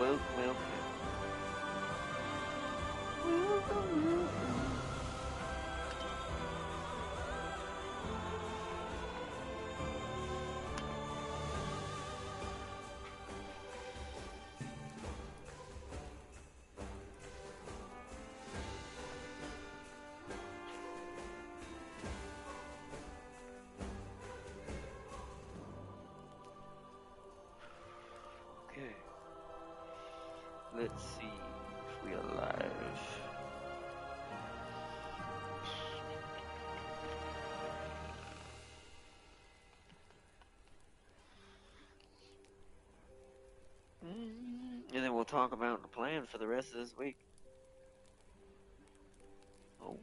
welcome. Welcome. Okay. Let's see if we are live. And then we'll talk about the plan for the rest of this week. Oh.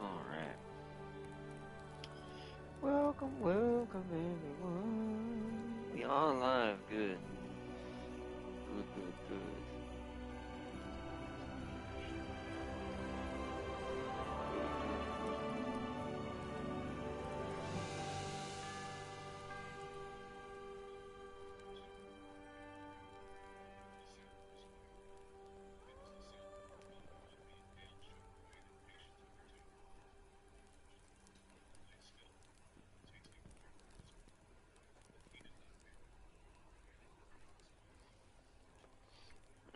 Alright. Welcome everyone. We are live. Good. Good.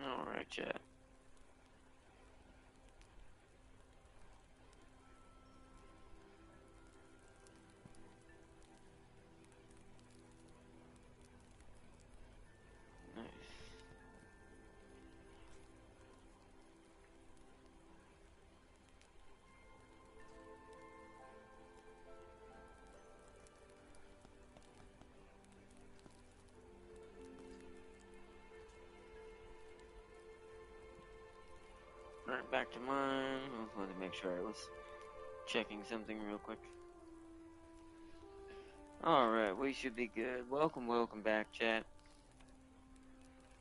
Alright, chat. Nice. Alright, back to mine. I just wanted to make sure I was checking something real quick. Alright, we should be good. Welcome back, chat.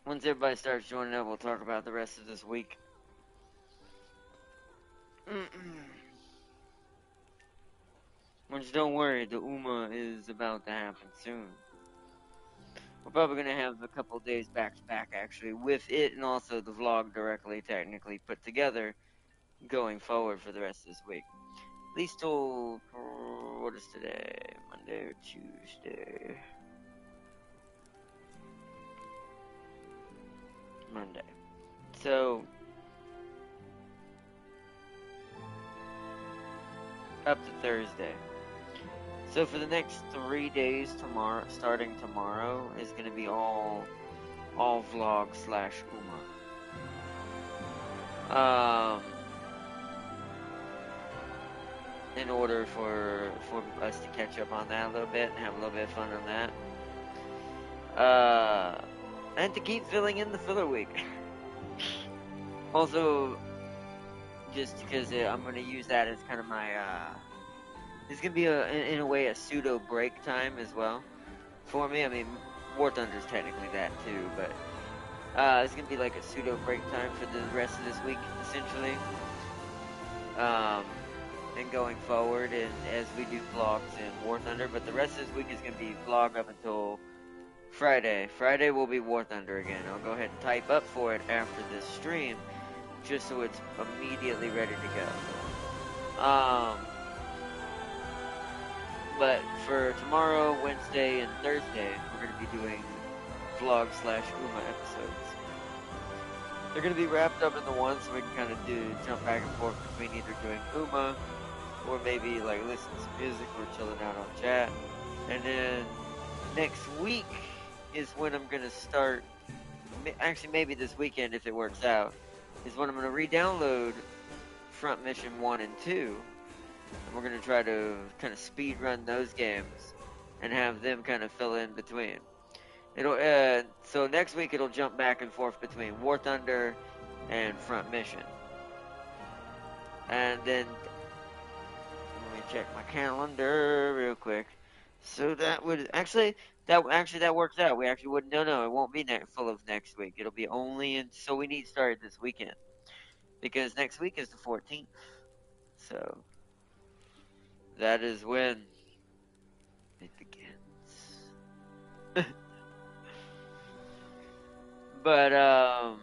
Once everybody starts joining up, we'll talk about the rest of this week. Which, don't worry, the UMA is about to happen soon. We're probably going to have a couple days back to back, actually, with it and also the vlog directly, technically, put together going forward for the rest of this week. At least till, what is today? Monday or Tuesday? Monday. So, up to Thursday. So for the next 3 days tomorrow, starting tomorrow, is going to be all vlog / UMA. In order for us to catch up on that a little bit and have a little bit of fun on that. And to keep filling in the filler week. Also, just because I'm going to use that as kind of my, it's going to be, in a way, a pseudo break time as well for me. I mean, War Thunder's technically that too, but it's going to be like a pseudo break time for the rest of this week, essentially. And going forward, and as we do vlogs in War Thunder, but the rest of this week is going to be vlog up until Friday. Friday will be War Thunder again. I'll go ahead and type up for it after this stream, just so it's immediately ready to go. But for tomorrow, Wednesday, and Thursday, we're going to be doing vlog / UMA episodes. They're going to be wrapped up into one, so we can kind of jump back and forth between either doing UMA, or maybe like listen to some music or chilling out on chat. And then next week is when I'm going to start, actually maybe this weekend if it works out, is when I'm going to re-download Front Mission 1 and 2. And we're going to try to kind of speed run those games and have them kind of fill in between. So next week it'll jump back and forth between War Thunder and front mission. And then let me check my calendar real quick. So that would actually that works out. We actually wouldn't. No, it won't be full of next week. It'll be only so we need to start it this weekend because next week is the 14th. So that is when it begins. but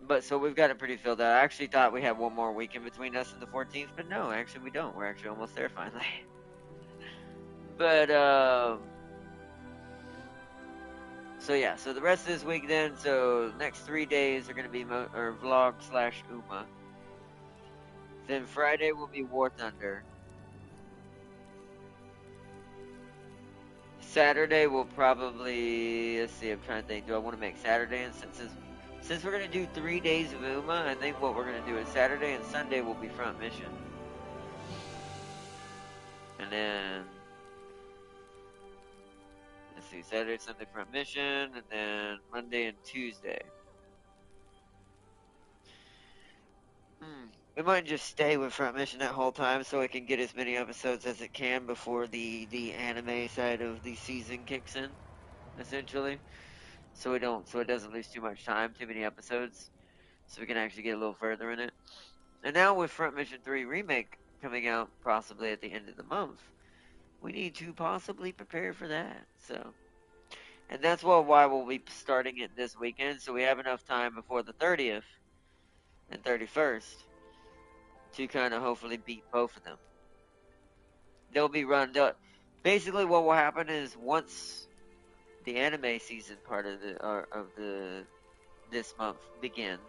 but so we've got it pretty filled out. I actually thought we had one more week in between us and the 14th, but no, actually we don't. We're actually almost there finally. But so yeah, so the rest of this week then, so next 3 days are going to be vlog slash UMA. Then Friday will be War Thunder. Saturday will probably, let's see, I'm trying to think, do I want to make Saturday? And since we're going to do 3 days of UMA, I think what we're going to do is Saturday and Sunday will be front mission. And then, let's see, Saturday, Sunday front mission, and then Monday and Tuesday. We might just stay with front mission that whole time so it can get as many episodes as it can before the anime side of the season kicks in, essentially. So it doesn't lose too much time, too many episodes, so we can actually get a little further in it. And now with Front Mission 3 Remake coming out possibly at the end of the month, we need to possibly prepare for that. So, and that's why we'll be starting it this weekend, so we have enough time before the 30th and 31st to kind of hopefully beat both of them. They'll be run. Basically, what will happen is once the anime season part of this month begins,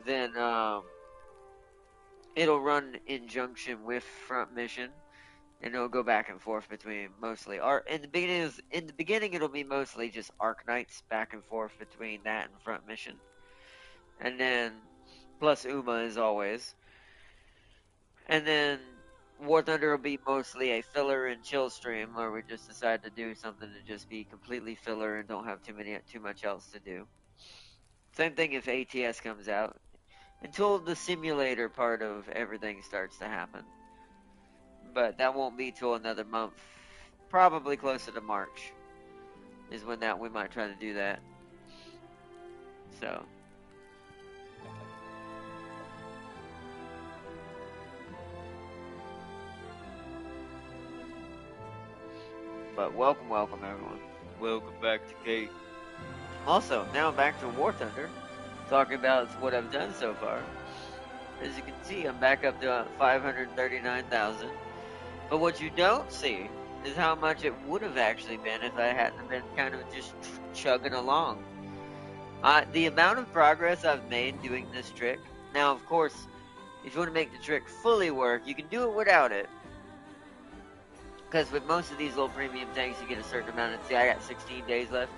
then it'll run in junction with front mission, and it'll go back and forth between mostly art. In the beginning, it'll be mostly just Arknights back and forth between that and front mission, and then plus UMA as always, and then War Thunder will be mostly a filler and chill stream, where we just decide to do something to just be completely filler and don't have too much else to do. Same thing if ATS comes out, until the simulator part of everything starts to happen. But that won't be till another month, probably closer to March, is when we might try to do that. So. But welcome everyone. Welcome back to Kate. Also, now back to War Thunder, talking about what I've done so far. As you can see, I'm back up to 539,000. But what you don't see is how much it would have actually been if I hadn't been kind of just chugging along. The amount of progress I've made doing this trick. Now, of course, if you want to make the trick fully work, you can do it without it. Because with most of these little premium tanks, you get a certain amount of... See, I got 16 days left.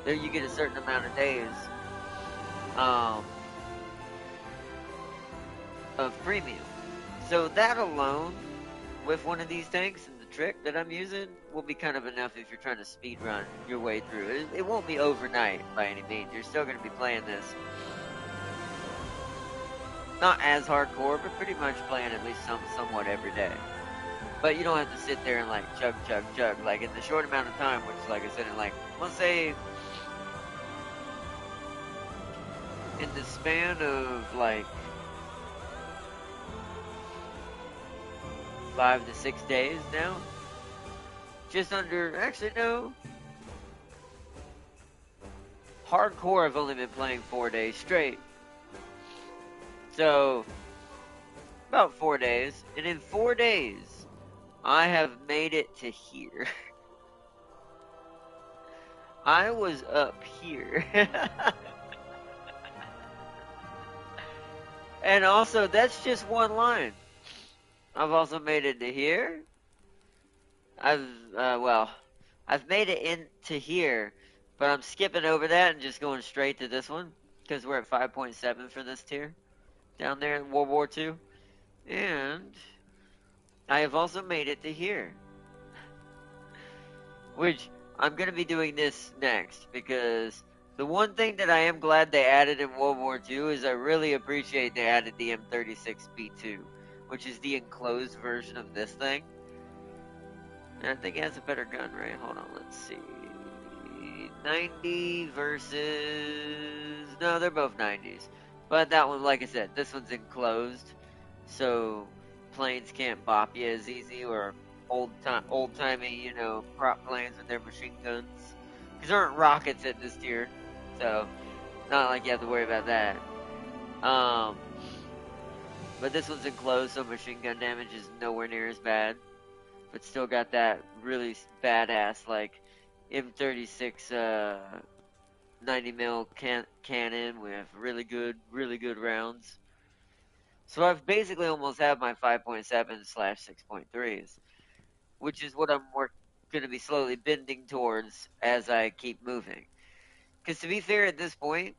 There you get a certain amount of days of premium. So that alone, with one of these tanks and the trick that I'm using, will be kind of enough if you're trying to speed run your way through. It won't be overnight by any means. You're still going to be playing this. Not as hardcore, but pretty much playing at least somewhat every day. But you don't have to sit there and like chug. Like in the short amount of time, which like I said, in like, let's say, in the span of like 5 to 6 days now, just under, actually no, hardcore I've only been playing 4 days straight. So, about 4 days, and in 4 days, I have made it to here. I was up here. And also, that's just one line. I've also made it to here. I've made it into here, but I'm skipping over that and just going straight to this one, because we're at 5.7 for this tier, down there in World War II. And I have also made it to here, which I'm going to be doing this next, because The one thing that I am glad they added in World War II is I really appreciate they added the M36B2, which is the enclosed version of this thing. And I think it has a better gun rate. Hold on, let's see. 90 versus... No, they're both 90s. But that one, like I said, this one's enclosed. So planes can't bop you as easy, or old-timey, you know, prop planes with their machine guns. Because there aren't rockets at this tier. So, not like you have to worry about that. But this one's enclosed, so machine gun damage is nowhere near as bad. But still got that really badass, like, M36 90 mil cannon with really good rounds. So I've basically almost have my 5.7/6.3s, which is what I'm going to be slowly bending towards as I keep moving. Because to be fair, at this point,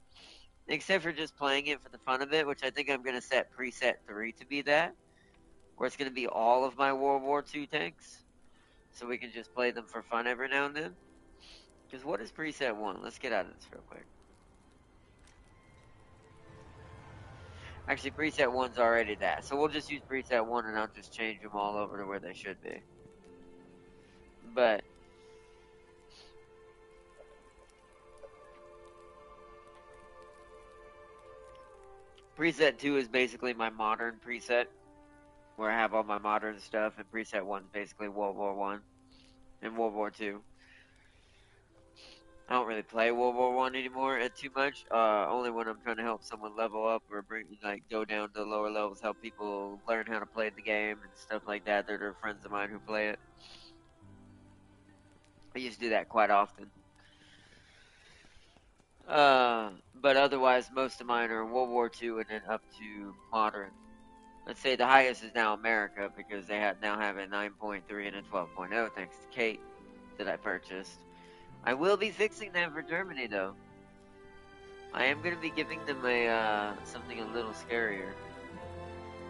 except for just playing it for the fun of it, which I think I'm going to set preset 3 to be that, where it's going to be all of my World War II tanks, so we can just play them for fun every now and then. Because what is preset 1? Let's get out of this real quick. Actually, preset 1's already that, so we'll just use preset 1 and I'll just change them all over to where they should be. But preset 2 is basically my modern preset, where I have all my modern stuff, and preset 1 is basically World War 1 and World War 2. I don't really play World War 1 anymore too much, only when I'm trying to help someone level up or go down to lower levels, help people learn how to play the game and stuff like that. They're friends of mine who play it. I used to do that quite often. But otherwise, most of mine are World War II and then up to modern. Let's say the highest is now America, because they now have a 9.3 and a 12.0 thanks to Kate that I purchased. I will be fixing that for Germany though. I am going to be giving them something a little scarier.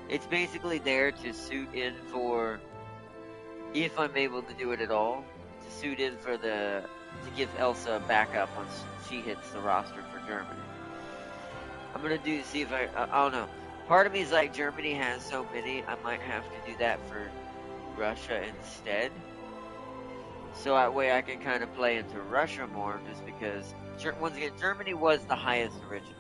It's basically there to suit in for, if I'm able to do it at all, to suit in for to give Elsa a backup once she hits the roster for Germany. I'm going to see if I don't know. Part of me is like, Germany has so many, I might have to do that for Russia instead. So that way I can kind of play into Russia more, just because, once again, Germany was the highest originally.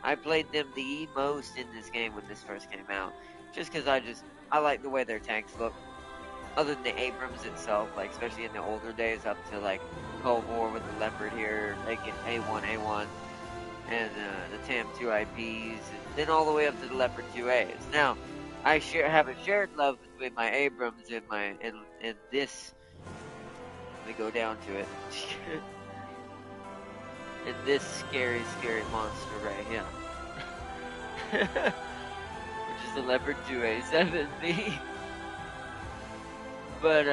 I played them the most in this game when this first came out, just because I like the way their tanks look. Other than the Abrams itself, like especially in the older days up to like Cold War with the Leopard here, making A1, and the TAM 2 IPs, and then all the way up to the Leopard 2As. Now, I have a shared love between my Abrams and and this. Let me go down to it. And this scary monster right here. Which is the Leopard 2A7B. But,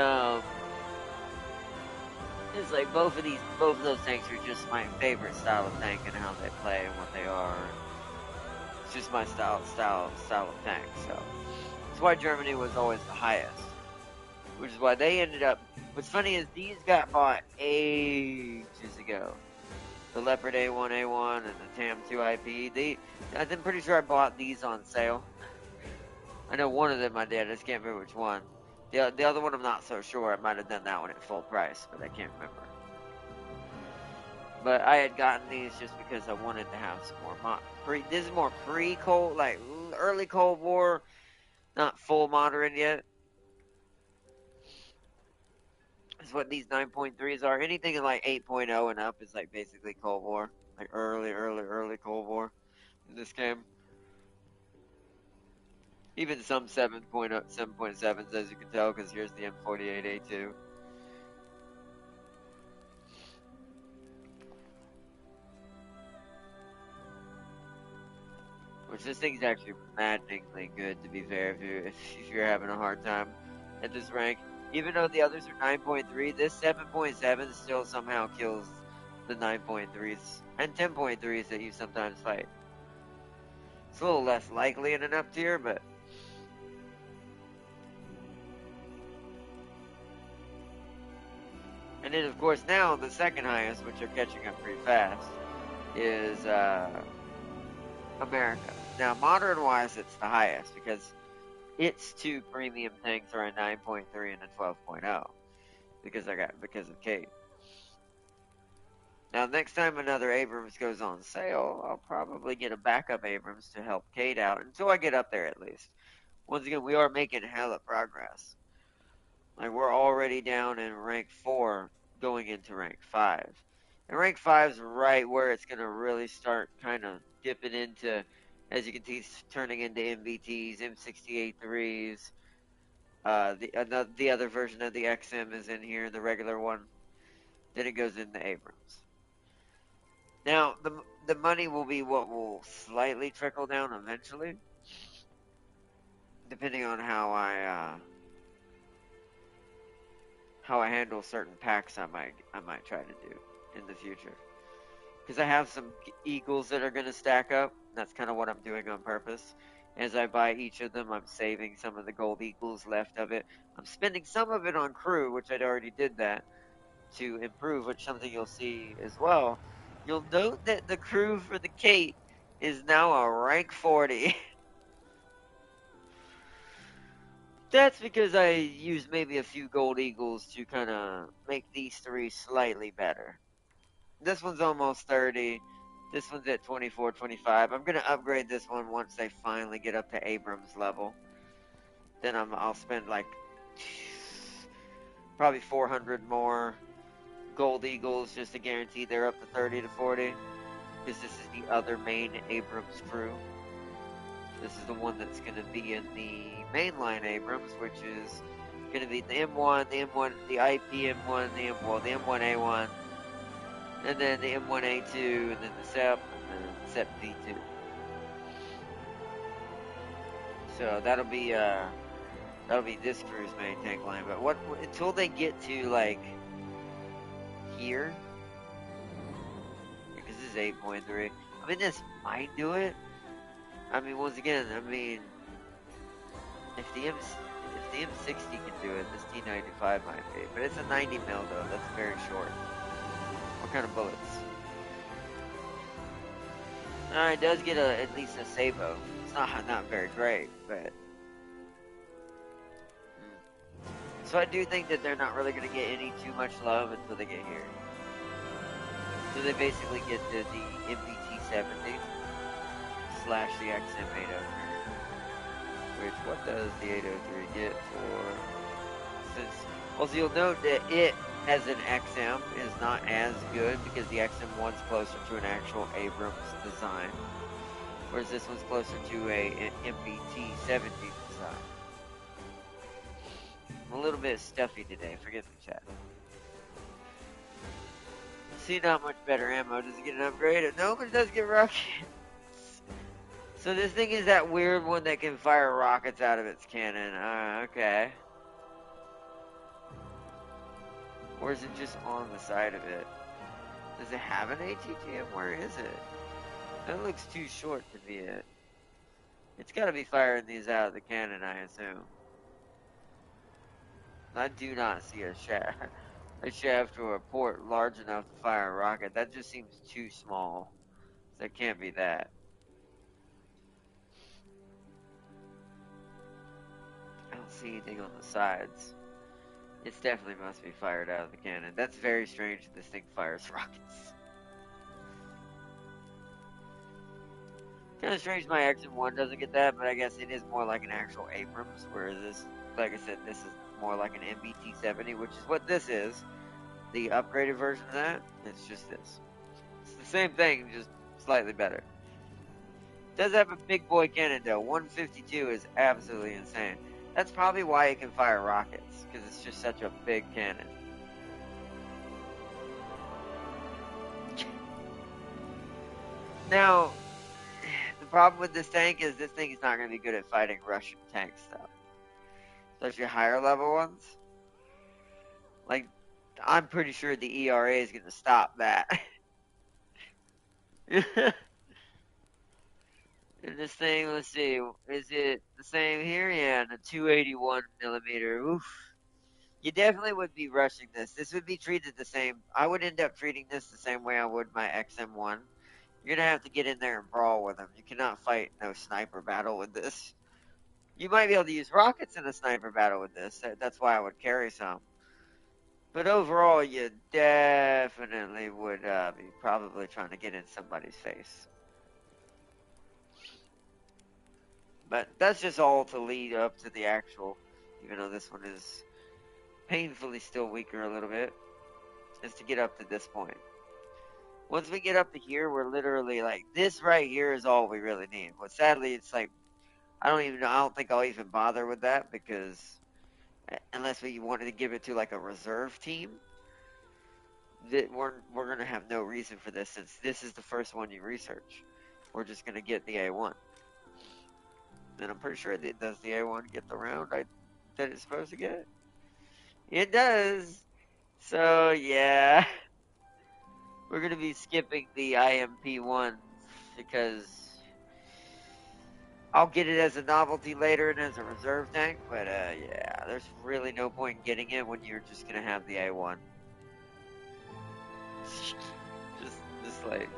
it's like both of those tanks are just my favorite style of tank and how they play and what they are. It's just my style of tank, so. That's why Germany was always the highest. Which is why they ended up, what's funny is these got bought ages ago. The Leopard A1 and the TAM 2 IP, I'm pretty sure I bought these on sale. I know one of them I did, I just can't remember which one. The other one I'm not so sure, I might have done that one at full price, but I can't remember. But I had gotten these just because I wanted to have some more this is more pre-Cold, like early Cold War, not full modern yet. Is what these 9.3s are. Anything in like 8.0 and up is like basically Cold War. Like early Cold War in this game. Even some 7.7s, as you can tell, because here's the M48A2. Which this thing's actually maddeningly good, to be fair, if you're having a hard time at this rank. Even though the others are 9.3, this 7.7 still somehow kills the 9.3s and 10.3s that you sometimes fight. It's a little less likely in an up tier, but and then of course now the second highest, which are catching up pretty fast. is America. Now, modern wise, it's the highest because its two premium tanks are a 9.3 and a 12.0 because of Kate. Now, next time another Abrams goes on sale, I'll probably get a backup Abrams to help Kate out until I get up there at least. Once again, we are making hella progress. Like, we're already down in rank 4 going into rank 5. And rank 5 is right where it's going to really start kind of dipping into, as you can see, turning into MBTs, M68-3s. The other version of the XM is in here, the regular one. Then it goes into Abrams. Now, the money will be what will slightly trickle down eventually, depending on how I handle certain packs I might try to do in the future. Because I have some eagles that are going to stack up. That's kind of what I'm doing on purpose. As I buy each of them, I'm saving some of the gold eagles left of it. I'm spending some of it on crew, which I'd already did that to improve, which is something you'll see as well. You'll note that the crew for the Kate is now a rank 40. That's because I used maybe a few gold eagles to kind of make these three slightly better. This one's almost 30. This one's at 24, 25. I'm going to upgrade this one once they finally get up to Abrams level. Then I'll spend like probably 400 more gold eagles just to guarantee they're up to 30 to 40. Because this is the other main Abrams crew. This is the one that's going to be in the mainline Abrams, which is going to be the M1, the IP M1, the M1A1, and then the M1A2, and then the SEP, and then SEP V2. So that'll be this crew's main tank line. But until they get to like here, because this is 8.3. I mean, this might do it. I mean, once again, if the M60 can do it, this T95 might be. But it's a 90 mil though. That's very short. What kind of bullets? It does get at least a Sabo. It's not very great, but. So I do think that they're not really going to get any too much love until they get here. So they basically get to the MBT-70 / the XM-803. Which, what does the 803 get for? Also, you'll note that it, as an XM, is not as good because the XM1's closer to an actual Abrams design. Whereas this one's closer to an MBT-70 design. I'm a little bit stuffy today, forgive me, chat. See, not much better ammo. Does it get an upgrade? No, but it does get rockets. So this thing is that weird one that can fire rockets out of its cannon. Okay. Or is it just on the side of it? Does it have an ATGM? Where is it? That looks too short to be it. It's got to be firing these out of the cannon, I assume. I do not see a shaft or a port large enough to fire a rocket. That just seems too small. That can't be that. I don't see anything on the sides. It definitely must be fired out of the cannon. That's very strange that this thing fires rockets. Kind of strange my XM1 doesn't get that, but I guess it is more like an actual Abrams, whereas this, like I said, this is more like an MBT-70, which is what this is. The upgraded version of that, it's just this. It's the same thing, just slightly better. It does have a big boy cannon though. 152 is absolutely insane. That's probably why it can fire rockets, because it's just such a big cannon. Now, the problem with this tank is this thing is not going to be good at fighting Russian tank stuff. Especially higher level ones. Like, I'm pretty sure the ERA is going to stop that. And this thing, let's see, is it the same here? Yeah, the 281 millimeter. Oof. You definitely would be rushing this. This would be treated the same. I would end up treating this the same way I would my XM1. You're gonna have to get in there and brawl with them. You cannot fight no sniper battle with this. You might be able to use rockets in a sniper battle with this. That's why I would carry some. But overall, you definitely would be probably trying to get in somebody's face. But that's just all to lead up to the actual, even though this one is painfully still weaker a little bit, is to get up to this point. Once we get up to here, we're literally like, this right here is all we really need. But sadly, it's like, I don't think I'll even bother with that because unless we wanted to give it to like a reserve team, that we're gonna have no reason for this since this is the first one you research. We're just gonna get the A1. And I'm pretty sure that does the A1 get the round that it's supposed to get? It does. So yeah. We're gonna be skipping the IMP one because I'll get it as a novelty later and as a reserve tank, but yeah, there's really no point in getting it when you're just gonna have the A1. just like.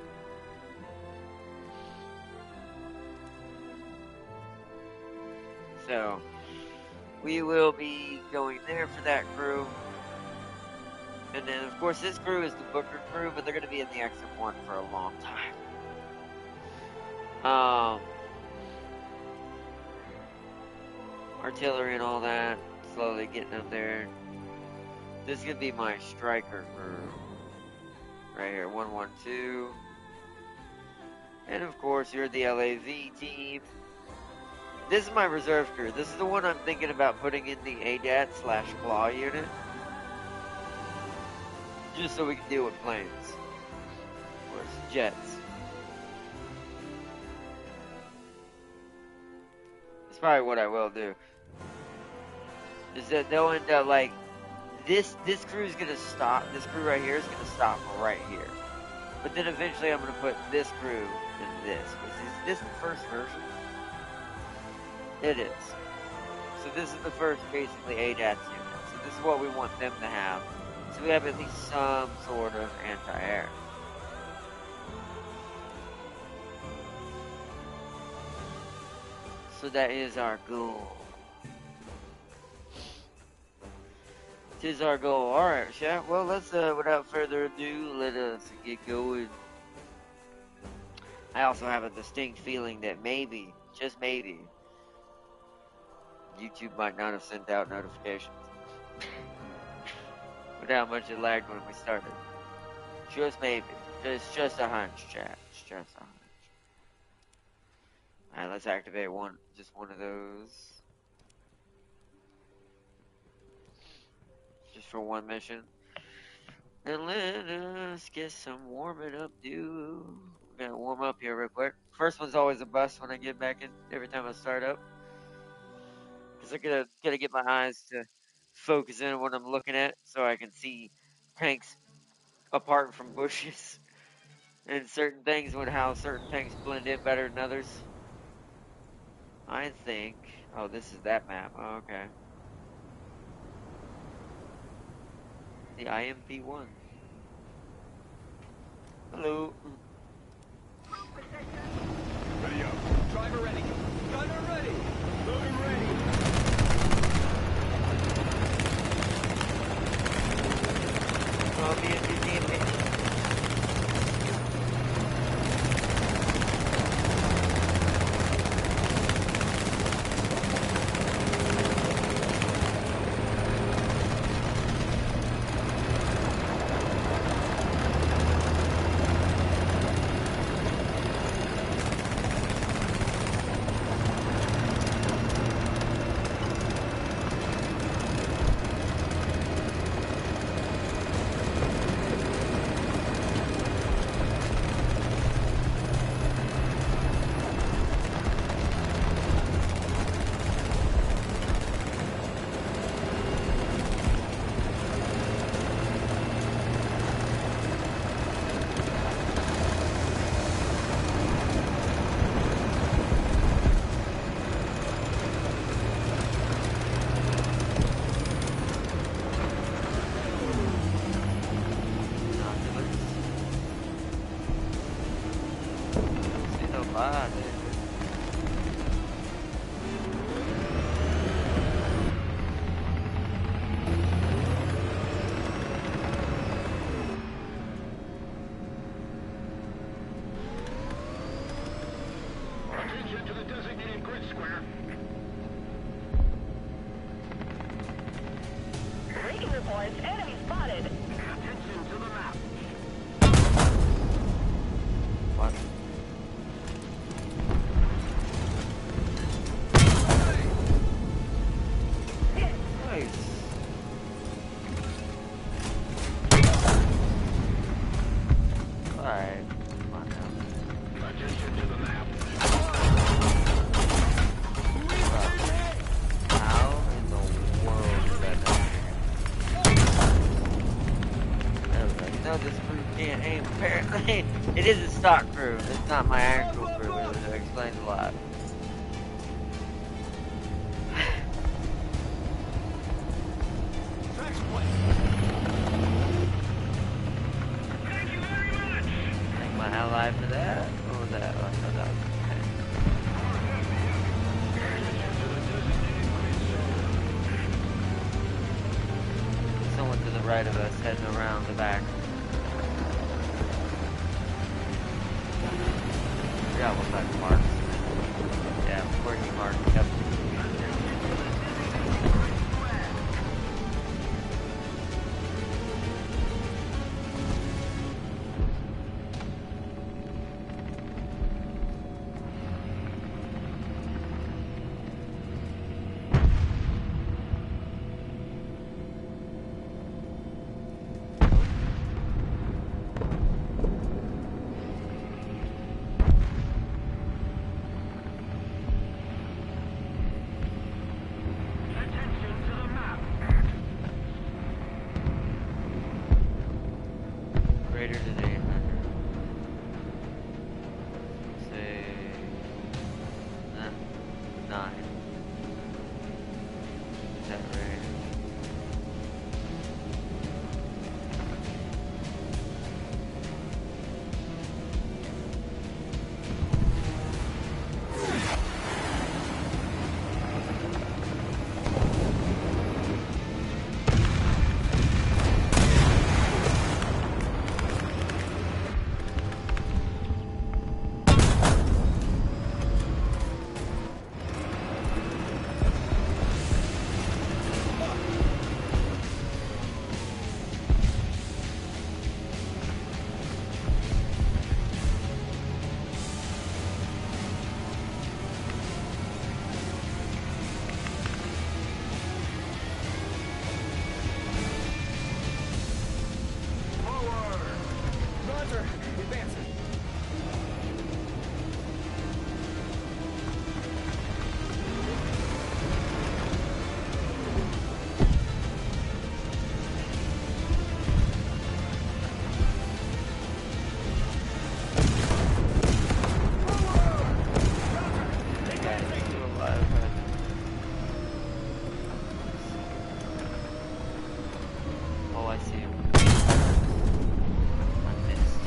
So, we will be going there for that crew. And then, of course, this crew is the Booker crew, but they're going to be in the XM1 for a long time. Artillery and all that, slowly getting up there. This is going to be my striker crew. Right here, 112. And of course, you're the LAV team. This is my reserve crew. This is the one I'm thinking about putting in the ADAT/claw unit. Just so we can deal with planes. Or jets. That's probably what I will do. Is that they'll end up like, this crew is gonna stop. This crew right here is gonna stop right here. But then eventually I'm gonna put this crew in this. Is this the first version? It is. So this is the first basically ADATS unit. So this is what we want them to have. So we have at least some sort of anti-air. So that is our goal. Tis our goal. Alright, chat. Well, let's, without further ado, let us get going. I also have a distinct feeling that maybe, just maybe, YouTube might not have sent out notifications. With how much it lagged when we started. Just maybe. It's just a hunch, chat. It's just a hunch. Alright, let's activate just one of those. Just for one mission. And let us get some warming up, dude. We're gonna warm up here real quick. First one's always a bust when I get back in, every time I start up. Because I gotta get my eyes to focus in on what I'm looking at so I can see tanks apart from bushes. And certain things with how certain tanks blend in better than others. I think. Oh, this is that map. Oh, okay. The IMP1. Hello. Ready up. Driver ready. Gunner ready. Loader ready. Oh, me. No, this crew can't aim. Apparently, it is a stock crew. It's not my actual crew. It explains a lot. Thank my ally for that. What was that? Oh, I thought that was okay. Someone to the right of us heading around the back. I forgot what that marks. Yeah, where he marked. Yep. Greater than 800. Say 9. Is that right? Oh, I see him. I missed.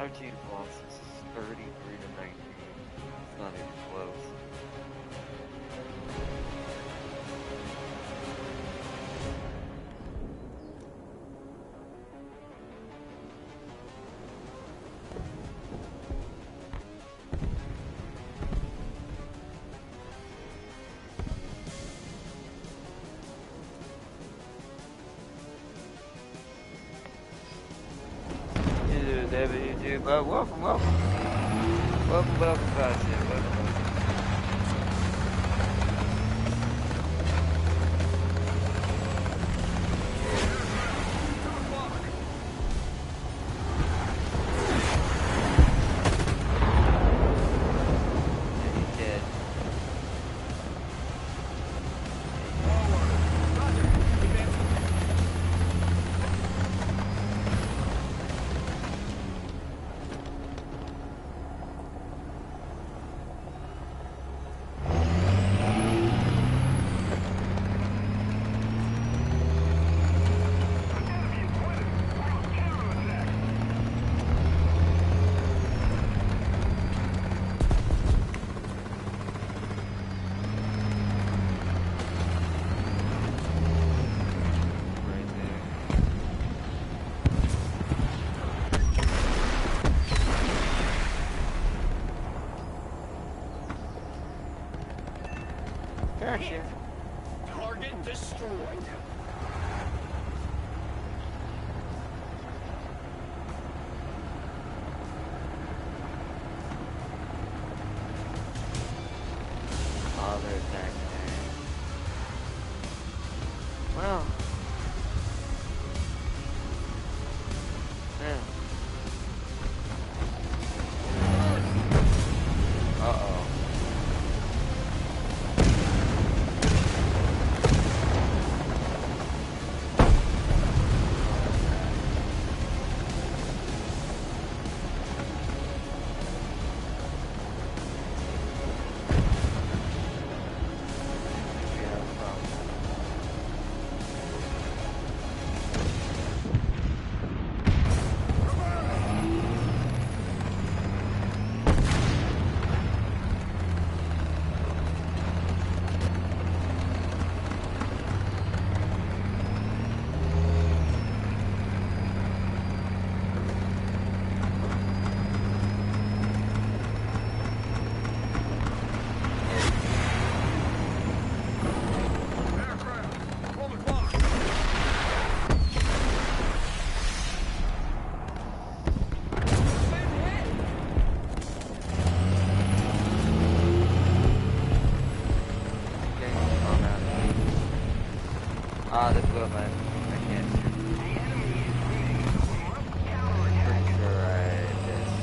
team's losses is 33 to 19. It's not even close. YouTube, welcome, welcome. Welcome, guys. Welcome. Gotcha. Target destroyed. Oh, they're attacking there. Well. Yeah. Uh-oh. Ah, the blue man. I can't shoot. Pretty sure I missed.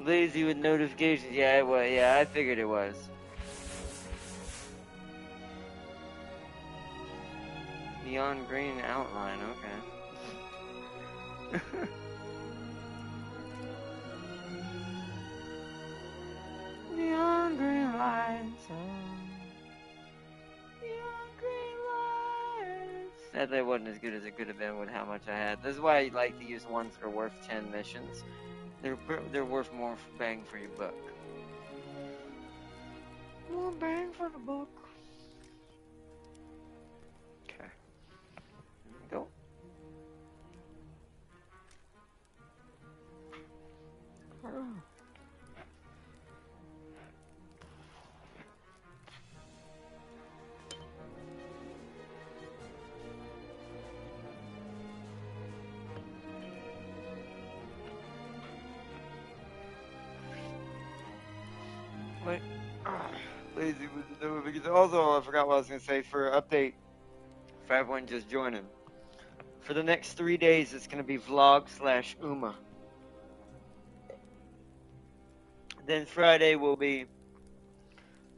Lazy with notifications. Yeah, well, yeah, I figured it was. Neon green outline, okay. Neon green lights on. Neon green lights. Sadly, it wasn't as good as it could have been with how much I had. This is why I like to use ones that are worth 10 missions. They're worth more bang for your buck. More bang for the buck. Okay. Go. Wait. Lazy with the new because also I forgot what I was gonna say for update for everyone just joining. For the next 3 days, it's gonna be vlog/UMA. Then Friday will be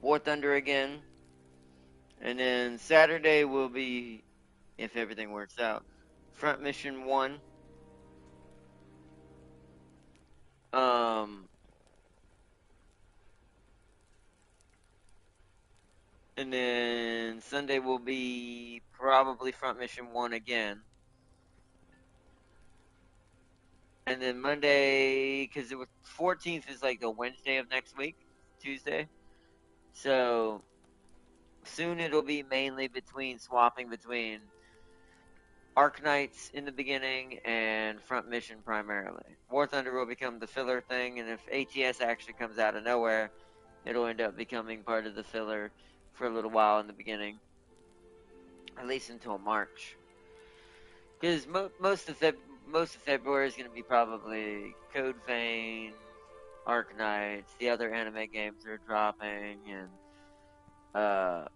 War Thunder again, and then Saturday will be, if everything works out, Front Mission 1. And then Sunday will be probably Front Mission 1 again. And then Monday, because it was 14th is like the Wednesday of next week, Tuesday. So soon it'll be mainly swapping between Arc Knights in the beginning and Front Mission primarily. War Thunder will become the filler thing, and if ATS actually comes out of nowhere, it'll end up becoming part of the filler for a little while in the beginning. At least until March. Because most of February is going to be probably Code Vein, Arc Knights, the other anime games are dropping, and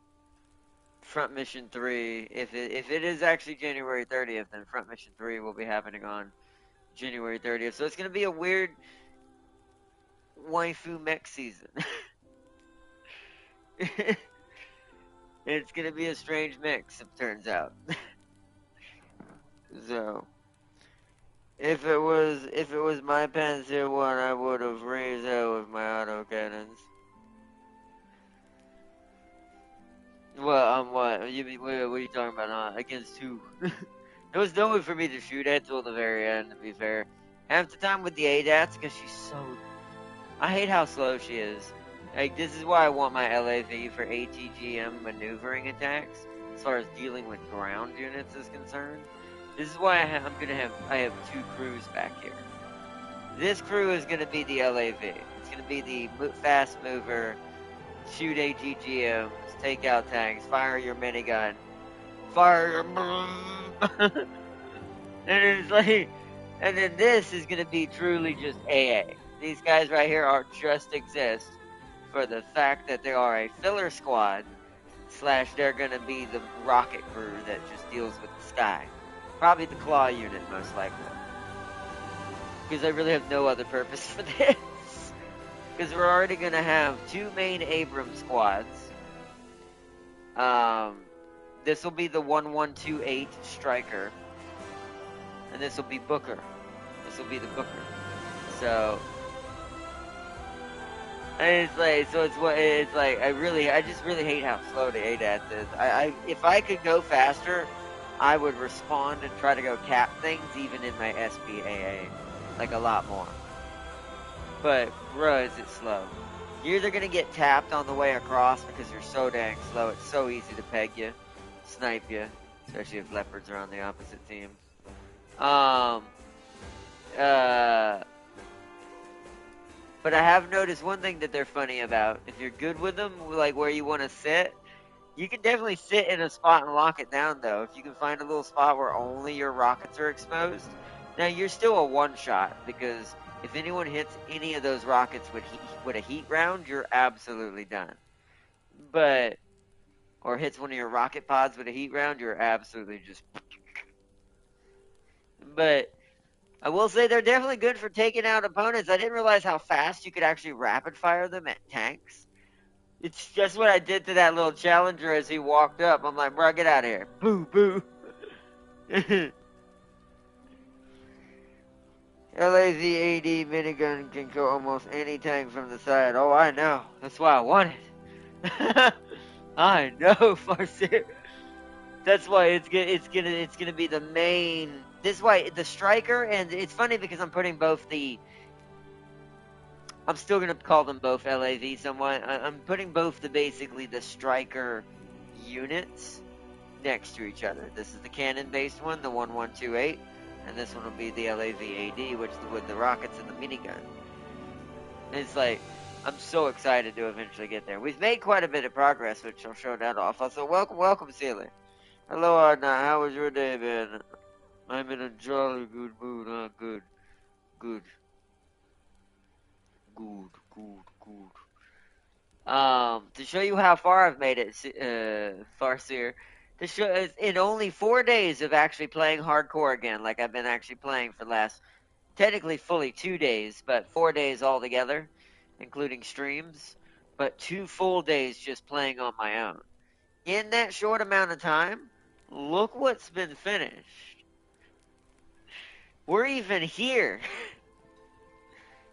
Front Mission 3. If it is actually January 30th, then Front Mission 3 will be happening on January 30th. So it's going to be a weird waifu mech season. It's going to be a strange mix, it turns out. So if it was my Panzer 1, I would have raised hell with my autocannons. Well, what? What are you talking about? Against who? It was no one for me to shoot at till the very end, to be fair. Half the time with the ADATs, because she's so... I hate how slow she is. Like, this is why I want my LAV for ATGM maneuvering attacks, as far as dealing with ground units is concerned. This is why I have two crews back here. This crew is going to be the LAV. It's going to be the fast mover, shoot ATGMs, take out tanks, fire your minigun, fire your... and it's like... And then this is going to be truly just AA. These guys right here are just exist for the fact that they are a filler squad, / they're going to be the rocket crew that just deals with the sky. Probably the claw unit, most likely. Because I really have no other purpose for this. Because we're already going to have 2 main Abrams squads. This will be the 1128 Striker. And this will be Booker. This will be the Booker. So... And it's like, I just really hate how slow the ADAS is. If I could go faster, I would respond and try to go tap things even in my SPAA. Like a lot more. But, bruh, is it slow. You're either gonna get tapped on the way across because you're so dang slow, it's so easy to peg you, snipe you, especially if leopards are on the opposite team. But I have noticed one thing that they're funny about. If you're good with them, like where you want to sit, you can definitely sit in a spot and lock it down, though. If you can find a little spot where only your rockets are exposed. Now, you're still a one-shot, because if anyone hits any of those rockets with a heat round, you're absolutely done. But, or hits one of your rocket pods with a heat round, you're absolutely just... But... I will say they're definitely good for taking out opponents. I didn't realize how fast you could actually rapid fire them at tanks. It's just what I did to that little challenger as he walked up. I'm like, bro, get out of here. Boo, boo. LAZ-AD minigun can kill almost any tank from the side. Oh, I know. That's why I want it. I know, Farseer. That's why it's gonna be the main. This is why the striker, and it's funny because I'm putting both the. I'm still gonna call them both LAV somewhat. I'm putting both the basically the striker units next to each other. This is the cannon-based one, the 1128, and this one will be the LAV AD, which is with the rockets and the minigun. And it's like, I'm so excited to eventually get there. We've made quite a bit of progress, which I'll show that off. Also, welcome, Sealer. Hello, Arna. How was your day, man? I'm in a jolly good mood. Good, good, good, good, good. To show you how far I've made it, Farseer, to show in only 4 days of actually playing hardcore again, like I've been actually playing for the last, technically fully 2 days, but 4 days altogether, including streams, but 2 full days just playing on my own. In that short amount of time, look what's been finished. We're even here.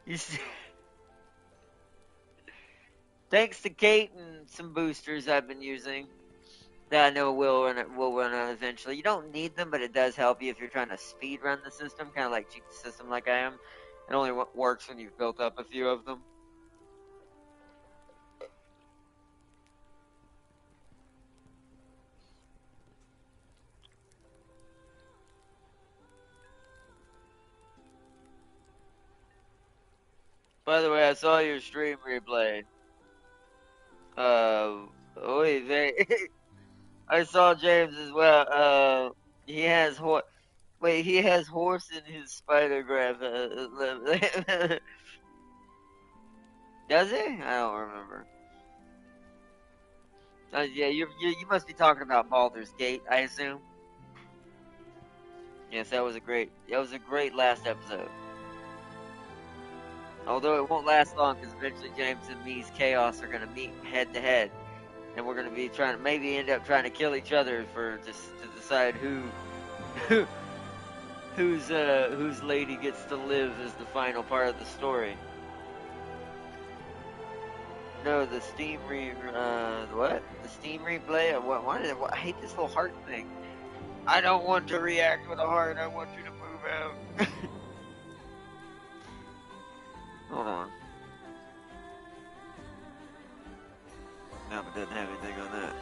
You see? Thanks to Kate and some boosters I've been using that I know will run out eventually. You don't need them, but it does help you if you're trying to speed run the system, kind of like cheat the system like I am. It only works when you've built up a few of them. By the way, I saw your stream replay. I saw James as well. He has he has horse in his spider graph. Does he? I don't remember. Yeah, you must be talking about Baldur's Gate, I assume. Yes, that was a great last episode. Although it won't last long, because eventually James and me's chaos are gonna meet head to head, and we're gonna be trying to maybe end up trying to kill each other for just to decide whose lady gets to live as the final part of the story. No, the Steam what? The Steam replay? I hate this whole heart thing. I don't want to react with a heart. I want you to move out. Hold on. No, it doesn't have anything on that.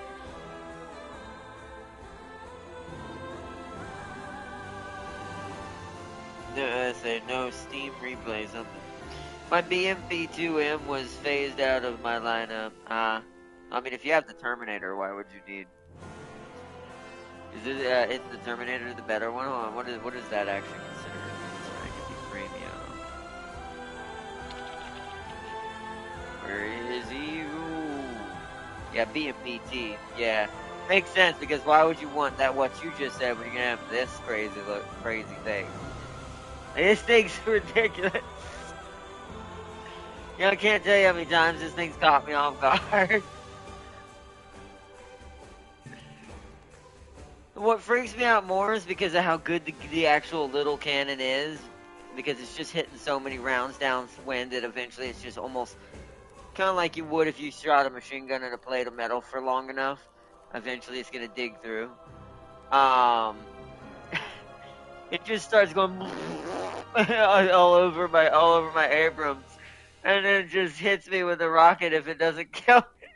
No, I say no Steam replay something. My BMP2M was phased out of my lineup. I mean, if you have the Terminator, why would you need? Is the Terminator the better one? Hold on, what is that actually considered? Sorry, I could be premium. Where is he? Ooh. Yeah, BMPT. Yeah, makes sense because why would you want that? What you just said when you're gonna have this crazy thing? This thing's ridiculous. You know, I can't tell you how many times this thing's caught me off guard. What freaks me out more is because of how good the actual little cannon is. Because it's just hitting so many rounds downwind that eventually it's just almost kind of like you would if you shot a machine gun in a plate of metal for long enough. Eventually it's going to dig through. It just starts going all over my Abrams. And then it just hits me with a rocket if it doesn't kill me.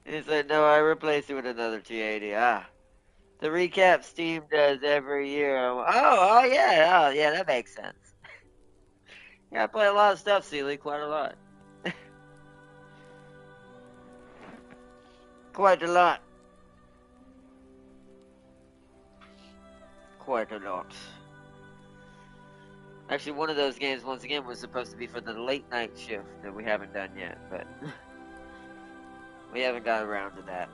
He said, no, I replaced it with another T80. The recap Steam does every year. Oh, yeah, that makes sense. Yeah, I play a lot of stuff, Sealy, quite a lot. Quite a lot. Quite a lot. Actually, one of those games, once again, was supposed to be for the late night shift that we haven't done yet, but we haven't got around to that.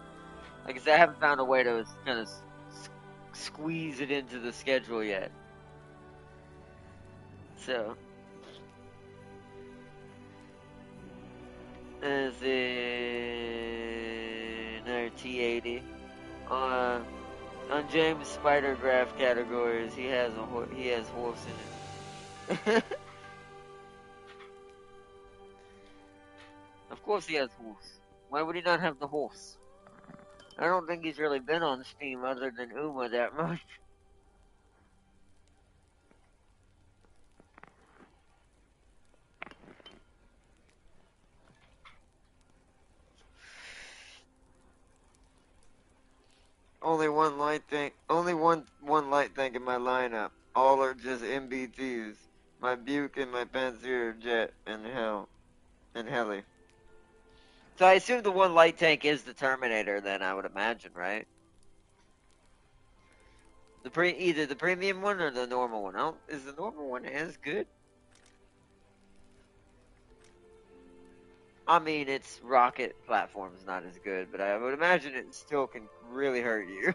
Like I said, I haven't found a way to kind of squeeze it into the schedule yet. So, as another T80 on James' spider graph categories, he has horse in it. Of course he has horse. Why would he not have the horse? I don't think he's really been on Steam other than Uma that much. Only one light tank. Only one light tank in my lineup. All are just MBTs. My Buke and my Panzer Jet and Heli. So I assume the one light tank is the Terminator. Then I would imagine, right? Either the premium one or the normal one. Is the normal one as good? I mean, its rocket platform is not as good, but I would imagine it still can really hurt you.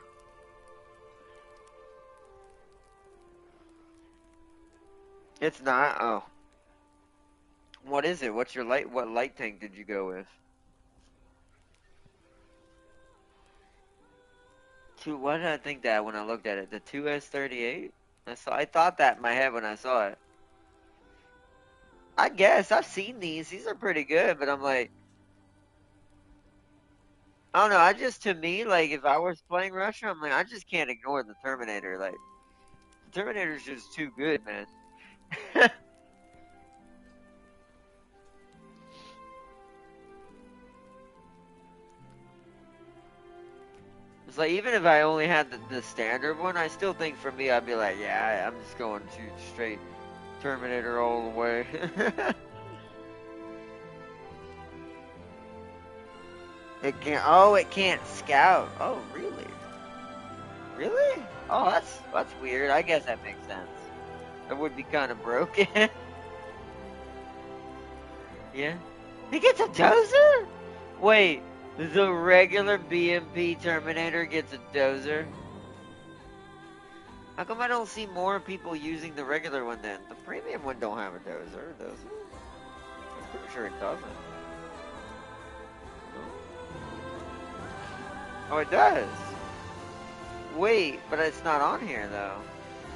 It's not. Oh, what is it? What's your light? What light tank did you go with? What did I think that when I looked at it? The 2S38? I thought that in my head when I saw it. I guess I've seen these. These are pretty good, but I'm like, I don't know. To me, like, if I was playing Russia, I'm like, I just can't ignore the Terminator. Like, the Terminator's just too good, man. It's like, even if I only had the standard one, I still think for me, I'd be like, yeah, I'm just going to straight Terminator all the way. It can't scout. Oh, really? Really? Oh, that's weird. I guess that makes sense. It would be kind of broken. Yeah. He gets a dozer? Wait, the regular BMP Terminator gets a dozer? How come I don't see more people using the regular one then? The premium one don't have a dozer, does it? I'm pretty sure it doesn't. Oh, it does. Wait, but it's not on here though.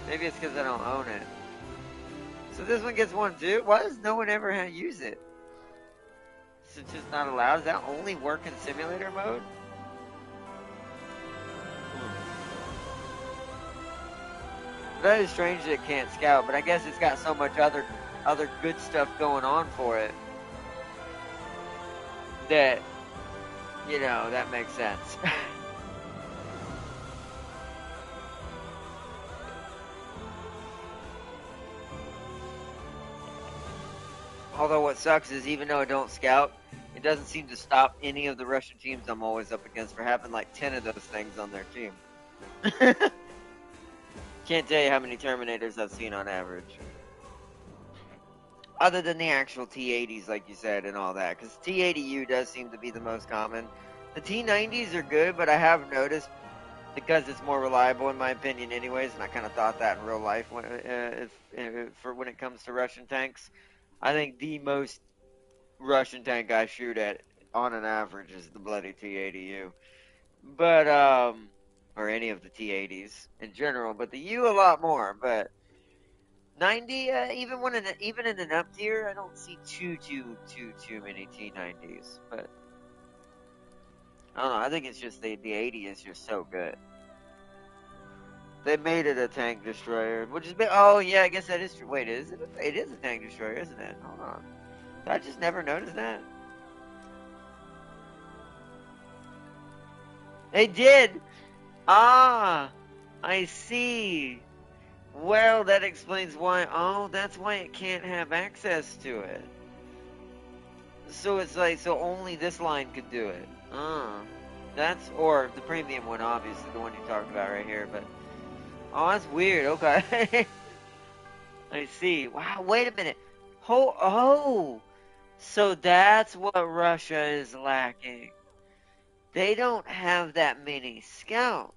Maybe it's because I don't own it. So this one gets one too? Why does no one ever use it? Is it just not allowed? Does that only work in simulator mode? That is strange that it can't scout, but I guess it's got so much other good stuff going on for it that, that makes sense. Although what sucks is even though I don't scout, it doesn't seem to stop any of the Russian teams I'm always up against for having like 10 of those things on their team. Can't tell you how many Terminators I've seen on average. Other than the actual T-80s, like you said, and all that. Because T-80U does seem to be the most common. The T-90s are good, but I have noticed, because it's more reliable in my opinion anyways, and I kind of thought that in real life when it comes to Russian tanks. I think the most Russian tank I shoot at on an average is the bloody T-80U. But, or any of the T-80s in general, but the U a lot more, but 90, even in an up tier, I don't see too many T-90s, but I don't know, I think it's just the 80 is just so good. They made it a tank destroyer, which is oh yeah, I guess that is true. Wait, is it? It is a tank destroyer, isn't it? Hold on. I just never noticed that. They did! Ah! I see! Well, that explains why. Oh, that's why it can't have access to it. So it's like, so only this line could do it. Or the premium one, obviously, the one you talked about right here, but. Oh, that's weird, okay. I see. Wow, wait a minute. Oh! So that's what Russia is lacking. They don't have that many scouts.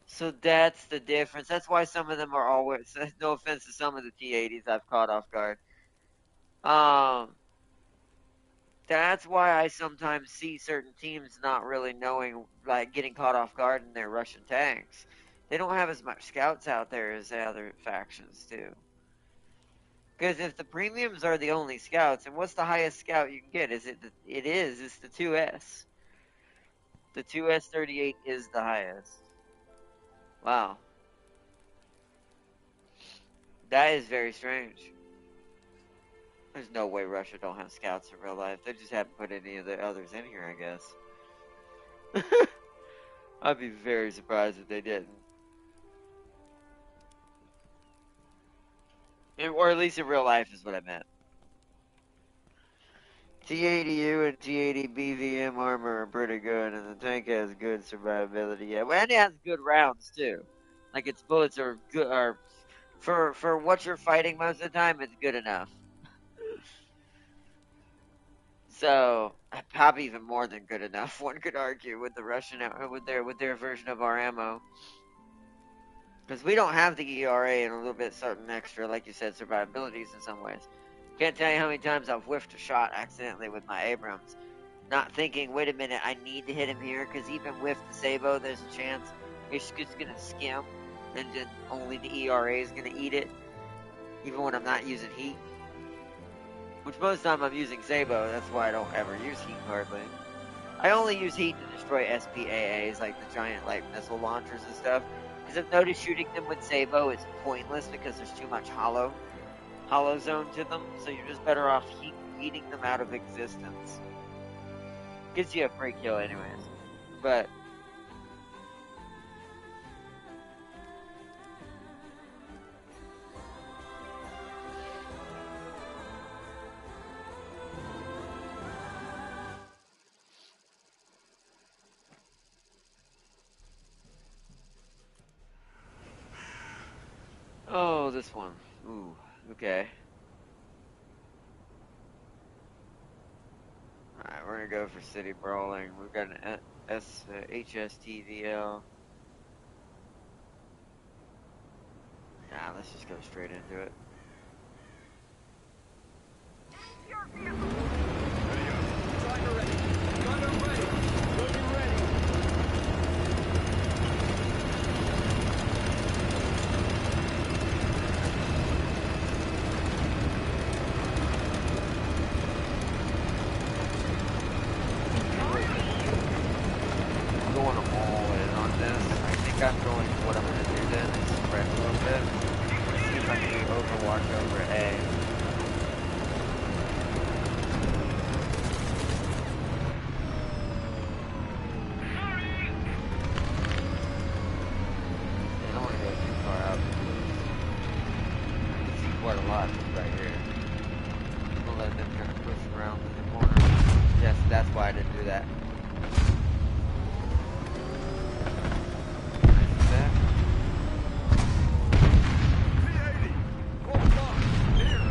So that's the difference. That's why some of them are always, no offense to some of the T-80s I've caught off guard. That's why I sometimes see certain teams not really knowing, like getting caught off guard in their Russian tanks. They don't have as much scouts out there as the other factions do. Because if the premiums are the only scouts, and what's the highest scout you can get? It's the 2S. The 2S-38 is the highest. Wow. That is very strange. There's no way Russia don't have scouts in real life. They just haven't put any of the others in here, I guess. I'd be very surprised if they didn't. Or at least in real life is what I meant. T-80U and T-80 BVM armor are pretty good, and the tank has good survivability. Yeah, well, and it has good rounds too. Like its bullets are good. Are for what you're fighting most of the time, it's good enough. So probably even more than good enough. One could argue with the Russian with their version of our ammo, because we don't have the ERA and a little bit something extra, like you said, survivabilities in some ways. Can't tell you how many times I've whiffed a shot accidentally with my Abrams, not thinking, wait a minute, I need to hit him here, because even with the Sabo, there's a chance it's just gonna skim, and then only the ERA is gonna eat it, even when I'm not using heat. Which most of the time I'm using Sabo, that's why I don't ever use heat hardly. I only use heat to destroy SPAAs, like the giant like missile launchers and stuff. Because I've noticed shooting them with Sabo is pointless because there's too much hollow zone to them, so you're just better off heating them out of existence. Gives you a free kill anyways. But oh, this one. Ooh, okay. Alright, we're gonna go for City Brawling. We've got an HSTVL. Yeah, let's just go straight into it. Driver ready. Gunner ready. Loader ready. I'm going all in on this. I think I'm going, what I'm gonna do then is spread a little bit. See if I can do Overwatch over A. I don't want to go too far out. I can see quite a lot right here. I'm gonna let them kind of push around in the corner. Yes, that's why I didn't do that. P-80. Close up. Near.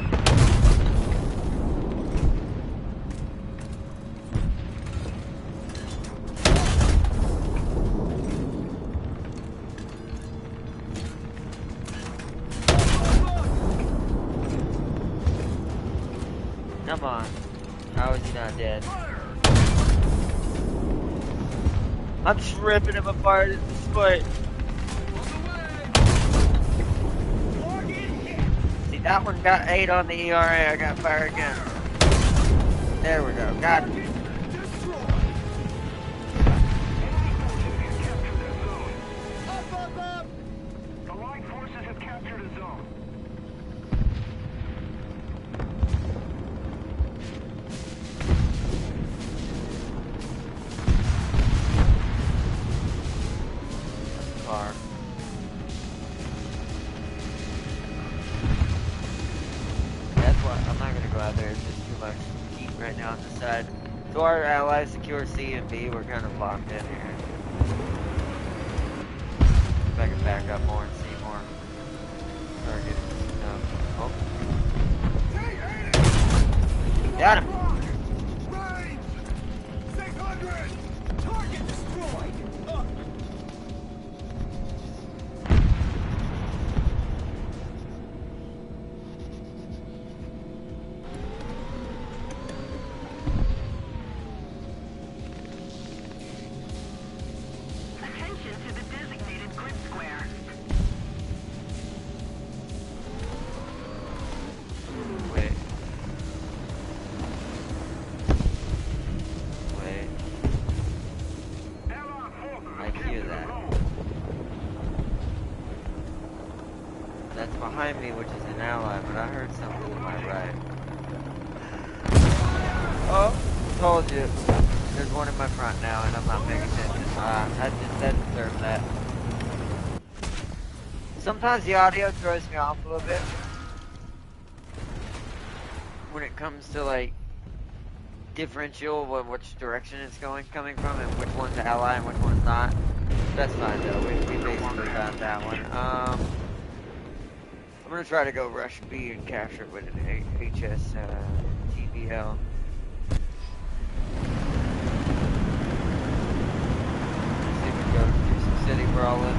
Come on. How is he not dead? I'm just ripping him apart at this point. See, that one got 8 on the ERA. I got fire again. There we go. Got it. The Allied forces have captured a zone. Car. That's why I'm not gonna go out there. It's just too much heat right now on the side. So our allies secure C and B. We're kind of locked in here. If I can back up more and see more. Target. No. Oh. Got him. Range! 600! Target destroyed! Attention to the designated grid square. Wait. that's behind me, which is an ally, but I heard something to my right. Oh, told you. There's one in my front now, and I'm not paying attention. That deserved that. Sometimes the audio throws me off a little bit when it comes to like differential which direction it's coming from, and which one's an ally and which one's not. That's fine though. We basically got that one. I'm gonna try to go rush B and capture it with an HS TBL. See if we can go do some city brawling.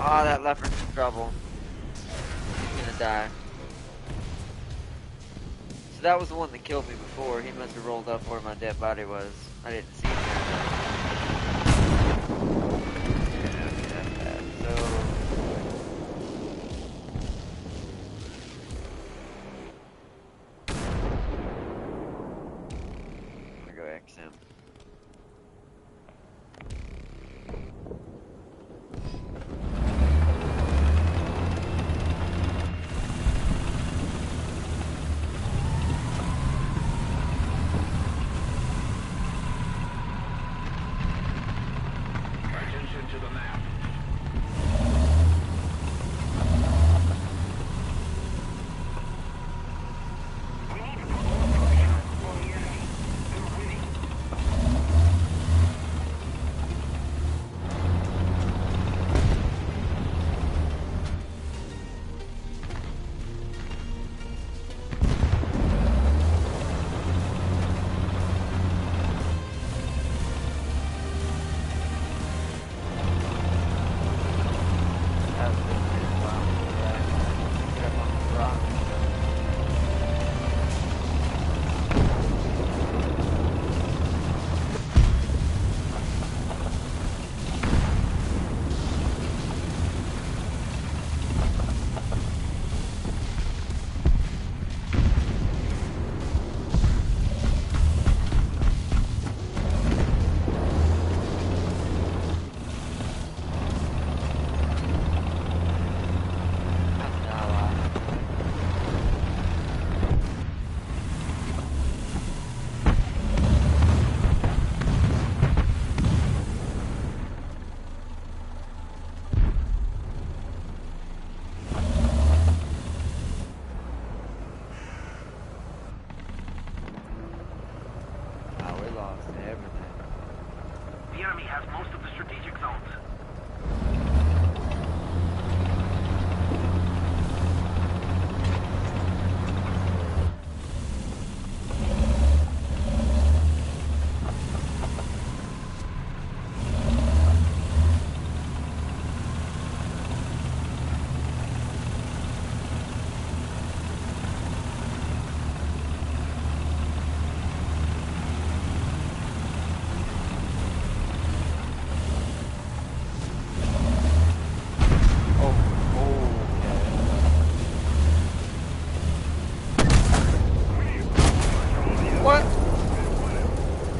Ah, that leopard's in trouble. He's gonna die. So that was the one that killed me before. He must have rolled up where my dead body was. I didn't see him. Yeah, okay, that's bad. So... I'm gonna go X him.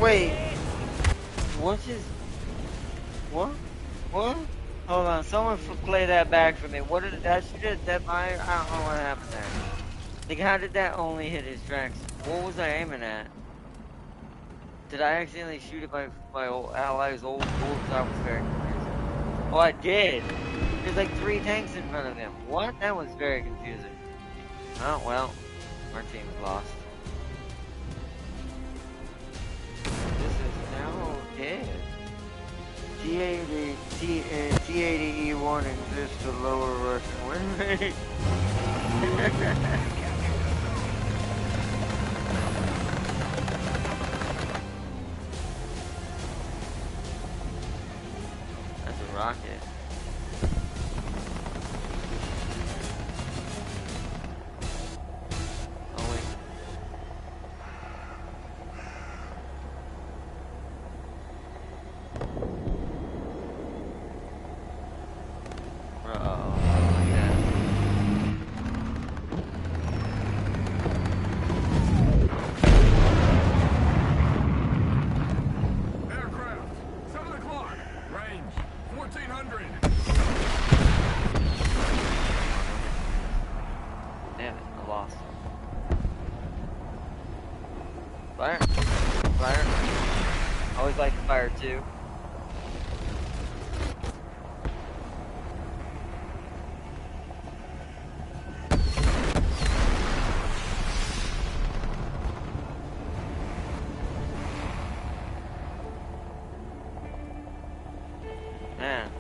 Wait, what's his... What? What? Hold on, someone play that back for me. What did that shoot at that fire? I don't know what happened there. Like, how did that only hit his tracks? What was I aiming at? Did I accidentally shoot at my old ally's old bullets? That was very confusing. Oh, I did! There's like 3 tanks in front of him. What? That was very confusing. Oh, well. Our team is lost. This is now dead. T80E warning exists to lower Russian win rate. That's a rocket. Fire. Fire. Always like to fire too. Man.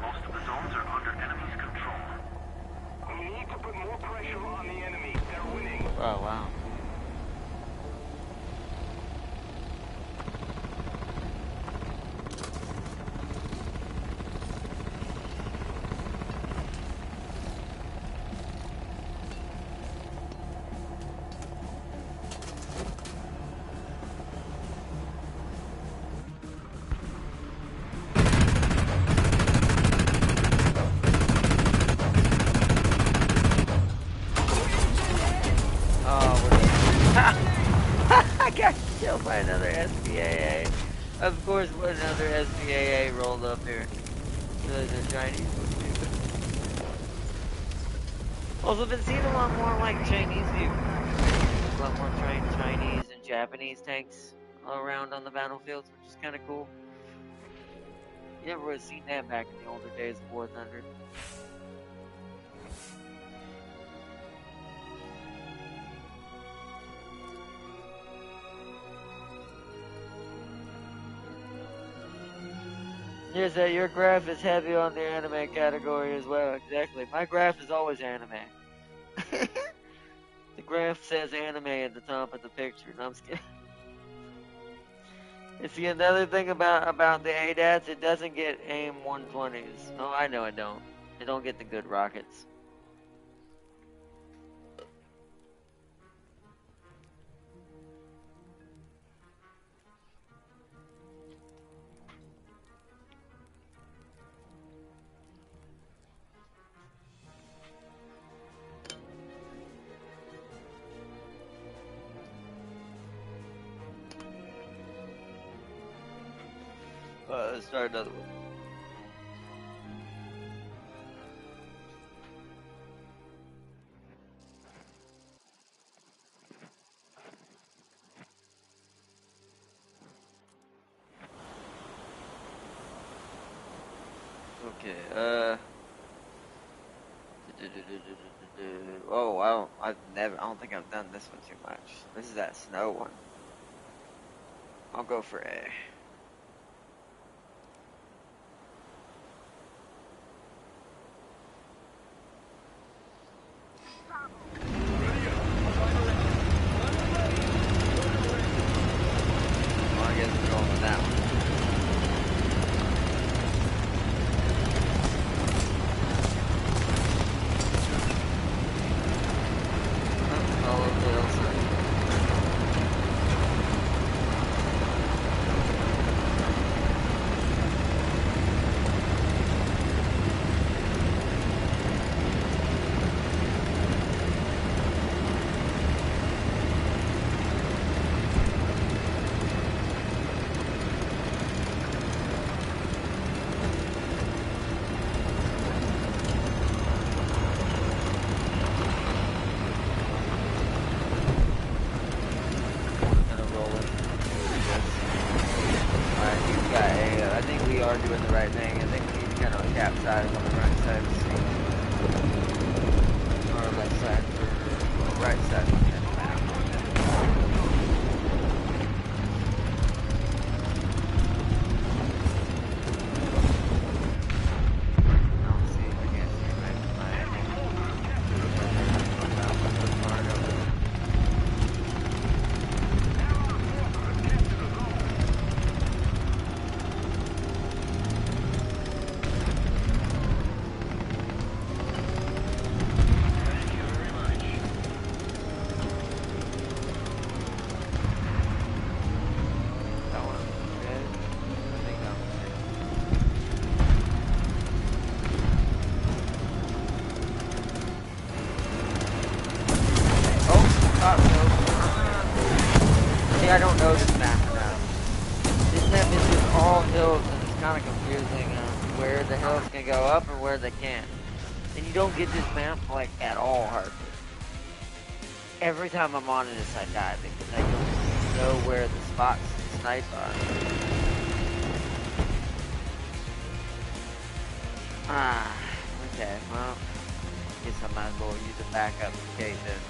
Most of the zones are under enemy's control. We need to put more pressure on the enemy. They're winning. Oh, wow. I got killed by another SPAA. Of course, another SPAA rolled up here. The Chinese was stupid. Also, been seeing a lot more like Chinese vehicles. A lot more Chinese and Japanese tanks around on the battlefields, which is kind of cool. You never would have seen that back in the older days of War Thunder. Yes, your graph is heavy on the anime category as well. Exactly. My graph is always anime. The graph says anime at the top of the picture. No, I'm scared. And see, another thing about the ADATs, it doesn't get AIM 120s. Oh, I know it don't. It don't get the good rockets. Let's start another one. Okay, oh, I don't think I've done this one too much. This is that snow one. I'll go for A. Well, I guess we're going with that one. All over the hillside. Kind of rolling. Alright, he's got A. I think we are doing the right thing. I think we need to kind of capsize on the right side of the scene. Or left side for right side for the map. I don't see. I can't see my that one. Okay. I think that one's it. Oh, see, I don't know this map enough. This map is just all hills, and it's kind of confusing where the hills can go up and where they can't. And you don't get this map like at all hardly. every time I'm on this, I die because I don't know where the spots to snipe are. Ah, okay, well, guess I might as well use a backup in case then.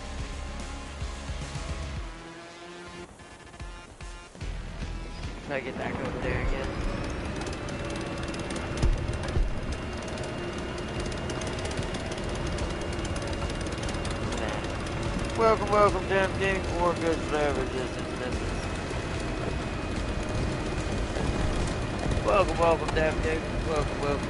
If I get back over there again. Welcome, welcome, damn king. More good forever, distance misses. Welcome, welcome, damn king. Welcome, welcome.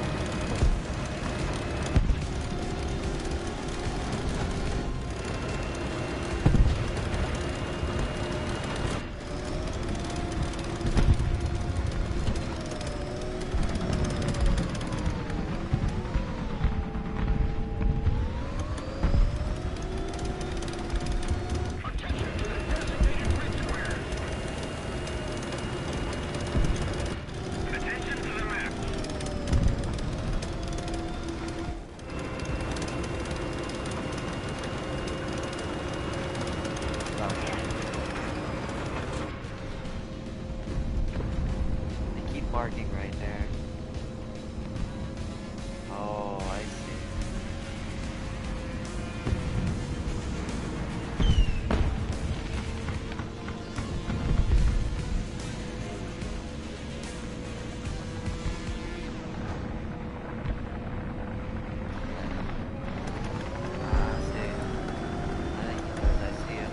Marking right there. Oh, I see. I see. I think he knows I see him.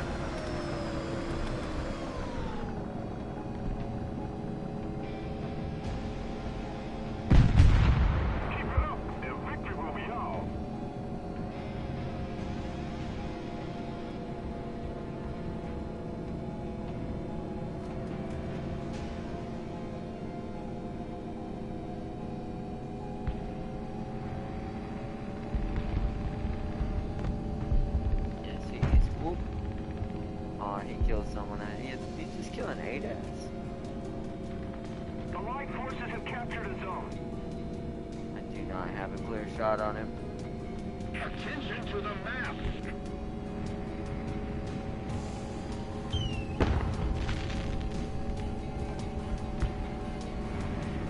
Someone he's just killing ADAS. The Light forces have captured a zone. I do not have a clear shot on him. Attention to the map.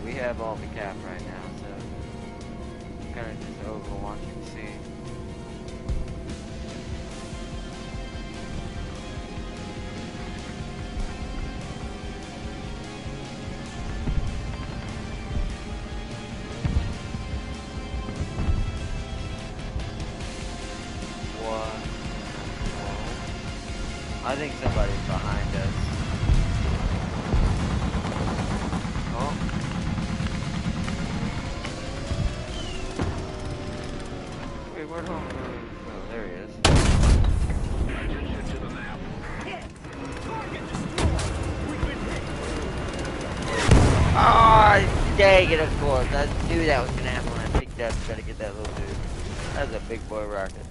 We have all the cap right now, so I'm kind of just over watching the scene. I think somebody's behind us. Oh. Wait, where'd home? Oh, there he is. Attention to the map. Oh, dang it, of course. I knew that was gonna happen when I picked up to try to get that little dude. That's a big boy rocket.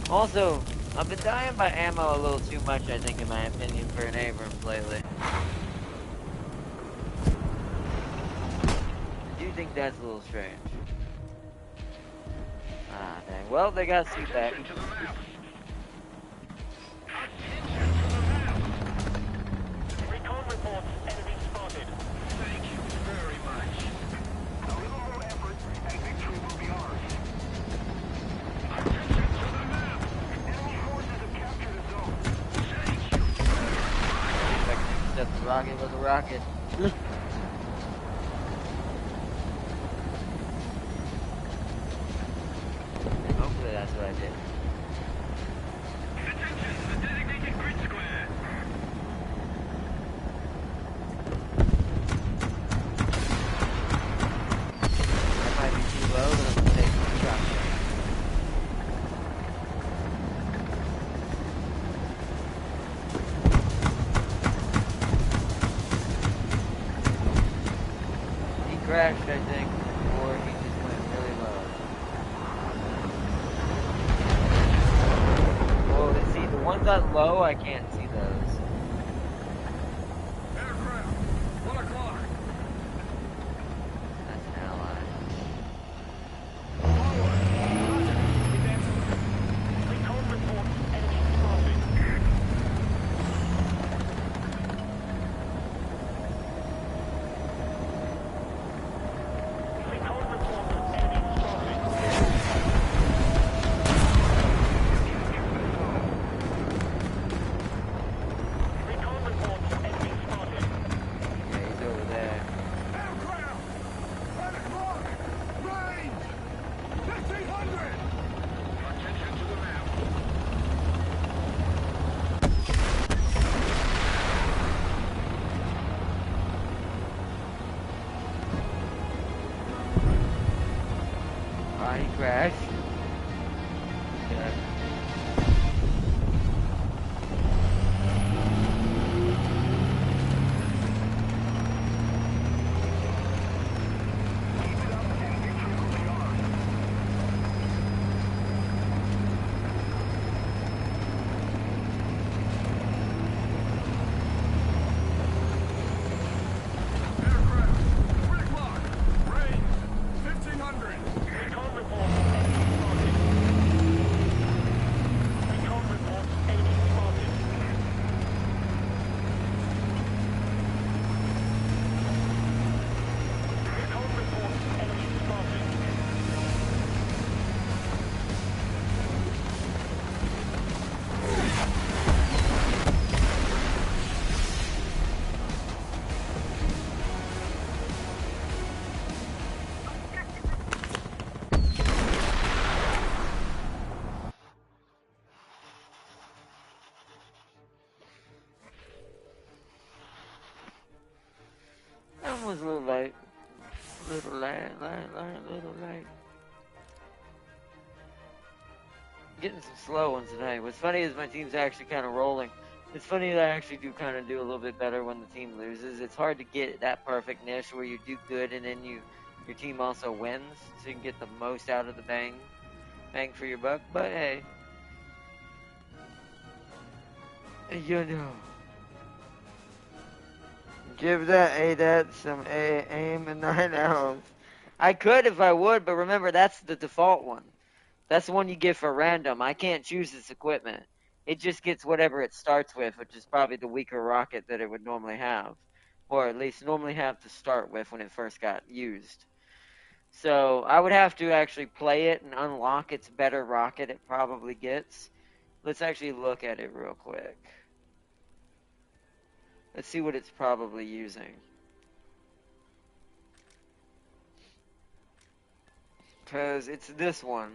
Also, I've been dying by ammo a little too much, I think, in my opinion, for an Abrams lately. I do think that's a little strange. Ah, dang. Well, they got seat back. Attention to the map. Attention to the map. Recon reports enemy spotted. Thank you very much. A little more effort and victory will be ours. Attention to the map. Enemy forces have captured a zone. Thank you very much. If I can accept the rocket with a rocket. Hopefully that's what I did. Attention to the designated grid square. That might be too low, but I'm gonna take one shot. He crashed, I think, or he just went really low. Oh, see, the ones on low, I can't see those. Aircraft, 1 o'clock. That's an ally. Recon reports he crashed. Yeah. That was a little late. Little late. Getting some slow ones today. What's funny is my team's actually kind of rolling. It's funny that I actually do kind of do a little bit better when the team loses. It's hard to get that perfect niche where you do good and then your team also wins, so you can get the most out of the bang for your buck. But hey, you know, give that ADAT some aim and 9 ounce. I could if I would, but remember that's the default one. That's the one you get for random. I can't choose this equipment. It just gets whatever it starts with, which is probably the weaker rocket that it would normally have. Or at least normally have to start with when it first got used. So I would have to actually play it and unlock its better rocket it probably gets. Let's actually look at it real quick. Let's see what it's probably using. Because it's this one.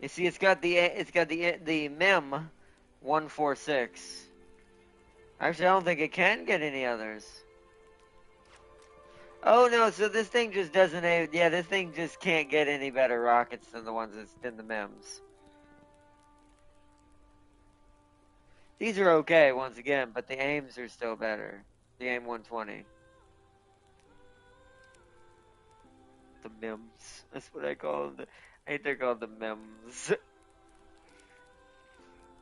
You see, it's got the MEM 146. Actually, I don't think it can get any others. Oh no, so this thing just doesn't. Yeah, this thing just can't get any better rockets than the ones than the MEMs. These are okay once again, but the aims are still better. The AIM 120. The MEMs. That's what I call them. I think they're called the MEMs.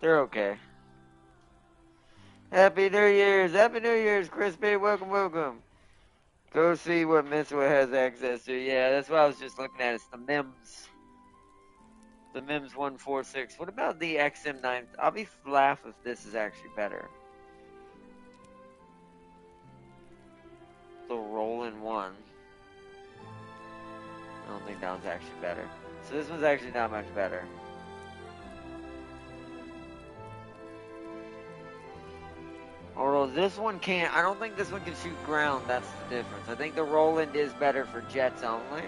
They're okay. Happy New Year's! Happy New Year's, Crispy! Welcome, welcome. Go see what missile it has access to. Yeah, that's what I was just looking at. It's the MEMS. The MEMS 146. What about the XM9? I'll be laugh if this is actually better. The Roland 1. I don't think that one's actually better. So this one's actually not much better. Although this one can't, I don't think this one can shoot ground, that's the difference. I think the Roland is better for jets only.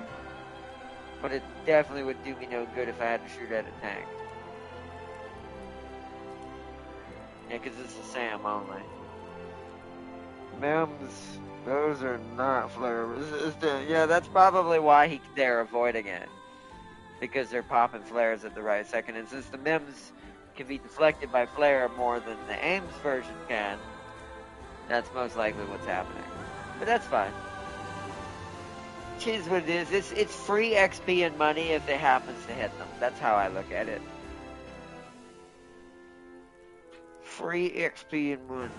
But it definitely would do me no good if I had to shoot at a tank. Yeah, because it's a SAM only. MEMS, those are not flare resistant. Yeah, that's probably why they're avoiding it. Because they're popping flares at the right second. And since the MEMS can be deflected by flare more than the AIMS version can, that's most likely what's happening. But that's fine. It is what it is. It's free XP and money if it happens to hit them. That's how I look at it. Free XP and money.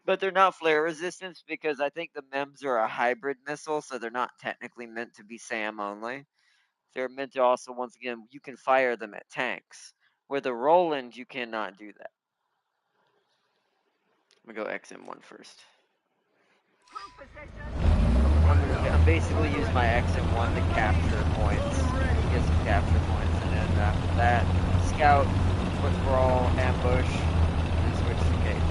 But they're not flare resistant because I think the MEMS are a hybrid missile, so they're not technically meant to be SAM only. They're meant to also, once again, you can fire them at tanks. Where the Roland, you cannot do that. I'm going to go XM1 first. I'm basically using my XM1 to capture points. Get some capture points, and then after that, scout, foot brawl, ambush, and switch to Kate.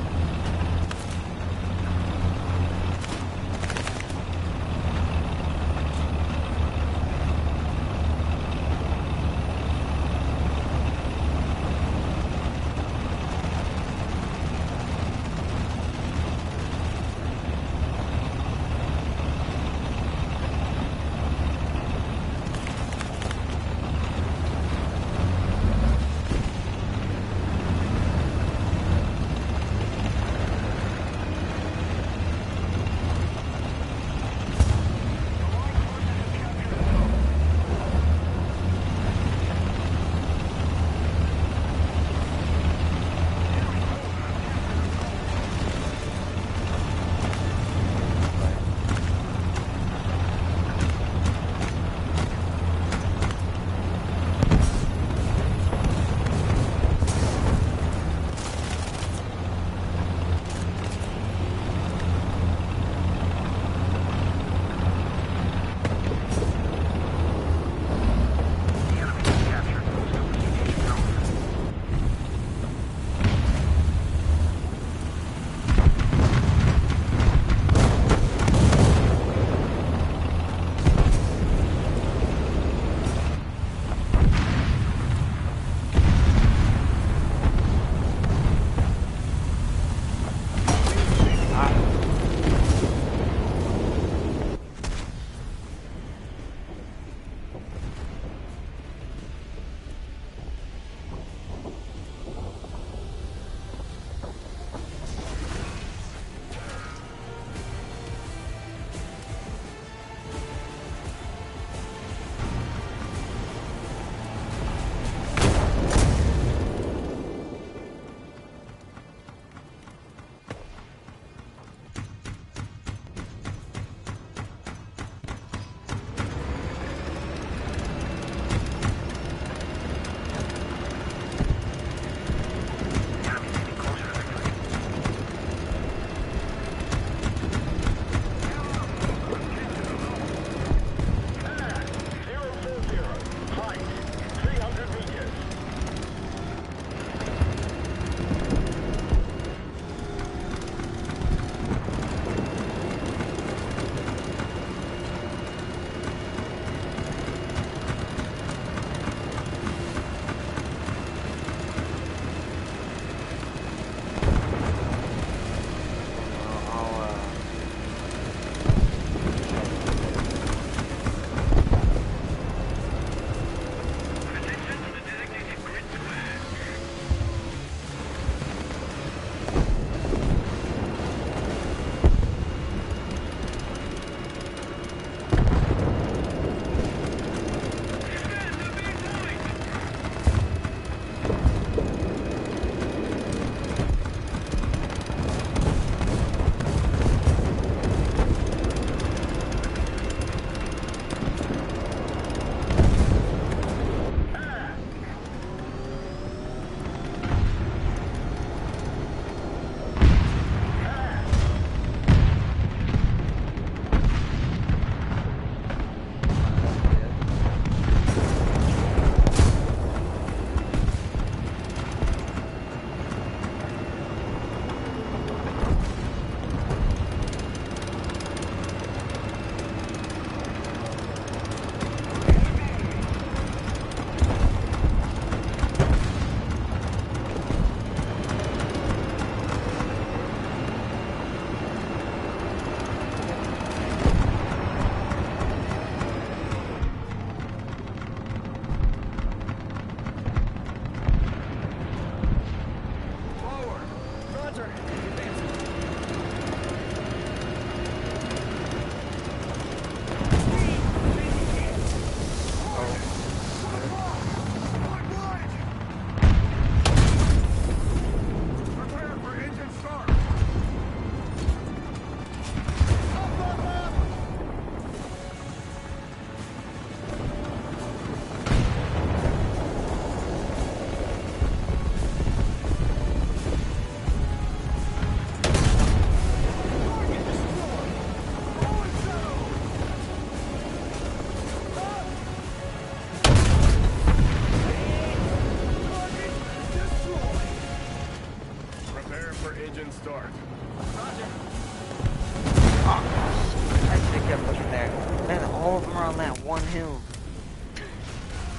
one hill.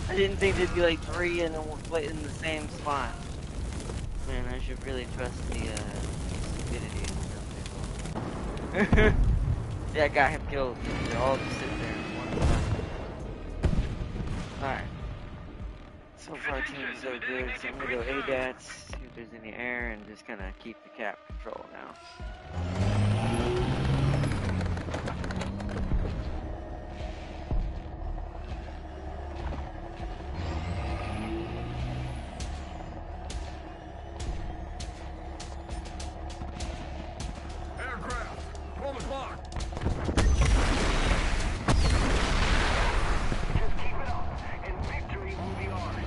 I didn't think there'd be like 3 in the same spot. Man, I should really trust the stupidity of people. See, I got him killed. They all just sit there in one spot. Alright. So far, team's so good. So I'm gonna go ADATs, see if there's any air, and just kind of keep the cap control now. Aircraft, pull the clock. Just keep it up, and victory will be ours.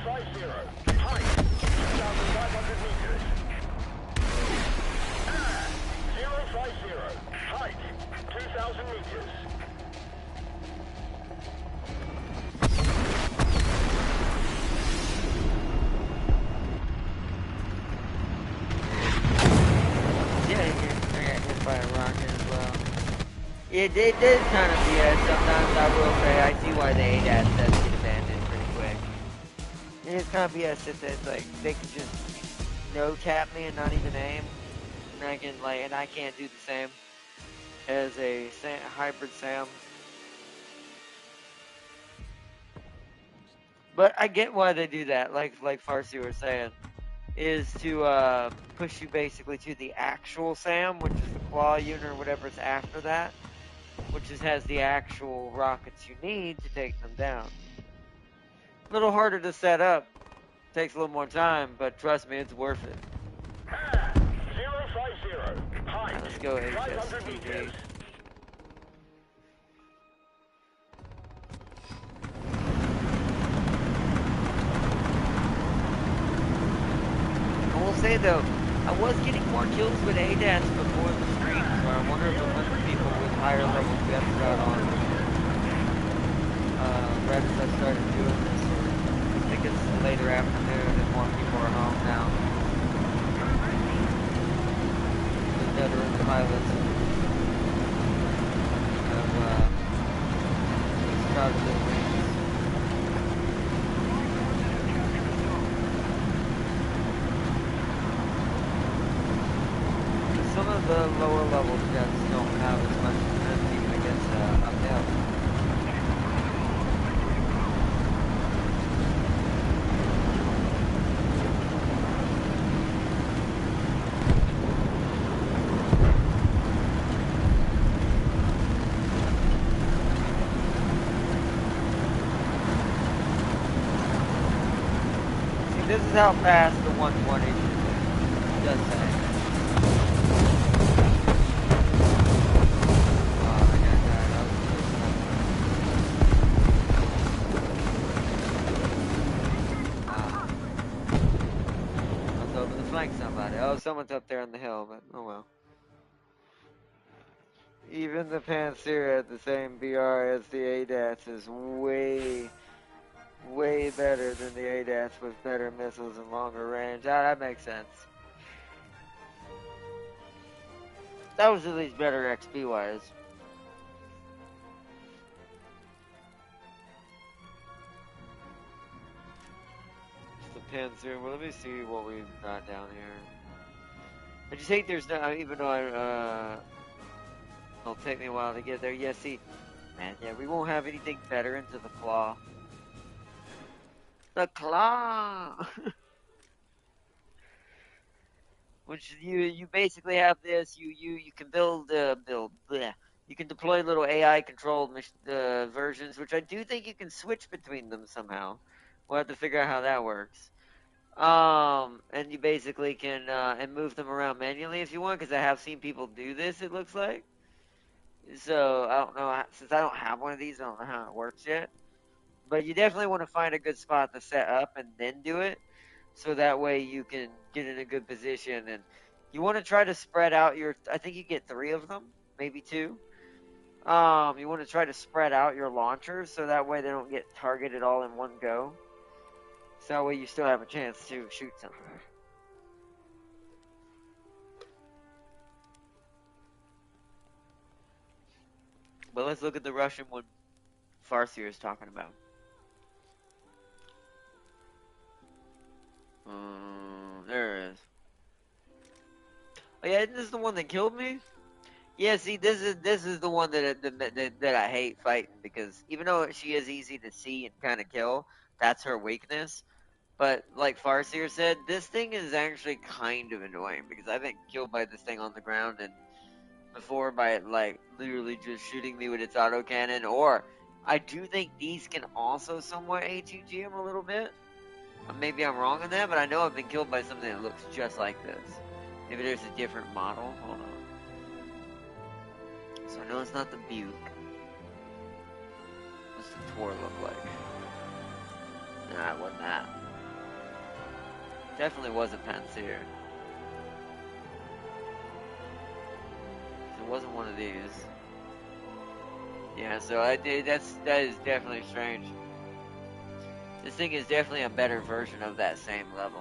050. Height, 2,500 meters. 050. Height, 2,000 meters. Yeah, I got hit by a rocket as well. It did kind of BS sometimes, I will say. I see why the ADAS does get abandoned pretty quick. It's kind of BS that it's like, they can just no-tap me and not even aim. And I can, like, and I can't do the same as a hybrid SAM. But I get why they do that, like Farsi was saying, is to push you basically to the actual SAM, which is the claw unit or whatever's after that, which has the actual rockets you need to take them down. A little harder to set up, takes a little more time, but trust me, it's worth it. 050. Height, Let's go 500 meters. HSTV. I will say though, I was getting more kills with ADAS before the stream, so I wonder if a bunch of people with higher level depth got on right as I started doing this. I think it's later afternoon and more people are home now. The veteran pilots have started their wings. Some of the lower level jets don't have as much defense even against uphill. See, this is how fast the 120 does that. Somebody. Oh, someone's up there on the hill, but oh well. Even the Panzer at the same BR as the ADAS is way better than the ADAS with better missiles and longer range. That makes sense. That was at least better XP wise. The Panzer. Well, let me see what we've got down here. I just hate there's no, even though it'll take me a while to get there. Yeah, see, man, yeah, we won't have anything better into the claw. The claw! Which you basically have this, you can you can deploy little AI controlled versions, which I do think you can switch between them somehow. We'll have to figure out how that works. And you basically can and move them around manually if you want, because I have seen people do this, it looks like. So I don't know, since I don't have one of these, I don't know how it works yet. But you definitely want to find a good spot to set up and then do it, so that way you can get in a good position. And you want to try to spread out I think you get 3 of them, maybe 2. You want to try to spread out your launchers so that way they don't get targeted all in one go. So that way you still have a chance to shoot something. But let's look at the Russian one Farseer is talking about. There it is. Oh yeah, this is the one that killed me? Yeah, see, this is the one that I hate fighting, because even though she is easy to see and kind of kill, that's her weakness. But like Farseer said, this thing is actually kind of annoying, because I've been killed by this thing on the ground and before by it like literally just shooting me with its autocannon. Or I do think these can also somewhat ATG him a little bit. Maybe I'm wrong on that, but I know I've been killed by something that looks just like this. Maybe there's a different model. Hold on. So I know it's not the Buke. What's the Tor look like? Nah, it wasn't that. Definitely wasn't Panzer. It wasn't one of these. Yeah, so that is definitely strange. This thing is definitely a better version of that same level.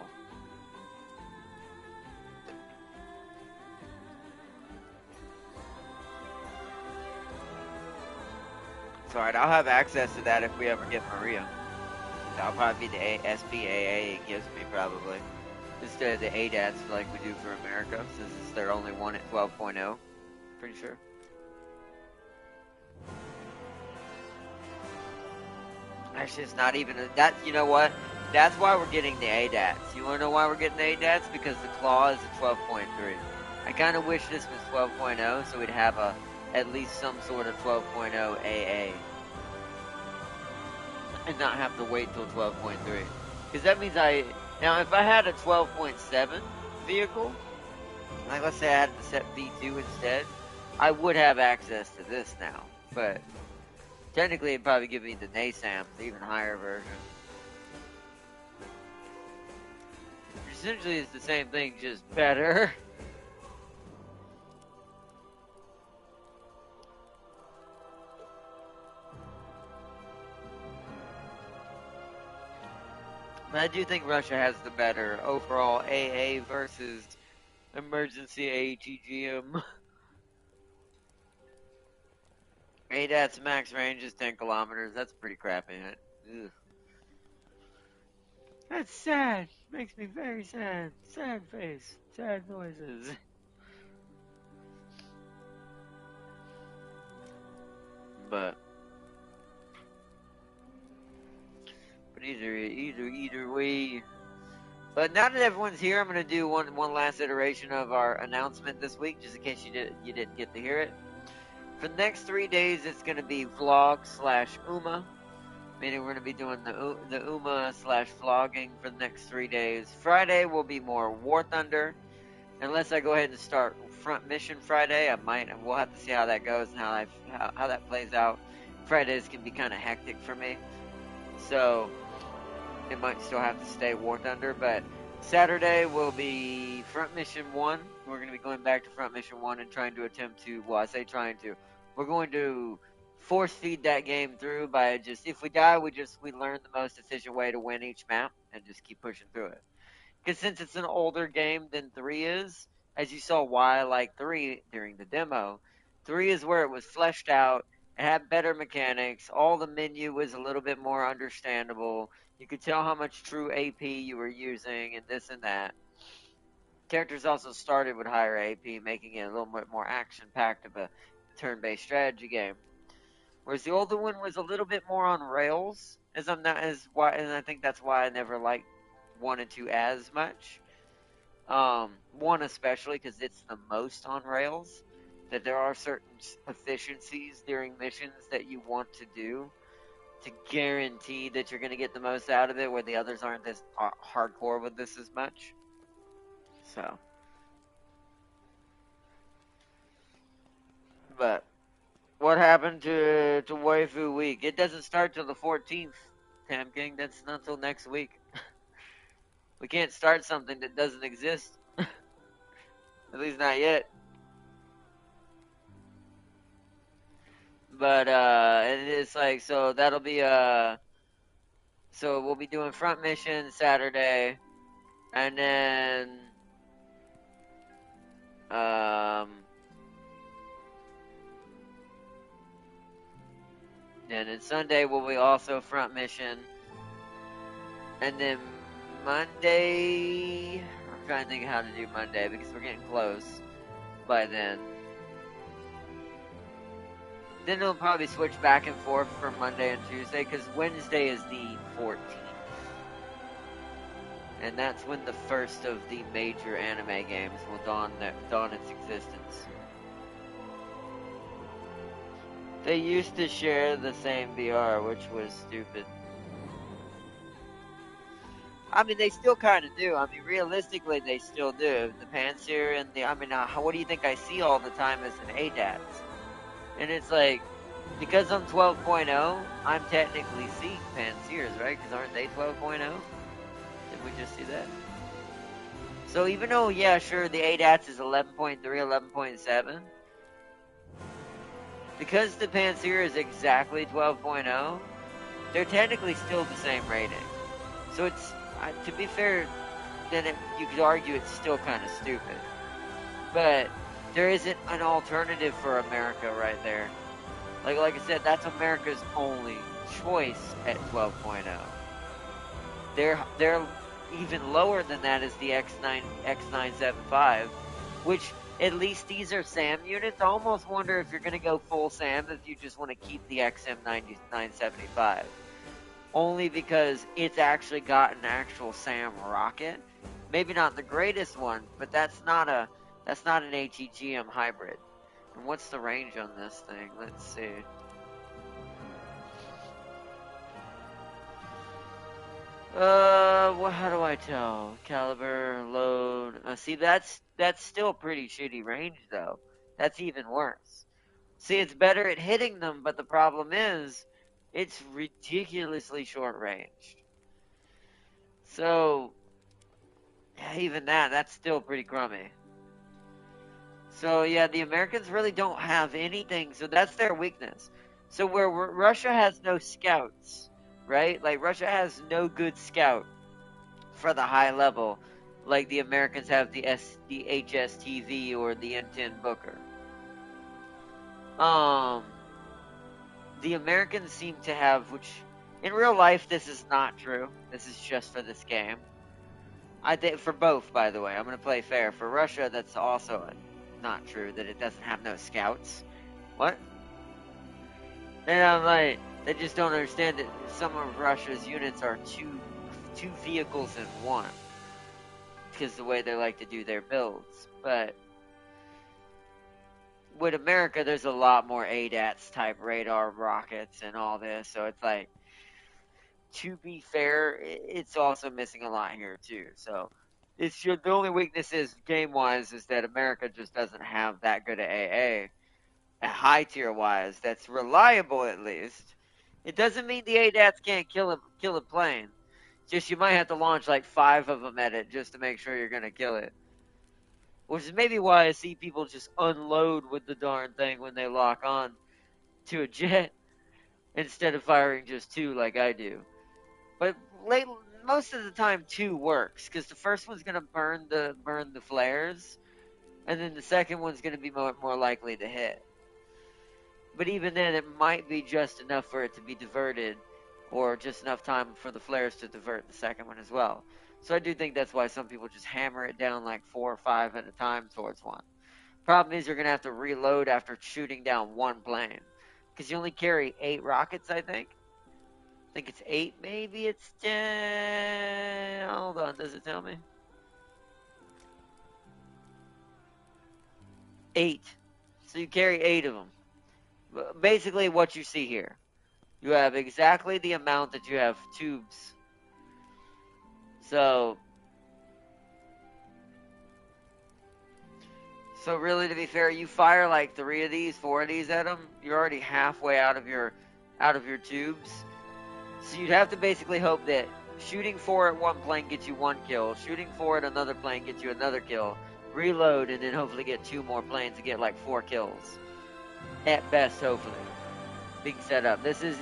It's alright, I'll have access to that if we ever get Maria. That'll probably be the SPAA it gives me, probably. Instead of the ADATs like we do for America, since it's their only one at 12.0. Pretty sure. Actually, it's not even that. You know what? That's why we're getting the ADATs. You want to know why we're getting the ADATs? Because the claw is a 12.3. I kind of wish this was 12.0, so we'd have at least some sort of 12.0 AA, and not have to wait till 12.3. Because that means now if I had a 12.7 vehicle, like let's say I had to set V2 instead, I would have access to this now. But technically, it'd probably give me the NASAM, the even higher version. Essentially, it's the same thing, just better. But I do think Russia has the better overall AA versus emergency ATGM. ADAT's max range is 10 kilometers. That's pretty crappy. Ugh. That's sad. Makes me very sad. Sad face. Sad noises. But either way. But now that everyone's here, I'm gonna do one last iteration of our announcement this week, just in case you didn't get to hear it. For the next 3 days, it's gonna be vlog/UMA. Meaning we're going to be doing the UMA/vlogging for the next 3 days. Friday will be more War Thunder. Unless I go ahead and start Front Mission Friday, I might. We'll have to see how that goes and how that plays out. Fridays can be kind of hectic for me, so it might still have to stay War Thunder. But Saturday will be Front Mission 1. We're going to be going back to Front Mission 1 and trying to attempt to, well, I say trying to. We're going to force feed that game through by just, if we die, we learn the most efficient way to win each map and just keep pushing through it. Because since it's an older game than 3 is, as you saw why I like 3 during the demo, 3 is where it was fleshed out, it had better mechanics, all the menu was a little bit more understandable, you could tell how much true AP you were using and this and that. Characters also started with higher AP, making it a little bit more action-packed of a turn-based strategy game. Whereas the older one was a little bit more on rails, and I think that's why I never liked 1 and 2 as much. 1 especially because it's the most on rails. That there are certain efficiencies during missions that you want to do to guarantee that you're going to get the most out of it, where the others aren't as hardcore with this as much. So, but what happened to Waifu Week? It doesn't start till the 14th, Tam King. That's not till next week. We can't start something that doesn't exist. At least not yet. But and it's like, so that'll be so we'll be doing Front Mission Saturday, and then And then Sunday will be also front mission. And then Monday, I'm trying to think of how to do Monday because we're getting close by then. Then it'll probably switch back and forth for Monday and Tuesday because Wednesday is the 14th. And that's when the first of the major anime games will dawn its existence. They used to share the same VR, which was stupid. I mean, they still kind of do. I mean, realistically, they still do. The Panzer and the... I mean, what do you think I see all the time as an ADATS? And it's like, because I'm 12.0, I'm technically seeing Panzers, right? Because aren't they 12.0? Did we just see that? So even though, yeah, sure, the ADATS is 11.3, 11.7, because the Panzer is exactly 12.0, they're technically still the same rating. So it's, to be fair, then you could argue it's still kind of stupid. But there isn't an alternative for America right there. Like I said, that's America's only choice at 12.0. They're even lower than that is the X975, which at least these are SAM units. I almost wonder if you're going to go full SAM if you just want to keep the XM975. Only because it's actually got an actual SAM rocket. Maybe not the greatest one, but that's not an ATGM hybrid. And what's the range on this thing? Let's see. How do I tell? Caliber, load. See, that's still pretty shitty range, though. That's even worse. See, it's better at hitting them, but the problem is, it's ridiculously short range. So, yeah, even that's still pretty crummy. So, yeah, the Americans really don't have anything, so that's their weakness. So where Russia has no scouts, right? Like, Russia has no good scout for the high level, like the Americans have the HSTV or the N10 Booker. The Americans seem to have, which in real life this is not true. This is just for this game. I think for both, by the way, I'm gonna play fair. For Russia, that's also not true that it doesn't have no scouts. What? And I'm like, they just don't understand that some of Russia's units are two vehicles in one, because the way they like to do their builds. But with America, there's a lot more ADATS type radar rockets and all this, so it's like, to be fair, it's also missing a lot here too. So the only weakness is game wise is that America just doesn't have that good of AA, a high tier wise that's reliable at least. It doesn't mean the ADATs can't kill a plane. Just you might have to launch like 5 of them at it just to make sure you're gonna kill it. Which is maybe why I see people just unload with the darn thing when they lock on to a jet instead of firing just 2 like I do. But most of the time 2 works because the first one's gonna burn the flares, and then the second one's gonna be more likely to hit. But even then, it might be just enough for it to be diverted, or just enough time for the flares to divert the second one as well. So I do think that's why some people just hammer it down like 4 or 5 at a time towards one. Problem is you're going to have to reload after shooting down 1 plane. Because you only carry 8 rockets, I think. I think it's 8, maybe it's 10. Hold on, does it tell me? 8. So you carry 8 of them. Basically what you see here. You have exactly the amount that you have tubes. So really, to be fair, you fire like 3 of these, 4 of these at them, you're already halfway out of your tubes. So you'd have to basically hope that shooting 4 at one plane gets you 1 kill, shooting 4 at another plane gets you another kill, reload, and then hopefully get 2 more planes to get like 4 kills. At best, hopefully. Being set up. This is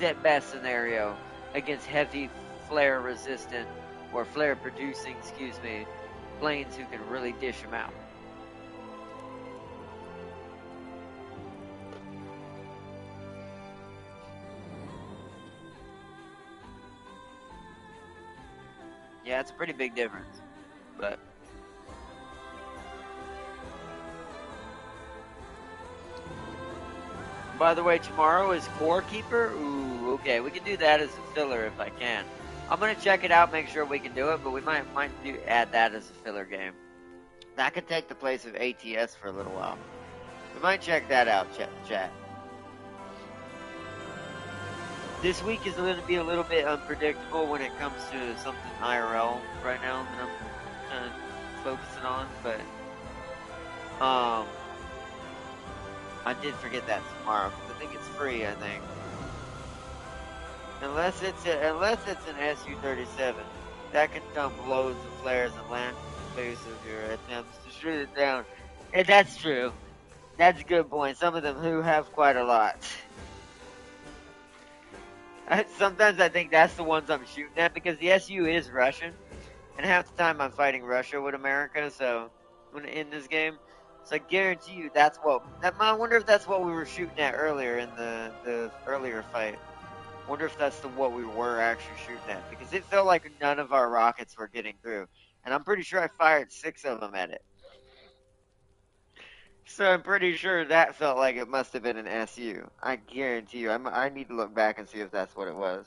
at best scenario against heavy flare resistant or flare producing, planes who can really dish them out. Yeah, it's a pretty big difference. But by the way, tomorrow is Core Keeper. Ooh, okay, we can do that as a filler if I can. I'm gonna check it out, make sure we can do it, but we might add that as a filler game. That could take the place of ATS for a little while. We might check that out, chat. This week is going to be a little bit unpredictable when it comes to something IRL right now that I'm kind of focusing on, but I did forget that tomorrow because I think it's free. I think unless it's an SU-37 that can dump loads of flares and land in the face of your attempts to shoot it down. And that's true. That's a good point. Some of them do have quite a lot. Sometimes I think that's the ones I'm shooting at because the SU is Russian, and half the time I'm fighting Russia with America. So when in this game, so I guarantee you that's what. I wonder if that's what we were shooting at earlier in the earlier fight. Wonder if that's what we were actually shooting at because it felt like none of our rockets were getting through, and I'm pretty sure I fired 6 of them at it. So I'm pretty sure that felt like it must have been an SU. I guarantee you. I need to look back and see if that's what it was.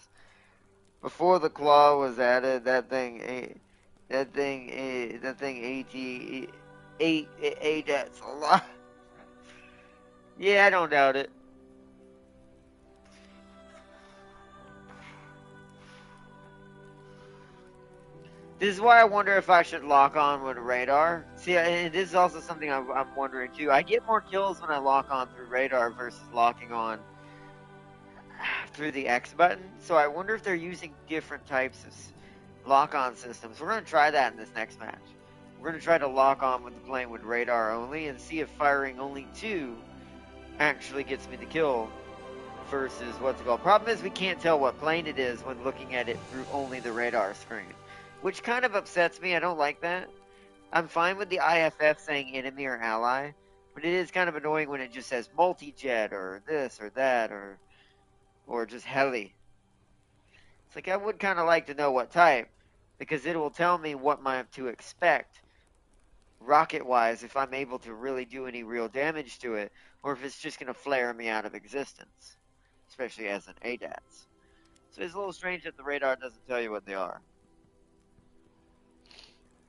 Before the claw was added, that thing ate that's a lot. Yeah, I don't doubt it. This is why I wonder if I should lock on with radar. See, and this is also something I'm wondering too. I get more kills when I lock on through radar versus locking on through the X button. So I wonder if they're using different types of lock-on systems. We're going to try that in this next match. We're going to try to lock on with the plane with radar only and see if firing only 2 actually gets me the kill versus what's it called. Problem is we can't tell what plane it is when looking at it through only the radar screen, which kind of upsets me. I don't like that. I'm fine with the IFF saying enemy or ally, but it is kind of annoying when it just says multi-jet or this or that or just heli. It's like I would kind of like to know what type, because it will tell me what to expect rocket-wise if I'm able to really do any real damage to it, or if it's just going to flare me out of existence, especially as an ADATS. So it's a little strange that the radar doesn't tell you what they are.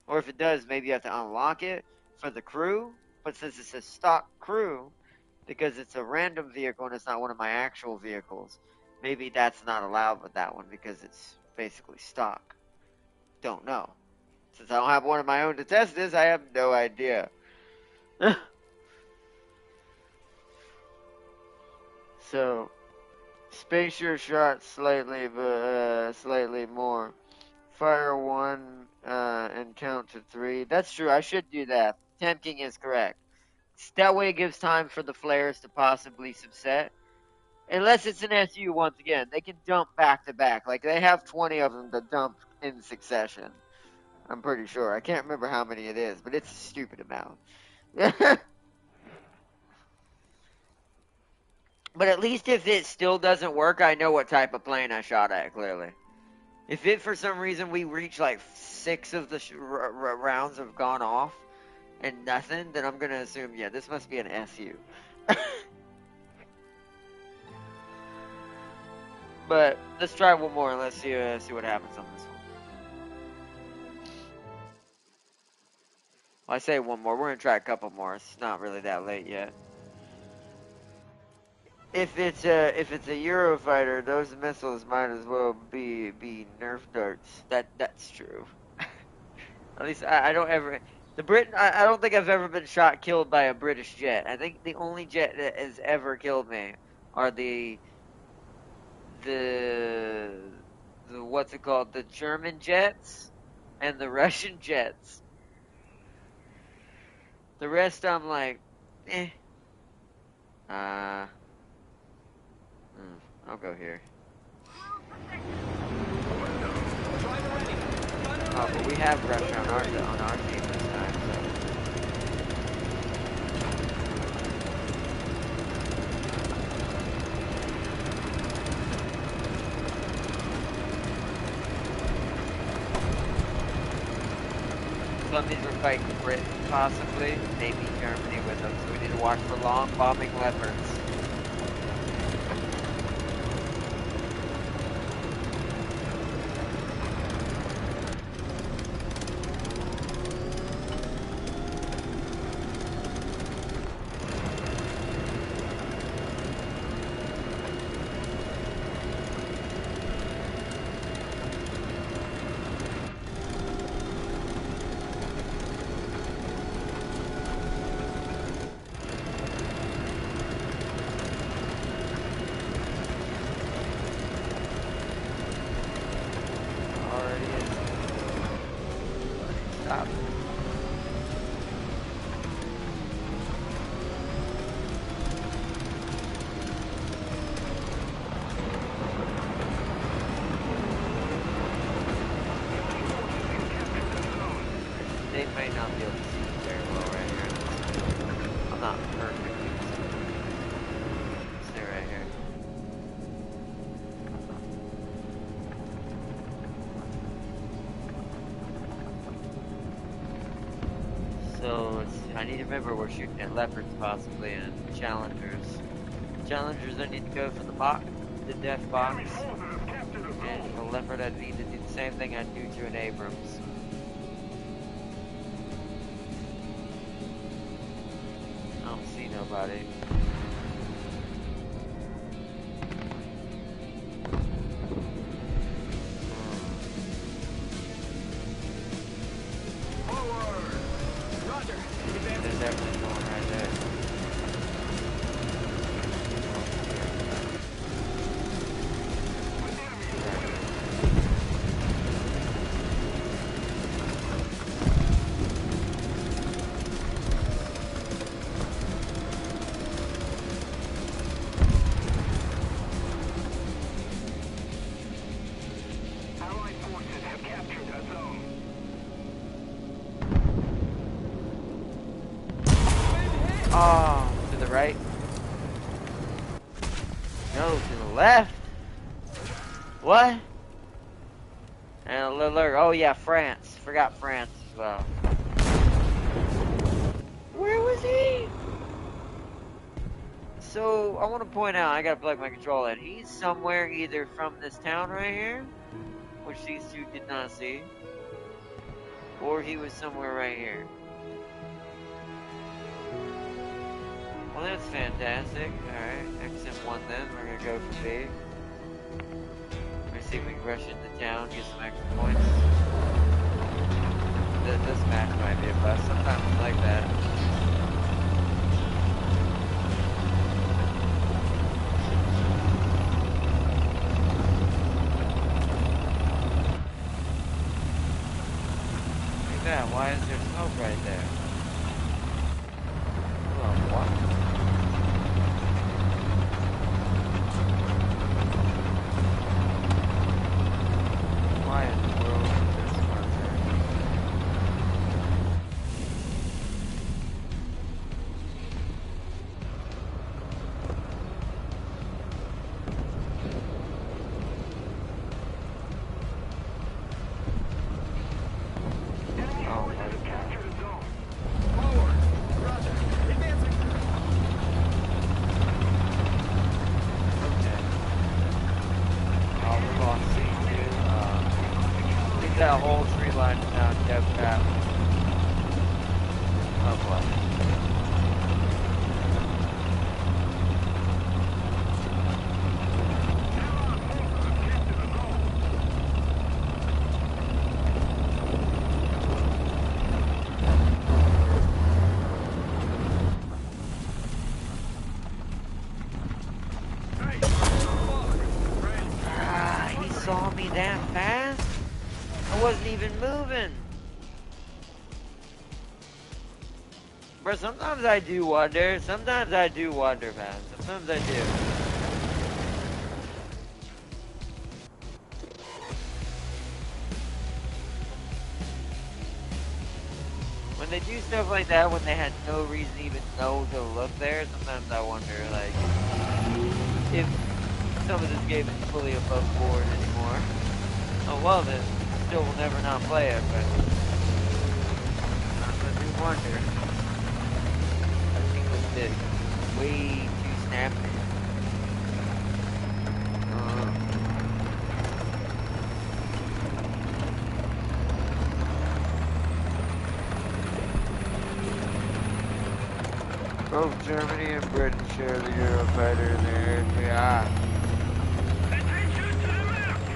Or if it does, maybe you have to unlock it for the crew, but since it says stock crew, because it's a random vehicle and it's not one of my actual vehicles, maybe that's not allowed with that one because it's basically stock. Don't know. Since I don't have one of my own to test this, I have no idea. So, space your shot slightly, but slightly more. Fire 1 and count to 3. That's true. I should do that. Tempking is correct. That way it gives time for the flares to possibly subset. Unless it's an SU, once again, they can dump back to back. Like, they have 20 of them to dump in succession. I'm pretty sure. I can't remember how many it is, but it's a stupid amount. But at least if it still doesn't work, I know what type of plane I shot at, clearly. If it, for some reason, we reach like 6 of the rounds have gone off and nothing, then I'm going to assume, yeah, this must be an SU. But let's try one more and let's see what happens on this one. Well, I say one more. We're going to try a couple more. It's not really that late yet. If it's a Eurofighter, those missiles might as well be Nerf darts. That's true. At least I don't ever. I don't think I've ever been killed by a British jet. I think the only jet that has ever killed me are the what's it called? The German jets and the Russian jets. The rest I'm like, eh. I'll go here. Oh, but we have Russia on our team this time, so. Some of these were fighting Britain, possibly, maybe Germany with them, so we need to watch for long bombing leopards. Stop. They might not be able to see me very well right here. I'm not perfectly visible. Stay right here. So I need to remember we're shooting at leopards possibly and challengers. Challengers I need to go for the death box. And the leopard I need to do the same thing I'd do to an Abrams. I don't see nobody. There's definitely someone right there. Allied forces have captured a zone. Oh, to the right? No, to the left? What? And alert. Oh yeah, France. Forgot France as well. Where was he? So, I want to point out, I gotta plug my controller in. He's somewhere either from this town right here, which these two did not see, or he was somewhere right here. Well, that's fantastic. Alright, XM1 then. We're gonna go for B. Let's see if we can rush into town, get some extra points. This match might be a bust. Sometimes it's like that. Look at that. Why is there smoke right there? Oh, what? Why in the world is this marker? Oh, my God. Captured a zone. Forward. Roger. Advancing. Okay. Oh, we're lost C2. I think that whole tree line is now dead crap. Oh, boy. Hey, fuck. Right. Ah, he saw me that fast? I wasn't even moving. Bro, sometimes I do wonder. Sometimes I do wonder, man. Sometimes I do. When they do stuff like that, when they had no reason to even know to look there, sometimes I wonder, like, if some of this game is fully above board anymore. Oh well, then still will never not play it, but wonder. That thing was big. Way too snappy. Both Germany and Britain share the Eurofighter in their FBI. Attention to the left!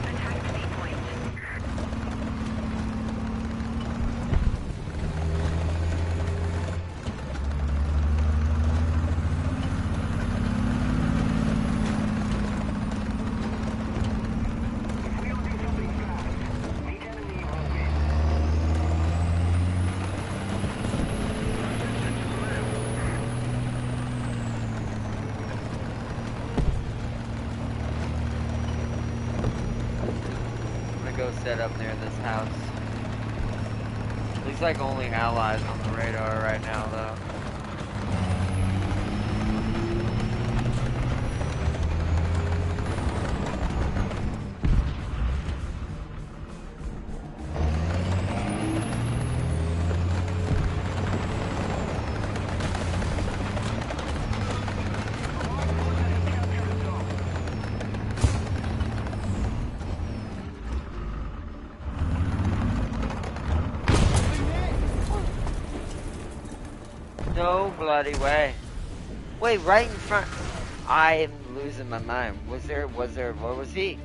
Attack the point. If we don't do something fast, the enemy will win. Attention to the left. I'm gonna go set up near this house. Looks like only allies on the radar right now, though. No bloody way. Wait, right in front. I am losing my mind. What was he?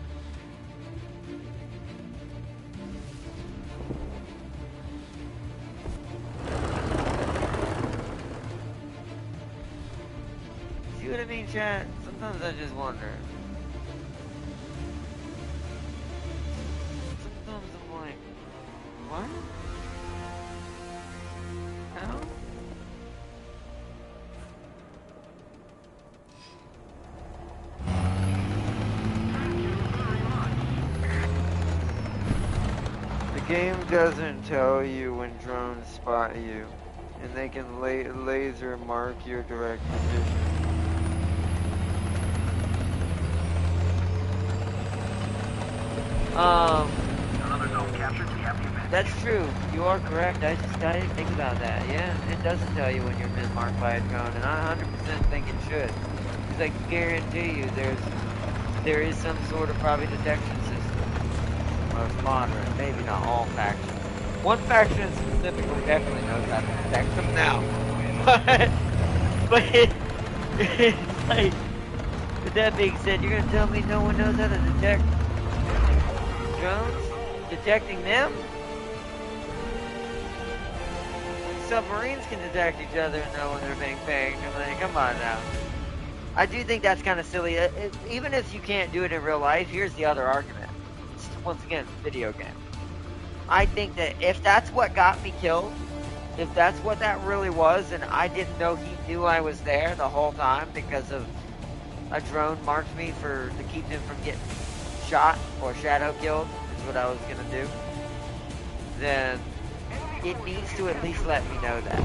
See what I mean, chat? Sometimes I just wonder. Sometimes I'm like, what? How? The game doesn't tell you when drones spot you, and they can laser mark your direct position. Another zone captured. We have the event. That's true. You are correct. I didn't think about that. Yeah, it doesn't tell you when you're mismarked by a drone, and I 100% think it should. Because I guarantee you there is some sort of probably detection system. Most modern, maybe not all factions. One faction specifically definitely knows how to detect them now. But it's like, with that being said, you're going to tell me no one knows how to detect drones? Detecting them? Submarines can detect each other and know when they're being pinged. I mean, come on now. I do think that's kind of silly. Even if you can't do it in real life, here's the other argument. It's, once again, video game. I think that if that's what got me killed, if that's what that really was, and I didn't know he knew I was there the whole time because of a drone marked me to keep him from getting shot or shadow killed, is what I was gonna do, then it needs to at least let me know that.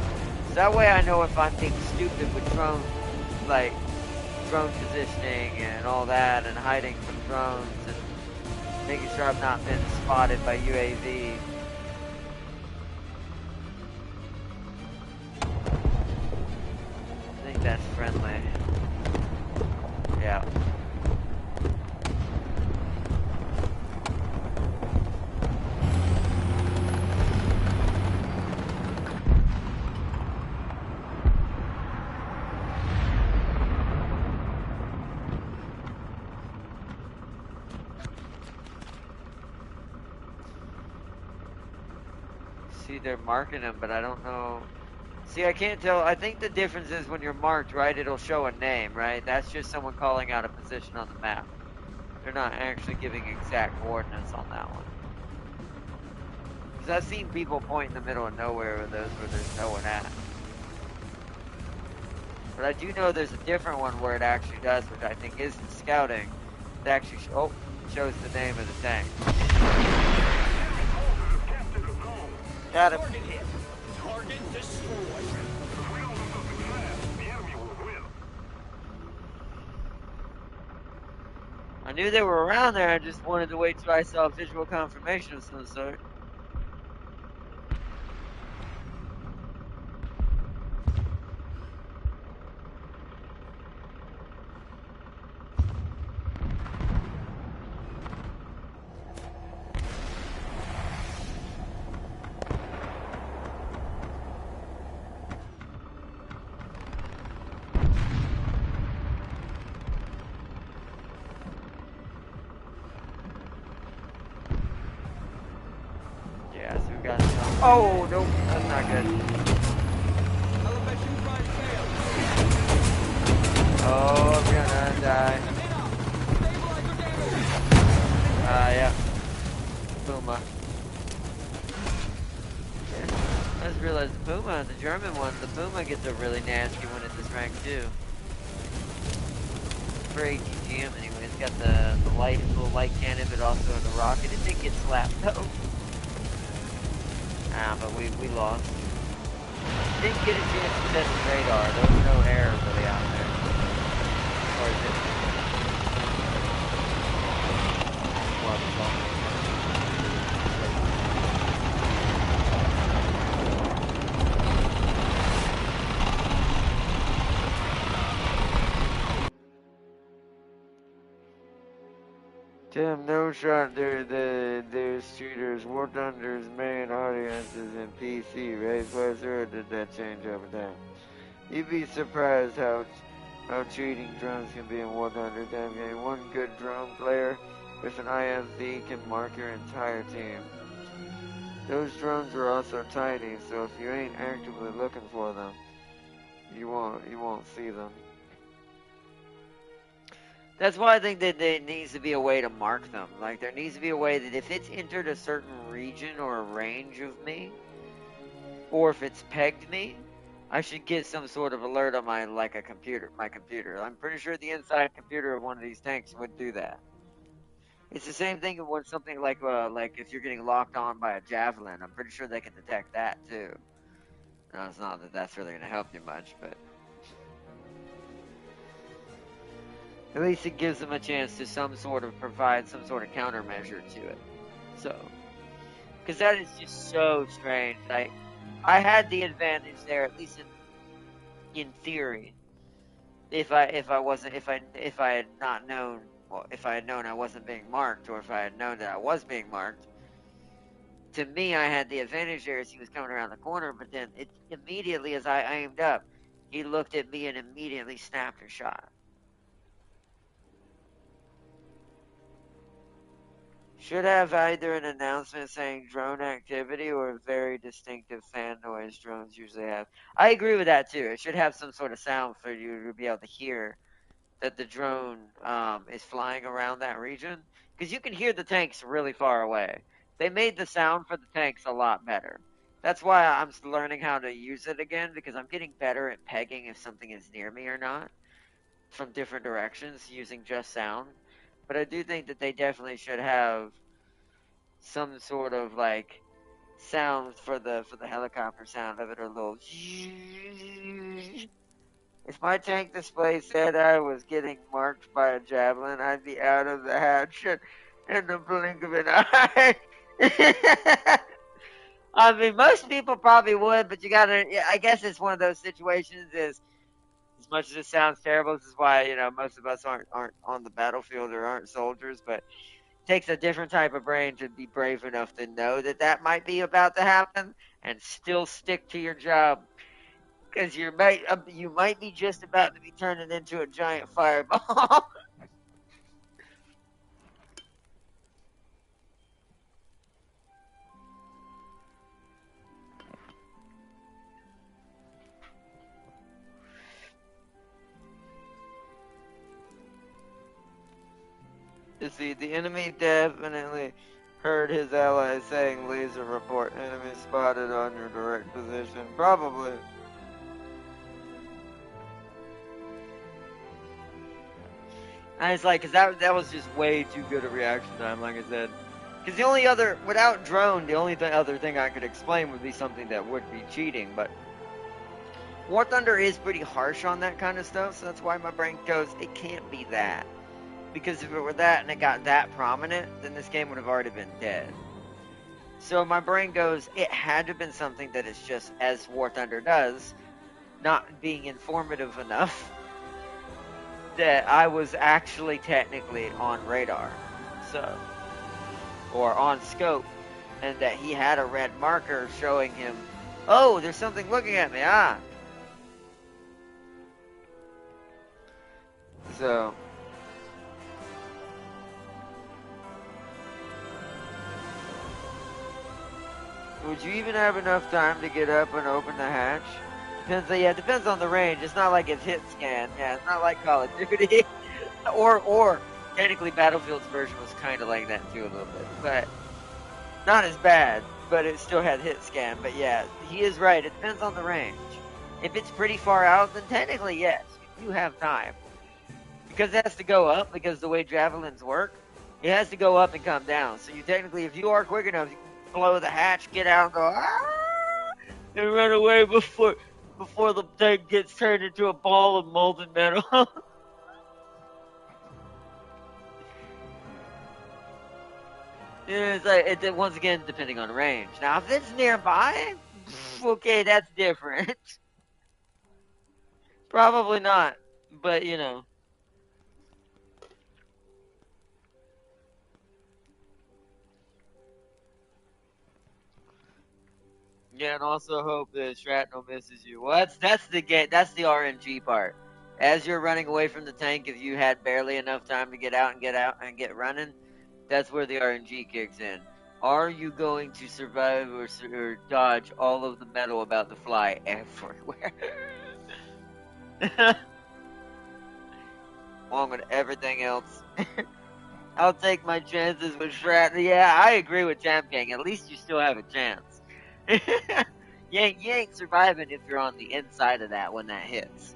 So that way I know if I'm being stupid with drone positioning and all that, and hiding from drones, and making sure I've not been spotted by UAV. I think that's friendly. Yeah. See, they're marking them, but I don't know. See, I can't tell. I think the difference is when you're marked, right, it'll show a name, right? That's just someone calling out a position on the map. They're not actually giving exact coordinates on that one. Because I've seen people point in the middle of nowhere with those where there's no one at. But I do know there's a different one where it actually does, which I think is in scouting. It actually shows the name of the tank. Got him. Target hit. Target destroyed. I knew they were around there. I just wanted to wait till I saw visual confirmation of some sort. Yeah, so we got some. Oh, nope, that's not good. Elevation drive failed. Oh, I'm gonna die. Hit up. Stabilizer damage. Yeah. Puma. Yeah. I just realized the Puma, the German one, the Puma gets a really nasty one at this rank too. For ATGM anyway, it's got the little light cannon, but also in the rocket. It did get slapped though. But we lost. Didn't get a chance to test the radar. There was no air really out there. Or is it? Well, it's all- Tim, no shot. There's shooters. War Thunder's main audience is in PC, right? Plus, or did that change up and down? You'd be surprised how cheating drones can be in War Thunder damn game. One good drone player with an IFV can mark your entire team. Those drones are also tiny, so if you ain't actively looking for them, you won't see them. That's why I think that there needs to be a way to mark them. Like, there needs to be a way that if it's entered a certain region or a range of me, or if it's pegged me, I should get some sort of alert on my computer. I'm pretty sure the inside computer of one of these tanks would do that. It's the same thing when something like if you're getting locked on by a javelin. I'm pretty sure they can detect that too. Now, it's not that that's really going to help you much, but at least it gives them a chance to provide some sort of countermeasure to it. So, because that is just so strange. Like, I had the advantage there, at least in theory. If I had not known, well, if I had known I wasn't being marked, or if I had known that I was being marked, to me I had the advantage there as he was coming around the corner. But then it immediately as I aimed up, he looked at me and immediately snapped a shot. Should have either an announcement saying drone activity or a very distinctive fan noise drones usually have. I agree with that too. It should have some sort of sound for you to be able to hear that the drone is flying around that region. Because you can hear the tanks really far away. They made the sound for the tanks a lot better. That's why I'm learning how to use it again, because I'm getting better at pegging if something is near me or not from different directions using just sound. But I do think that they definitely should have some sort of sound for the helicopter sound of it, or a little. If my tank display said I was getting marked by a javelin, I'd be out of the hatch in the blink of an eye. I mean, most people probably would, but you gotta. I guess it's one of those situations. As much as it sounds terrible, this is why most of us aren't on the battlefield or aren't soldiers, but takes a different type of brain to be brave enough to know that that might be about to happen and still stick to your job, because you might be just about to be turning into a giant fireball. You see, the enemy definitely heard his allies saying laser report, enemy spotted on your direct position. Probably. And it's like, because that was just way too good a reaction time, like I said. Because the only other, without drone, the only other thing I could explain would be something that would be cheating, but War Thunder is pretty harsh on that kind of stuff, so that's why my brain goes, it can't be that. Because if it were that and it got that prominent, then this game would have already been dead. So my brain goes, it had to have been something that is just as War Thunder does, not being informative enough that I was actually technically on radar. So, or on scope, and that he had a red marker showing him, oh, there's something looking at me, So, would you even have enough time to get up and open the hatch? Depends on the range. It's not like it's hit scan. Yeah, it's not like Call of Duty. or technically Battlefield's version was kind of like that too a little bit, but not as bad. But it still had hit scan. But yeah, he is right. It depends on the range. If it's pretty far out, then technically yes, you have time. Because it has to go up, because the way javelins work, it has to go up and come down. So you technically, if you are quick enough, you can blow the hatch, get out, and go and run away before the tank gets turned into a ball of molten metal. It's like once again depending on range. Now, if it's nearby, okay, that's different. Probably not, but you know. Yeah, and also hope that shrapnel misses you. Well, that's the RNG part. As you're running away from the tank, if you had barely enough time to get out and get running, that's where the RNG kicks in. Are you going to survive or dodge all of the metal about to fly everywhere? Along with everything else. I'll take my chances with shrapnel. Yeah, I agree with Champ King. At least you still have a chance. you ain't surviving if you're on the inside of that when that hits.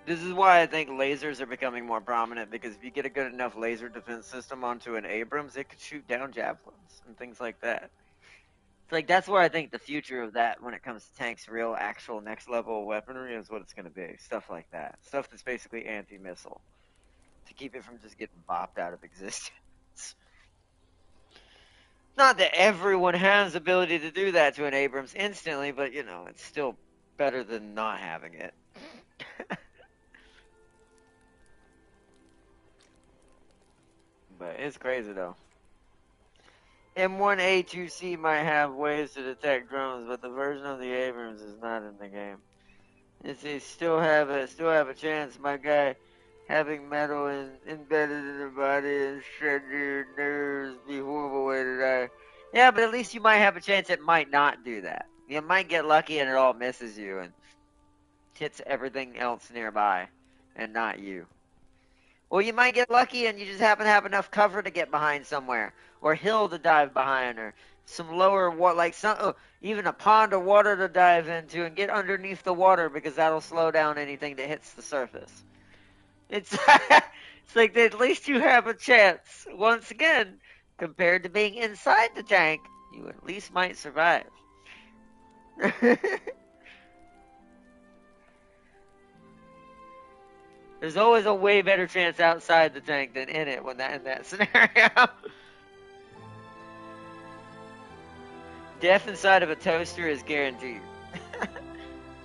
This is why I think lasers are becoming more prominent, because if you get a good enough laser defense system onto an Abrams, it could shoot down javelins and things like that. It's like that's where I think the future of that when it comes to tanks, real actual next level weaponry is what it's going to be. Stuff like that. Stuff that's basically anti-missile to keep it from just getting bopped out of existence. Not that everyone has the ability to do that to an Abrams instantly, but you know, it's still better than not having it. But it's crazy though. M1A2C might have ways to detect drones, but the version of the Abrams is not in the game. They still have a chance, my guy. Having metal embedded in the body and shed your nerves be a horrible way to die. Yeah, but at least you might have a chance it might not do that. You might get lucky and it all misses you and hits everything else nearby and not you. Or you might get lucky and you just happen to have enough cover to get behind somewhere, or hill to dive behind, or some lower even a pond of water to dive into and get underneath the water because that'll slow down anything that hits the surface. It's it's like at least you have a chance. Once again, compared to being inside the tank, you at least might survive. There's always a way better chance outside the tank than in it in that scenario. Death inside of a toaster is guaranteed.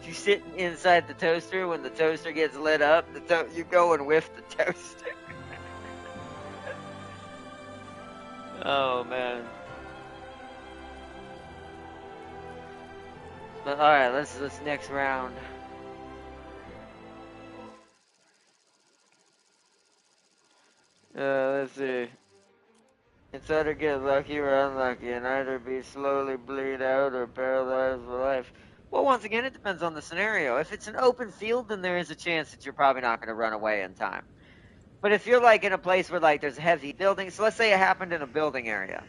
If you sit inside the toaster, when the toaster gets lit up, you go and whiff the toaster. Oh man. But all right, let's next round. Let's see. It's either get lucky or unlucky, and either be slowly bleed out or paralyzed for life. Well, once again, it depends on the scenario. If it's an open field, then there is a chance that you're probably not going to run away in time. But if you're like in a place where like there's heavy buildings, so let's say it happened in a building area,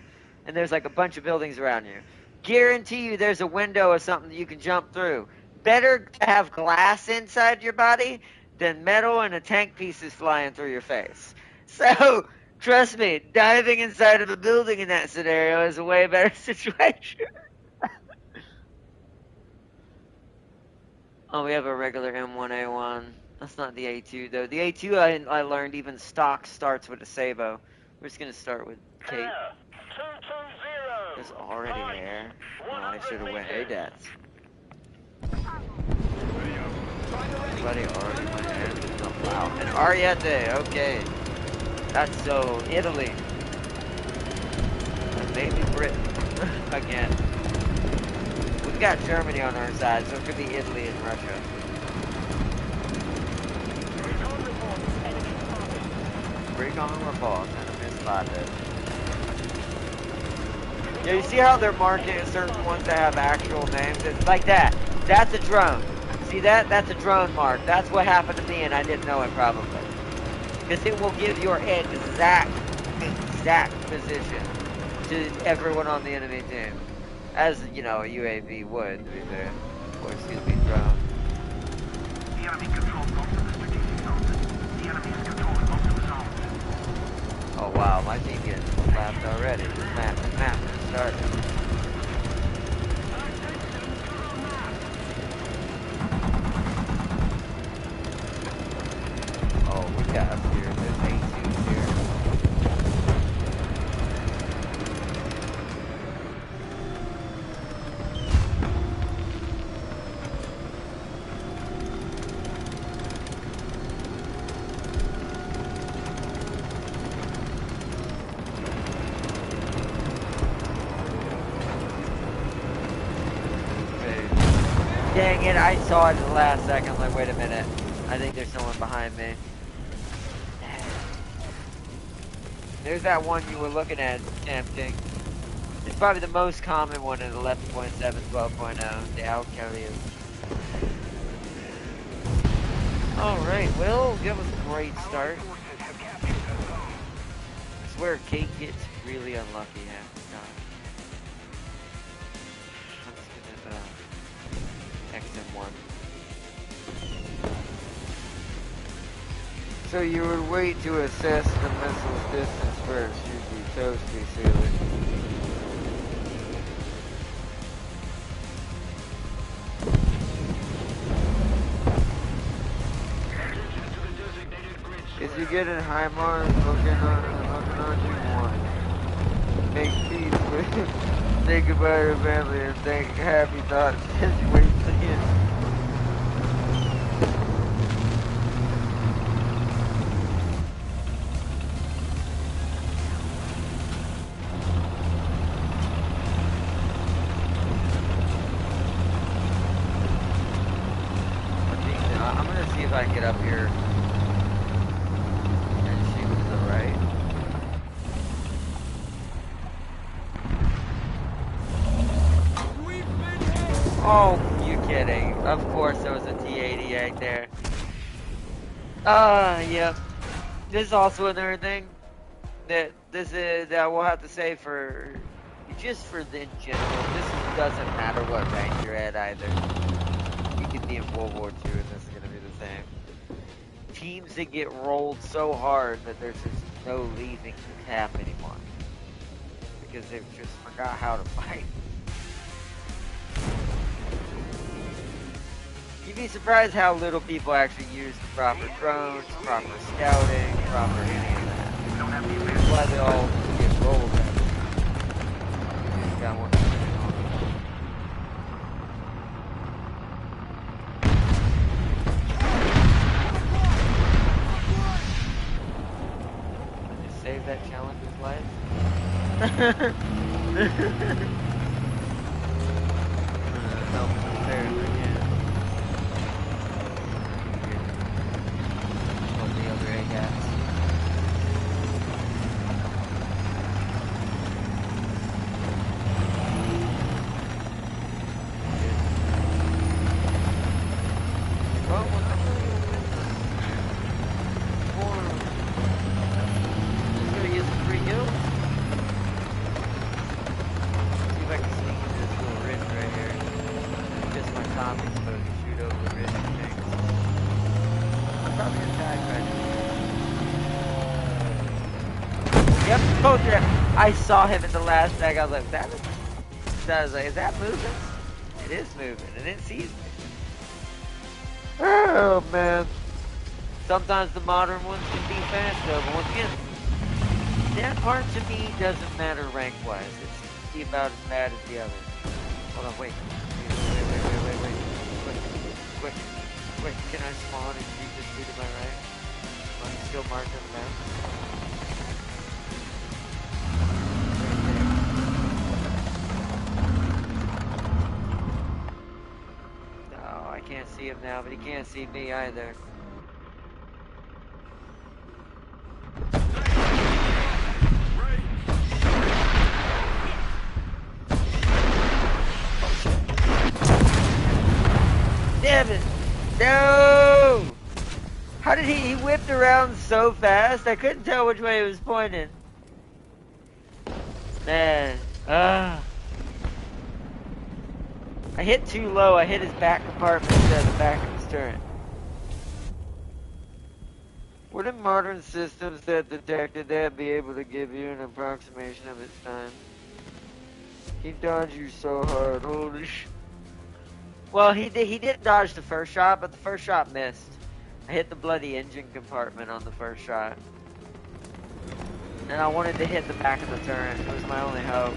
and there's like a bunch of buildings around you, guarantee you there's a window or something that you can jump through. Better to have glass inside your body than metal and a tank pieces flying through your face. So Trust me, diving inside of a building in that scenario is a way better situation. Oh, we have a regular M1A1. That's not the A2 though. The A2 I learned even stock starts with a Sabo. We're just gonna start with Kate. Air 220. There's already Height air. Oh, I 100 should have went meters. ADATs. Driver ready. Buddy already went air. Oh, wow. And Ariete, okay. That's so Italy. And maybe Britain. Again. We've got Germany on our side, so it could be Italy and Russia. Recon reports enemy spotted. Recon report, enemy spotted. Yeah, you see how they're marking certain ones that have actual names? It's like that. That's a drone. See that? That's a drone mark. That's what happened to me and I didn't know it probably. Because it will give your exact position to everyone on the enemy team. As, you know, a UAV would, to be fair. Or, excuse me, drone. The enemy controls most of the strategic zones. The enemy is controlling most of the zones. Oh wow, my team getting slapped already. This map is started. Oh, we got up here. There's 8 teams here. Dang it, I saw it at the last second. Like, wait a minute. I think there's someone behind me. There's that one you were looking at, Tempting. It's probably the most common one in 11.7, 12.0, the Alcalius. Alright, well, that was a great start. I swear, Kate gets really unlucky half the time. I'm just gonna, XM1. So you would wait to assess the missile's distance first. You'd be toasty, Sealy. If you get in high Mars, looking on you more. Make peace with say goodbye to your family and think happy thoughts as you wait to the end. I'm gonna see if I can get up here and shoot to the right. Oh, you kidding. Of course there was a T-80 right there. Yep. This is also another thing that I will have to say for, just for the in general, this doesn't matter what rank you're at either. You could be in World War II and this is going to be the same. Teams that get rolled so hard that there's just no leaving the cap anymore. Because they've just forgot how to fight. You'd be surprised how little people actually use the proper drones, proper scouting, proper any of that. That's why they all get rolled at. You just got one thing on. Just save that challenger's life. Help the stairs again. The other AGAS. Well, what the hell just gonna get some free kills. See if I Yep, told you. I saw him in the last bag. I was like, is that moving? It is moving, and it sees me. Oh, man. Sometimes the modern ones can be fast, though, but once again, that part to me doesn't matter rank-wise. It's be about as bad as the others. Hold on, wait. Wait. Quick. Can I spawn and shoot this dude to my right? Am I still marked on the map? No, I can't see him now, but he can't see me either. Damn it! No! How did he whipped around so fast? I couldn't tell which way he was pointing. Man, I hit too low. I hit his back compartment instead of the back of his turret. What in modern systems that detected that be able to give you an approximation of its time? He dodged you so hard, holy sh... Well, he didn't dodge the first shot, but the first shot missed. I hit the bloody engine compartment on the first shot. And I wanted to hit the back of the turret. It was my only hope.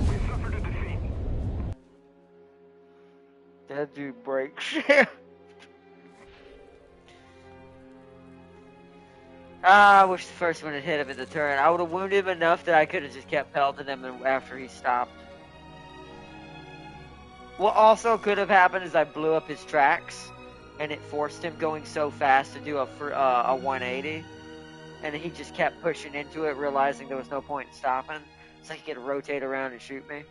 We suffered a defeat. That dude breaks. I wish the first one had hit him in the turret. I would have wounded him enough that I could have just kept pelting him after he stopped. What also could have happened is I blew up his tracks, and it forced him going so fast to do a 180, and he just kept pushing into it, realizing there was no point in stopping, so he could rotate around and shoot me.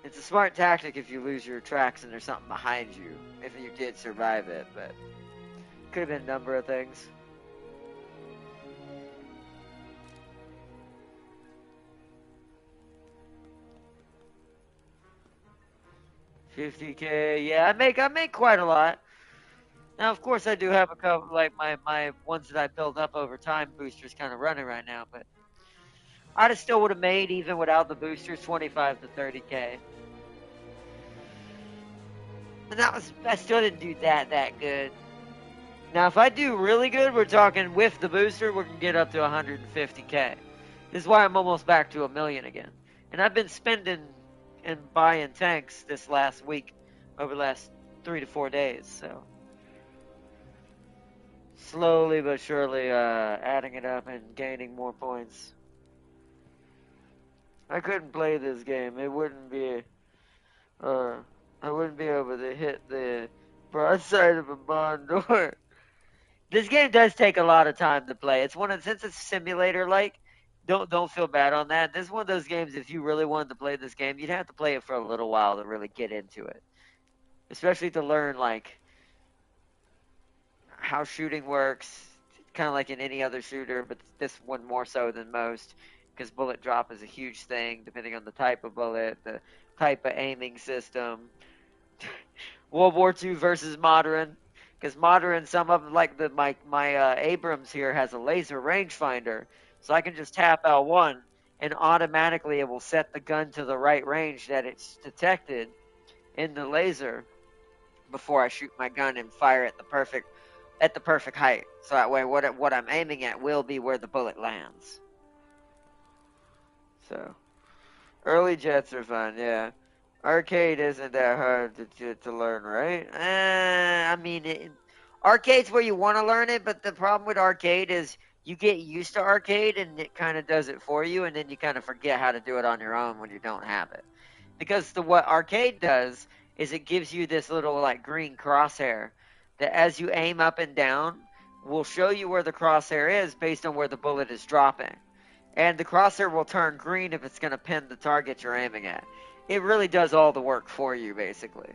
It's a smart tactic if you lose your tracks and there's something behind you, if you did survive it, but could have been a number of things. 50K, yeah, I make quite a lot. Now, of course, I do have a couple, like my ones that I built up over time. Boosters kind of running right now, but I'd have still would have made, even without the boosters, 25 to 30K. And I still didn't do that good. Now, if I do really good, we're talking with the booster, we're gonna get up to 150K. This is why I'm almost back to 1 million again. And I've been spending and buying tanks this last week, over the last 3 to 4 days, so slowly but surely adding it up and gaining more points. I couldn't play this game. It wouldn't be, I wouldn't be able to hit the broadside of a barn door. This game does take a lot of time to play. It's since it's simulator like, don't feel bad on that. This is one of those games, if you really wanted to play this game, you'd have to play it for a little while to really get into it. Especially to learn, like, how shooting works, kind of like in any other shooter, but this one more so than most, because bullet drop is a huge thing, depending on the type of bullet, the type of aiming system. World War II versus modern, because modern, some of them, like my Abrams here has a laser rangefinder, so I can just tap L1 and automatically it will set the gun to the right range that it's detected in the laser before I shoot my gun and fire at the perfect height. So that way what I'm aiming at will be where the bullet lands. So early jets are fun, yeah. Arcade isn't that hard to learn, right? I mean, arcade's where you want to learn it, but the problem with arcade is you get used to arcade and it kind of does it for you, and then you kind of forget how to do it on your own when you don't have it. Because what arcade does is it gives you this little like green crosshair that as you aim up and down will show you where the crosshair is based on where the bullet is dropping. And the crosshair will turn green if it's going to pin the target you're aiming at. It really does all the work for you, basically.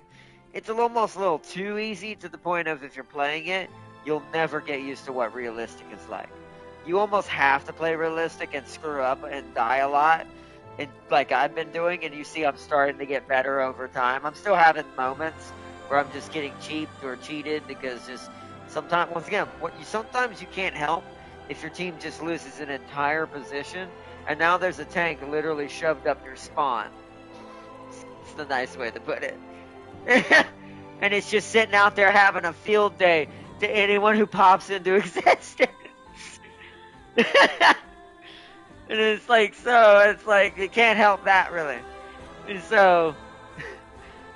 It's almost a little too easy to the point of if you're playing it, you'll never get used to what realistic is like. you almost have to play realistic and screw up and die a lot, and like I've been doing. And you see, I'm starting to get better over time. I'm still having moments where I'm just getting cheaped or cheated because just sometimes, once again, sometimes you can't help if your team just loses an entire position, and now there's a tank literally shoved up your spawn. It's the nice way to put it. And it's just sitting out there having a field day to anyone who pops into existence. And it's like, you can't help that really. And so,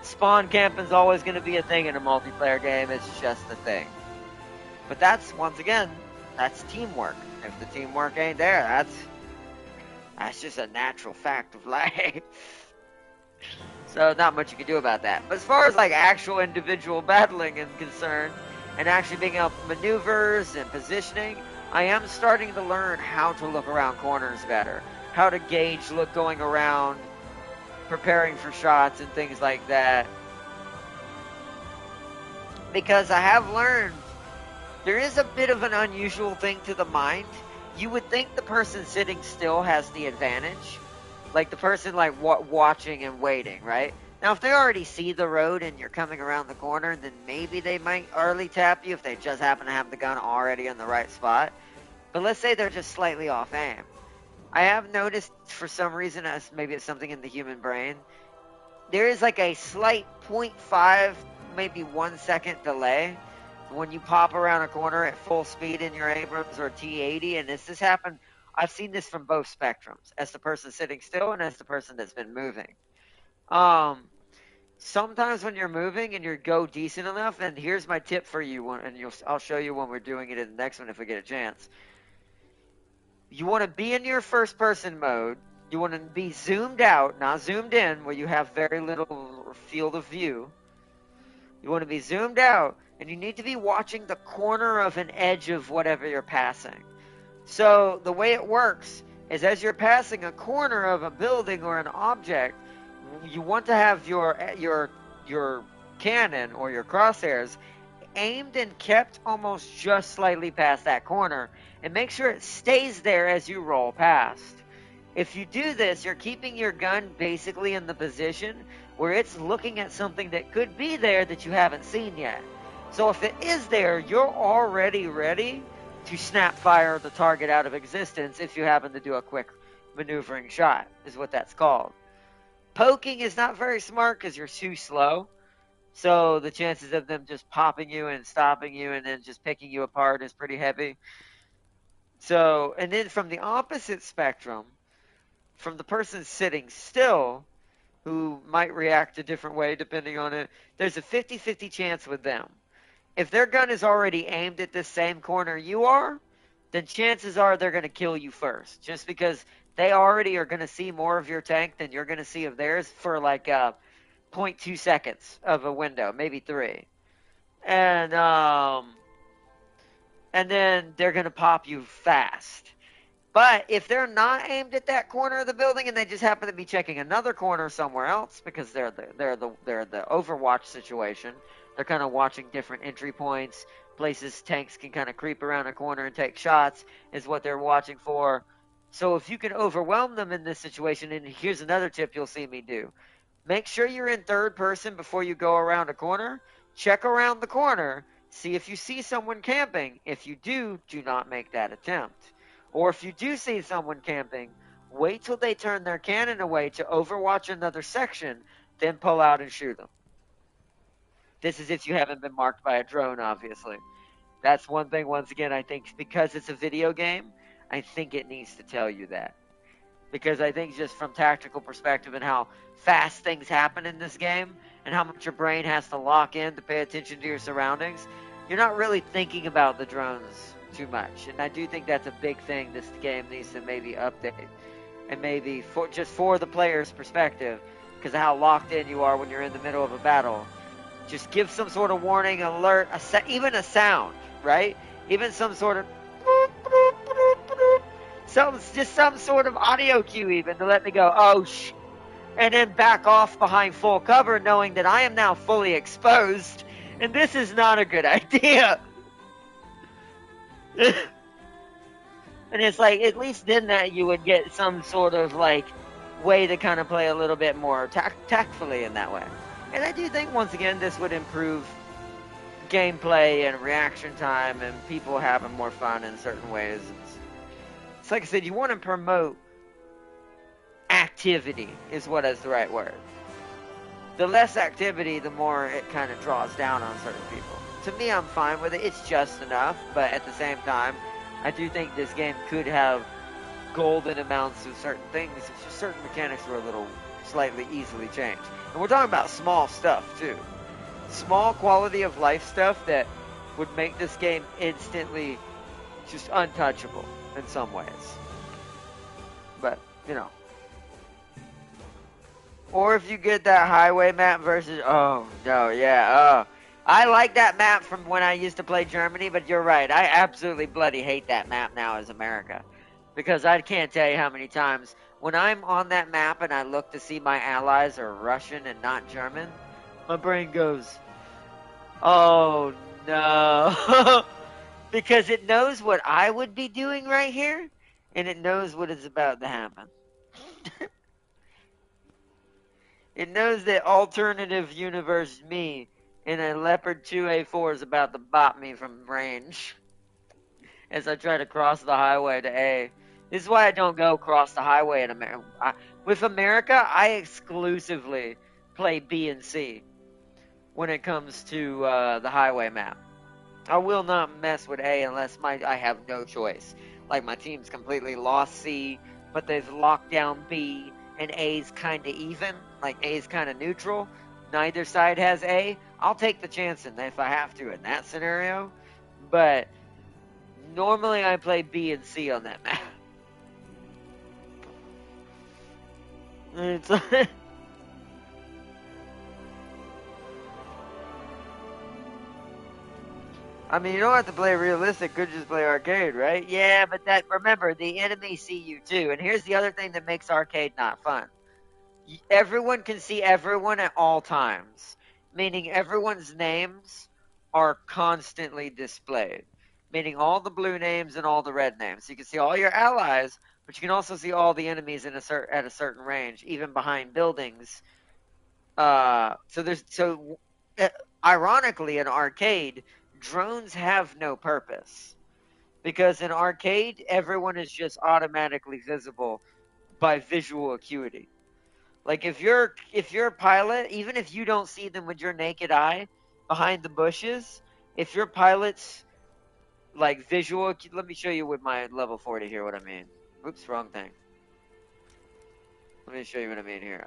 spawn camping's always going to be a thing in a multiplayer game. It's just a thing. But that's, once again, that's teamwork. If the teamwork ain't there, that's just a natural fact of life. So not much you can do about that. But as far as like actual individual battling is concerned, and actually being able to maneuvers and positioning, I am starting to learn how to look around corners better, how to gauge look going around, preparing for shots and things like that. Because I have learned there is a bit of an unusual thing to the mind. You would think the person sitting still has the advantage. Like the person like watching and waiting, right? Now if they already see the road and you're coming around the corner, then maybe they might early tap you if they just happen to have the gun already in the right spot. But let's say they're just slightly off aim. I have noticed for some reason, maybe it's something in the human brain, there is like a slight 0.5, maybe 1 second delay when you pop around a corner at full speed in your Abrams or T80, and this has happened. I've seen this from both spectrums, as the person sitting still and as the person that's been moving. Sometimes when you're moving and you go decent enough, and here's my tip for you, and I'll show you when we're doing it in the next one if we get a chance. You want to be in your first person mode. You want to be zoomed out, not zoomed in, where you have very little field of view. You want to be zoomed out, and you need to be watching the corner of an edge of whatever you're passing. So the way it works is as you're passing a corner of a building or an object, you want to have your cannon or your crosshairs aimed and kept almost just slightly past that corner, and make sure it stays there as you roll past. If you do this, you're keeping your gun basically in the position where it's looking at something that could be there that you haven't seen yet. So if it is there, you're already ready to snap fire the target out of existence if you happen to do a quick maneuvering shot, is what that's called. Poking is not very smart because you're too slow. So the chances of them just popping you and stopping you and then just picking you apart is pretty heavy. So, and then from the opposite spectrum, from the person sitting still, who might react a different way depending on it, there's a 50-50 chance with them. If their gun is already aimed at the same corner you are, then chances are they're going to kill you first. Just because they already are going to see more of your tank than you're going to see of theirs for like 0.2 seconds of a window, maybe 3. And then they're going to pop you fast. But if they're not aimed at that corner of the building and they just happen to be checking another corner somewhere else because they're the Overwatch situation, they're kind of watching different entry points, places tanks can kind of creep around a corner and take shots is what they're watching for. So if you can overwhelm them in this situation, and here's another tip you'll see me do. Make sure you're in third person before you go around a corner. Check around the corner. See if you see someone camping. If you do, do not make that attempt. Or if you do see someone camping, wait till they turn their cannon away to overwatch another section, then pull out and shoot them. This is if you haven't been marked by a drone, obviously. That's one thing, once again, I think because it's a video game, I think it needs to tell you that. Because I think just from tactical perspective and how fast things happen in this game and how much your brain has to lock in to pay attention to your surroundings, you're not really thinking about the drones too much. And I do think that's a big thing this game needs to maybe update. And maybe for the player's perspective, because of how locked in you are when you're in the middle of a battle, just give some sort of warning, alert, even a sound, right? Even some sort of some sort of audio cue even to let me go, oh, shh. And then back off behind full cover knowing that I am now fully exposed and this is not a good idea. And it's like, at least then that you would get some sort of like way to kind of play a little bit more tactfully in that way. And I do think once again this would improve gameplay and reaction time and people having more fun in certain ways. It's like I said, you want to promote activity is what is the right word. The less activity, the more it kind of draws down on certain people. To me, I'm fine with it. It's just enough, but at the same time, I do think this game could have golden amounts of certain things. It's just certain mechanics were a little slightly easily changed. And we're talking about small stuff, too. Small quality of life stuff that would make this game instantly just untouchable in some ways. But, you know. Or if you get that highway map versus, oh, no, yeah, I like that map from when I used to play Germany, but you're right. I absolutely bloody hate that map now as America. Because I can't tell you how many times, when I'm on that map and I look to see my allies are Russian and not German, my brain goes, oh, no. Because it knows what I would be doing right here, and it knows what is about to happen. It knows that alternative universe me in a Leopard 2A4 is about to bop me from range as I try to cross the highway to A. This is why I don't go across the highway in America. With America, I exclusively play B and C when it comes to the highway map. I will not mess with A unless I have no choice. Like my team's completely lost C, but they've locked down B, and A's kind of even. Like A's kind of neutral. Neither side has A. I'll take the chance if I have to in that scenario. But normally I play B and C on that map. It's I mean, you don't have to play realistic, could just play arcade, right? Yeah, but remember, the enemies see you too. And here's the other thing that makes arcade not fun. Everyone can see everyone at all times, meaning everyone's names are constantly displayed, meaning all the blue names and all the red names. So you can see all your allies, but you can also see all the enemies at a certain range, even behind buildings. Ironically, in arcade, drones have no purpose, because in arcade, everyone is just automatically visible by visual acuity. Like if you're a pilot, even if you don't see them with your naked eye behind the bushes, if your pilot's like visual, let me show you with my level 40 here what I mean. Oops, wrong thing. Let me show you what I mean here.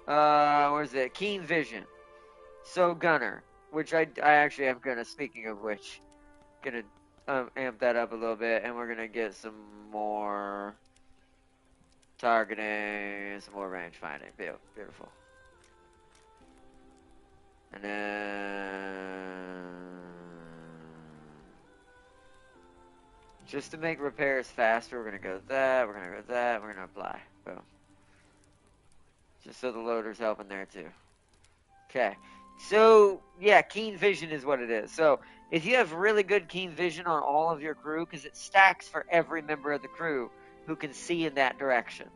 Where's it? Keen vision. So gunner, which I actually am gonna, speaking of which, gonna amp that up a little bit, and we're gonna get some more targeting, some more range finding. Beautiful. And then just to make repairs faster, we're gonna go with that, we're gonna go with that, we're gonna apply. Boom. Just so the loader's helping there too. Okay. So, yeah, keen vision is what it is. So, if you have really good keen vision on all of your crew, because it stacks for every member of the crew who can see in that direction.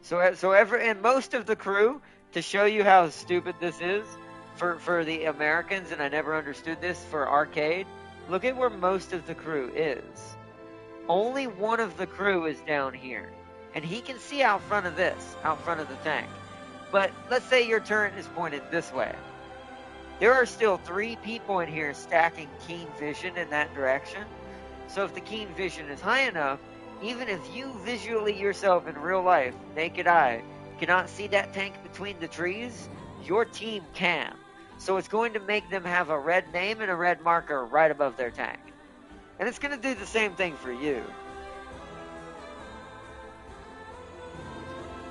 And most of the crew, to show you how stupid this is for the Americans, and I never understood this for arcade, look at where most of the crew is. Only one of the crew is down here. And he can see out front of the tank. But let's say your turret is pointed this way. There are still 3 people in here stacking keen vision in that direction. So if the keen vision is high enough, even if you visually yourself in real life, naked eye, cannot see that tank between the trees, your team can. So it's going to make them have a red name and a red marker right above their tank. And it's going to do the same thing for you.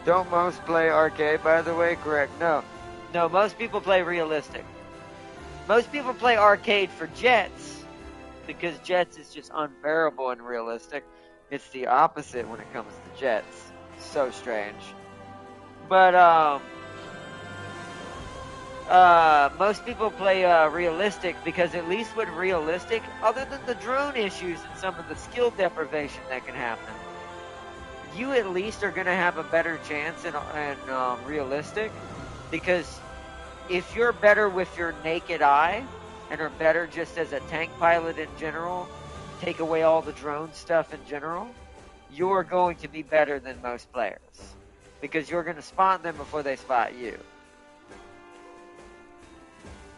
Don't most play arcade, by the way? Correct. No, most people play realistic. Most people play arcade for jets, because jets is just unbearable and realistic. It's the opposite when it comes to jets. So strange. But, most people play realistic because at least with realistic, other than the drone issues and some of the skill deprivation that can happen, you at least are going to have a better chance in realistic, because if you're better with your naked eye and are better just as a tank pilot in general, take away all the drone stuff in general, you're going to be better than most players because you're going to spot them before they spot you.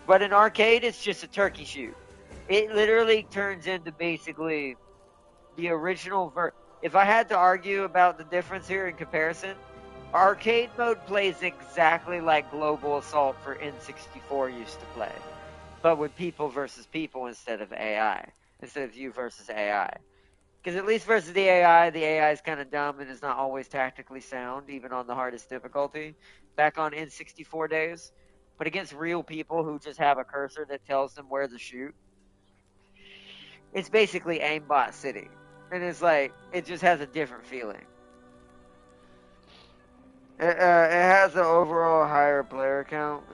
But in arcade, it's just a turkey shoot. It literally turns into basically the original If I had to argue about the difference here in comparison, arcade mode plays exactly like Global Assault for N64 used to play, but with people versus people instead of AI, instead of you versus AI. Because at least versus the AI is kind of dumb and is not always tactically sound, even on the hardest difficulty, back on N64 days. But against real people who just have a cursor that tells them where to shoot, it's basically aimbot city. And it's like, it just has a different feeling. It has an overall higher player count,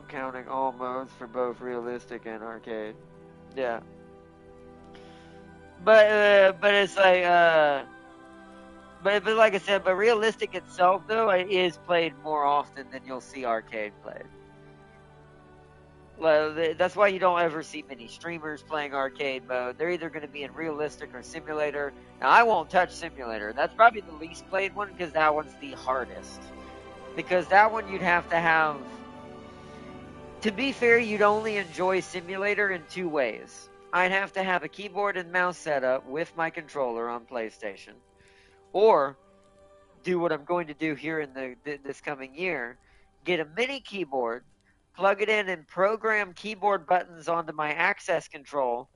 counting all modes for both realistic and arcade. Yeah. But it's like, but like I said, but realistic itself though is played more often than you'll see arcade played. That's why you don't ever see many streamers playing arcade mode. They're either going to be in realistic or simulator. Now, I won't touch simulator. That's probably the least played one because that one's the hardest. Because that one you'd have to have... To be fair, you'd only enjoy simulator in two ways. I'd have to have a keyboard and mouse setup with my controller on PlayStation. Or do what I'm going to do here in this coming year. Get a mini keyboard, plug it in and program keyboard buttons onto my access control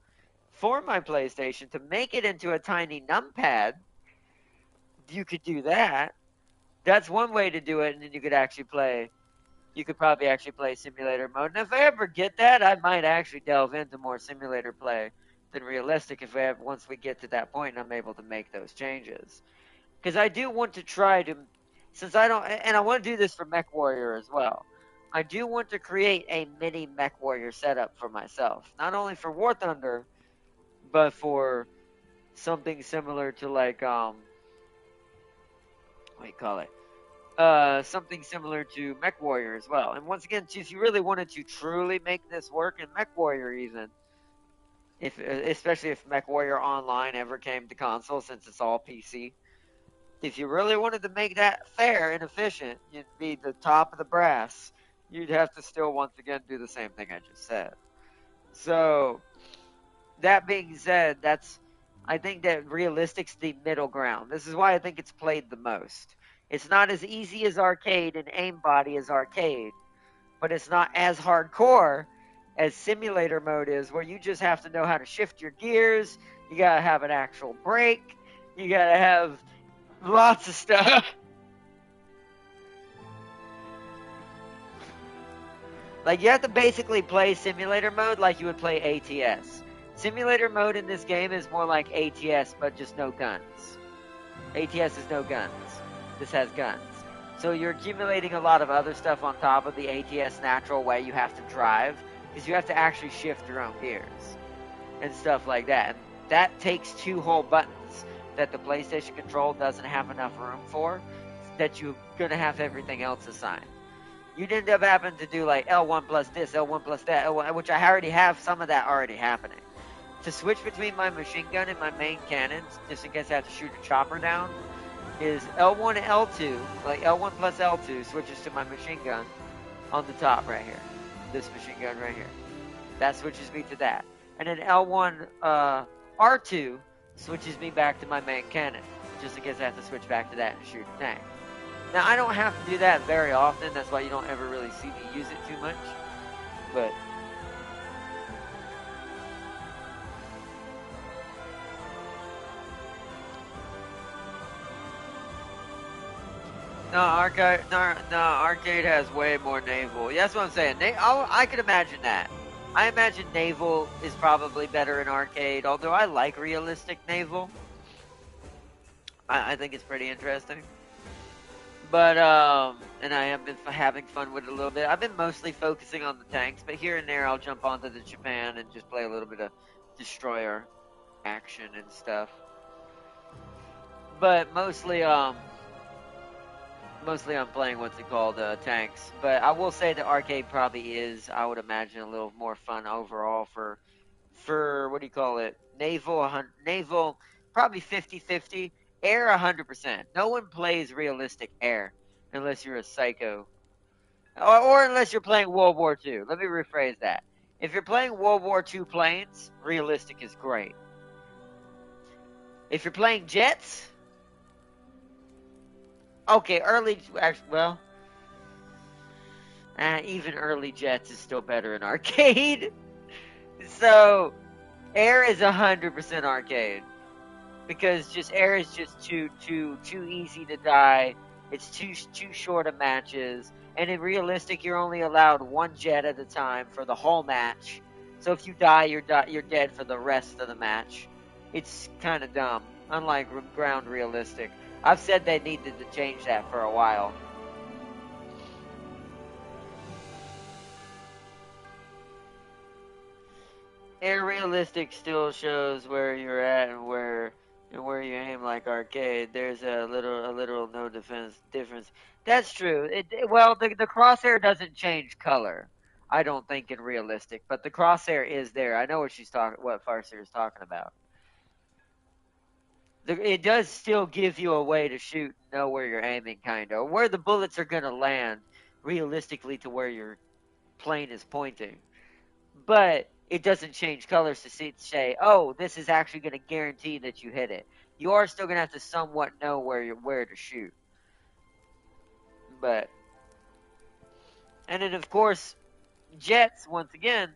for my PlayStation to make it into a tiny numpad. You could do that. That's one way to do it, and then you could actually play. You could probably actually play simulator mode. And if I ever get that, I might actually delve into more simulator play than realistic once we get to that point and I'm able to make those changes. Because I do want to try to, since I don't, and I want to do this for MechWarrior as well. I do want to create a mini MechWarrior setup for myself. Not only for War Thunder, but for something similar to like, what do you call it? Something similar to MechWarrior as well. And once again, if you really wanted to truly make this work in MechWarrior even, especially if MechWarrior Online ever came to console since it's all PC, if you really wanted to make that fair and efficient, you'd be the top of the brass. You'd have to still once again do the same thing I just said. So, that being said, I think that realistic's the middle ground. This is why I think it's played the most. It's not as easy as arcade and aimbody as arcade, but it's not as hardcore as simulator mode is, where you just have to know how to shift your gears, you gotta have an actual brake, you gotta have lots of stuff. Like, you have to basically play simulator mode like you would play ATS. Simulator mode in this game is more like ATS, but just no guns. ATS is no guns. This has guns. So you're accumulating a lot of other stuff on top of the ATS natural way you have to drive, because you have to actually shift your own gears and stuff like that. And that takes two whole buttons that the PlayStation control doesn't have enough room for, that you're going to have everything else assigned. You'd end up having to do like L1 plus this, L1 plus that, L1, which I already have some of that already happening. To switch between my machine gun and my main cannons, just in case I have to shoot a chopper down, is L1 and L2, like L1 plus L2 switches to my machine gun on the top right here. This machine gun right here. That switches me to that. And then L1 R2 switches me back to my main cannon, just in case I have to switch back to that and shoot a tank. Now, I don't have to do that very often, that's why you don't ever really see me use it too much, but... No, arcade has way more naval. Yeah, that's what I'm saying. I could imagine that. I imagine naval is probably better in arcade, although I like realistic naval. I think it's pretty interesting. But and I have been having fun with it a little bit. I've been mostly focusing on the tanks, but here and there I'll jump onto the Japan and just play a little bit of destroyer action and stuff. But mostly I'm playing what's it called, tanks. But I will say the arcade probably is, I would imagine, a little more fun overall for what do you call it? Naval probably 50-50. Air 100%. No one plays realistic air unless you're a psycho. Or unless you're playing World War II. Let me rephrase that. If you're playing World War II planes, realistic is great. If you're playing jets, okay, even early jets is still better in arcade. So, air is 100% arcade. Because just air is just too easy to die. It's too short of matches. And in realistic, you're only allowed one jet at a time for the whole match. So if you die, you're dead for the rest of the match. It's kind of dumb. Unlike ground realistic. I've said they needed to change that for a while. Air realistic still shows where you're at and where you aim like arcade. There's a little no difference. That's true. Well, the crosshair doesn't change color. I don't think in realistic, but the crosshair is there. I know what Farseer is talking about. It does still give you a way to shoot and know where you're aiming, kind of, where the bullets are gonna land realistically to where your plane is pointing. But it doesn't change colors to say, oh, this is actually going to guarantee that you hit it. You are still going to have to somewhat know where to shoot. And then of course, jets, once again,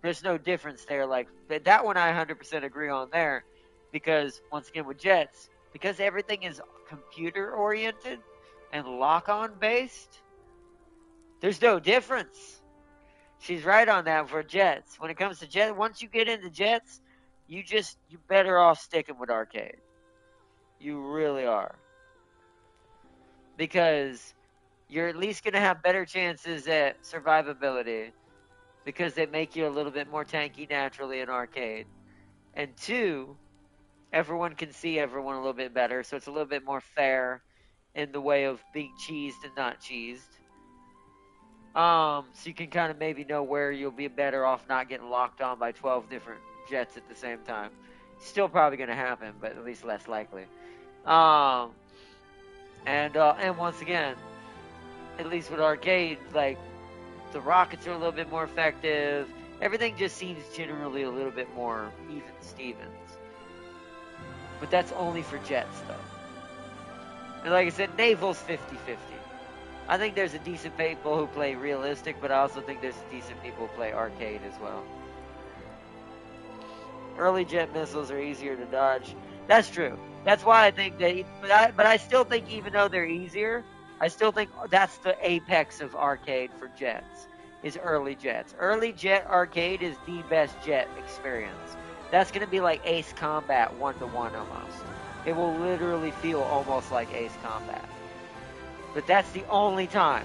there's no difference there. Like that one, I 100% agree on there, because once again with jets, because everything is computer oriented and lock-on based, there's no difference. She's right on that for jets. When it comes to jets, once you get into jets, you better off sticking with arcade. You really are. Because you're at least going to have better chances at survivability, because they make you a little bit more tanky naturally in arcade. And two, everyone can see everyone a little bit better, so it's a little bit more fair in the way of being cheesed and not cheesed. So you can kind of maybe know where you'll be better off not getting locked on by 12 different jets at the same time. Still probably going to happen, but at least less likely. And once again, at least with arcade, like, the rockets are a little bit more effective. Everything just seems generally a little bit more even Stevens. But that's only for jets, though. And like I said, naval's 50-50. I think there's a decent people who play realistic, but I also think there's decent people who play arcade as well. Early jet missiles are easier to dodge. That's true. That's why I think but I still think even though they're easier, I still think that's the apex of arcade for jets, is early jets. Early jet arcade is the best jet experience. That's going to be like Ace Combat 1-1 almost. It will literally feel almost like Ace Combat. But that's the only time.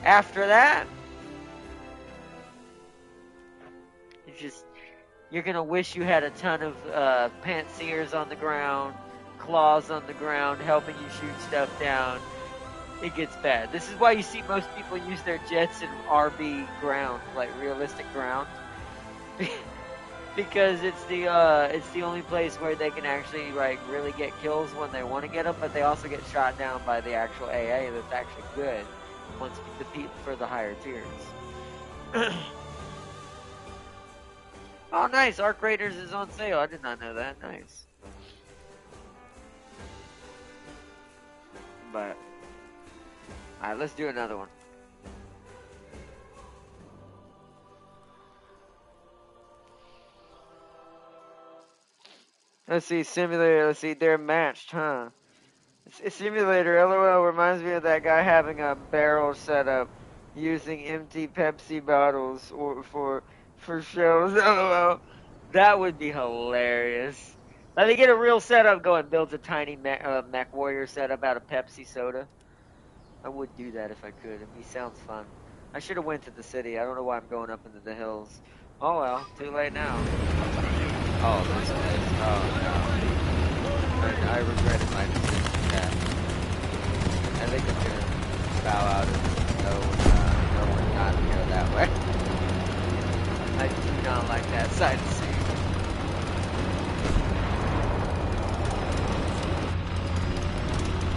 After that, you're going to wish you had a ton of pantsiers on the ground, claws on the ground, helping you shoot stuff down. It gets bad. This is why you see most people use their jets in RB ground, like realistic ground. Because it's the only place where they can actually like really get kills when they want to get them, but they also get shot down by the actual AA that's actually good once you defeat for the higher tiers. Oh, nice! Arc Raiders is on sale. I did not know that. Nice. But alright, let's do another one. Let's see, simulator. Let's see, they're matched, huh? Simulator, LOL, reminds me of that guy having a barrel set up using empty Pepsi bottles for shows. LOL. That would be hilarious. Let me get a real setup going. Builds a tiny mech warrior setup out of Pepsi soda. I would do that if I could. It sounds fun. I should have went to the city. I don't know why I'm going up into the hills. Oh well, too late now. Oh, this is. Oh no. I regretted my decision. Yeah. I think I'm gonna bow out and go and not go that way. I do not like that side of the sea.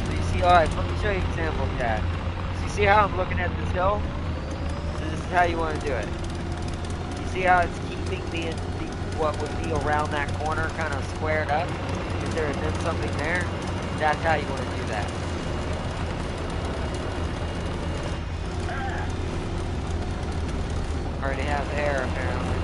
So you see, alright, let me show you an example, Dad. So you see how I'm looking at this hill? So this is how you want to do it. You see how it's keeping what would be around that corner kind of squared up? If there had been something there, that's how you want to do that. Already have air, apparently.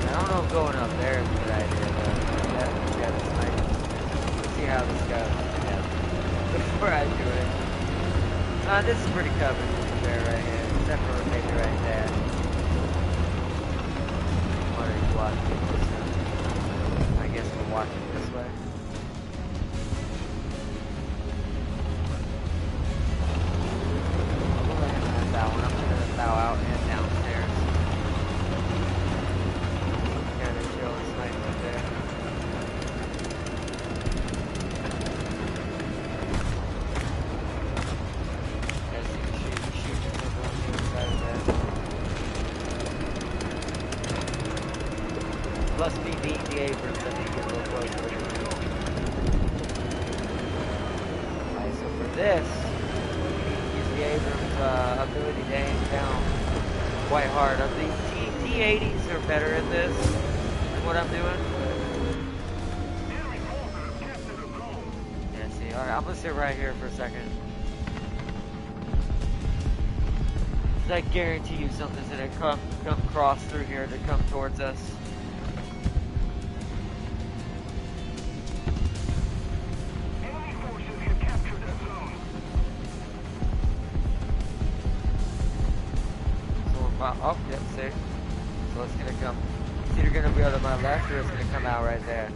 I don't know if going up there is a good idea, though. Yeah, this might. Let's see how this goes. Yeah. Before I do it. This is pretty covered, to be fair, right here. Except for maybe right there. What are you watching? I guess we're watching this way. That one. I'm gonna bow out and downstairs. Kind of chill and snipe right there. Guys, you can shoot over on the other side of that. Plus me being the Abrams, I think it's a little closer. Alright, so for this, use the Abrams ability to aim down quite hard. I think T80s are better at this than what I'm doing. Yeah, see, alright, I'm gonna sit right here for a second. I guarantee you something's gonna come cross through here to come towards us. Oh, yep, see? So it's gonna come. It's either gonna be out of my left or it's gonna come out right there.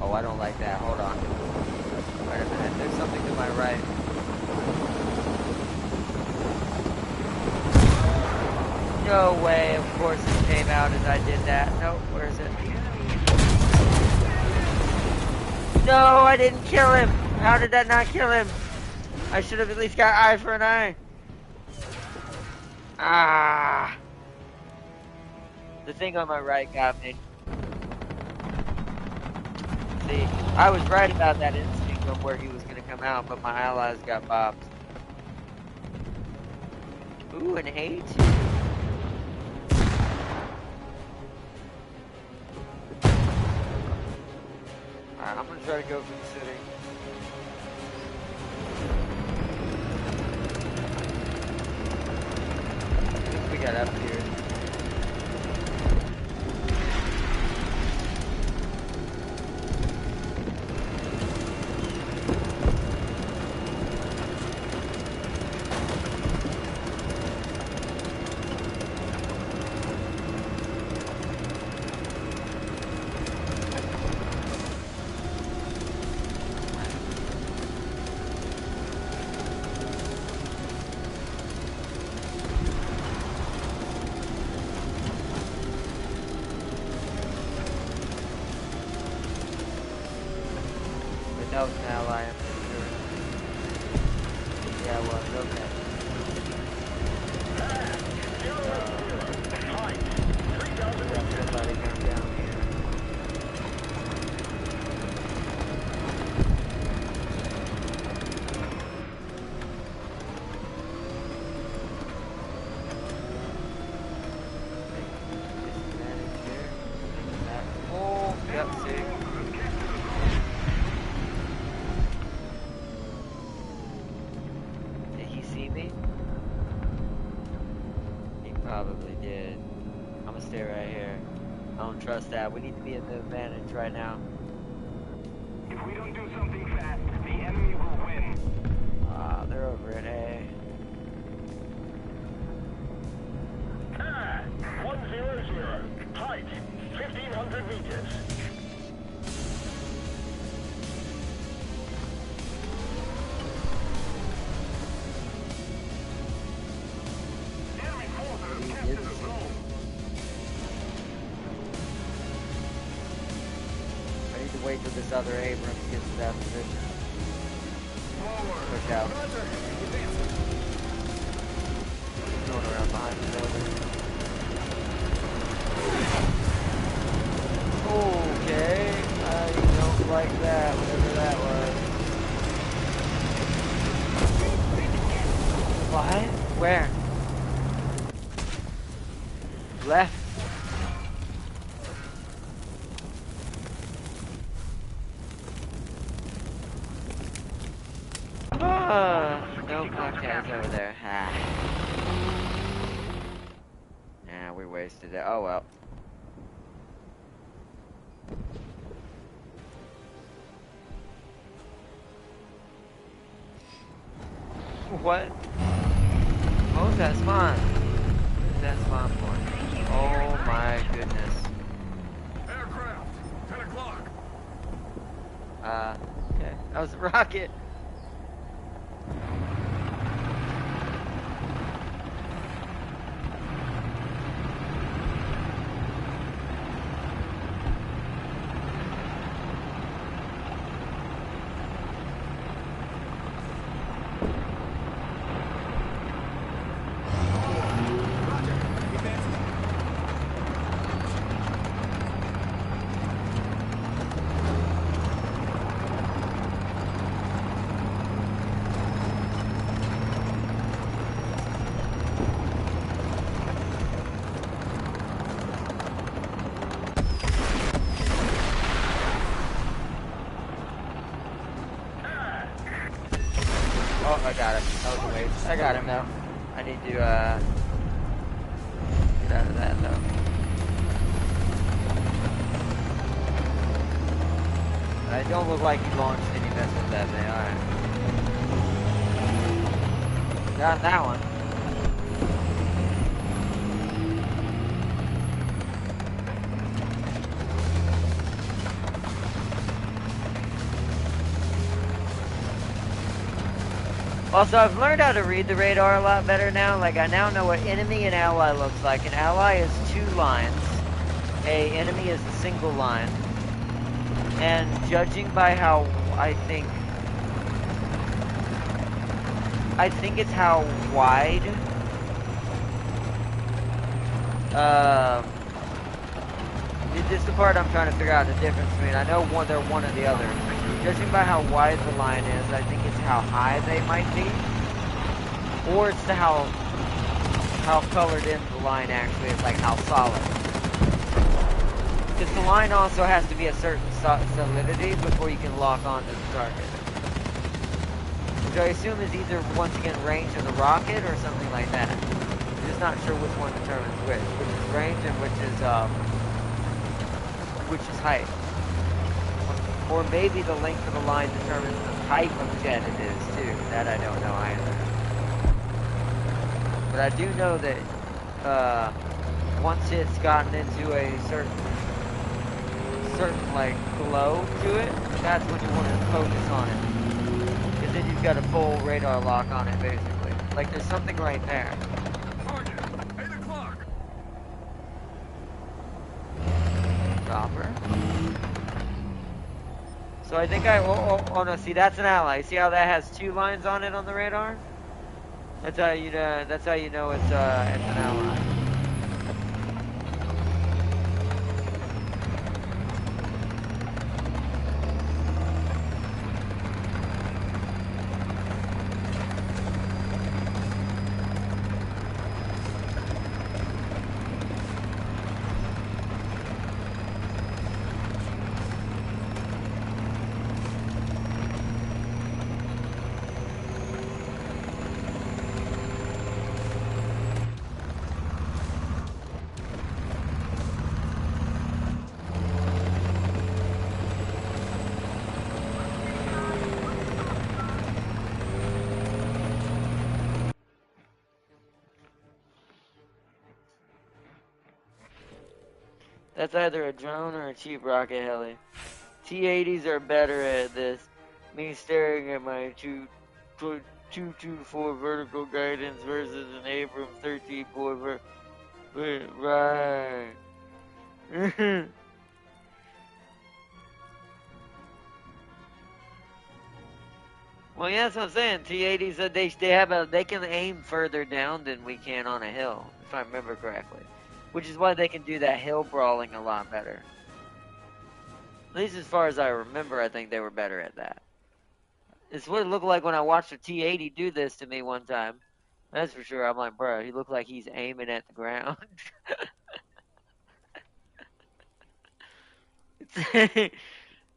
Oh, I don't like that. Hold on. Wait a minute. There's something to my right. No way. Of course it came out as I did that. Nope. Where is it? No, I didn't kill him. How did that not kill him? I should have at least got eye for an eye. Ah. The thing on my right got me. See, I was right about that instinct of where he was going to come out, but my allies got bopped. Ooh, an 8. Alright, I'm going to try to go for the city. We got up here. That was an ally, I'm pretty sure. Yeah, it was, okay. Somebody come down here. Disadvantage here. Oh, yep, see. Me? He probably did. I'm gonna stay right here. I don't trust that. We need to be in the advantage right now. If we don't do something fast, the enemy will win. Ah, they're over at A. wait till this other Abrams gets to that position. Push out. Roger. Advancing. Going around behind the building. Okay, I don't like that, whatever that was. What? Where? Left. No cocktails over there. Ah. Nah, we wasted it. Oh well. What? What was that spawn? What is that spawn point? Oh my goodness. Aircraft. 10 o'clock. Okay. That was a rocket. Oh, I got him. That was a waste. I got him though. I need to, get out of that though. I don't look like he launched any missiles that day, alright. Got that one. Also, I've learned how to read the radar a lot better now. Like, I now know what enemy and ally looks like. An ally is 2 lines. A enemy is a single line. And judging by how I think it's how wide this is the part I'm trying to figure out the difference between. I know they're one or the other. Judging by how wide the line is, I think it's how high they might be. Or it's how colored in the line actually is, like how solid. Because the line also has to be a certain solidity before you can lock onto the target. Which I assume is either, once again, range of the rocket or something like that. I'm just not sure which one determines which is range and which is height. Or maybe the length of the line determines the type of jet it is too. That I don't know either. But I do know that once it's gotten into a certain like glow to it, that's when you want to focus on it. Because then you've got a full radar lock on it basically. Like there's something right there. Target. 8 o'clock. Chopper. So I think oh no, see that's an ally. See how that has 2 lines on it on the radar? That's how you know it's an ally. That's either a drone or a cheap rocket heli. T-80s are better at this. Me staring at my 224 vertical guidance versus an Abrams 13.4 right. Well, yeah, that's what I'm saying. T-80 said they they can aim further down than we can on a hill, if I remember correctly. Which is why they can do that hill brawling a lot better. At least as far as I remember, I think they were better at that. It's what it looked like when I watched a T-80 do this to me one time. That's for sure. I'm like, bro, he looked like he's aiming at the ground.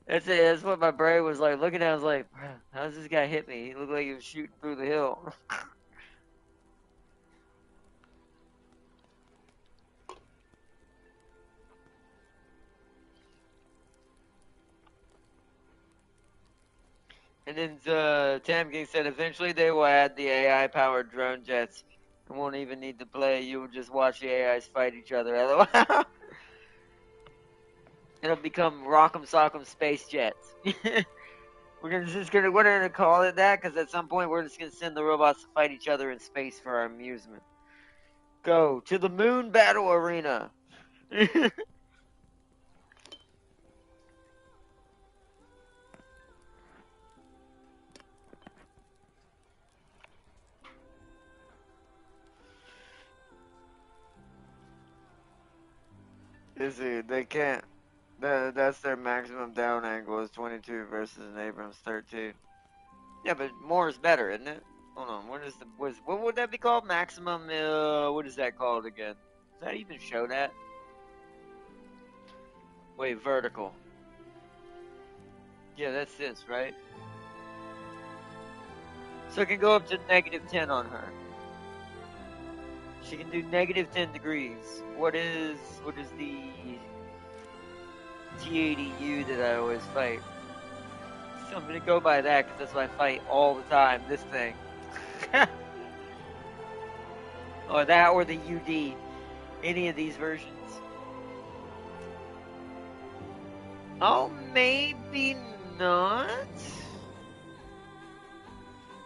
That's it. That's what my brain was like looking at. I was like, bro, how does this guy hit me? He looked like he was shooting through the hill. And then Tam King said eventually they will add the AI-powered drone jets and won't even need to play. You will just watch the AIs fight each other. LOL. It'll become Rock'em Sock'em Space Jets. We're gonna call it that because at some point we're just gonna send the robots to fight each other in space for our amusement. Go to the moon battle arena. See, they can't. That's their maximum down angle is 22 versus an Abrams 13. Yeah, but more is better, isn't it? Hold on, what would that be called? Maximum, what is that called again? Does that even show that? Wait, vertical. Yeah, that's this, right? So it can go up to -10 on her. She can do -10 degrees. What is the T-80U that I always fight? So I'm gonna go by that because that's what I fight all the time. This thing. Or that or the UD. Any of these versions. Oh, maybe not.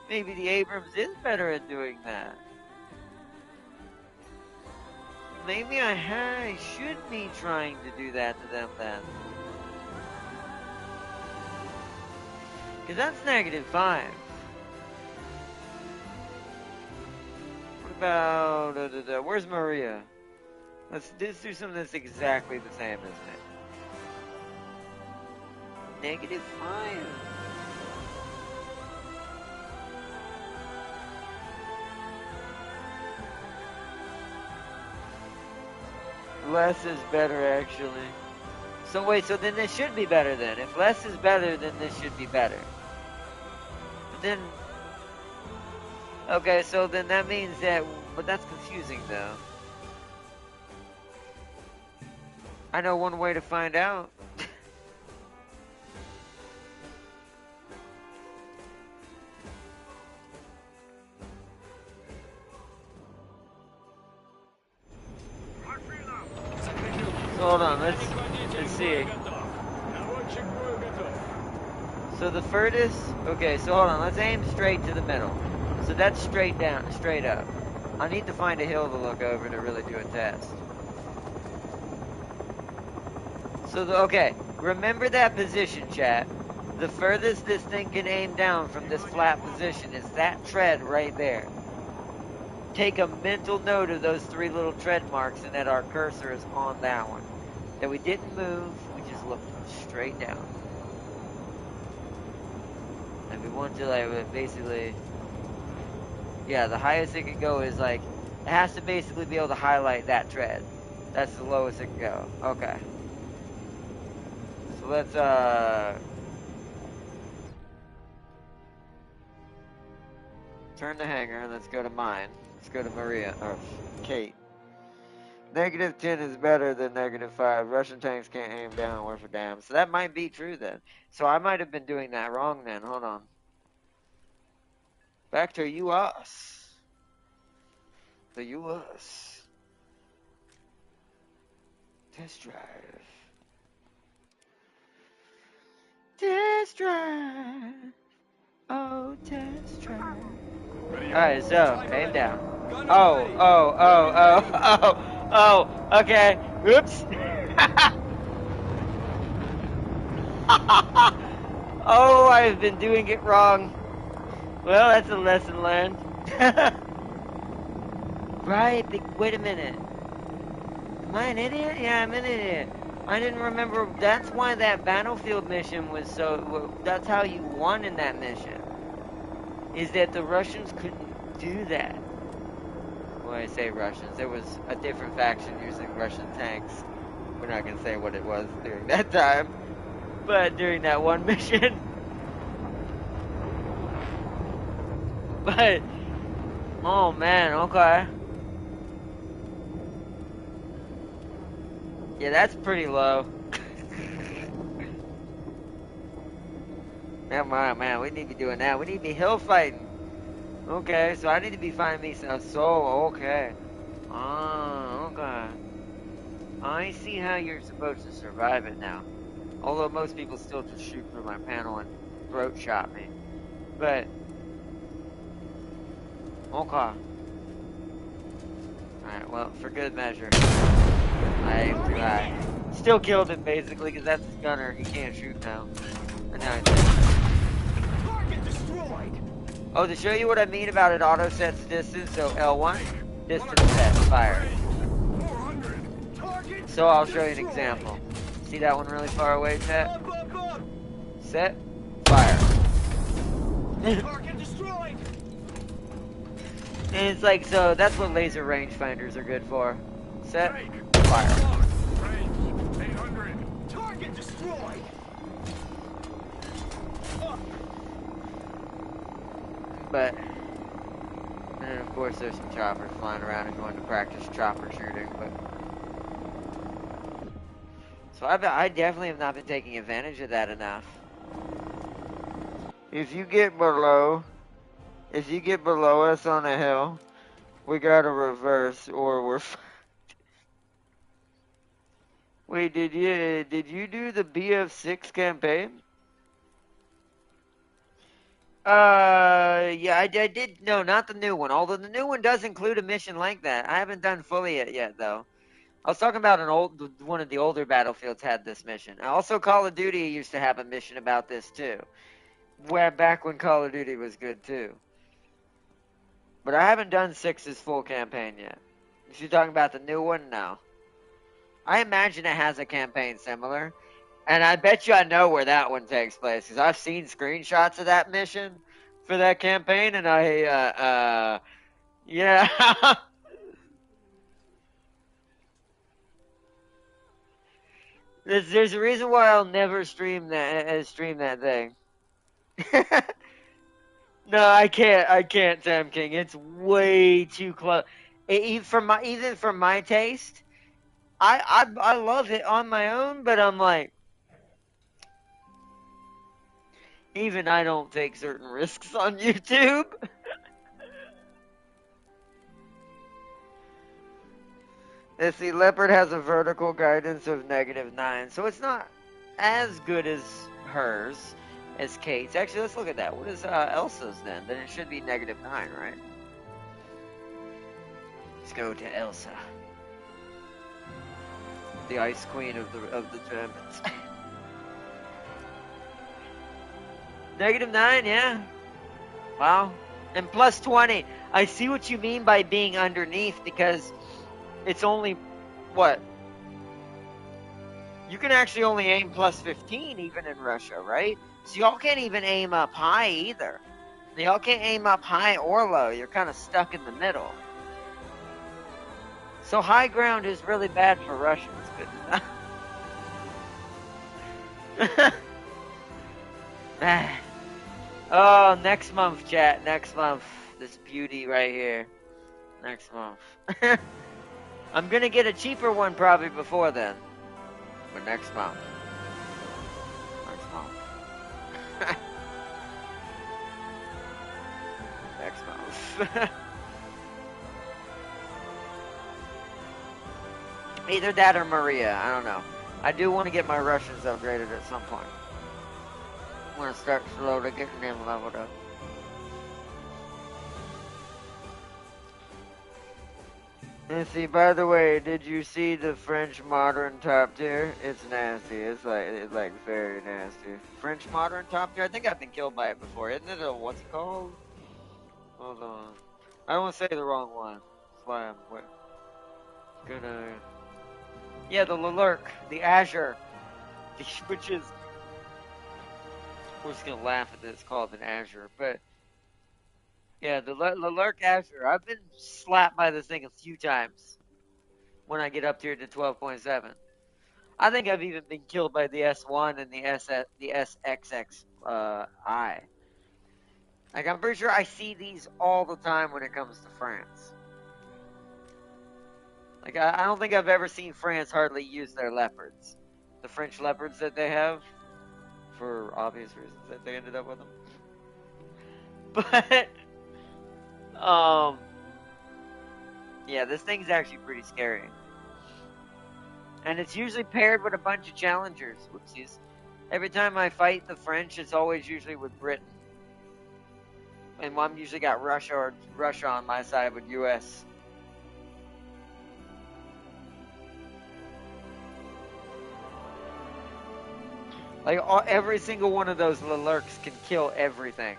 Maybe the Abrams is better at doing that. Maybe I should be trying to do that to them then. Because that's -5. What about... where's Maria? Let's do something that's exactly the same, isn't it? -5. Less is better, actually. So wait, so then this should be better then. If less is better, then this should be better. But then... Okay, so then that means that... But that's confusing, though. I know one way to find out. Hold on, let's see. So the furthest, okay, so hold on, let's aim straight to the middle. So that's straight down, straight up. I need to find a hill to look over to really do a test. So, okay, remember that position, chat. The furthest this thing can aim down from this flat position is that tread right there. Take a mental note of those 3 little tread marks and that our cursor is on that one. That we didn't move, we just looked straight down. And we want to like basically, yeah, the highest it can go is like, it has to basically be able to highlight that tread. That's the lowest it can go. Okay. So let's turn the hanger and let's go to mine. Let's go to Maria, or Kate. -10 is better than -5. Russian tanks can't aim down worth a damn. So that might be true then. So I might have been doing that wrong then. Hold on. Back to US. The US. Test drive. Test drive. Oh, test drive. Alright, so, aim down. Oh, okay. Oops. Oh, I've been doing it wrong. Well, that's a lesson learned. Right, wait a minute. Am I an idiot? Yeah, I'm an idiot. I didn't remember. That's why that battlefield mission was so. That's how you won in that mission. Is that the Russians couldn't do that. When I say Russians, there was a different faction using Russian tanks. We're not going to say what it was during that time. But during that one mission. But, oh man, okay. Yeah, that's pretty low. Man, we need to be doing that. We need to be hill fighting. Okay, so I need to be finding me some soul. Okay. Oh, okay. I see how you're supposed to survive it now. Although most people still just shoot through my panel and throat shot me. But, okay. Alright, well, for good measure, I aim too high. Still killed him, basically, because that's his gunner. He can't shoot now. And now he's dead. Target destroyed. Oh, to show you what I mean about it auto sets distance, so L1, distance set, fire. 400. Target. So I'll show you an example. See that one really far away, Chet? Up. Set, fire. Target destroyed. And it's like, so that's what laser rangefinders are good for. Set, Break. fire. Range 800. Target destroyed. But, and then of course there's some choppers flying around and going to practice chopper shooting, but. So I definitely have not been taking advantage of that enough. If you get below us on a hill, we gotta reverse or we're Wait, did you do the BF6 campaign? Yeah, I did. No, not the new one. Although the new one does include a mission like that. I haven't done fully it yet, though. I was talking about one of the older Battlefields had this mission. Also, Call of Duty used to have a mission about this too. Back when Call of Duty was good too. But I haven't done 6's full campaign yet. If you're talking about the new one, no. I imagine it has a campaign similar. And I bet you I know where that one takes place. Because I've seen screenshots of that mission for that campaign. And yeah. There's a reason why I'll never stream that thing. No, I can't, Sam King. It's way too close. Even for my taste, I love it on my own, but I'm like, even I don't take certain risks on YouTube. Let's see, Leopard has a vertical guidance of -9, so it's not as good as hers, as Kate's. Actually, let's look at that. What is Elsa's then? Then it should be -9, right? Let's go to Elsa, the Ice Queen of the Germans. -9, yeah. Wow. And +20. I see what you mean by being underneath, because it's only, what? You can actually only aim +15 even in Russia, right? So y'all can't even aim up high either. Y'all can't aim up high or low. You're kind of stuck in the middle. So high ground is really bad for Russians. Good. Oh, next month, chat. Next month. This beauty right here. Next month. I'm gonna get a cheaper one probably before then. But next month. Next month. Next month. Either that or Maria. I don't know. I do want to get my Russians upgraded at some point. I want to start slowly getting them leveled up. And see, by the way, did you see the French modern top tier? It's nasty. It's like very nasty. French modern top tier? I think I've been killed by it before. Isn't it a, what's it called? Hold on. I don't want to say the wrong one. That's why I'm gonna. Yeah, the Lurk, the Azure, which is. We're just gonna laugh at this, called an Azure, but yeah, the Lurk Azure. I've been slapped by this thing a few times when I get up here to 12.7. I think I've even been killed by the S1 and the SXX I. Like I'm pretty sure I see these all the time when it comes to France. Like I don't think I've ever seen France hardly use their leopards, the French leopards that they have, for obvious reasons that they ended up with them. But yeah, this thing's actually pretty scary. And it's usually paired with a bunch of challengers, whoopsies. Every time I fight the French, it's always usually with Britain. And I'm usually got Russia on my side with US. Like every single one of those Lurks can kill everything.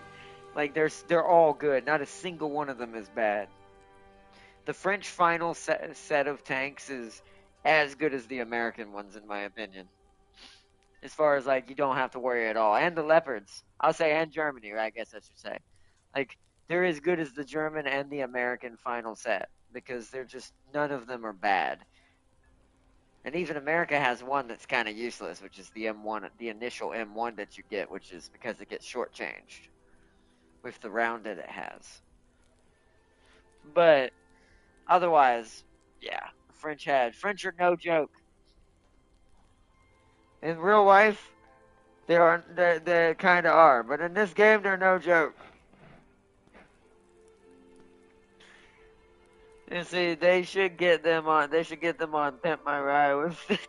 Like they're all good. Not a single one of them is bad. The French final set of tanks is as good as the American ones, in my opinion. As far as like you don't have to worry at all. And the Leopards, I'll say, and Germany, I guess I should say. Like they're as good as the German and the American final set because they're just none of them are bad. And even America has one that's kind of useless, which is the M1, the initial M1 that you get, which is because it gets shortchanged with the round that it has. But otherwise, yeah, French are no joke. In real life, they kind of are, but in this game, they're no joke. You see, they should get them on. They should get them on Pimp My Ride with 50.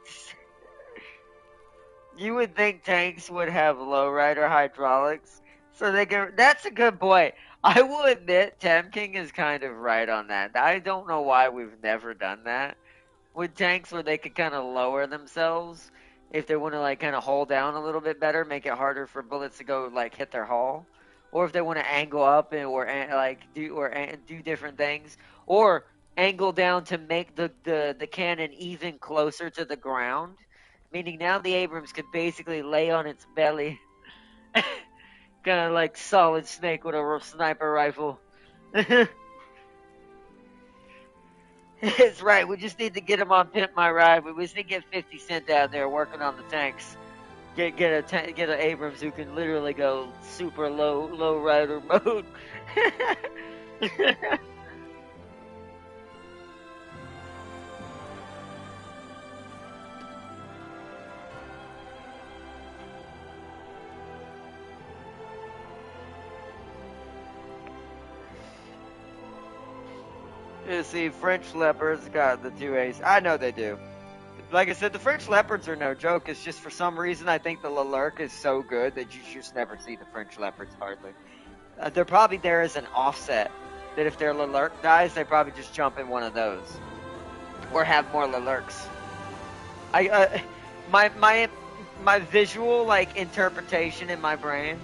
You would think tanks would have lowrider hydraulics, so they can. That's a good point. I will admit, Tem King is kind of right on that. I don't know why we've never done that with tanks where they could kind of lower themselves if they want to like kind of hold down a little bit better, make it harder for bullets to go like hit their hull, or if they want to angle up and or like do different things, or angle down to make the cannon even closer to the ground. Meaning now the Abrams could basically lay on its belly, kind of like Solid Snake with a sniper rifle. It's right. We just need to get him on Pimp My Ride. We just need to get 50 Cent out there working on the tanks. Get an Abrams who can literally go super low rider mode. You see, French Leopards got the 2 A's. I know they do. Like I said, the French Leopards are no joke. It's just for some reason I think the Lurk is so good that you just never see the French Leopards hardly. They're probably there as an offset. That if their Lurk dies, they probably just jump in one of those. Or have more Lurks. My visual like interpretation in my brain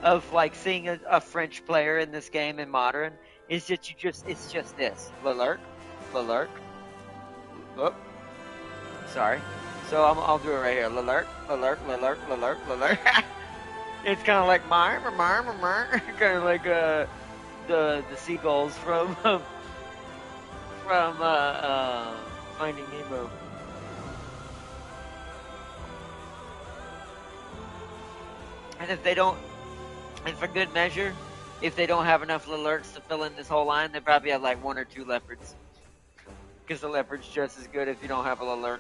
of like seeing a French player in this game in modern is that it's just this. Lurk. Oh, sorry. So I'll do it right here. Lurk. It's kind of like kind of like the seagulls from Finding Nemo. And and for good measure, if they don't have enough Lurks to fill in this whole line, they probably have like 1 or 2 Leopards. Because the Leopard's just as good if you don't have a Lurk.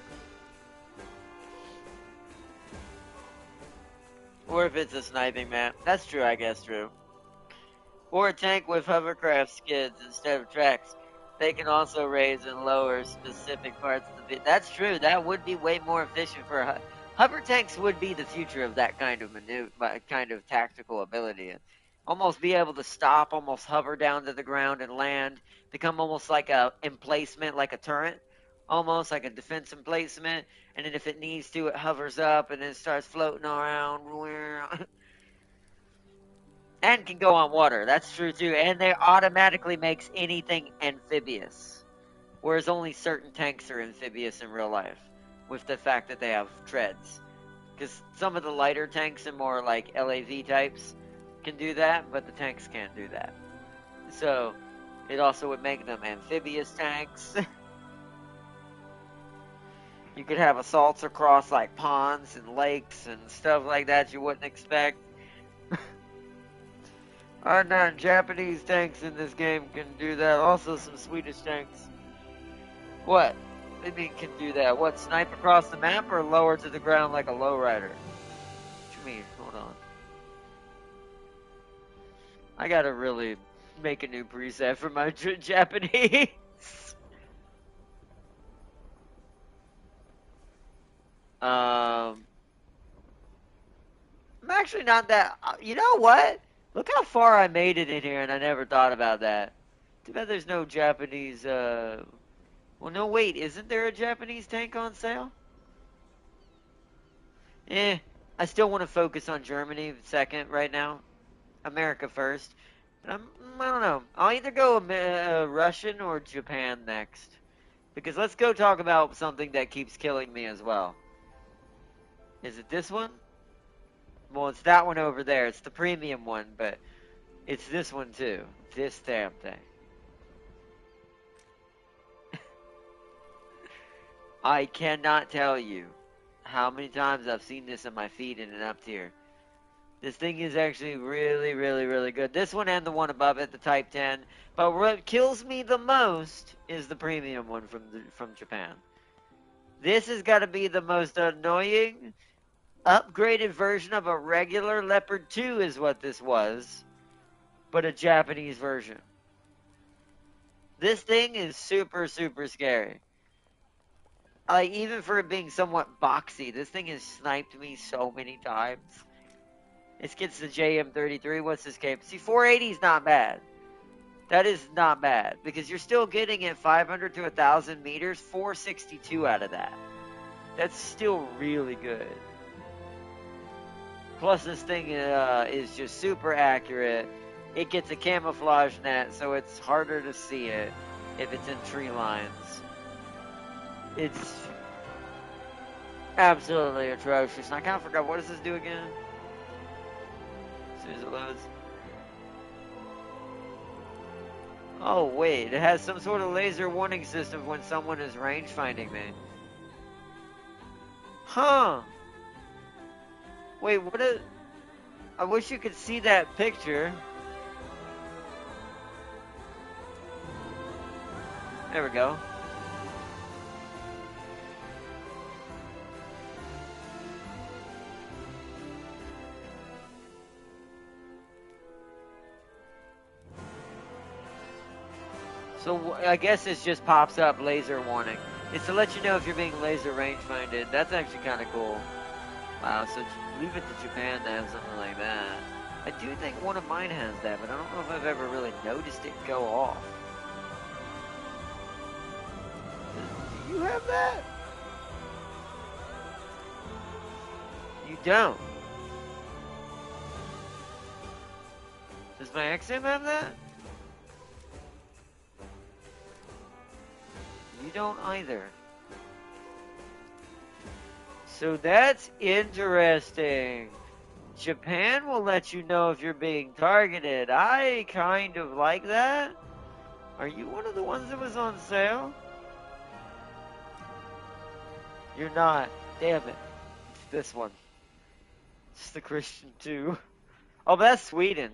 Or if it's a sniping map. That's true, I guess, true. Or a tank with hovercraft skids instead of tracks. They can also raise and lower specific parts of the bit. That's true. That would be way more efficient for hover tanks. Would be the future of that kind of kind of tactical ability. Almost be able to stop, almost hover down to the ground and land, become almost like a emplacement, like a turret, almost like a defense emplacement. And then if it needs to, it hovers up and then starts floating around. And can go on water. That's true too. And they automatically makes anything amphibious. Whereas only certain tanks are amphibious in real life. With the fact that they have treads. Because some of the lighter tanks and more like LAV types can do that, but the tanks can't do that. So, it also would make them amphibious tanks. You could have assaults across like ponds and lakes and stuff like that you wouldn't expect. Not Japanese tanks in this game can do that. Also some Swedish tanks. What? They mean can do that. What, snipe across the map or lower to the ground like a lowrider? What you mean? Hold on. I gotta really make a new preset for my Japanese. I'm actually not that. You know what? Look how far I made it in here, and I never thought about that. Too bad there's no Japanese. Well, no, wait. Isn't there a Japanese tank on sale? I still want to focus on Germany second right now. America first. But I don't know. I'll either go Russian or Japan next. Because let's go talk about something that keeps killing me as well. Is it this one? Well, it's that one over there. It's the premium one, but it's this one too. This damn thing. I cannot tell you how many times I've seen this in my feed in an up tier. This thing is actually really, really, really good. This one and the one above it, the Type 10. But what kills me the most is the premium one from Japan. This has got to be the most annoying, upgraded version of a regular Leopard 2 is what this was. But a Japanese version. This thing is super, super scary. Like, even for it being somewhat boxy, this thing has sniped me so many times. This gets the JM33. What's this cape? See, 480 is not bad. That is not bad. Because you're still getting at 500 to 1,000 meters, 462 out of that. That's still really good. Plus, this thing is just super accurate. It gets a camouflage net, so it's harder to see it if it's in tree lines. It's absolutely atrocious. And I kind of forgot, what does this do again? As soon as it loads. Oh, wait. It has some sort of laser warning system when someone is range finding me. Huh. Wait, what is... I wish you could see that picture. There we go. So I guess this just pops up laser warning. It's to let you know if you're being laser rangefinded. That's actually kind of cool. Wow, so leave it to Japan to have something like that. I do think one of mine has that, but I don't know if I've ever really noticed it go off. Do you have that? You don't. Does my XM have that? You don't either. So that's interesting. Japan will let you know if you're being targeted. I kind of like that. Are you one of the ones that was on sale? You're not. Damn it. It's this one. It's the Christian 2. Oh, but that's Sweden.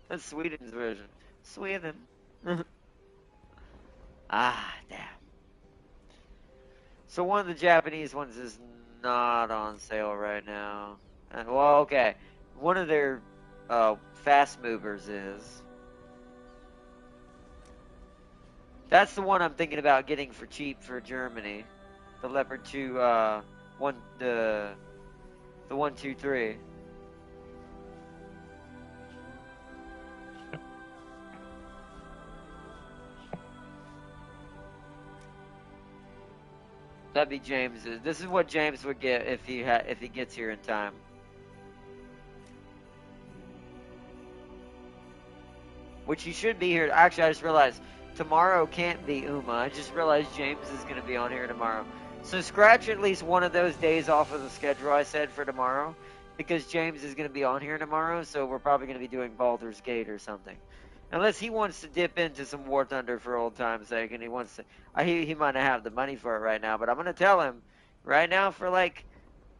That's Sweden's version. Sweden. Ah, damn. So one of the Japanese ones is not on sale right now. Well, okay. One of their fast movers is. That's the one I'm thinking about getting for cheap for Germany. The Leopard 2, the 123. That'd be James's. This is what James would get if he gets here in time. which he should be here. Actually, I just realized tomorrow can't be Uma. I just realized James is going to be on here tomorrow. So scratch at least one of those days off of the schedule I said for tomorrow, because James is going to be on here tomorrow, so we're probably going to be doing Baldur's Gate or something. Unless he wants to dip into some War Thunder for old time's sake, and he wants to. He might not have the money for it right now, but I'm going to tell him right now for like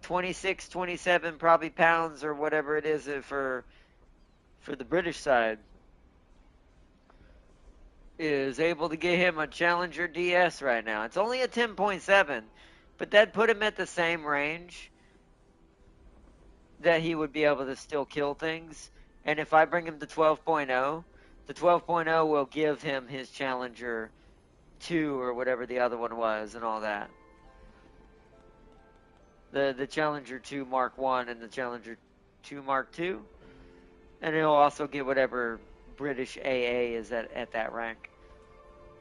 26, 27 probably pounds or whatever it is for the British side, is able to get him a Challenger DS right now. It's only a 10.7, but that'd put him at the same range that he would be able to still kill things. And if I bring him to 12.0, the 12.0 will give him his Challenger 2 or whatever the other one was and all that. The Challenger 2 Mark 1 and the Challenger 2 Mark 2. And he'll also get whatever British AA is at that rank.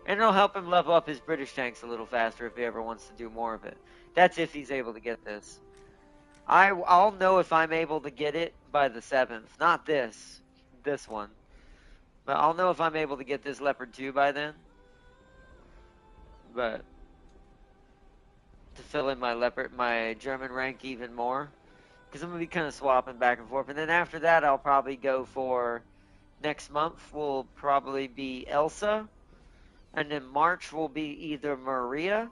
And it'll help him level up his British tanks a little faster if he ever wants to do more of it. That's if he's able to get this. I'll know if I'm able to get it by the 7th. Not this one. But I'll know if I'm able to get this Leopard 2 by then. But to fill in my German rank even more. Because I'm going to be kind of swapping back and forth. And then after that, I'll probably go for... Next month will probably be Elsa. And then March will be either Maria.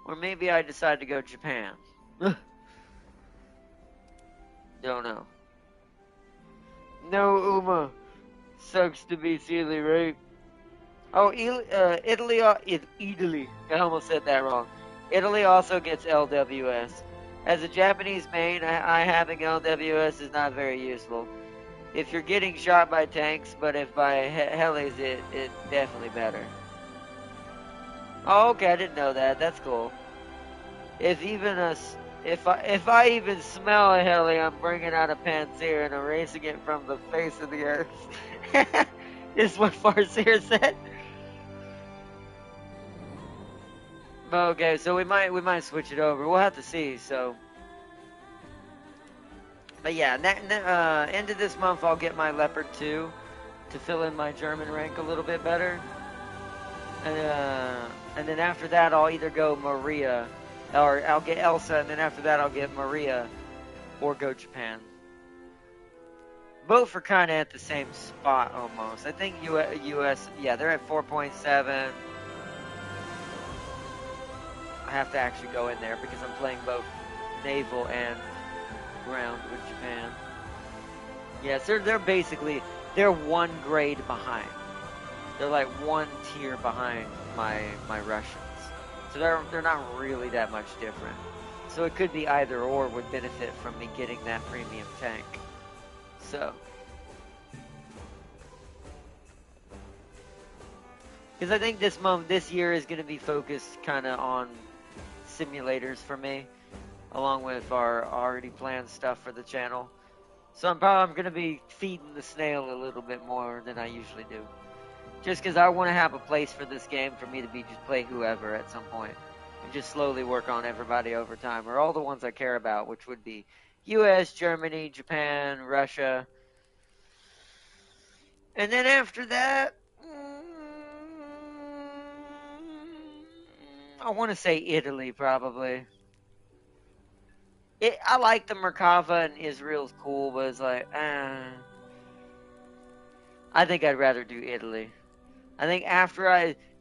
Or maybe I decide to go Japan. Don't know. No, Uma. Sucks to be Sealy, right? Oh, Italy. Italy. I almost said that wrong. Italy also gets LWS. As a Japanese main, I having LWS is not very useful. If you're getting shot by tanks, but if by helis, it's definitely better. Oh, okay, I didn't know that. That's cool. If I even smell a heli, I'm bringing out a Panzer and erasing it from the face of the earth. Is what Farseer said. Okay, so we might switch it over. We'll have to see. So, but yeah, end of this month I'll get my Leopard 2 to fill in my German rank a little bit better, and then after that I'll either go Maria, or I'll get Elsa, and then after that I'll get Maria, or go Japan. Both are kind of at the same spot almost. I think US, yeah, they're at 4.7. I have to actually go in there because I'm playing both naval and ground with Japan. Yes, they're basically, they're one grade behind. They're like one tier behind my Russians. So they're not really that much different. So it could be either or would benefit from me getting that premium tank. So, because I think this year is going to be focused kind of on simulators for me, along with our already planned stuff for the channel. So I'm going to be feeding the snail a little bit more than I usually do. Just because I want to have a place for this game for me to be just play whoever at some point. And just slowly work on everybody over time. Or all the ones I care about, which would be US, Germany, Japan, Russia. And then after that, I want to say Italy probably. I like the Merkava and Israel's cool, but it's like, I think I'd rather do Italy. I think after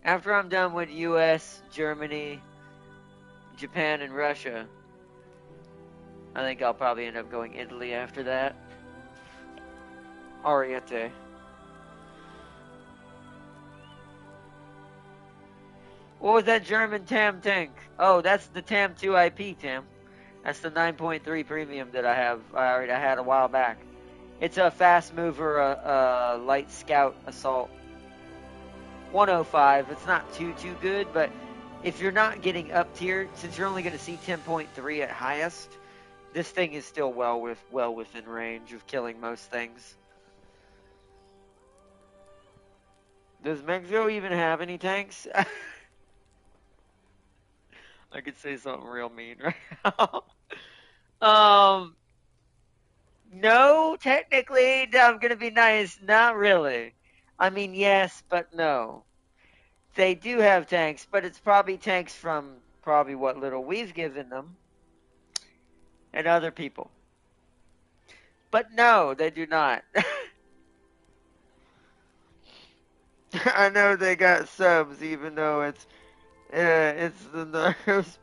I'm done with US, Germany, Japan, and Russia, I think I'll probably end up going Italy after that. Ariete. What was that German TAM tank? Oh, that's the TAM 2 IP, Tim. That's the 9.3 premium that I have. I had a while back. It's a fast mover, light scout assault. 105. It's not too good, but if you're not getting up tier, since you're only going to see 10.3 at highest, this thing is still well within range of killing most things. Does Mexico even have any tanks? I could say something real mean right now. No, technically, I'm gonna be nice. Not really. I mean, yes, but no. They do have tanks, but it's probably tanks from probably what little we've given them and other people. But no, they do not. I know they got subs, even though it's the Narcos.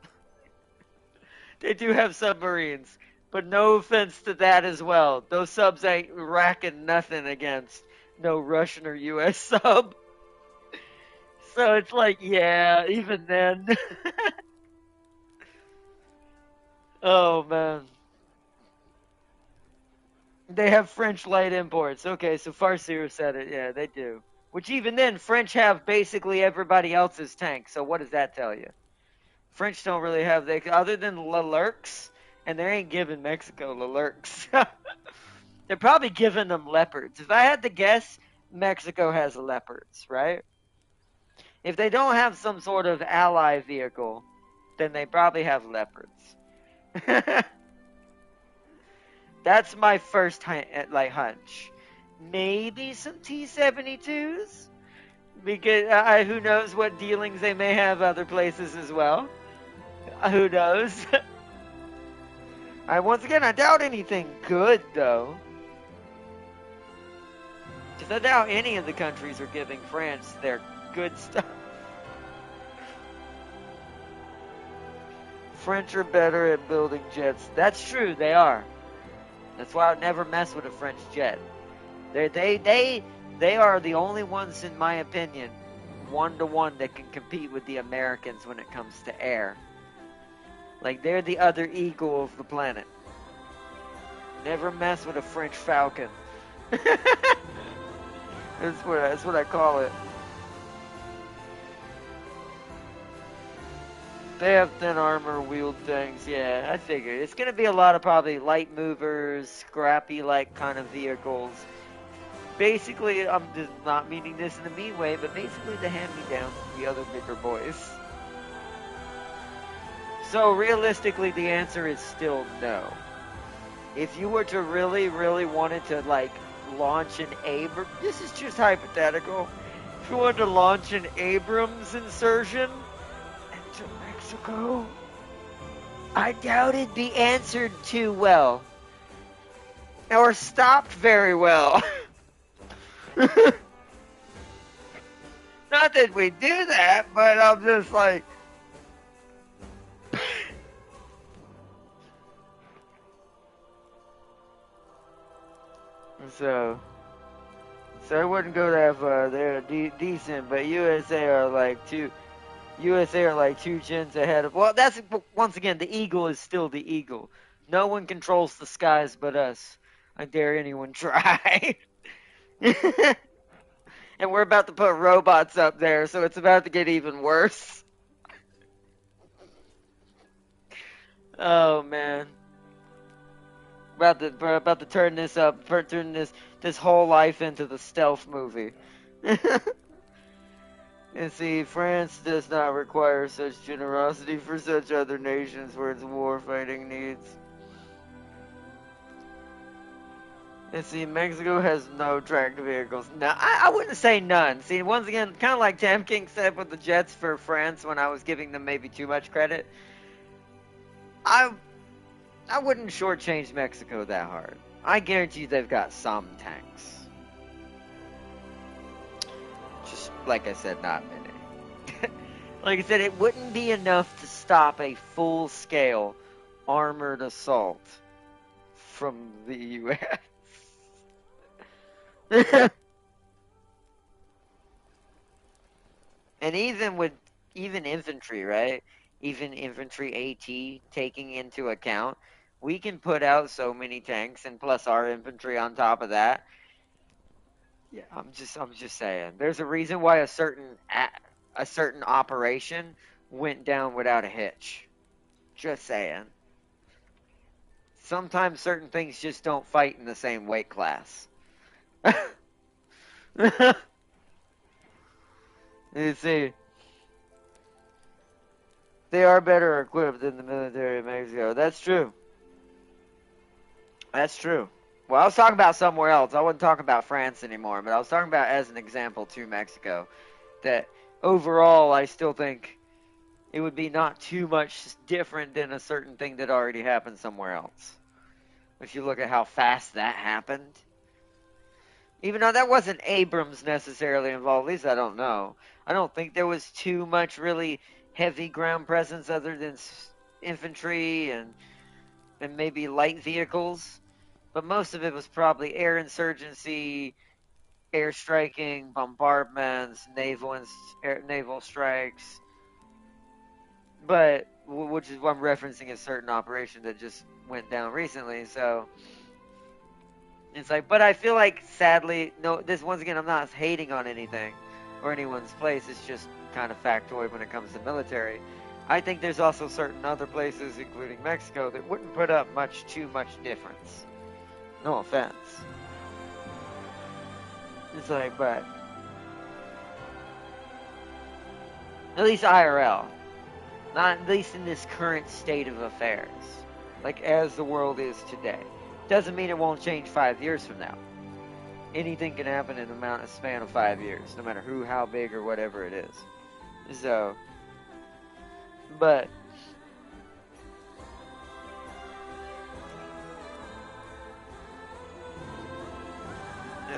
They do have submarines, but no offense to that as well. Those subs ain't racking nothing against no Russian or U.S. sub. So it's like, yeah, even then. Oh man. They have French light imports. Okay, so Farseer said it. Yeah, they do. Which even then, French have basically everybody else's tank. So what does that tell you? French don't really have they other than Lalurks, and they ain't giving Mexico Lalurks. They're probably giving them leopards. If I had to guess, Mexico has leopards, right? If they don't have some sort of ally vehicle, then they probably have leopards. That's my first hunch. Maybe some T-72s, because who knows what dealings they may have other places as well. Who knows? Once again, I doubt anything good though, because I doubt any of the countries are giving France their good stuff. French are better at building jets. That's true, they are. That's why I would never mess with a French jet. They are the only ones, in my opinion, 1-to-1 that can compete with the Americans when it comes to air. Like, they're the other eagle of the planet. Never mess with a French Falcon. That's what I call it. They have thin armor, wheeled things. Yeah, I figured. It's going to be a lot of probably light movers, scrappy-like kind of vehicles. Basically, I'm just not meaning this in a mean way, but basically the hand-me-down from the other bigger boys. So realistically, the answer is still no. If you were to really, really wanted to, like, launch an Abrams, this is just hypothetical. If you wanted to launch an Abrams insurgence into Mexico, I doubt it'd be answered too well. Or stopped very well. Not that we do that, but I'm just like... So I wouldn't go that far. They're decent, but USA are like two gens ahead of. Well, that's once again the eagle is still the eagle. No one controls the skies but us. I dare anyone try. And we're about to put robots up there, so it's about to get even worse. Oh man. About to turn this up, turn this whole life into the stealth movie. And see, France does not require such generosity for such other nations for its war-fighting needs. And see, Mexico has no tracked vehicles. No, I wouldn't say none. See, once again, kind of like Tam King said with the jets for France when I was giving them maybe too much credit. I wouldn't shortchange Mexico that hard. I guarantee they've got some tanks. Just like I said, not many. Like I said, it wouldn't be enough to stop a full-scale armored assault from the U.S. And even infantry, right? Even infantry AT taking into account, we can put out so many tanks, and plus our infantry on top of that. Yeah, I'm just saying. There's a reason why a certain operation went down without a hitch. Just saying. Sometimes certain things just don't fight in the same weight class. You see, they are better equipped than the military of Mexico. That's true. That's true. Well, I was talking about somewhere else. I wasn't talking about France anymore, but I was talking about as an example to Mexico. That overall, I still think it would be not too much different than a certain thing that already happened somewhere else. If you look at how fast that happened. Even though that wasn't Abrams necessarily involved, at least I don't know. I don't think there was too much really heavy ground presence other than infantry and maybe light vehicles. But most of it was probably air insurgency, air striking, bombardments, naval strikes. But which is what I'm referencing a certain operation that just went down recently. So it's like, but I feel like sadly, no. This once again, I'm not hating on anything or anyone's place. It's just kind of factoid when it comes to military. I think there's also certain other places, including Mexico, that wouldn't put up too much difference. No offense. It's like, but at least IRL, not at least in this current state of affairs, like as the world is today. Doesn't mean it won't change 5 years from now. Anything can happen in a span of 5 years, no matter who, how big, or whatever it is. So, but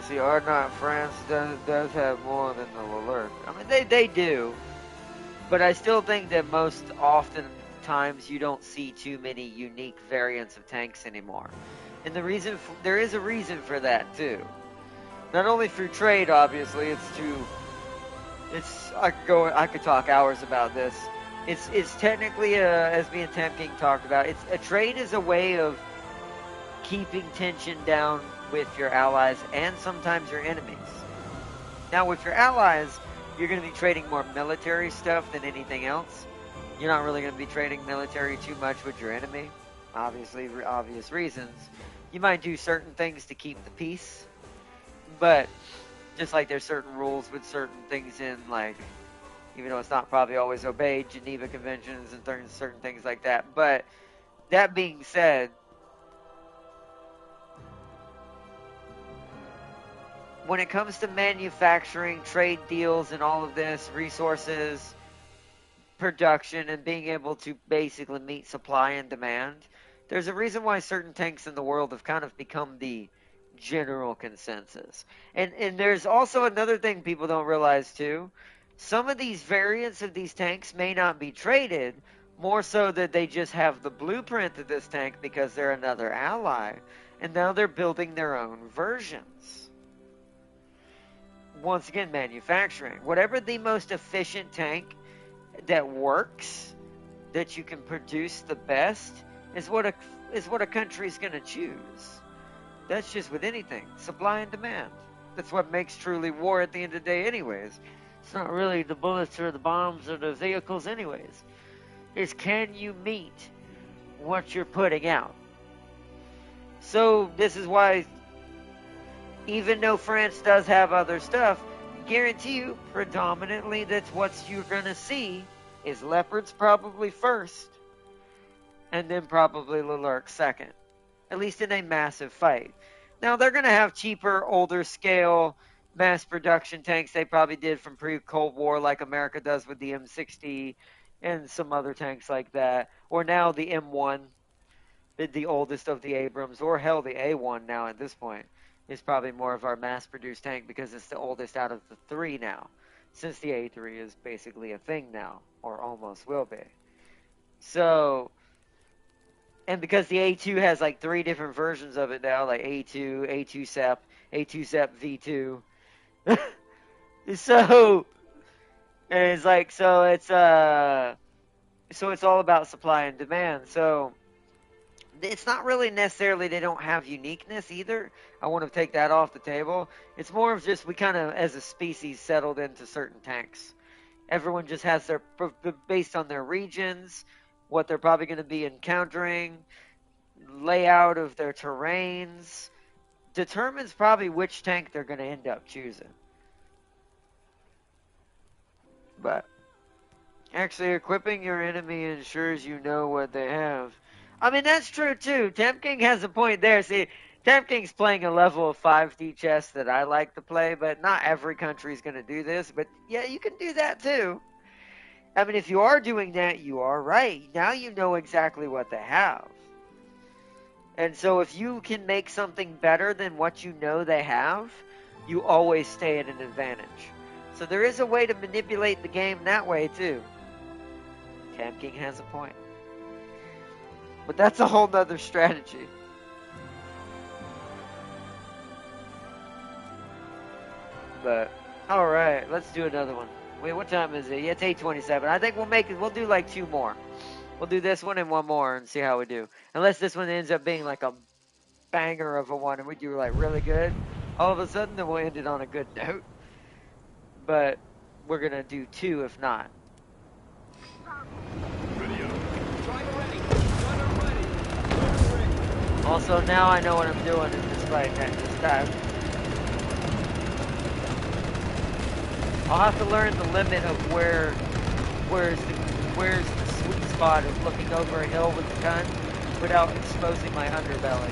see, Ardnot France does have more than the Leclerc. I mean, they do, but I still think that most often times you don't see too many unique variants of tanks anymore. And there is a reason for that too. Not only through trade, obviously, I could talk hours about this. It's technically as me and Temp King talked about. It's a trade is a way of keeping tension down with your allies and sometimes your enemies. Now, with your allies, you're going to be trading more military stuff than anything else. You're not really going to be trading military too much with your enemy, obviously, for obvious reasons. You might do certain things to keep the peace, but just like there's certain rules with certain things in, like, even though it's not probably always obeyed, Geneva Conventions and certain things like that. But that being said, when it comes to manufacturing, trade deals, and all of this, resources, production, and being able to basically meet supply and demand, there's a reason why certain tanks in the world have kind of become the general consensus. And there's also another thing people don't realize too. Some of these variants of these tanks may not be traded, more so that they just have the blueprint of this tank because they're another ally, and now they're building their own versions. Once again, manufacturing. Whatever the most efficient tank that works, that you can produce the best, is what a country's going to choose. That's just with anything. Supply and demand. That's what makes truly war at the end of the day anyways. It's not really the bullets or the bombs or the vehicles anyways. It's can you meet what you're putting out? So this is why, even though France does have other stuff, guarantee you, predominantly that's what you're going to see is Leopards probably first, and then probably Leclerc second. At least in a massive fight. Now, they're going to have cheaper, older scale, mass production tanks they probably did from pre-Cold War, like America does with the M60 and some other tanks like that. Or now the M1, the oldest of the Abrams, or hell, the A1 now at this point, is probably more of our mass-produced tank because it's the oldest out of the three now, since the A3 is basically a thing now, or almost will be. So, and because the A2 has like 3 different versions of it now, like A2, A2 SEP, A2 SEP V2. So, and it's like, so it's all about supply and demand. So, it's not really necessarily they don't have uniqueness either. I want to take that off the table. It's more of just we kind of, as a species, settled into certain tanks. Everyone just has their, based on their regions, what they're probably going to be encountering, layout of their terrains, determines probably which tank they're going to end up choosing. But actually, equipping your enemy ensures you know what they have. I mean, that's true too. Temp King has a point there. See, Camp King's playing a level of 5D chess that I like to play, but not every country is going to do this. But yeah, you can do that too. I mean, if you are doing that, you are right. Now you know exactly what they have. And so if you can make something better than what you know they have, you always stay at an advantage. So there is a way to manipulate the game that way too. Camp King has a point. But that's a whole nother strategy. But all right, let's do another one. Wait, what time is it? Yeah, it's 8:27. I think we'll do like 2 more. We'll do this one and 1 more and see how we do. Unless this one ends up being like a banger of a one and we do like really good. All of a sudden, then we'll end it on a good note. But we're gonna do 2 if not. Also, now I know what I'm doing in this fight this time. I'll have to learn the limit of where's the sweet spot of looking over a hill with the gun without exposing my underbelly.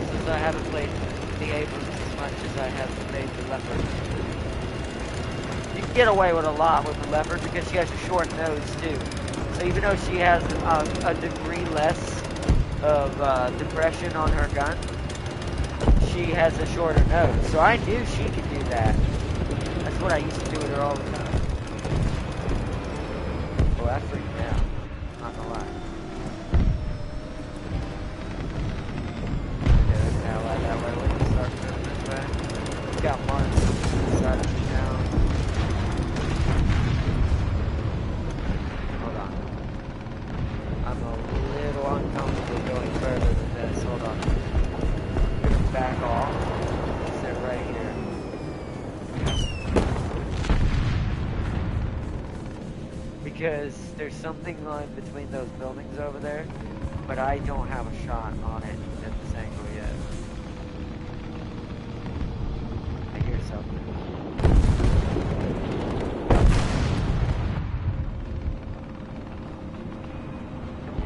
Since I haven't played the Abrams as much as I have played the Leopard. You can get away with a lot with the Leopard because she has a short nose too. So even though she has a degree less of depression on her gun, she has a shorter nose. So I knew she could do that. That's what I used to do with her all the time. Oh, that freaked me out. Not gonna lie. Yeah, there's an ally that way. We're gonna start moving this way. We got Martin inside of me now. Hold on. I'm a little uncomfortable going further than this. Hold on. I'm gonna back off. Sit right here. Because there's something lying between those buildings over there, but I don't have a shot on it at this angle yet. I hear something.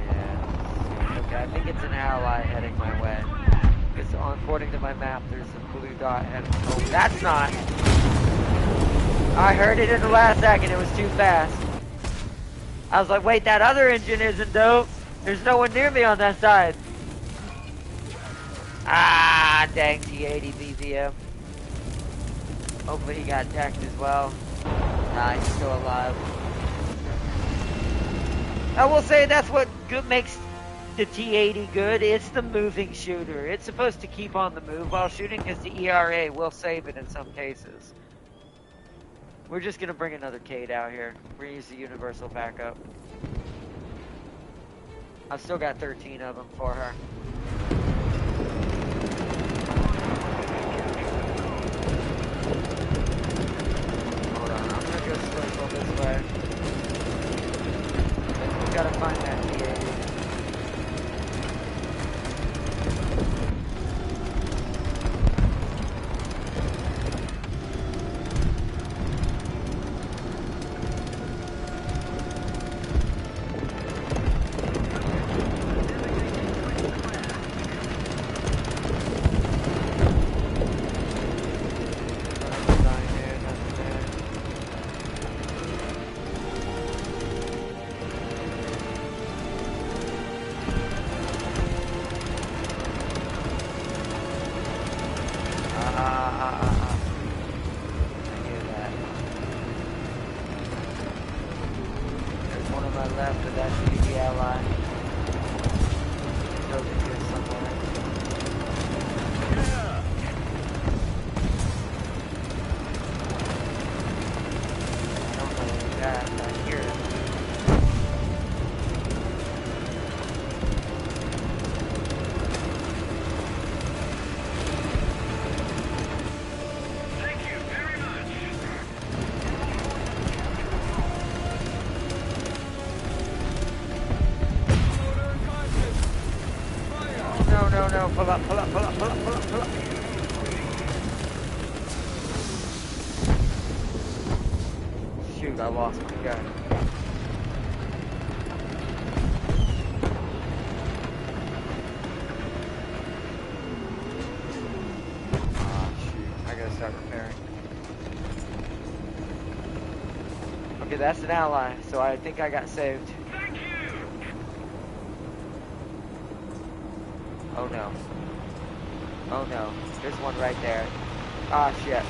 Yeah. Okay, I think it's an ally heading my way. Because according to my map, there's a blue dot heading. Oh, that's not. I heard it in the last second. It was too fast. I was like, wait, that other engine isn't dope. There's no one near me on that side. Ah, dang T80 BVM. Hopefully he got decked as well. Nah, he's still alive. I will say that's what makes the T80 good. It's the moving shooter. It's supposed to keep on the move while shooting because the ERA will save it in some cases. We're just gonna bring another Cade out here. We're gonna use the universal backup. I've still got 13 of them for her. Hold on, I'm gonna go circle this way. We gotta find that T80. Pull up, pull up, pull up, pull up, pull up, pull up. Shoot, I lost my gun. start repairing. Okay, that's an ally, so I think I got saved. Thank you! Oh no. Oh no. There's one right there. Ah, shit.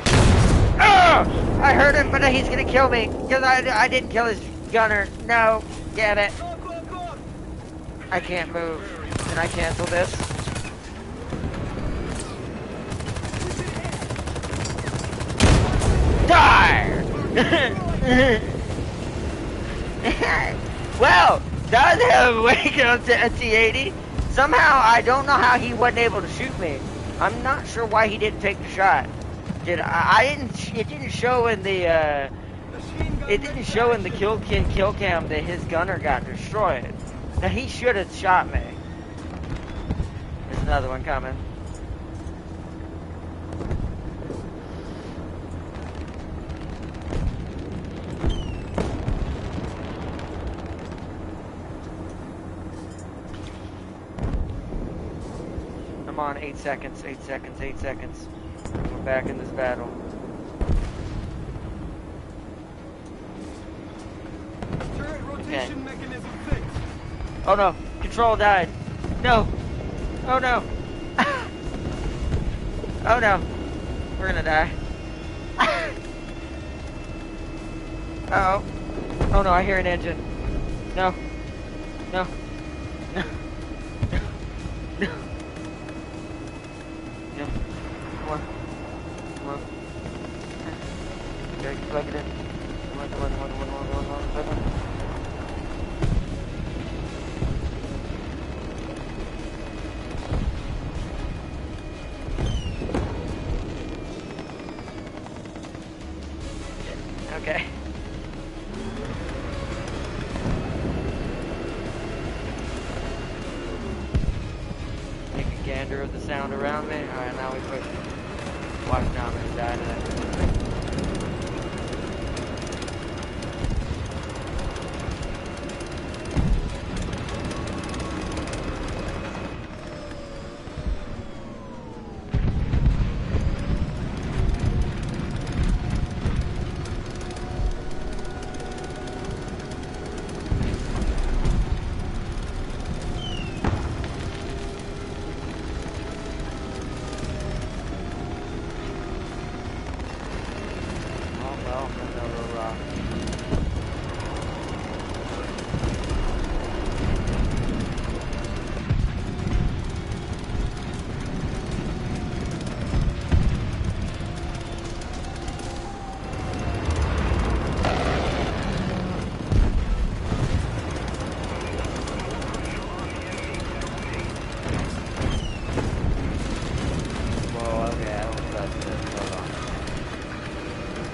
Ah! I heard him, but he's gonna kill me because I didn't kill his gunner. No, get it. I can't move. Can I cancel this? Die! Well, that was a hell of a way to get on to T80. Somehow, I don't know how he wasn't able to shoot me. I'm not sure why he didn't take the shot. It didn't show in the kill cam that his gunner got destroyed. Now he should have shot me. There's another one coming. I'm on 8 seconds, 8 seconds, 8 seconds. We're back in this battle. Turret rotation mechanism fixed. Oh no, control died. No. Oh no. Oh no. We're gonna die. Uh oh. Oh no, I hear an engine. No. No. No. No. No. Come on. Come on. Okay, plug it in. Come on, come on, come on, come on, come on, come on, plug it in. Okay. Take a gander of the sound around me. Alright, now we push. Watch now, I'm gonna die to that.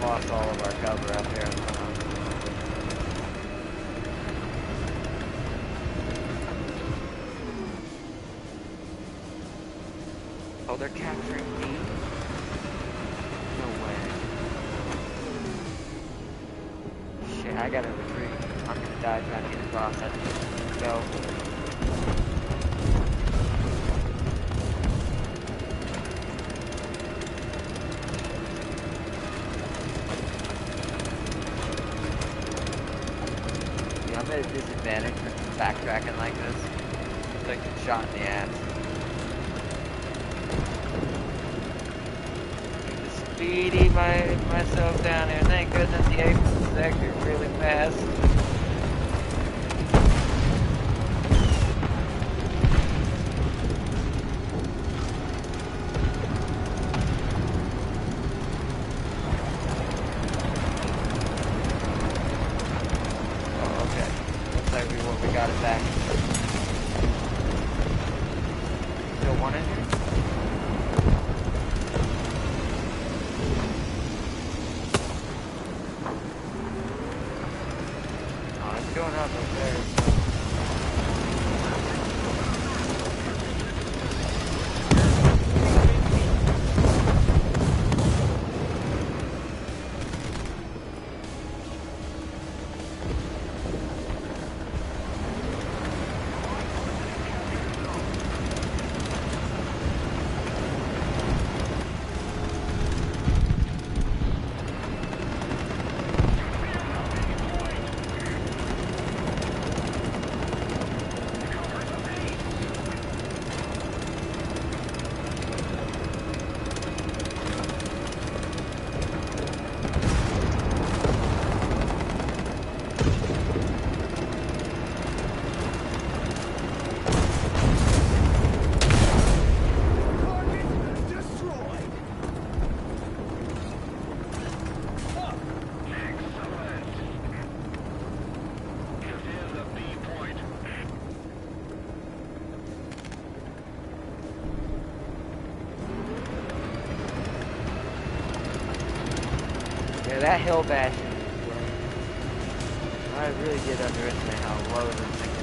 Lost all of our cover out there. Oh, they're capturing me? No way. Shit, I gotta retreat. I'm gonna die trying to get across that. Go. I'm at a disadvantage for backtracking like this. It's like a shot in the ass. Speedy myself down here. Thank goodness the ape is actually really fast. We got it back. Still one in here? Oh, it's going up there. Yeah, that hill bashing is low. I really did underestimate how low this thing is.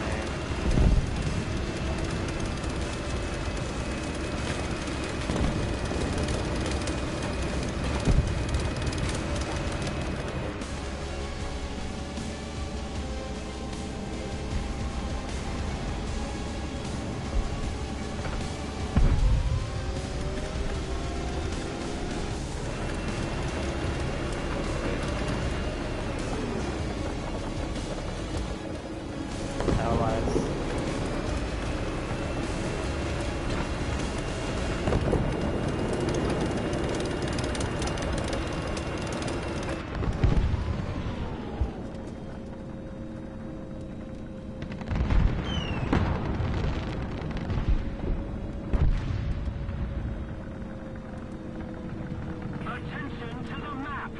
Attention to the map.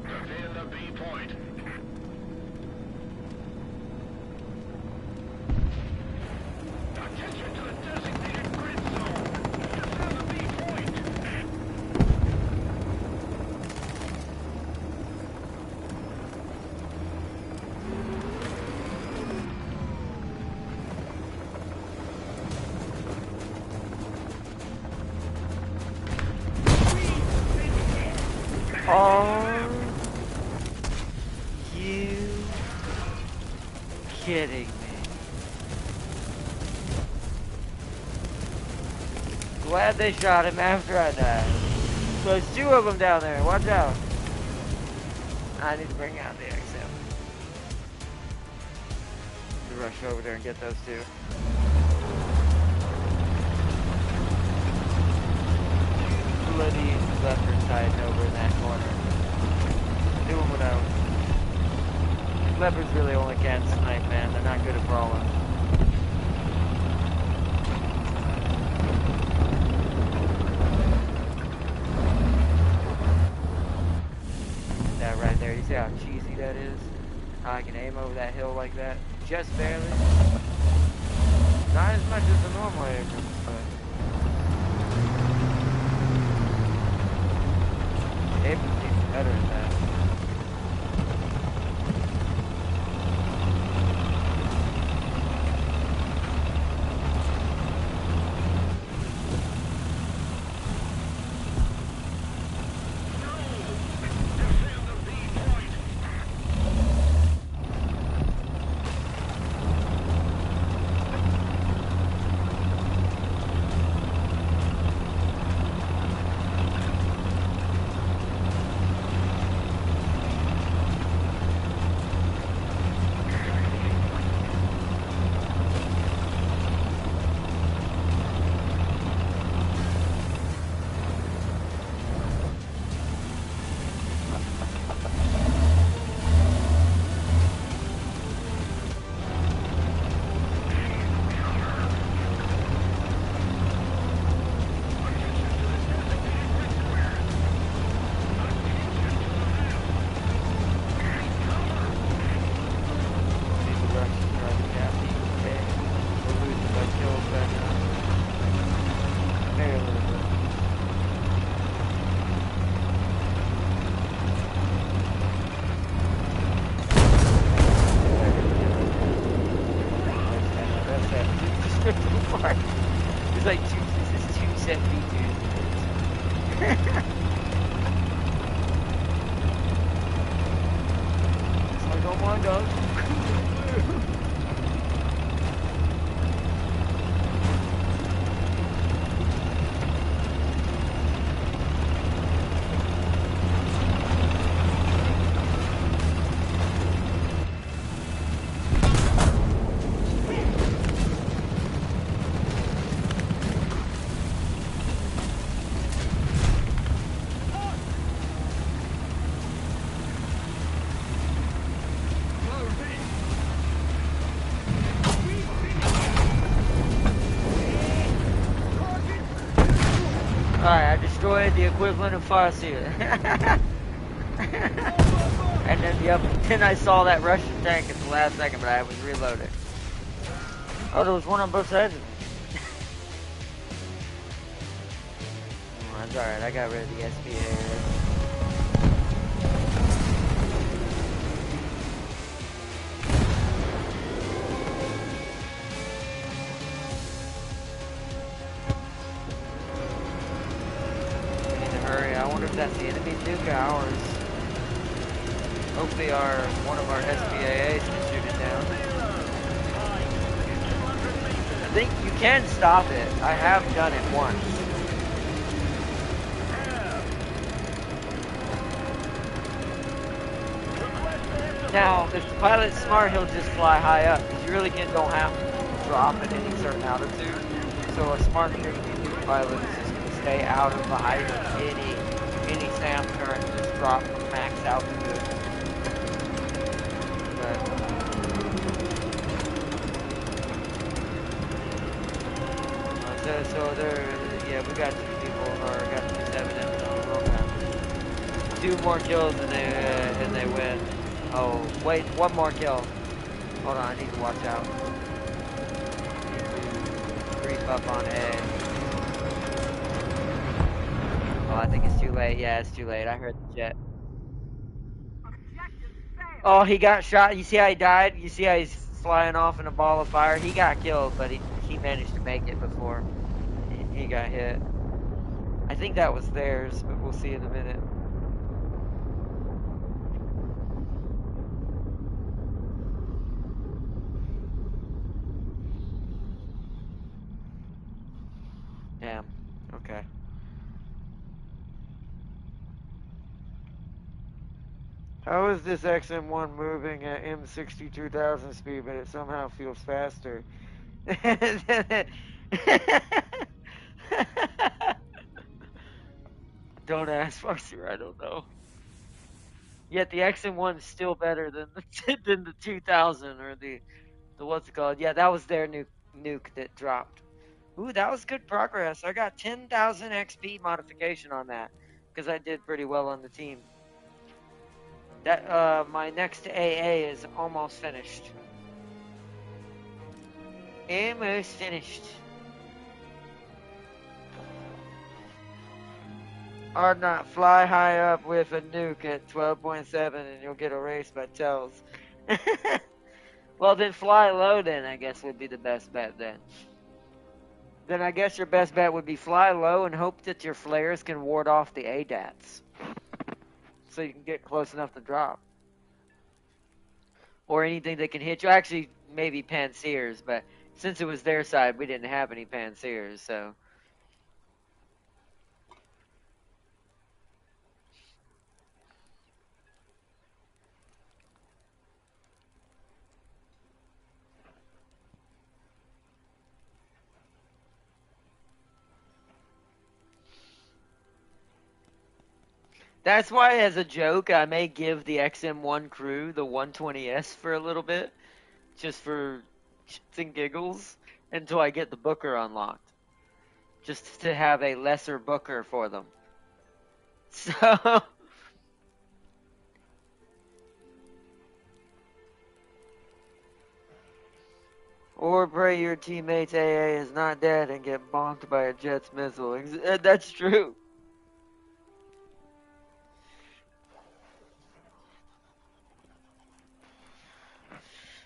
Defend the B point. Attention to the designated grid zone. Defend the B point. Are you kidding me? Glad they shot him after I died. So there's two of them down there. Watch out. I need to bring out the XM. To rush over there and get those two. Bloody leopards hiding over in that corner. Doing without. Leopards really only can snipe, man. They're not good at brawling. That right there, you see how cheesy that is? How I can aim over that hill like that? Just barely. Not as much as the normal aim, but April's even better than that. It's like this is 272. It's like, oh my god. Alright, I destroyed the equivalent of Farseer. And then, yep, then I saw that Russian tank at the last second, but I was reloading. Oh, there was one on both sides of me. That's alright, I got rid of the SPA. We need to hurry. I wonder if that's the enemy nuke ours. Hopefully one of our SPAAs can shoot it down. I think you can stop it. I have done it once. Now, if the pilot's smart, he'll just fly high up, because you really don't have to drop at any certain altitude. So a smart nuke pilot is just going to stay out of the height of any SAM current and just drop from max altitude. So yeah, we got 2 people, or got 2 7 on. 2 more kills and they win. Oh, wait, 1 more kill. Hold on, I need to watch out. I need to creep up on A. Oh, I think it's too late. Yeah, it's too late. I heard the jet. Oh, he got shot. You see how he died? You see how he's flying off in a ball of fire? He got killed, but he managed to make it before he got hit. I think that was theirs, but we'll see in a minute. Damn. Okay. How is this XM1 moving at M62,000 speed, but it somehow feels faster? Don't ask, Foxer. I don't know. Yet the XM1 is still better than the 2000 or the what's it called? Yeah, that was their nuke that dropped. Ooh, that was good progress. I got 10,000 XP modification on that because I did pretty well on the team. That my next AA is almost finished. Almost finished. Or not, fly high up with a nuke at 12.7 and you'll get erased by tells. Well, then fly low then, I guess, would be the best bet then. Then I guess your best bet would be fly low and hope that your flares can ward off the ADATs. So you can get close enough to drop. Or anything that can hit you. Actually, maybe Pansiers, but since it was their side, we didn't have any Pansiers, so... That's why, as a joke, I may give the XM1 crew the 120S for a little bit, just for shits and giggles, until I get the Booker unlocked. Just to have a lesser Booker for them. So... Or pray your teammate's AA is not dead and get bonked by a jet's missile. That's true.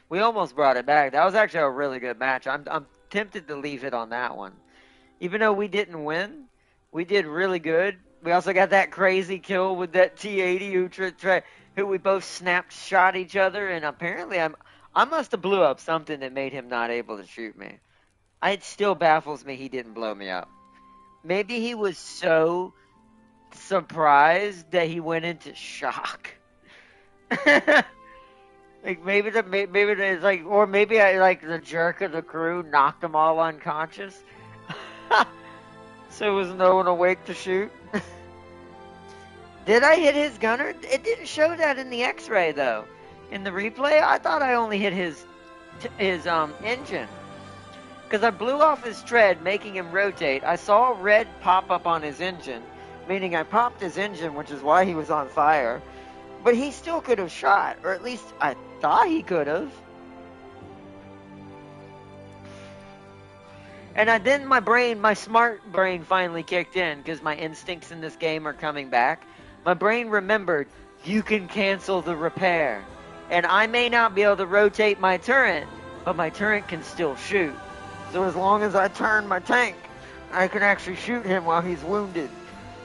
We almost brought it back. That was actually a really good match. I'm tempted to leave it on that one. Even though we didn't win, we did really good. We also got that crazy kill with that T-80 who we both shot each other, and apparently I must have blew up something that made him not able to shoot me. It still baffles me he didn't blow me up. Maybe he was so surprised that he went into shock. Like maybe it's like, or maybe the jerk of the crew knocked them all unconscious, so there was no one awake to shoot. Did I hit his gunner? It didn't show that in the X-ray though. In the replay, I thought I only hit his engine, because I blew off his tread, making him rotate. I saw red pop up on his engine, meaning I popped his engine, which is why he was on fire. But he still could have shot, or at least I thought he could have. And then my smart brain finally kicked in because my instincts in this game are coming back. My brain remembered you can cancel the repair. And I may not be able to rotate my turret, but my turret can still shoot. So as long as I turn my tank, I can actually shoot him while he's wounded.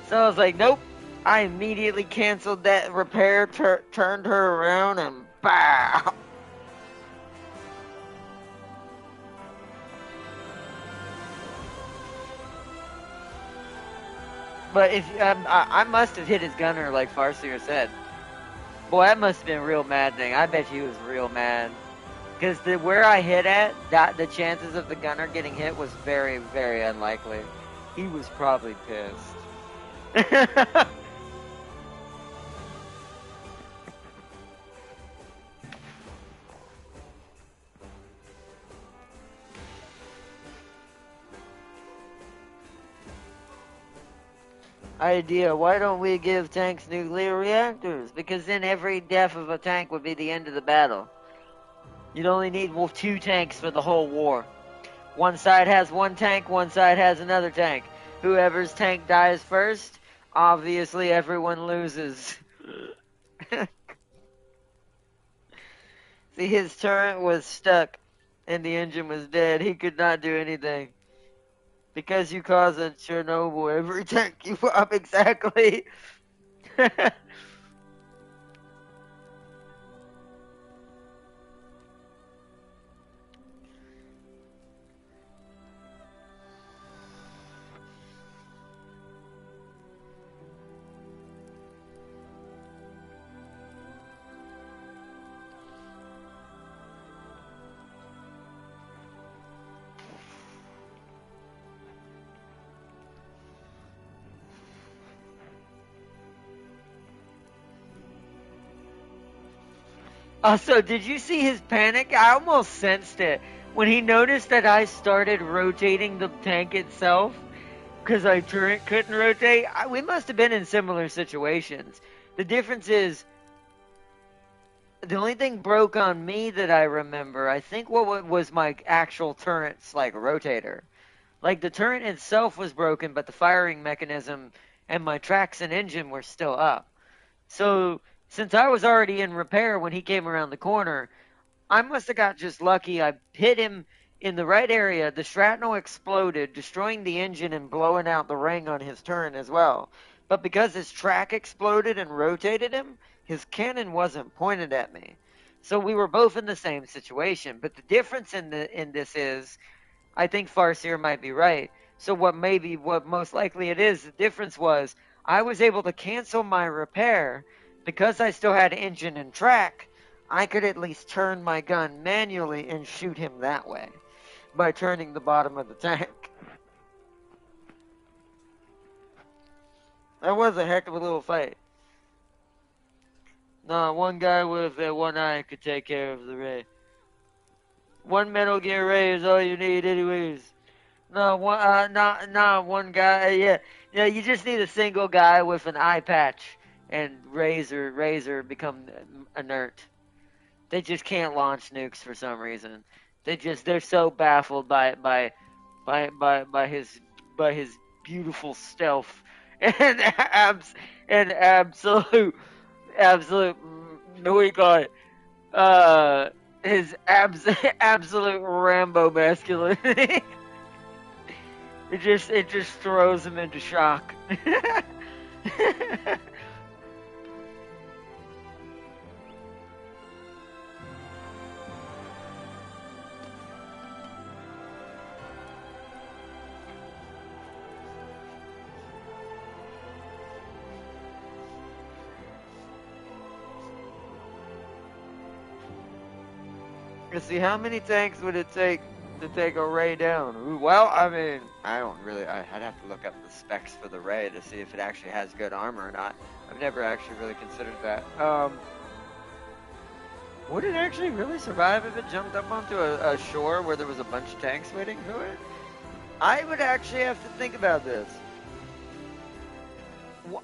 So I was like, nope. I immediately canceled that repair, turned her around, and BOW! But if I must have hit his gunner like Farseer said. Boy, that must have been real maddening. I bet he was real mad. Because where I hit at, the chances of the gunner getting hit was very, very unlikely. He was probably pissed. Idea, why don't we give tanks nuclear reactors? Because then every death of a tank would be the end of the battle. You'd only need 2 tanks for the whole war. One side has 1 tank, one side has another tank. Whoever's tank dies first, obviously everyone loses. See, his turret was stuck and the engine was dead. He could not do anything. Because you cause a Chernobyl every tank you pop, exactly. Also, did you see his panic? I almost sensed it when he noticed that I started rotating the tank itself because our turret couldn't rotate. We must have been in similar situations. The difference is the only thing broke on me that I remember, I think what was my actual turret's like rotator. Like the turret itself was broken, but the firing mechanism and my tracks and engine were still up. So since I was already in repair when he came around the corner, I must have got just lucky. I hit him in the right area. The shrapnel exploded, destroying the engine and blowing out the ring on his turret as well. But because his track exploded and rotated him, his cannon wasn't pointed at me. So we were both in the same situation. But the difference in this is, I think Farseer might be right. So what most likely it is, the difference was I was able to cancel my repair because I still had engine and track. I could at least turn my gun manually and shoot him that way by turning the bottom of the tank. That was a heck of a little fight. No, one guy with one eye could take care of the ray. One Metal Gear ray is all you need anyways. No, one guy, yeah, you just need a single guy with an eye patch and Razor become inert. They just can't launch nukes for some reason. They're so baffled by his beautiful stealth and absolute what do you call it? His absolute Rambo masculinity. It just throws him into shock. See, how many tanks would it take to take a Ray down? Ooh, well, I mean, I'd have to look up the specs for the Ray to see if it actually has good armor or not. I've never actually really considered that. Would it actually really survive if it jumped up onto a shore where there was a bunch of tanks waiting for it? I would actually have to think about this.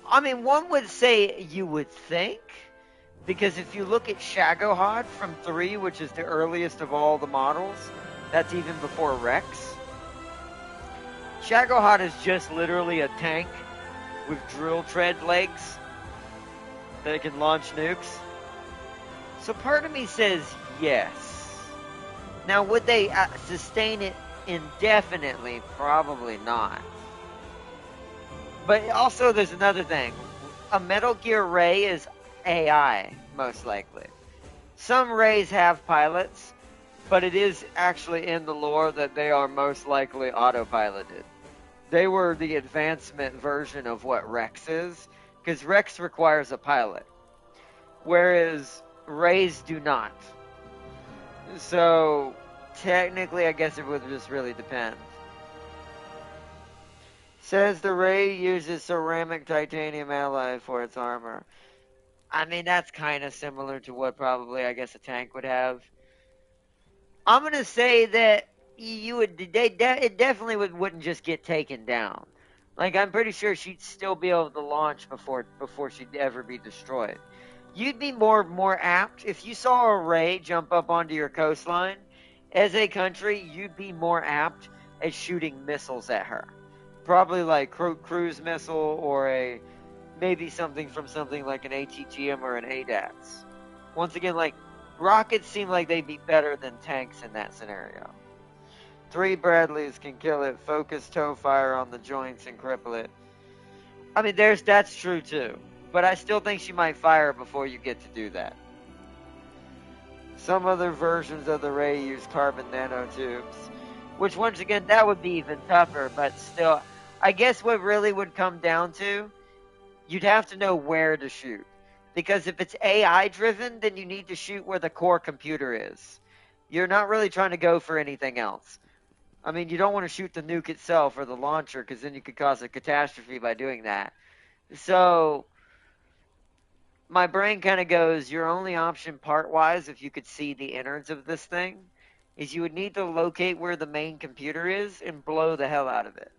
I mean, one would say you would think, because if you look at Shagohod from 3, which is the earliest of all the models, that's even before Rex. Shagohod is just literally a tank with drill tread legs that can launch nukes. So part of me says yes. Now, would they sustain it indefinitely? Probably not. But also, there's another thing. A Metal Gear Ray is AI, most likely. Some Rays have pilots, but it is actually in the lore that they are most likely autopiloted. They were the advancement version of what Rex is, because Rex requires a pilot, whereas Rays do not. So, technically, I guess it would just really depend. Says the Ray uses ceramic titanium alloy for its armor. I mean, that's kind of similar to what probably, I guess, a tank would have. I'm gonna say that it definitely wouldn't just get taken down. Like, I'm pretty sure she'd still be able to launch before she'd ever be destroyed. You'd be more apt if you saw a Ray jump up onto your coastline. As a country, you'd be more apt at shooting missiles at her. Probably like cruise missile or maybe something from something like an ATGM or an ADATS. Once again, like, rockets seem like they'd be better than tanks in that scenario. 3 Bradleys can kill it. Focus toe fire on the joints and cripple it. I mean, that's true too. But I still think she might fire before you get to do that. Some other versions of the Ray use carbon nanotubes. Which, once again, that would be even tougher. But still, I guess what really would come down to, you'd have to know where to shoot. Because if it's AI driven, then you need to shoot where the core computer is. You're not really trying to go for anything else. I mean, you don't want to shoot the nuke itself or the launcher, because then you could cause a catastrophe by doing that. So, my brain kind of goes, your only option part-wise, if you could see the innards of this thing, is you would need to locate where the main computer is and blow the hell out of it.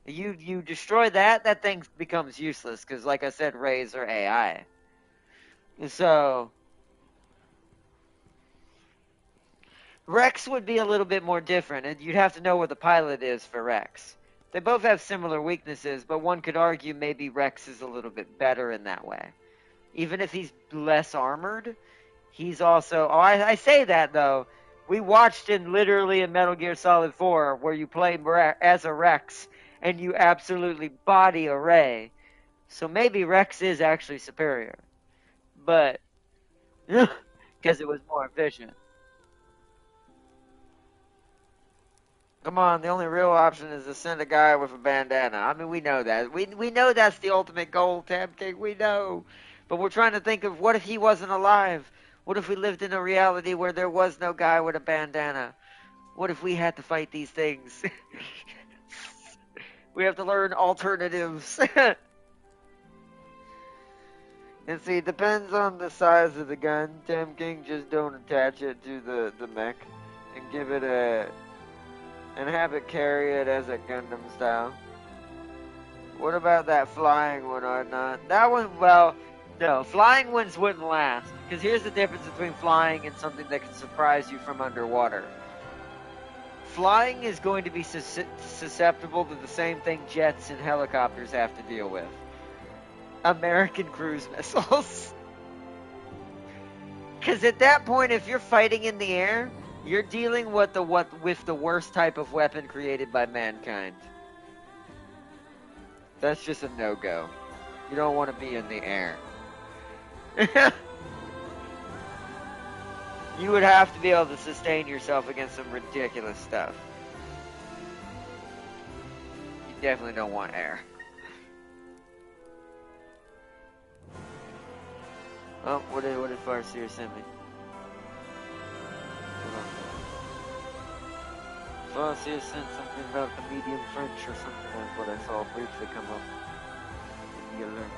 You destroy that thing becomes useless, because like I said, Rays are AI. So, Rex would be a little bit more different, and you'd have to know where the pilot is for Rex. They both have similar weaknesses, but one could argue maybe Rex is a little bit better in that way. Even if he's less armored, he's also... Oh, I say that, though. We watched literally in Metal Gear Solid 4, where you play as a Rex, and you absolutely body a Ray. So maybe Rex is actually superior. But, because it was more efficient. Come on, the only real option is to send a guy with a bandana. I mean, we know that. We know that's the ultimate goal, Tab King. We know. But we're trying to think of, what if he wasn't alive? What if we lived in a reality where there was no guy with a bandana? What if we had to fight these things? We have to learn alternatives. And see, it depends on the size of the gun. Tam King, just don't attach it to the mech and give it and have it carry it as a Gundam style. What about that flying one or not? That one, well, no, flying ones wouldn't last. Because here's the difference between flying and something that can surprise you from underwater. Flying is going to be susceptible to the same thing jets and helicopters have to deal with. American cruise missiles. Because at that point, if you're fighting in the air, you're dealing with the worst type of weapon created by mankind. That's just a no-go. You don't want to be in the air. You would have to be able to sustain yourself against some ridiculous stuff. You definitely don't want air. Oh, what did Farseer send me? Farseer sent something about the medium French or something. That's what I saw briefly come up in the alert.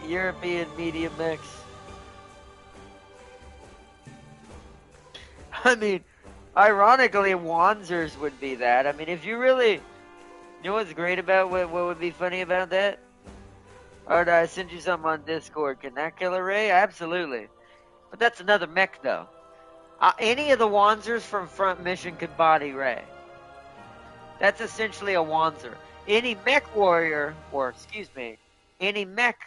European medium mix. I mean, ironically, Wanzers would be that. I mean, if you really... You know what's great about what would be funny about that? Or did I send you something on Discord? Can that kill a Ray? Absolutely. But that's another mech, though. Any of the Wanzers from Front Mission could body Ray. That's essentially a Wanzer. Any mech warrior, or excuse me, any mech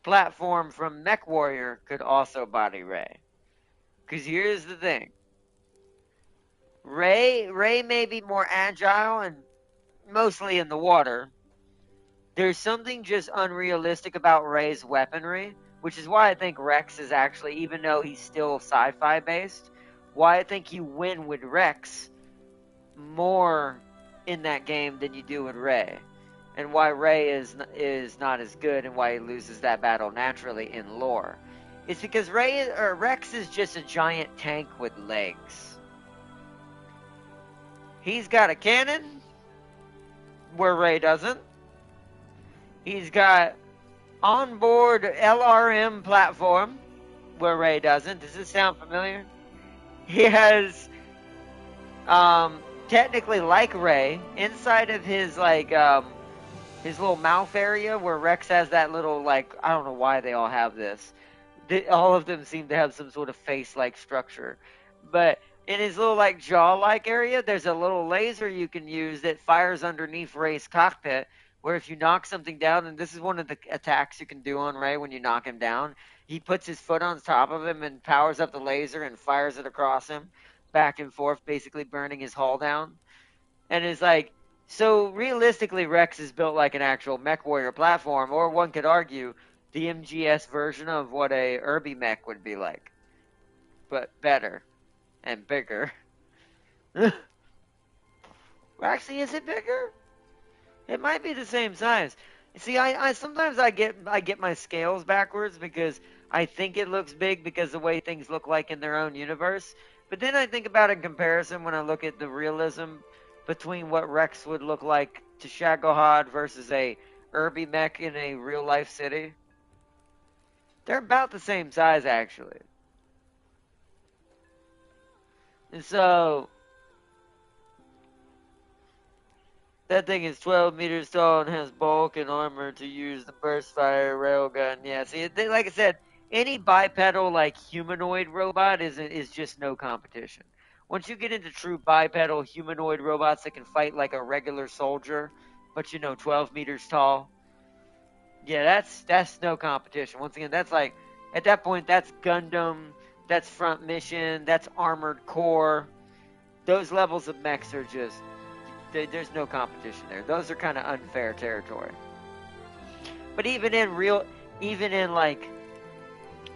platform from Mech Warrior could also body Ray. Because here's the thing. Ray may be more agile and mostly in the water. There's something just unrealistic about Ray's weaponry, which is why I think Rex is actually, even though he's still sci-fi based, why I think you win with Rex more in that game than you do with Ray. And why Ray is not as good and why he loses that battle naturally in lore. It's because Rex is just a giant tank with legs. He's got a cannon where Ray doesn't. He's got onboard LRM platform where Ray doesn't. Does this sound familiar? He has technically like Ray inside of his his little mouth area where Rex has that little I don't know why they all have this. All of them seem to have some sort of face-like structure. But in his little jaw-like area, there's a little laser you can use that fires underneath Ray's cockpit, where if you knock something down, and this is one of the attacks you can do on Ray when you knock him down, he puts his foot on top of him and powers up the laser and fires it across him, back and forth, basically burning his hull down. And it's so realistically, Rex is built like an actual mech warrior platform, or one could argue the MGS version of what a Irby mech would be like, but better and bigger. Actually, is it bigger? It might be the same size. See, I sometimes I get my scales backwards because I think it looks big because the way things look like in their own universe. But then I think about it in comparison when I look at the realism between what Rex would look like to Shagohod versus a Irby mech in a real life city. They're about the same size, actually. And so, that thing is 12 meters tall and has bulk and armor to use the burst fire railgun. Yeah, see, like I said, any bipedal, humanoid robot is just no competition. Once you get into true bipedal humanoid robots that can fight like a regular soldier, but 12 meters tall, yeah, that's no competition. Once again, that's at that point, that's Gundam, that's Front Mission, that's Armored Core. Those levels of mechs are just, there's no competition there. Those are kind of unfair territory. But even in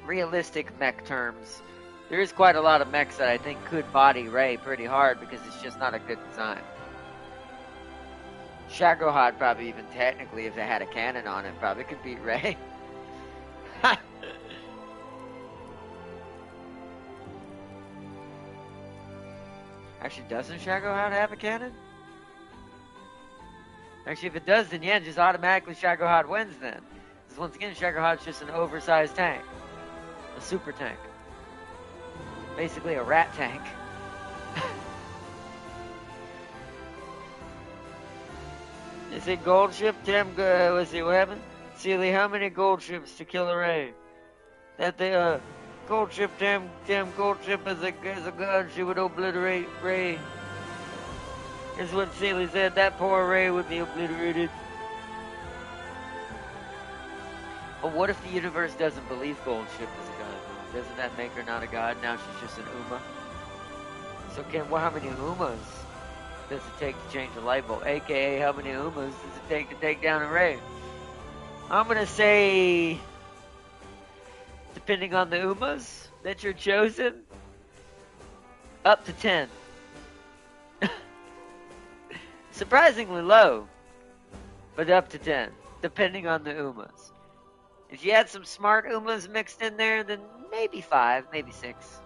realistic mech terms, there is quite a lot of mechs that I think could body Ray pretty hard because it's just not a good design. Shagohod probably even technically, if they had a cannon on it, probably could beat Ray. Actually, doesn't Shagohod have a cannon? Actually, if it does, then yeah, just automatically Shagohod wins then. Because once again, Shagohod's just an oversized tank. A super tank. Basically a rat tank. Is it gold ship? Tim, let's see what happened. Sealy, how many gold ships to kill a Ray? That the gold ship, Tim, gold ship is a gun. She would obliterate Ray. Is what Sealy said. That poor Ray would be obliterated. But what if the universe doesn't believe gold ship is a god? Doesn't that make her not a god? Now she's just an Uma. So how many Umas does it take to change a light bulb? AKA, how many Umas does it take to take down a Ray? I'm gonna say, depending on the Umas that you're chosen, up to 10. Surprisingly low, but up to 10, depending on the Umas. If you had some smart Umas mixed in there, then maybe 5, maybe 6.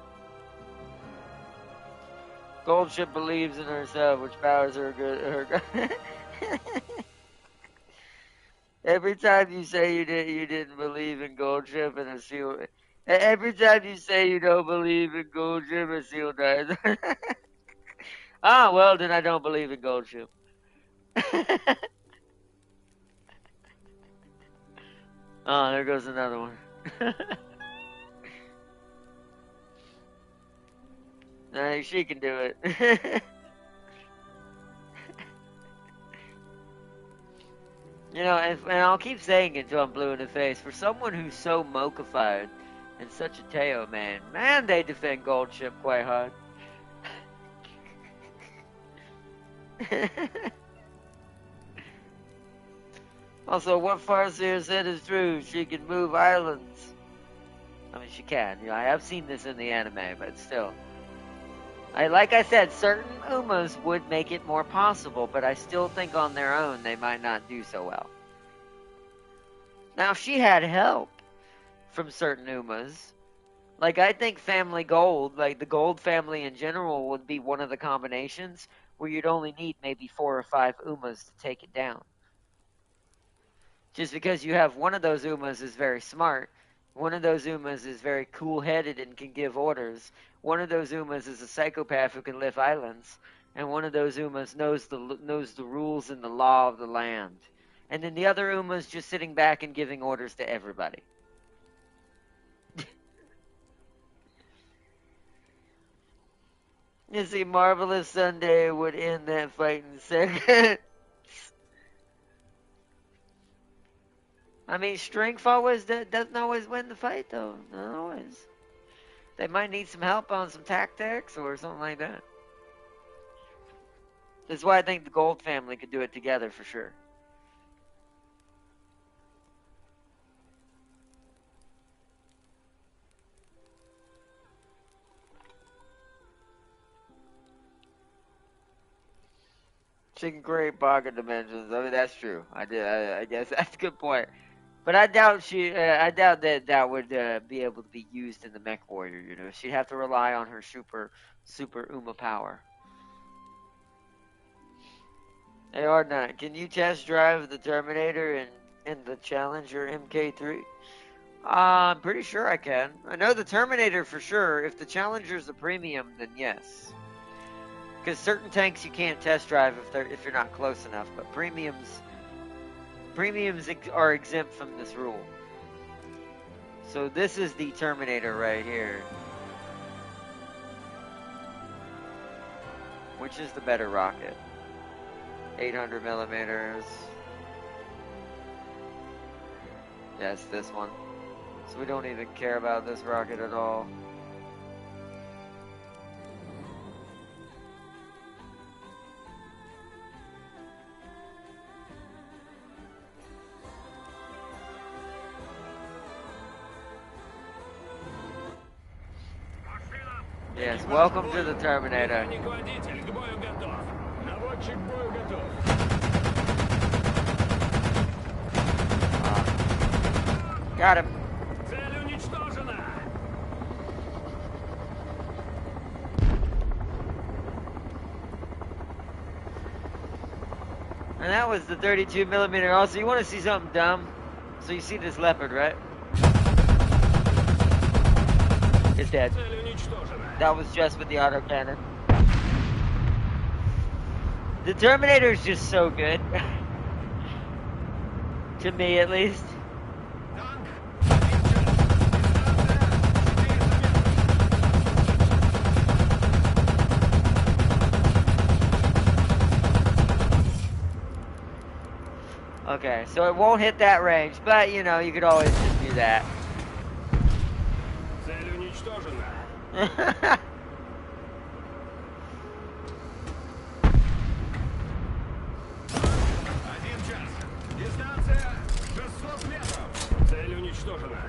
Goldship believes in herself, which powers her good. Every time you say you didn't believe in Goldship, and a seal. Every time you say you don't believe in Goldship, a seal dies. Well, then I don't believe in Goldship. Oh, there goes another one. No, she can do it. You know, and I'll keep saying it until I'm blue in the face. For someone who's so mochified and such a Teo man, they defend Gold Ship quite hard. Also, what Farseer said is true. She can move islands. I mean, she can. You know, I have seen this in the anime, but still. Like I said, certain Umas would make it more possible, but I still think on their own they might not do so well. Now, if she had help from certain Umas, like I think Family Gold, like the Gold family in general, would be one of the combinations where you'd only need maybe 4 or 5 Umas to take it down. Just because you have one of those Umas is very smart, one of those Umas is very cool-headed and can give orders, one of those Umas is a psychopath who can lift islands, and one of those Umas knows the rules and the law of the land. And then the other Uma's just sitting back and giving orders to everybody. You see, Marvelous Sunday would end that fight in seconds. I mean, strength always doesn't always win the fight, though. Not always. They might need some help on some tactics or something like that. That's why I think the Gold family could do it together for sure. She can create pocket dimensions. I mean, that's true. I guess that's a good point. But I doubt I doubt that would be able to be used in the Mech Warrior. You know, she'd have to rely on her super Uma power. Hey, Ardnot, can you test drive the Terminator in the Challenger MK3? I'm pretty sure I can. I know the Terminator for sure. If the Challenger's a premium, then yes. Because certain tanks you can't test drive if you're not close enough, but premiums are exempt from this rule. So this is the Terminator right here. Which is the better rocket? 800 millimeters. Yes, this one. So we don't even care about this rocket at all. Yes, welcome to the Terminator. Got him. And that was the 32 millimeter. Also, you want to see something dumb? So you see this leopard, right? It's dead. That was just with the autocannon. The Terminator is just so good. To me, at least. Okay, so it won't hit that range, but you know, you could always just do that. Цель уничтожена. Цель уничтожена.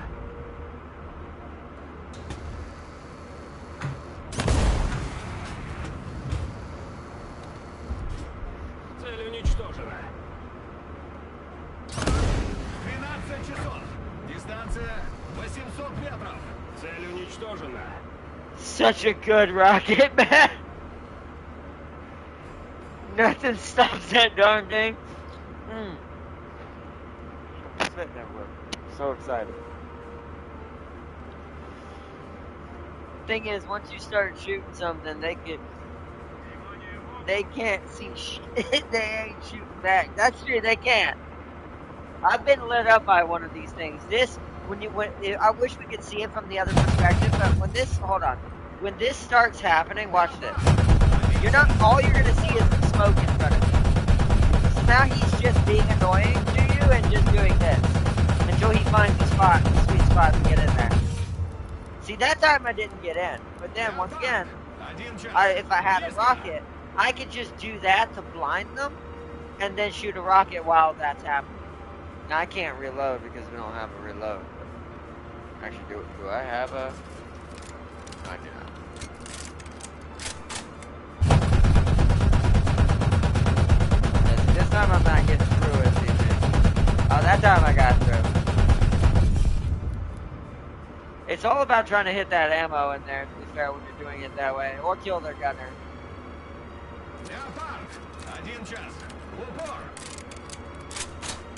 12 часов. Дистанция 800 метров. Цель уничтожена. Such a good rocket, man. Nothing stops that darn thing. So excited. Thing is, once you start shooting something, they can't see shit. They ain't shooting back. That's true, they can't. I've been lit up by one of these things. This, I wish we could see it from the other perspective, but when this starts happening, watch this. All you're gonna see is the smoke in front of you. So now he's just being annoying to you and just doing this until he finds the sweet spot to get in there. See, that time I didn't get in, but then once again, if I had a rocket, I could just do that to blind them, and then shoot a rocket while that's happening. Now I can't reload because we don't have a reload. Actually, do I have a? No, I do not. Yeah, this time I'm not getting through it, CJ. Oh, that time I got through. It's all about trying to hit that ammo in there, to be fair, when you're doing it that way, or kill their gunner.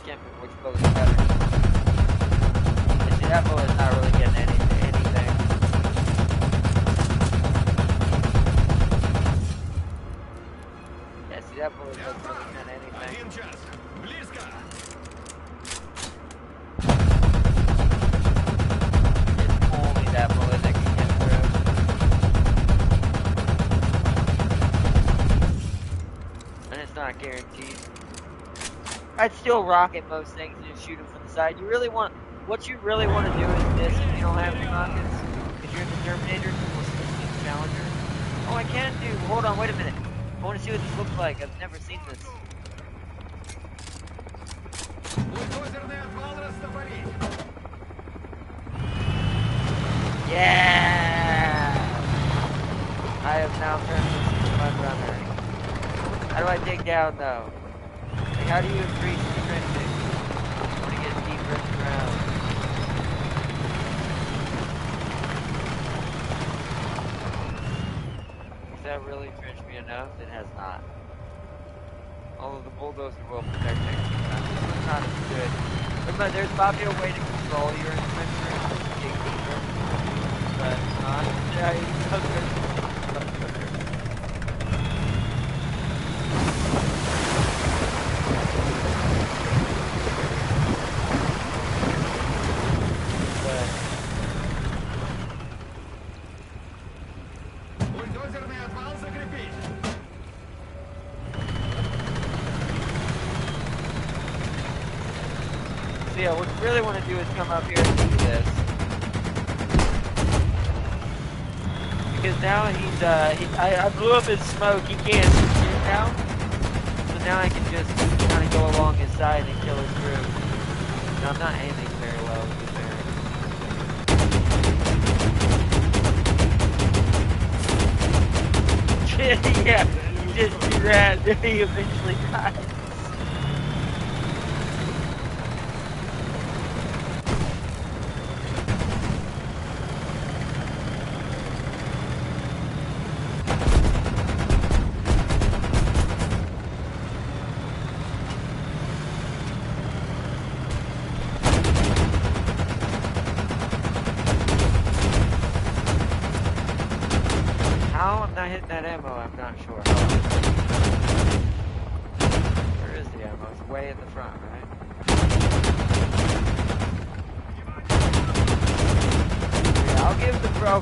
Can't pick which bullet's better. See, that bullet's not really getting anything. Yeah, see, that bullet doesn't really get anything. It's only that bullet that can get through. And it's not guaranteed. I'd still rocket most things and just shoot them from the side. What you really want to do is this if you don't have any rockets. If you're in the Terminator, or the Challenger. Oh, I can do. Hold on, wait a minute. I want to see what this looks like. I've never seen this. Yeah! I have now turned this into Mud Runner. How do I dig down though? Like, how do you increase the trenching? I want to get deeper in the ground. Does that really trench me enough? It has not. Although the bulldozer will protect me. This one's not as good. Remember, there's probably a way to control your inventory to dig deeper. But it's not. Yeah, it's so good. So yeah, what we really want to do is come up here and do this. Because now I blew up his smoke, he can't shoot now. So now I can just kind of go along his side and kill his crew. Now, I'm not aiming very well, to be fair. Yeah, you just do that, then he eventually dies. How I'm not hitting that ammo, I'm not sure. Where is the ammo? It's way in the front, right?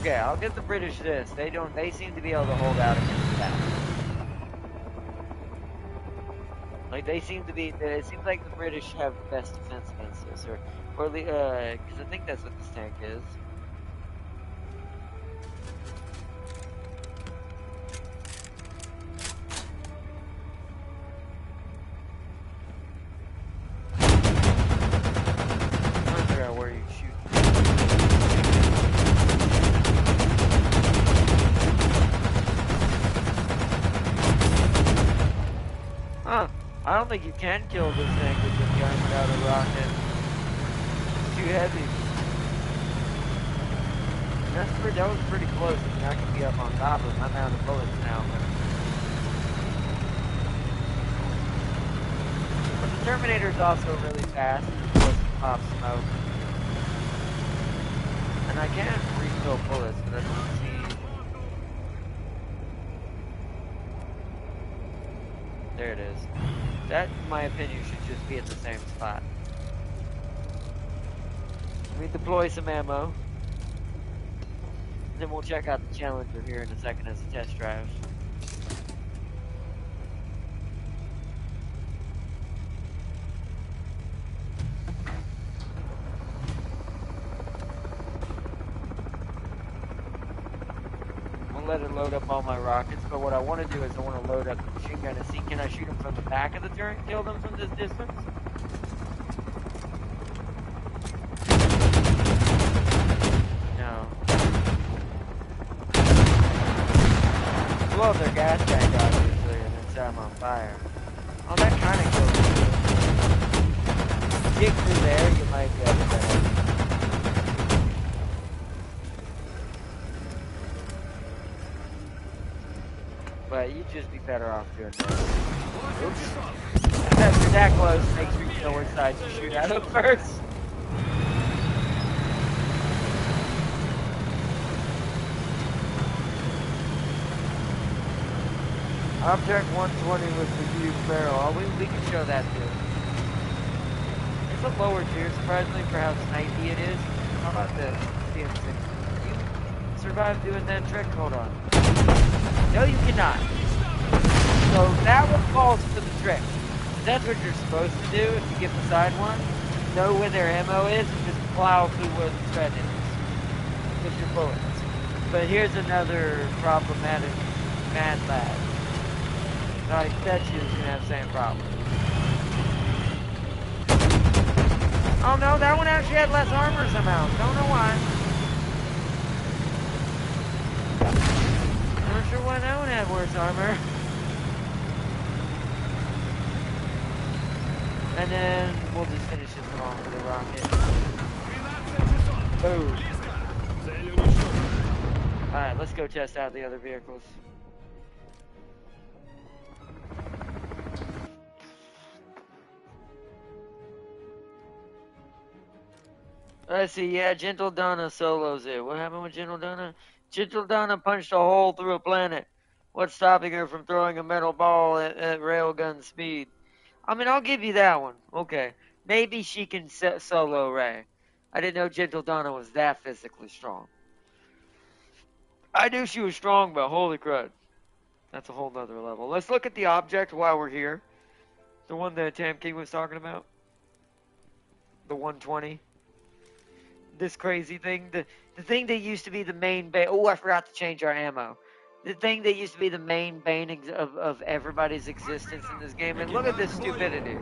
Yeah, I'll give the British this. They seem to be able to hold out against that. Like it seems like the British have the best defense against this, or because I think that's what this tank is. I don't think you can kill this thing with this gun without a rocket. It's too heavy. That was pretty close. I mean, I can be up on top of him. I'm out of bullets now. But the Terminator's also really fast. It doesn't pop smoke. And I can refill bullets, but I don't see. There it is. That, in my opinion, should just be at the same spot. me deploy some ammo. Then we'll check out the Challenger here in a second as a test drive. I'll let it load up all my rockets, but what I want to do is I want to load up the machine gun and see, can I shoot them from the back of the turret and kill them from this distance? No. Blow up their gas tank, obviously, and then set them on fire. Oh, that kind of kills them. Dig through there, you might be able to. But you'd just be better off doing that. Oops. If you're that close, make sure you know which side to shoot at them first. Object 120 with the used barrel. Oh, we can show that too. It's a lower tier, surprisingly, for how snipey it is. How about this? DM6. Can you survive doing that trick? Hold on. No, you cannot. So that one falls for the trick. That's what you're supposed to do if you get beside one. Know where their ammo is and just plow through where the threat is with your bullets. But here's another problematic mad lad. I bet you is gonna have the same problem. Oh no, that one actually had less armor somehow. Don't know why. Not sure why that one had worse armor. And then we'll just finish this one off with a rocket. Boom. Alright, let's go test out the other vehicles. Let's see, yeah, Gentle Donna solos it. What happened with Gentle Donna? Gentle Donna punched a hole through a planet. What's stopping her from throwing a metal ball at railgun speed? I mean, I'll give you that one. Okay. Maybe she can solo Ray. I didn't know Gentle Donna was that physically strong. I knew she was strong, but holy crud. That's a whole nother level. Let's look at the object while we're here. The one that Tam King was talking about. The 120. This crazy thing. The thing that used to be the main bane. Oh, I forgot to change our ammo. The thing that used to be the main bane of everybody's existence in this game. And look at this stupidity.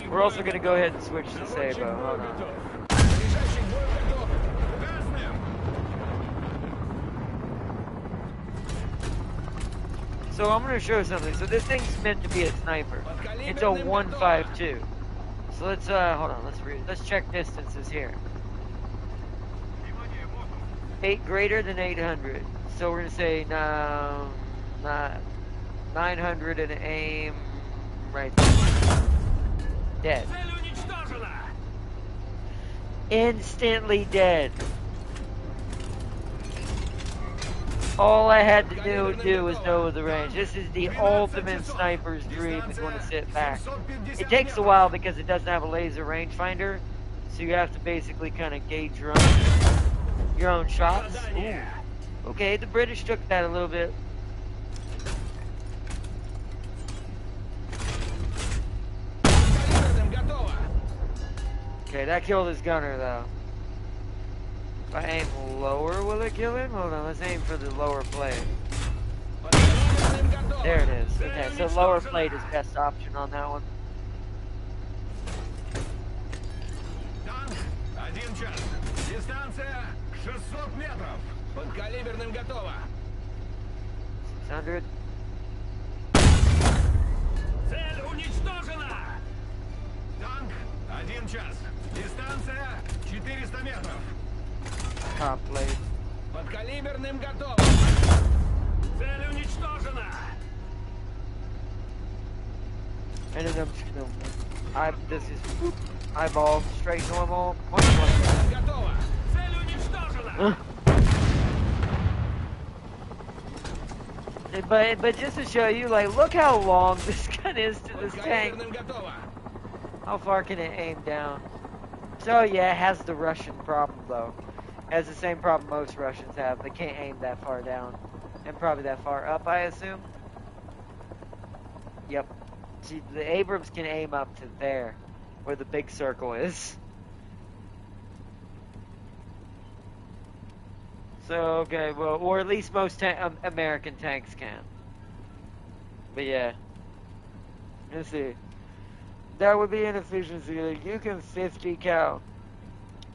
We're also going to go ahead and switch to Sabo. Hold on. So I'm going to show something. So this thing's meant to be a sniper. It's a 152. So let's, hold on. Let's check distances here. Greater than 800. So we're gonna say 900 and aim right there. Dead. Instantly dead. All I had to do was know the range. This is the ultimate sniper's dream is when to sit back. It takes a while because it doesn't have a laser rangefinder, so you have to basically kind of gauge your own shots. Ooh. Okay, the British took that a little bit. Okay, that killed his gunner though. If I aim lower, will it kill him? Hold on, let's aim for the lower plate. There it is. Okay, so lower plate is best option on that one. Дистанция 600 метров. Подкалиберным готово. 600. Цель уничтожена. Танк 1 час. Дистанция 400 метров. Top plate. Подкалиберным готово. Цель уничтожена. And then I'm just gonna, this is eyeball, straight normal. Готово. Цель уничтожена. But just to show you, like, look how long this gun is to this tank. How far can it aim down? So yeah, it has the Russian problem though. It has the same problem most Russians have. They can't aim that far down, and probably that far up, I assume. Yep. See, the Abrams can aim up to there, where the big circle is. So okay, well, or at least most American tanks can. But yeah, let's see. That would be an efficiency. Like, you can 50 cal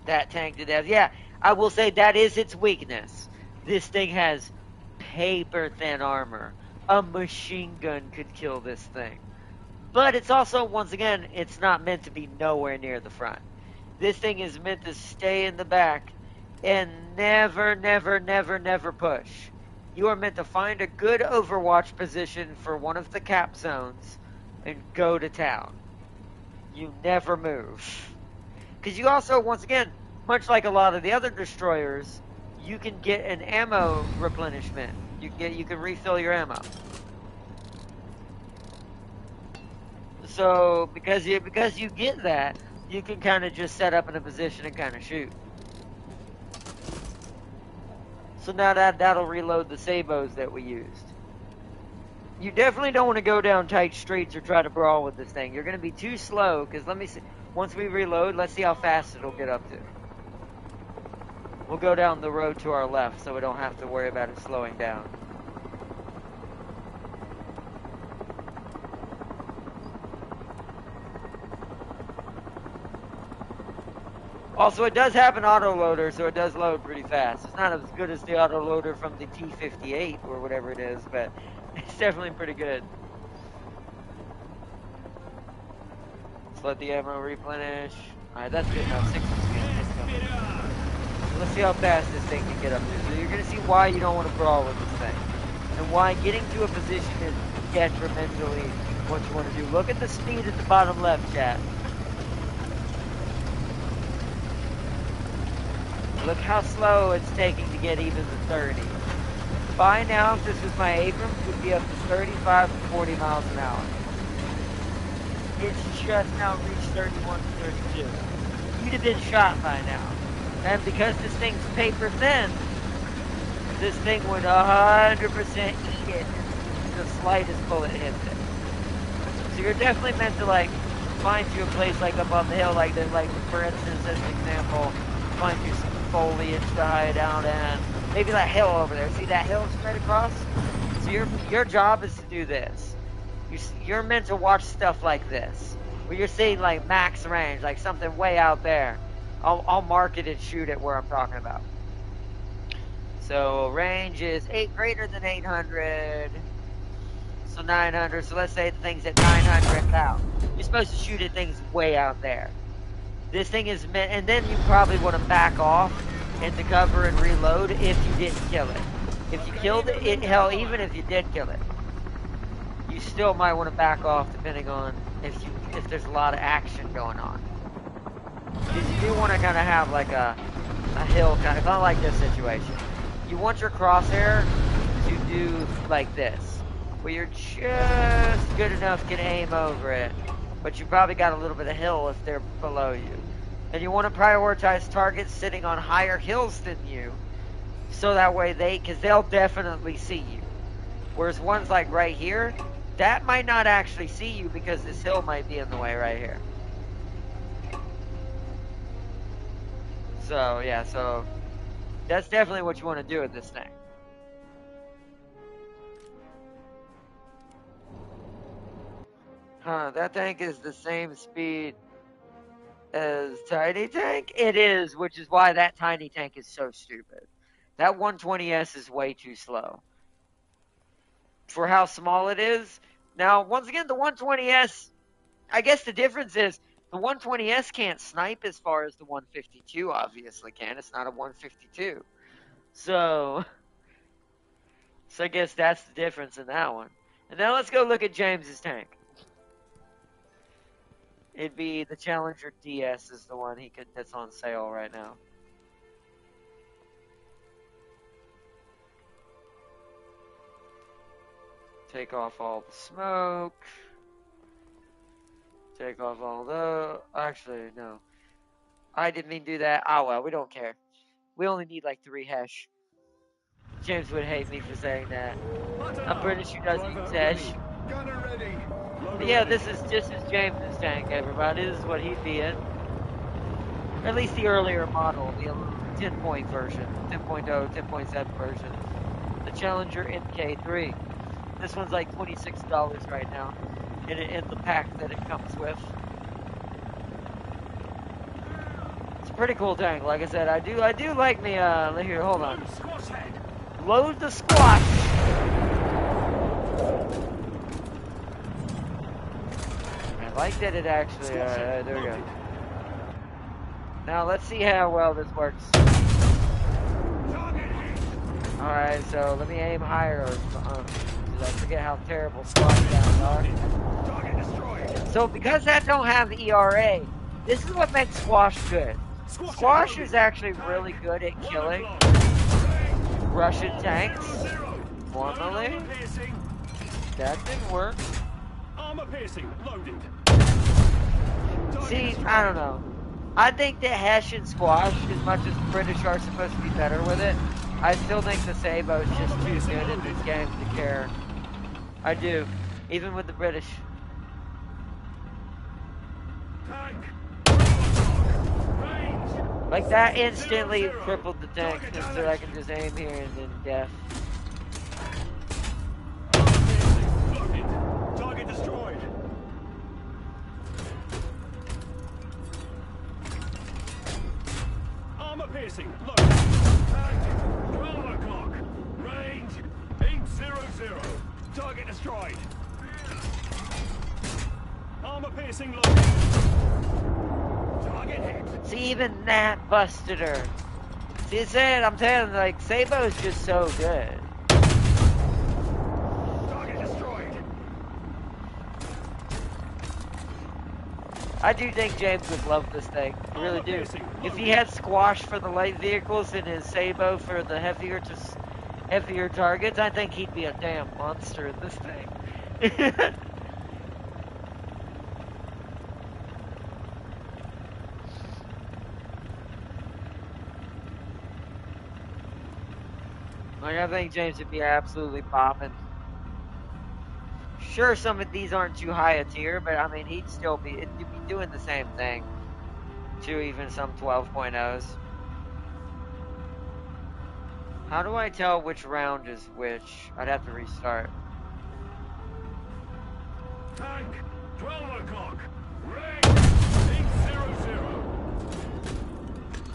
that tank to death. Yeah, I will say that is its weakness. This thing has paper thin armor. A machine gun could kill this thing. But it's also, once again, it's not meant to be nowhere near the front. This thing is meant to stay in the back and never, never, never, never push. You are meant to find a good overwatch position for one of the cap zones and go to town. You never move. Because you also, once again, much like a lot of the other destroyers, you can get an ammo replenishment. You can refill your ammo. So because you get that, you can kind of just set up in a position and kind of shoot. So now that'll reload the sabos that we used. You definitely don't want to go down tight streets or try to brawl with this thing. You're going to be too slow, because let me see. Once we reload, let's see how fast it'll get up to. We'll go down the road to our left so we don't have to worry about it slowing down. Also, it does have an autoloader, so it does load pretty fast. It's not as good as the autoloader from the T58 or whatever it is, but it's definitely pretty good. Let's let the ammo replenish. Alright, that's good enough. 60 skins. Let's see how fast this thing can get up there. So you're going to see why you don't want to brawl with this thing. And why getting to a position is detrimentally what you want to do. Look at the speed at the bottom left, chat. Look how slow it's taking to get even to 30. By now, if this was my Abrams, it would be up to 35 to 40 miles an hour. It's just now reached 31 to 32. You'd have been shot by now. And because this thing's paper thin, this thing would 100% eat it if the slightest bullet hits it. So you're definitely meant to like find you a place like up on the hill, like for instance, as an example, find you some foliage to hide out in. Maybe that hill over there. See that hill straight across? So your job is to do this. You're meant to watch stuff like this, where you're seeing like max range, like something way out there. I'll mark it and shoot it where I'm talking about. So range is greater than 800. So 900. So let's say the thing's at 900 now. You're supposed to shoot at things way out there. This thing is meant, and then you probably want to back off into cover and reload if you didn't kill it. If you killed it, hell, even if you did kill it, you still might want to back off depending on if there's a lot of action going on. Because you do want to kind of have like a hill kind of like this situation. You want your crosshair to do like this, where you're just good enough to aim over it, but you probably got a little bit of hill if they're below you. And you want to prioritize targets sitting on higher hills than you, so that way because they'll definitely see you. Whereas ones like right here, that might not actually see you because this hill might be in the way right here. So, yeah, so that's definitely what you want to do with this thing. Huh, that tank is the same speed as Tiny Tank? It is, which is why that Tiny Tank is so stupid. That 120S is way too slow for how small it is. Now, once again, the 120S, I guess the difference is the 120S can't snipe as far as the 152 obviously can. It's not a 152. So I guess that's the difference in that one. And now let's go look at James's tank. It'd be the Challenger DS is the one that's on sale right now. Take off all the smoke. Take off all the... Actually, no. I didn't mean to do that. Oh well, we don't care. We only need like 3 hash. James would hate me for saying that. I'm pretty sure he doesn't use hash. Gunner ready. But yeah, this is James's tank, everybody. This is what he'd be in. Or at least the earlier model, the 10-point version, 10.0, 10.7 version. The Challenger MK3. This one's like $26 right now in the pack that it comes with. It's a pretty cool tank. Like I said, I do like me. Here, hold on. Load the squash. I like that it actually. There we go. Now let's see how well this works. Alright, so let me aim higher. I forget how terrible squash sounds are. So because that don't have ERA, this is what makes squash good. Squash is actually really good at killing Russian tanks. Formally, that didn't work. Armor piercing loaded. See, I don't know. I think that Hessian squash, as much as the British are supposed to be better with it, I still think the Sabo's just too good in this game to care. I do, even with the British. Like that instantly crippled the tank, so I can just aim here and then death. Target destroyed. Armor piercing. Load. 12 o'clock. Range 800. Target destroyed. Armor piercing loaded. Target hit. See, even that busted her. See, it's it. I'm telling you, like, Sabo is just so good. Target destroyed. I do think James would love this thing. I really do. If he had squash for the light vehicles and his Sabo for the heavier targets, I think he'd be a damn monster in this thing. Like, I think James would be absolutely popping. Sure, some of these aren't too high a tier, but I mean, he'd be doing the same thing to even some 12.0s. How do I tell which round is which? I'd have to restart. Tank 12 o'clock. Range 800.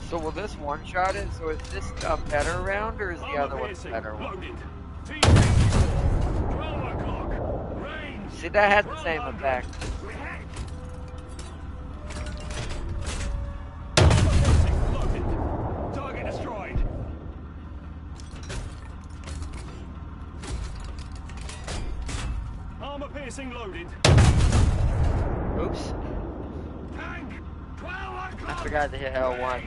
So will this one-shot it? So is this a better round, or is the other one a better one? Loaded. T-64. 12 o'clock. Range. See, that had the same effect. Loaded. Target destroyed. Armor piercing loaded. Oops. Tank 12 o'clock. I forgot to hit L1.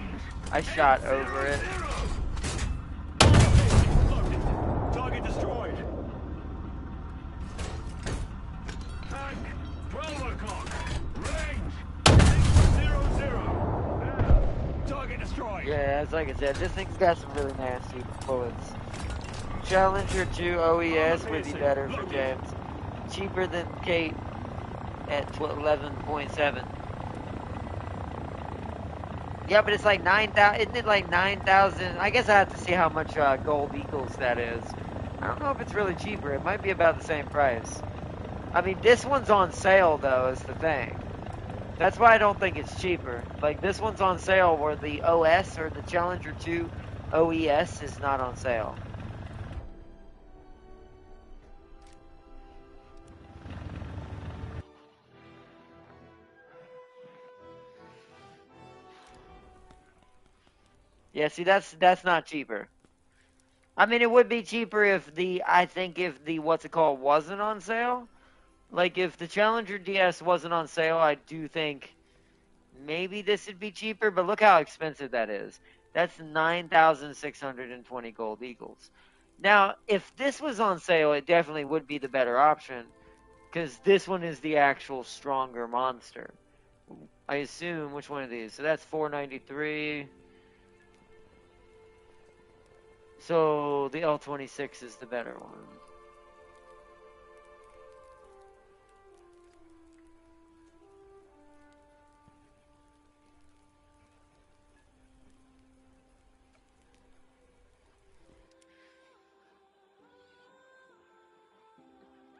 I shot over it. Armor piercing loaded. Target destroyed. Tank 12 o'clock. Range 600. Target destroyed. Yeah, as like I said, this thing's got some really nasty bullets. Challenger 2 OES would be better for James. Cheaper than Kate at 11.7. Yeah, but it's like 9,000. Isn't it like 9,000? I guess I have to see how much Gold Eagles that is. I don't know if it's really cheaper. It might be about the same price. I mean, this one's on sale, though, is the thing. That's why I don't think it's cheaper. Like, this one's on sale where the OS or the Challenger 2 OES is not on sale. Yeah, see, that's not cheaper. I mean, it would be cheaper if the what's it called wasn't on sale. Like if the Challenger DS wasn't on sale, I do think maybe this would be cheaper. But look how expensive that is. That's 9,620 Gold Eagles. Now, if this was on sale, it definitely would be the better option because this one is the actual stronger monster. I assume, which one of these? So that's 493. So the L26 is the better one.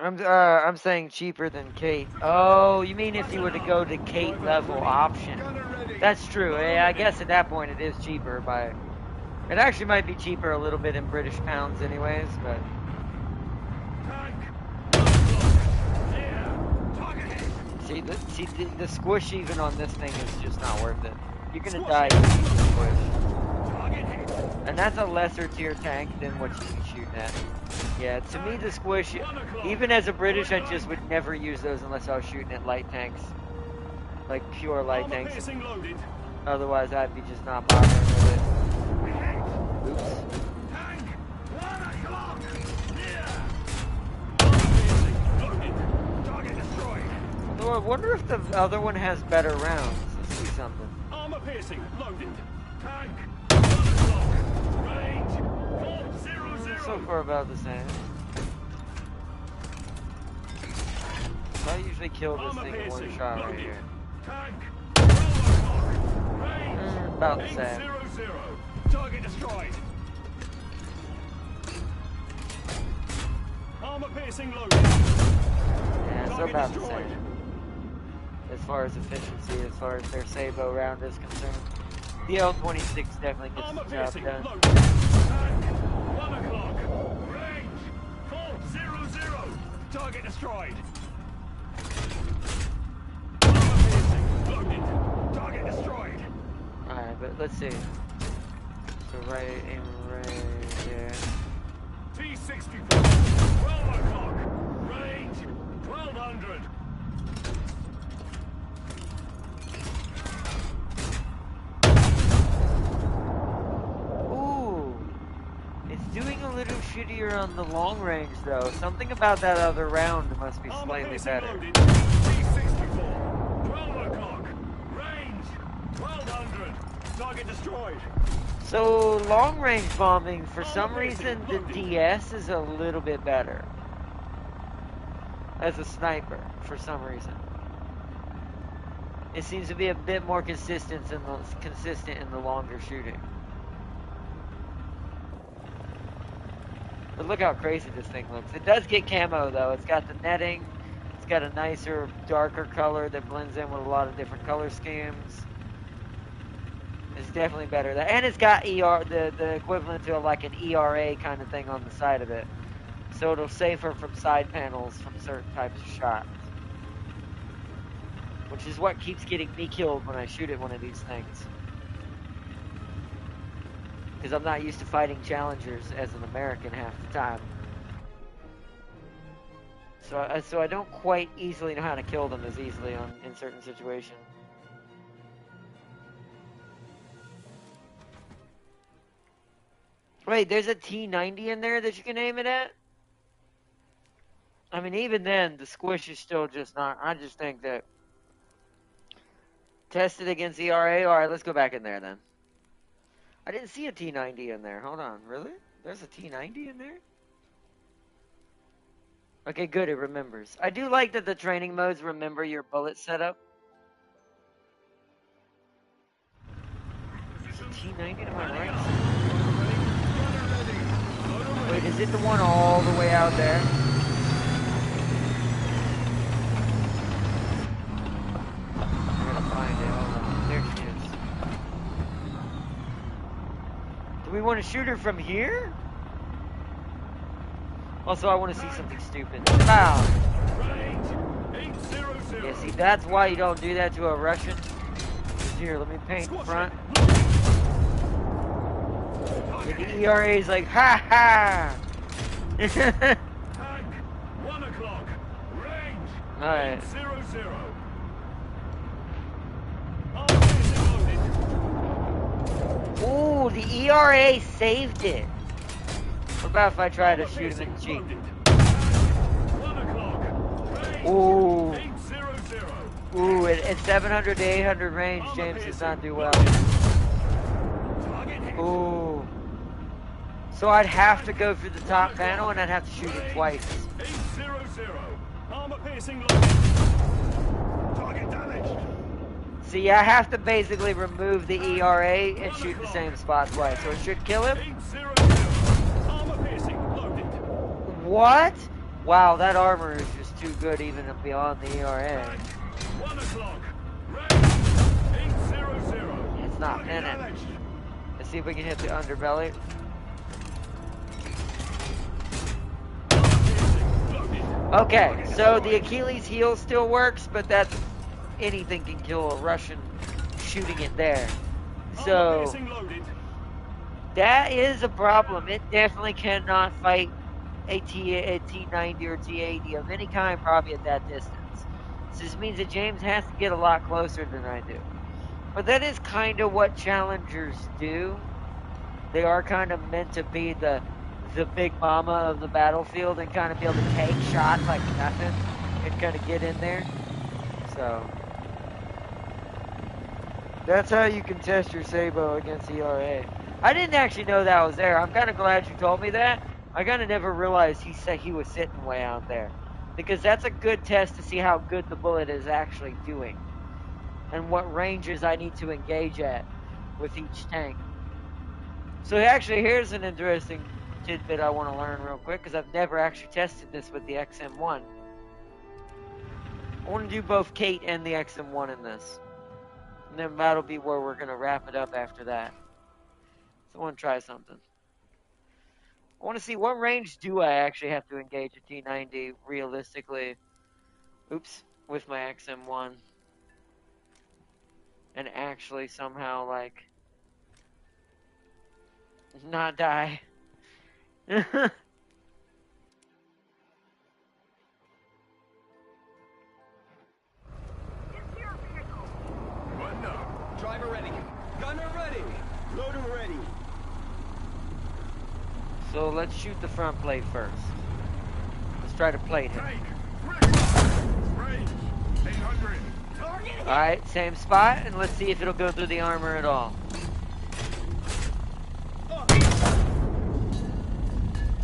I'm saying cheaper than Kate. Oh, you mean if you were to go to Kate level option? That's true. Yeah, I guess at that point it is cheaper by. It actually might be cheaper a little bit in British pounds, anyways. But see, the squish even on this thing is just not worth it. You're gonna die if you use the squish, and that's a lesser tier tank than what you can shoot at. Yeah, to me the squish, even as a British, I just would never use those unless I was shooting at light tanks, like pure light tanks. Otherwise, I'd be just not bothering with it. Oops. Although I wonder if the other one has better rounds. Let's see something. Armor piercing loaded. Tank. Range. 400. So far about the same. I usually kill this thing in one shot right here. Tank. About the same. 800. Target destroyed. Armor piercing loaded. Yeah, it's Target about the destroyed. same. As far as efficiency, as far as their Sabo round is concerned. The L26 definitely gets Armor the job piercing done. loaded. Tank. 1 o'clock. Range. 400. Target destroyed. Armor piercing loaded. Target destroyed. Alright, but let's see. So right in right there. T-64. 12 o'clock. Range. 1200. Ooh. It's doing a little shittier on the long range though. Something about that other round must be Armor slightly piercing better. loaded. T-64. 12 o'clock. Range. 1200. Target destroyed. So long range bombing, for Armor some piercing reason the loaded. DS is a little bit better. As a sniper, for some reason. It seems to be a bit more consistent in the longer shooting. But look how crazy this thing looks. It does get camo though. It's got the netting. It's got a nicer, darker color that blends in with a lot of different color schemes. It's definitely better. And it's got the equivalent to like an ERA kind of thing on the side of it. So it'll save her from side panels from certain types of shots. Which is what keeps getting me killed when I shoot at one of these things. Because I'm not used to fighting challengers as an American half the time. So I don't quite easily know how to kill them as easily in certain situations. Wait, there's a T90 in there that you can aim it at? I mean, even then, the squish is still just not... I just think that... Tested against ERA? Alright, let's go back in there then. I didn't see a T90 in there. Hold on, really? There's a T90 in there? Okay, good, it remembers. I do like that the training modes remember your bullet setup. Is it T90 to my right? Wait, is it the one all the way out there? I'm gonna find it. Hold on. There she is. Do we want to shoot her from here? Also, I want to see something stupid. Wow. Yeah, see, that's why you don't do that to a Russian. Here, let me paint the front. And the ERA is like, ha ha! 1 o'clock. Range. Alright. 800. Ooh, the ERA saved it. What about if I try to shoot him in the cheek? 1 o'clock. Range. Ooh. 800. Ooh, at 700 to 800 range, James does not do well. Target hit. Ooh. So I'd have to go through the top panel and I'd have to shoot it twice. 800. Armor piercing loaded. Target damaged. See, I have to basically remove the ERA and shoot the same spot twice, so it should kill him. 800. Armor piercing loaded. What? Wow, that armor is just too good even beyond the ERA. 1 o'clock. Range 800. It's not Target pinning. damaged. Let's see if we can hit the underbelly. Armor piercing loaded. Okay, so the Achilles heel still works, but that's anything can kill a Russian shooting it there. Armor So piercing loaded. that is a problem. It definitely cannot fight a T90 or T80 of any kind probably at that distance. So this means that James has to get a lot closer than I do. But that is kind of what challengers do. They are kind of meant to be the big mama of the battlefield and kind of be able to take shots like nothing and kind of get in there. So that's how you can test your Sabo against ERA. I didn't actually know that was there. I'm kind of glad you told me that. I kind of never realized he said he was sitting way out there. Because that's a good test to see how good the bullet is actually doing. And what ranges I need to engage at with each tank. So actually, here's an interesting tidbit I want to learn real quick, because I've never actually tested this with the XM1. I want to do both Kate and the XM1 in this. And then that'll be where we're going to wrap it up after that. So I want to try something. I want to see what range do I actually have to engage a T90 realistically. Oops, with my XM1. And actually somehow, like, not die. Button up. Driver ready. Gunner ready. Loader ready. So let's shoot the front plate first. Let's try to plate him. Tank. Range 800. Target hit. Alright, same spot, and let's see if it'll go through the armor at all.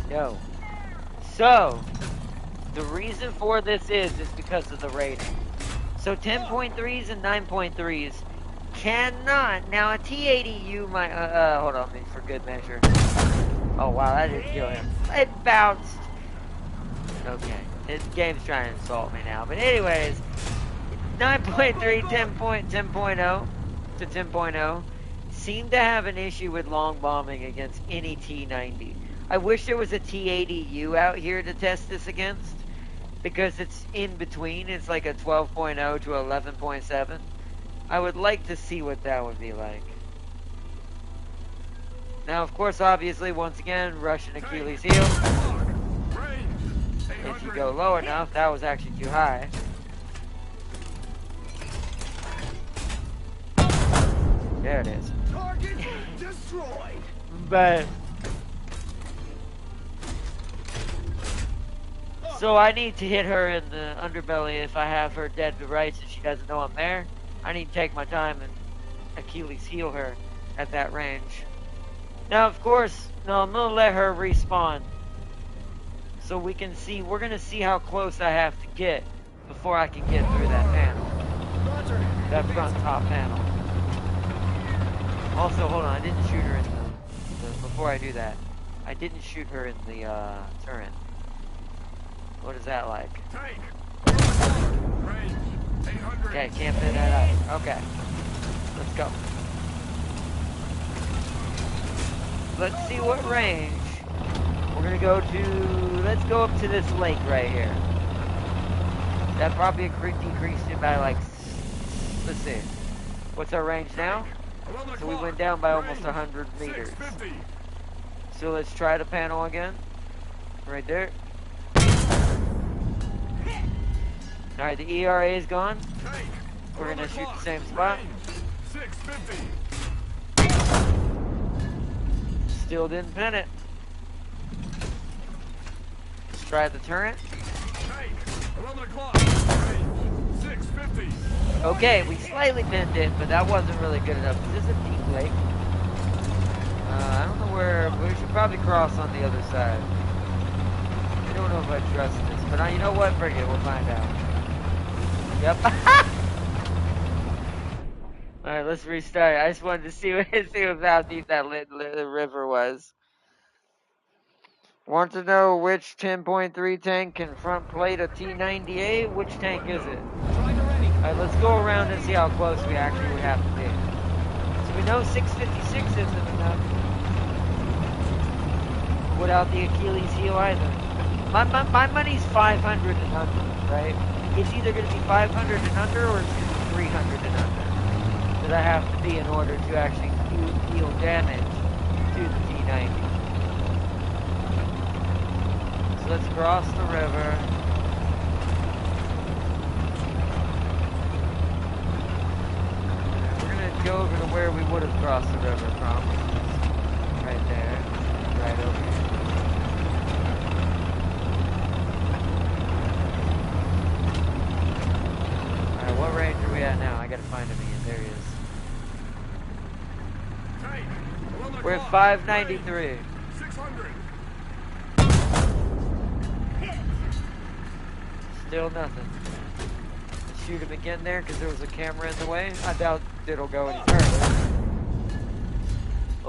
No. So, the reason for this is because of the rating. So 10.3s and 9.3s cannot. Now a T80U might, hold on, for good measure. Oh wow, that didn't kill him. It bounced. Okay, this game's trying to insult me now. But anyways, 9.3, 10.0 to 10.0 seem to have an issue with long bombing against any T90. I wish there was a T80U out here to test this against, because it's in between. It's like a 12.0 to 11.7. I would like to see what that would be like. Now, of course, obviously, once again, Russian Achilles heel. If you go low enough, that was actually too high. There it is. Target destroyed. But so I need to hit her in the underbelly if I have her dead to rights and she doesn't know I'm there. I need to take my time and Achilles heel her at that range. Now, of course, no, I'm gonna let her respawn so we can see. We're gonna see how close I have to get before I can get through that panel, that front top panel. Also, hold on, I didn't shoot her in the before I do that, I didn't shoot her in the turret. What is that like? Tank. Range 800. Okay, can't fit that up. Okay, let's go. Let's see what range. We're gonna go to, let's go up to this lake right here. That probably decreased it by like, let's see. What's our range now? So we went down by almost 100 meters. 650. So let's try the panel again. Right there. Alright, the ERA is gone. Tank. We're gonna shoot the same spot. 650. Still didn't pin it. Let's try the turret. Tank. 11 o'clock. Range 650. 450. Okay, we slightly pinned it, but that wasn't really good enough. This is a deep lake. I don't know where, but we should probably cross on the other side. I don't know if I trust this, but you know what? Bring it, we'll find out. Yep. Alright, let's restart. I just wanted to see, see how deep that the river was. Want to know which 10.3 tank can front plate a T-90A? Which tank is it? Alright, let's go around and see how close we actually would have to be. So we know 656 isn't enough. Without the Achilles heel either. My money's 500 and under, right? It's either going to be 500 and under or it's going to be 300 and under. That I have to be in order to actually deal damage to the T-90. So let's cross the river. We're going to go over to where we would have crossed the river from. Right there. Right over here. Alright, what range are we at now? I gotta find him again. There he is. We're at 593. 600. Still nothing. Let's shoot him again there because there was a camera in the way. I doubt it'll go any further.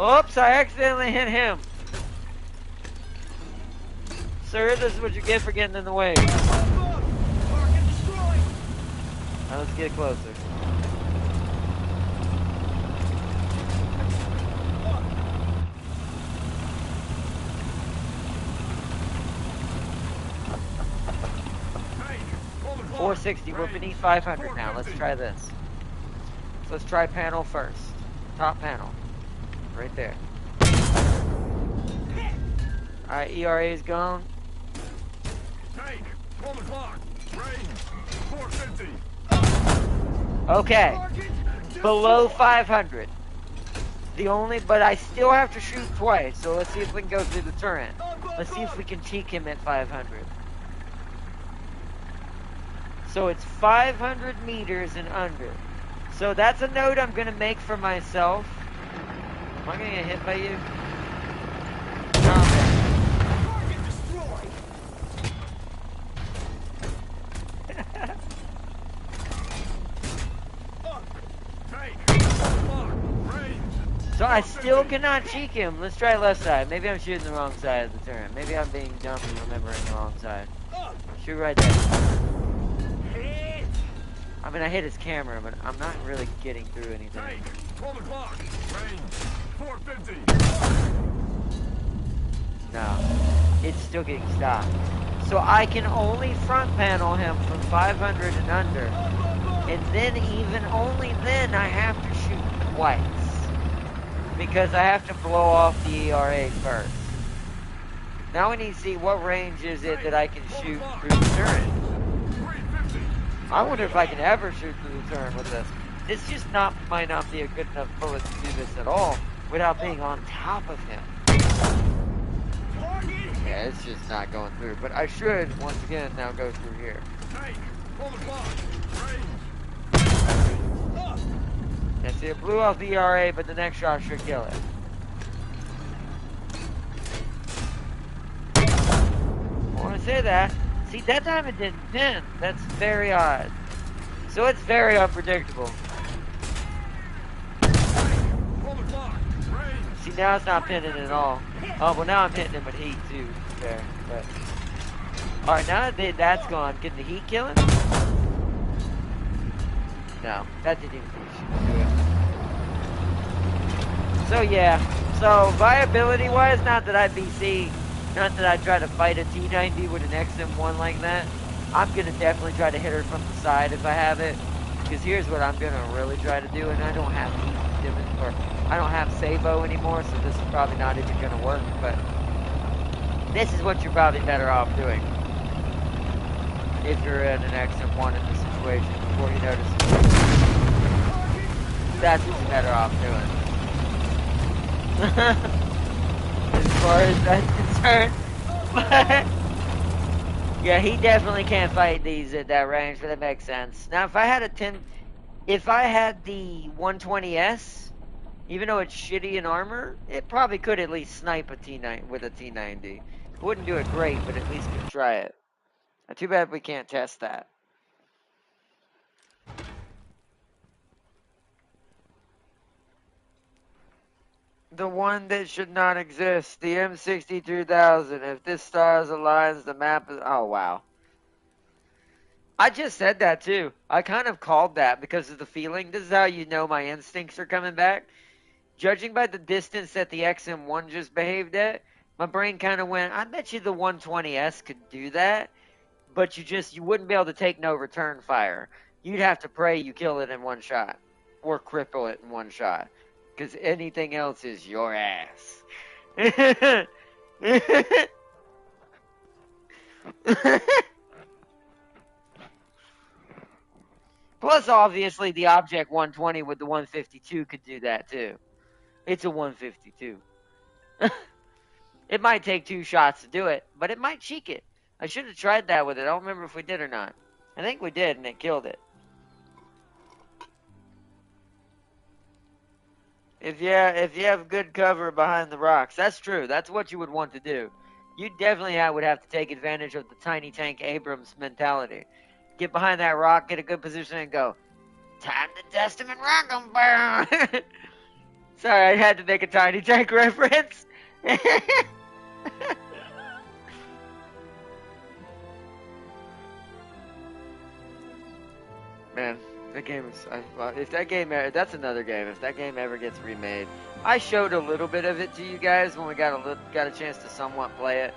Oops, I accidentally hit him. Sir, this is what you get for getting in the way. Now let's get closer. Hey, 460, we're beneath 500 now. Let's try this. So let's try panel first. Top panel. Right there. Alright, ERA is gone. Tank, 12 o'clock. Range, 450. Okay. Below 500. But I still have to shoot twice, so let's see if we can go through the turret. Let's see if we can cheek him at 500. So it's 500 meters and under. So that's a note I'm going to make for myself. Am I going to get hit by you? No, Target destroyed. Tank, 12 o'clock. Range. So I still cannot cheek him. Let's try left side. Maybe I'm shooting the wrong side of the turret. Maybe I'm being dumb and remembering the wrong side. Shoot right there. I mean, I hit his camera, but I'm not really getting through anything. Tank, 12 o'clock. Range, 450. No. It's still getting stopped. So I can only front panel him from 500 and under. And then, even only then, I have to shoot twice. Because I have to blow off the ERA first. Now we need to see what range is it that I can shoot through the turret. 350. I wonder if I can ever shoot through the turret with this. This just might not be a good enough bullet to do this at all without being on top of him. Yeah, it's just not going through. But I should, once again, now go through here. Tank, 12 o'clock. Range. Yeah, see, it blew off the ERA, but the next shot should kill it. I want to say that. See, that time it didn't pin. That's very odd. So it's very unpredictable. 12 o'clock. Range. See, now it's not pinning at all. Oh, well, now I'm hitting him with heat, too. There, but... Alright, now that that's gone, can the heat kill him? No, that didn't even do it. So, yeah. So, viability-wise, not that I BC, not that I try to fight a T-90 with an XM1 like that. I'm going to definitely try to hit her from the side if I have it. Because here's what I'm going to really try to do, and I don't have heat, or I don't have Sabo anymore, so this is probably not even going to work, but this is what you're probably better off doing. If you're in an XM1 in this situation, before you notice it. That's what you're better off doing. As far as that's concerned. But, Yeah, he definitely can't fight these at that range, but that makes sense. Now, if I had the 120S, even though it's shitty in armor, it probably could at least snipe a T9 with a T90. Wouldn't do it great, but at least could try it. Too bad we can't test that. The one that should not exist, the M63000. If this stars aligns, the map is. Oh, wow. I just said that too. I kind of called that because of the feeling. This is how you know my instincts are coming back. Judging by the distance that the XM1 just behaved at, my brain kind of went, I bet you the 120S could do that, but you wouldn't be able to take no return fire. You'd have to pray you kill it in one shot or cripple it in one shot, because anything else is your ass. Plus, obviously, the Object 120 with the 152 could do that too. It's a 152. It might take 2 shots to do it, but it might cheek it. I should have tried that with it. I don't remember if we did or not. I think we did, and it killed it. If you have good cover behind the rocks, that's true. That's what you would want to do. You definitely would have to take advantage of the tiny tank Abrams mentality. Get behind that rock, get a good position, and go, time to test him and rock him. Sorry, I had to make a tiny tank reference. Man, that game is. If that game, that's another game. If that game ever gets remade, I showed a little bit of it to you guys when we got a chance to somewhat play it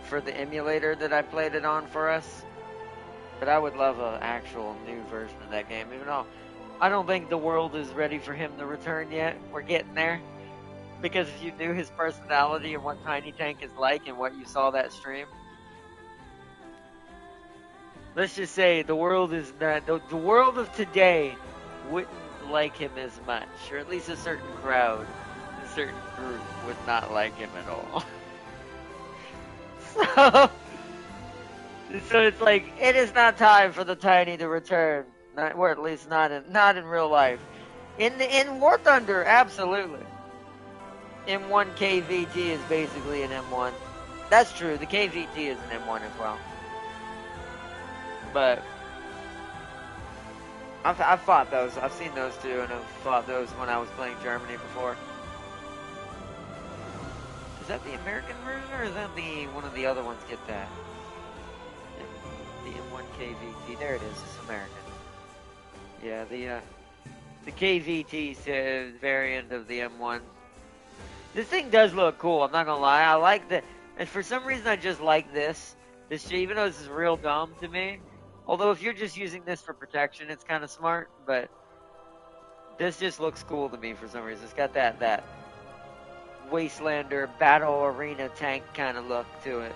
for the emulator that I played it on for us. But I would love an actual new version of that game, even though I don't think the world is ready for him to return yet. We're getting there. Because if you knew his personality and what Tiny Tank is like and what you saw that stream, let's just say the world is not, the world of today wouldn't like him as much, or at least a certain crowd, a certain group would not like him at all. So it's like, it is not time for the Tiny to return, or at least not in real life. In War Thunder, absolutely. M1 KVT is basically an M1. That's true. The KVT is an M1 as well. But I've fought those. I've seen those too, and I've fought those when I was playing Germany before. Is that the American version, or is that the one of the other ones get that? The M1 KVT. There it is. It's American. Yeah, the KVT variant of the M1. This thing does look cool, I'm not gonna lie. I like the, and for some reason I just like this. Even though this is real dumb to me. Although if you're just using this for protection, it's kind of smart. But this just looks cool to me for some reason. It's got that Wastelander battle arena tank kind of look to it.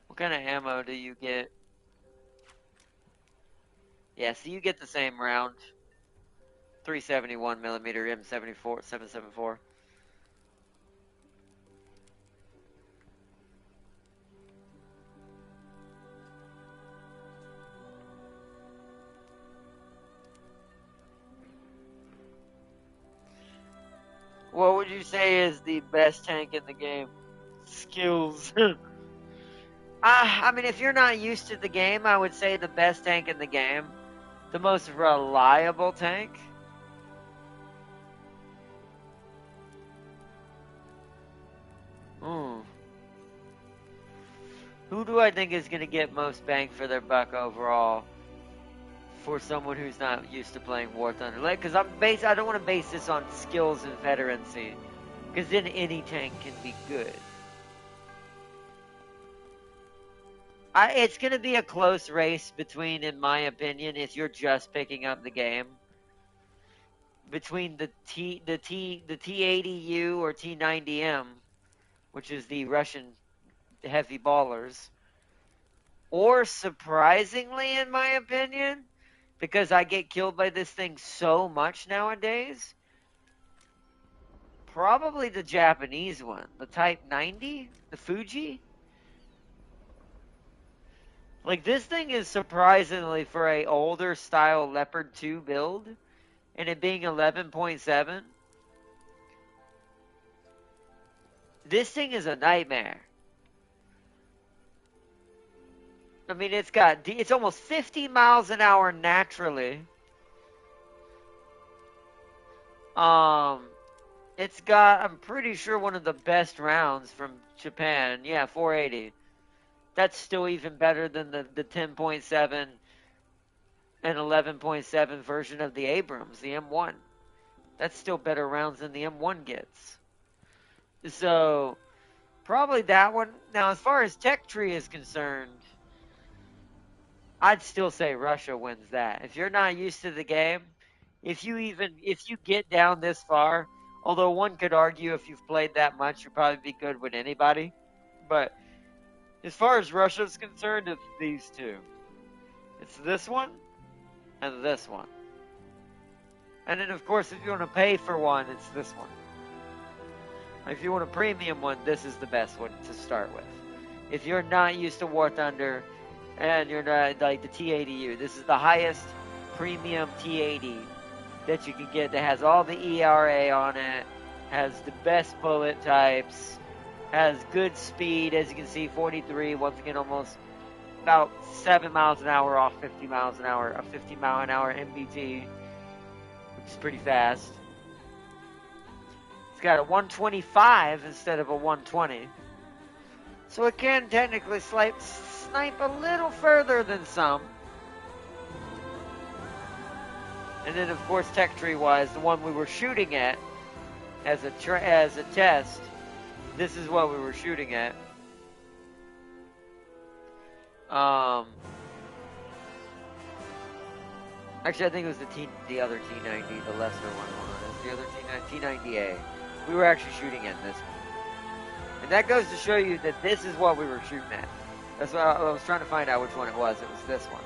What kind of ammo do you get? Yeah, so you get the same round. 371 millimeter M74 774. What would you say is the best tank in the game? Skills. I mean, if you're not used to the game, I would say the best tank in the game. The most reliable tank. Who do I think is going to get most bang for their buck overall for someone who's not used to playing War Thunder? Like, because I don't want to base this on skills and veterancy, because then any tank can be good. It's going to be a close race between, in my opinion, if you're just picking up the game, between the T80U or T90M, which is the Russian heavy ballers, or surprisingly, in my opinion, because I get killed by this thing so much nowadays, probably the Japanese one, the Type 90, the Fuji. Like, this thing is surprisingly for a older style Leopard 2 build, and it being 11.7. This thing is a nightmare. I mean, it's almost 50 miles an hour naturally. It's got, I'm pretty sure, one of the best rounds from Japan. Yeah, 480. That's still even better than the 10.7 and 11.7 version of the Abrams, the M1. That's still better rounds than the M1 gets. So, probably that one. Now, as far as tech tree is concerned, I'd still say Russia wins that. If you're not used to the game, if you get down this far, although one could argue if you've played that much, you'll probably be good with anybody. But as far as Russia's concerned, it's these two. It's this one and this one. And then, of course, if you want to pay for one, it's this one. If you want a premium one, this is the best one to start with. If you're not used to War Thunder and you're not like the T80U, this is the highest premium T80 that you can get that has all the ERA on it, has the best bullet types, has good speed, as you can see, 43, once again, almost about 7 miles an hour off 50 miles an hour, a 50 mile an hour MBT, which is pretty fast. It's got a 125 instead of a 120. So it can technically snipe a little further than some. And then, of course, tech tree-wise, the one we were shooting at as a test, this is what we were shooting at. Actually, I think it was the other T90, the lesser one. The other T90A. We were actually shooting at this one. And that goes to show you that this is what we were shooting at. That's what I was trying to find out which one it was. It was this one.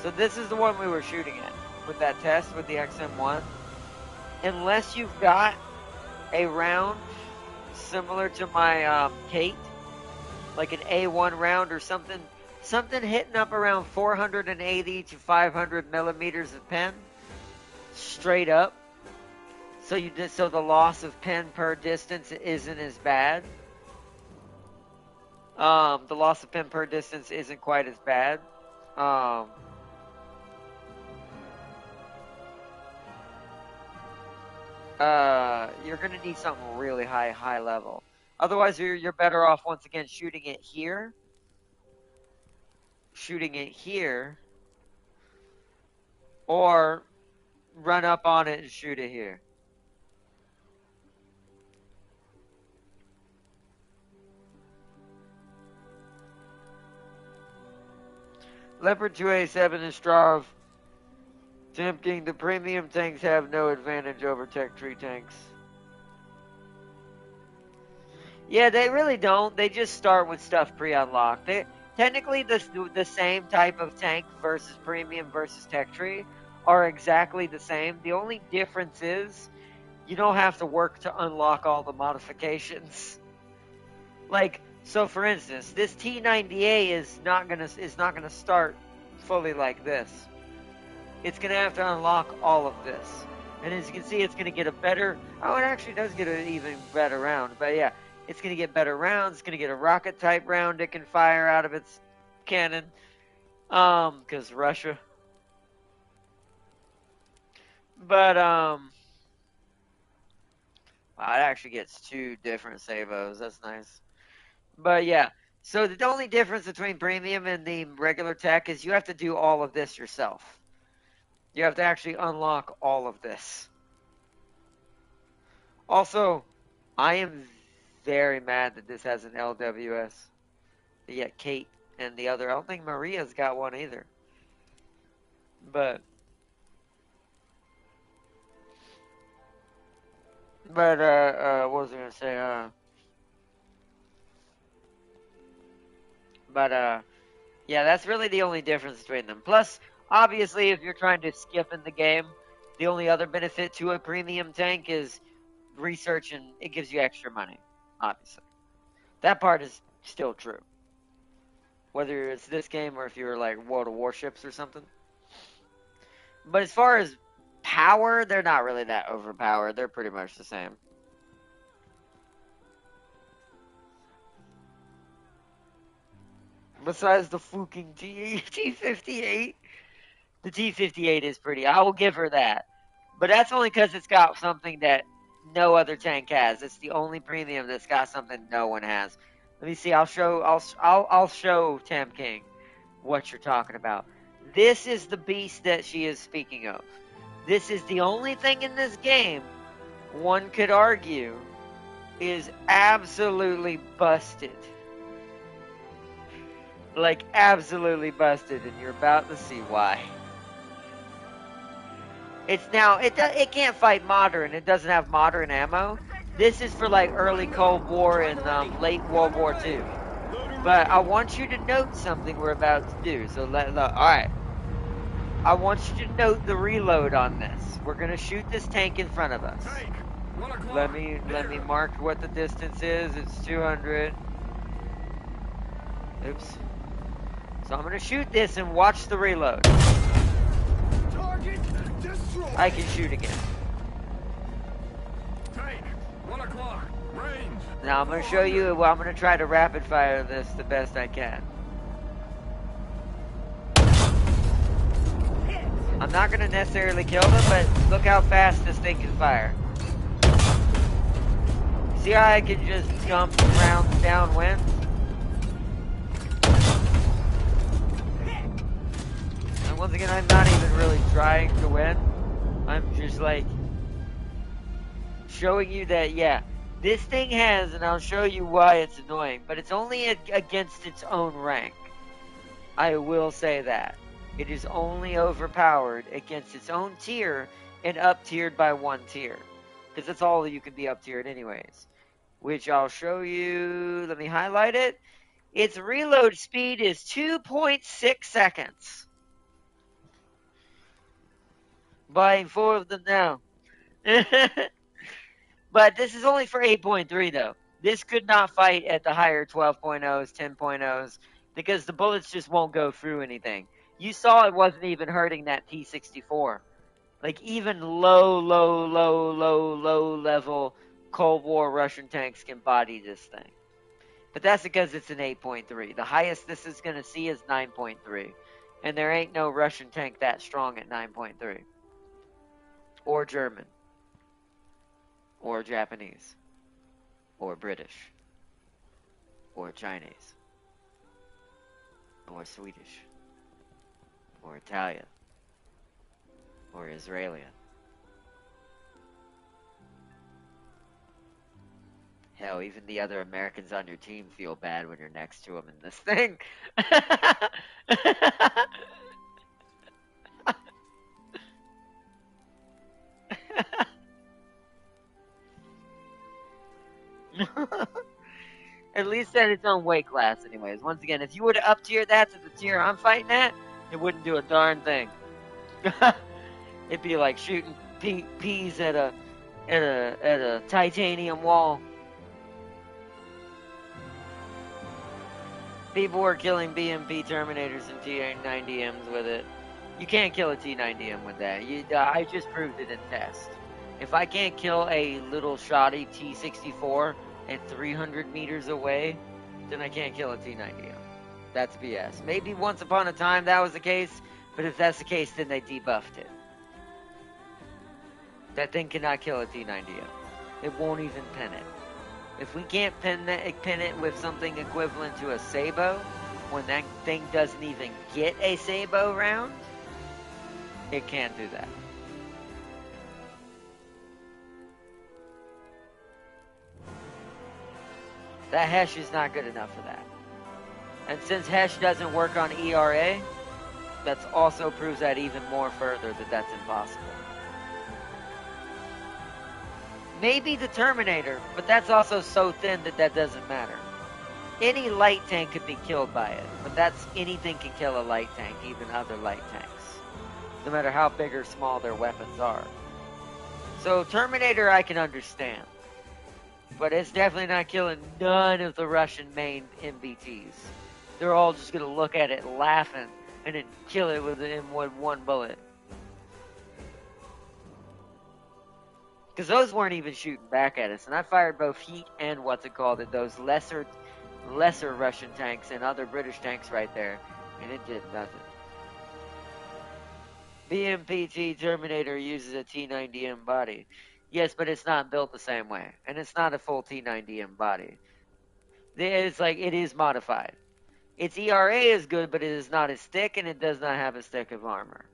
So this is the one we were shooting at with that test with the XM1. Unless you've got a round similar to my Kate, like an A1 round or something hitting up around 480 to 500 millimeters of pen, straight up. So the loss of pen per distance isn't as bad. The loss of pen per distance isn't quite as bad. You're gonna need something really high level. Otherwise, you're better off once again shooting it here, or run up on it and shoot it here. Leopard 2A7 and Strav. Tempting, the premium tanks have no advantage over tech tree tanks. Yeah, they really don't. They just start with stuff pre-unlocked. They technically the same type of tank versus premium versus tech tree are exactly the same. The only difference is you don't have to work to unlock all the modifications. Like, so for instance, this T90A is not gonna start fully like this. It's gonna have to unlock all of this, and as you can see, it's gonna get a better. Oh, it actually does get an even better round. But yeah, it's gonna get better rounds. It's gonna get a rocket type round it can fire out of its cannon, because Russia. But wow, it actually gets 2 different Savos. That's nice. But yeah, so the only difference between premium and the regular tech is you have to do all of this yourself. You have to actually unlock all of this. Also, I am very mad that this has an LWS. Yeah, Kate and the other. I don't think Maria's got one either. But what was I gonna say? Yeah, that's really the only difference between them. Plus, obviously, if you're trying to skip in the game, the only other benefit to a premium tank is research and it gives you extra money, obviously. That part is still true. Whether it's this game or if you were like World of Warships or something. But as far as power, they're not really that overpowered. They're pretty much the same. Besides the fucking T-58. The T-58 is pretty. I will give her that. But that's only because it's got something that no other tank has. It's the only premium that's got something no one has. Let me see. I'll show Tam King what you're talking about. This is the beast that she is speaking of. This is the only thing in this game one could argue is absolutely busted. Like, absolutely busted, and you're about to see why. It's now, it can't fight modern. It doesn't have modern ammo. This is for, like, early Cold War and late World War II. But I want you to note something we're about to do. So, alright. I want you to note the reload on this. We're going to shoot this tank in front of us. Let me mark what the distance is. It's 200. Oops. So I'm going to shoot this and watch the reload. Target destroyed. I can shoot again. Tank, 1 o'clock. Range. Now I'm going to show you, I'm going to try to rapid fire this the best I can. I'm not going to necessarily kill them, but look how fast this thing can fire. See how I can just jump rounds downwind? And once again, I'm not even really trying to win. I'm just like showing you that, yeah, this thing has, and I'll show you why it's annoying, but it's only against its own rank. I will say that. It is only overpowered against its own tier and up-tiered by 1 tier. Because that's all you can be up-tiered anyways. Which I'll show you. Let me highlight it. Its reload speed is 2.6 seconds. Buying 4 of them now. But this is only for 8.3 though. This could not fight at the higher 12.0s, 10.0s. Because the bullets just won't go through anything. You saw it wasn't even hurting that T-64. Like, even low level Cold War Russian tanks can body this thing. But that's because it's an 8.3. The highest this is going to see is 9.3. And there ain't no Russian tank that strong at 9.3. Or German. Or Japanese. Or British. Or Chinese. Or Swedish. Or Italian. Or Israeli. Hell, even the other Americans on your team feel bad when you're next to them in this thing. At least at its own weight class anyways. Once again, if you were to up-tier that to the tier I'm fighting at, it wouldn't do a darn thing. It'd be like shooting peas at a titanium wall. People were killing BMP Terminators and T-90Ms with it. You can't kill a T-90M with that. I just proved it in test. If I can't kill a little shoddy T-64 at 300 meters away, then I can't kill a T-90M. That's BS. Maybe once upon a time that was the case, but if that's the case, then they debuffed it. That thing cannot kill a T-90M. It won't even pin it. If we can't pin it with something equivalent to a Sabo, when that thing doesn't even get a Sabo round, it can't do that. That Hesh is not good enough for that. And since Hesh doesn't work on ERA, that also proves that even more further that that's impossible. Maybe the Terminator, but that's also so thin that that doesn't matter. Any light tank could be killed by it, but anything can kill a light tank, even other light tanks. No matter how big or small their weapons are. So Terminator I can understand. But it's definitely not killing none of the Russian main MBTs. They're all just gonna look at it laughing and then kill it with one bullet. Because those weren't even shooting back at us. And I fired both heat and those lesser Russian tanks and other British tanks right there. And it did nothing. BMPT Terminator uses a T90M body. Yes, but it's not built the same way. And it's not a full T90M body. It's like, it is modified. Its ERA is good, but it is not as thick, and it does not have a stick of armor.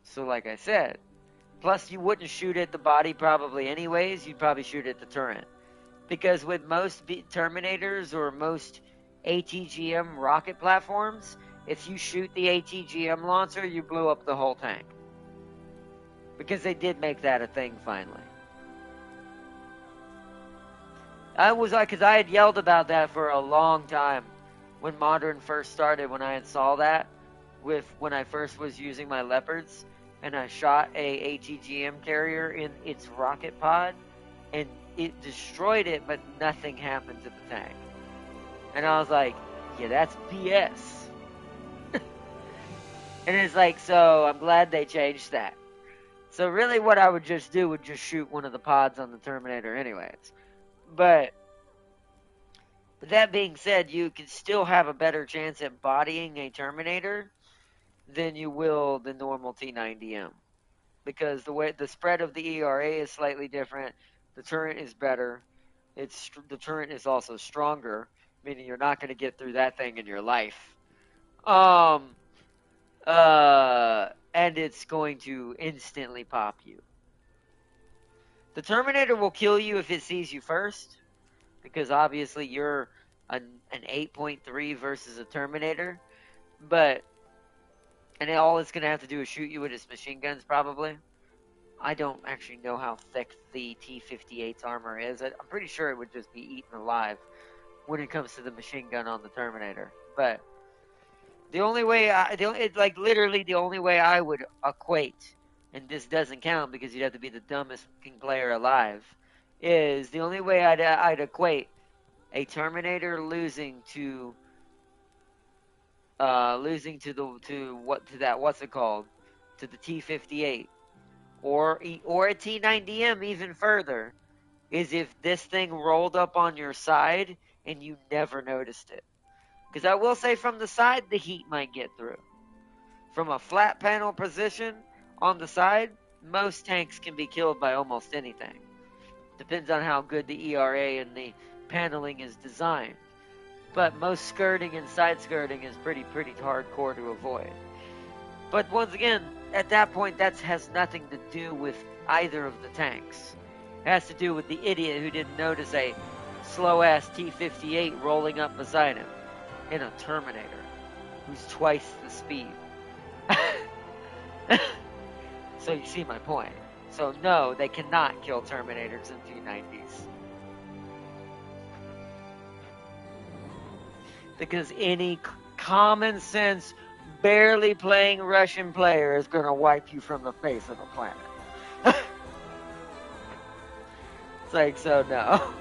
So like I said, plus you wouldn't shoot at the body probably anyways, you'd probably shoot at the turret. Because with most Terminators or most ATGM rocket platforms, if you shoot the ATGM launcher, you blew up the whole tank. Because they did make that a thing finally. Because I had yelled about that for a long time when Modern first started, when I had saw that when I first was using my Leopards, and I shot a ATGM carrier in its rocket pod, and it destroyed it, but nothing happened to the tank. And I was like, yeah, that's BS. And it's like, so I'm glad they changed that. So really what I would just do would just shoot one of the pods on the Terminator anyways. But that being said, you can still have a better chance at bodying a Terminator than you will the normal T90M. Because the spread of the ERA is slightly different. The turret is better. The turret is also stronger, meaning you're not going to get through that thing in your life. And it's going to instantly pop you. The Terminator will kill you if it sees you first, because obviously you're an 8.3 versus a Terminator. And all it's going to have to do is shoot you with its machine guns, probably. I don't actually know how thick the T-58's armor is. I'm pretty sure it would just be eaten alive when it comes to the machine gun on the Terminator. But the only way, literally the only way I would equate, and this doesn't count because you'd have to be the dumbest fucking player alive, is the only way I'd equate a Terminator losing to the T-58 or a T-90M even further, is if this thing rolled up on your side and you never noticed it. Because I will say from the side, the heat might get through. From a flat panel position on the side, most tanks can be killed by almost anything. Depends on how good the ERA and the paneling is designed. But most skirting and side skirting is pretty hardcore to avoid. But once again, at that point, that has nothing to do with either of the tanks. It has to do with the idiot who didn't notice a slow-ass T-58 rolling up beside him in a Terminator, who's twice the speed. So you see my point. So no, they cannot kill Terminators in T-90s. Because any common sense, barely playing Russian player is going to wipe you from the face of the planet. It's like, so no.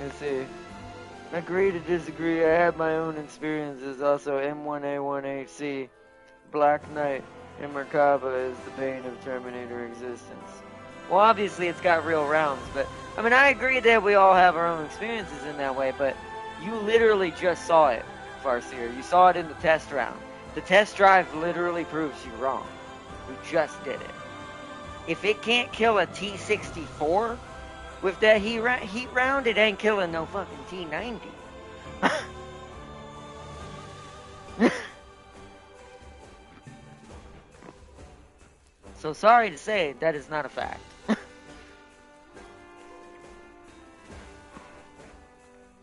Let's see. Agree to disagree. I have my own experiences. Also, M1A1HC, Black Knight, and Merkaba is the bane of Terminator existence. Well, obviously it's got real rounds, but I mean, I agree that we all have our own experiences in that way, but you literally just saw it, Farseer. You saw it in the test round. The test drive literally proves you wrong. We just did it. If it can't kill a T-64 with that heat round, it ain't killing no fucking T-90. So sorry to say, that is not a fact.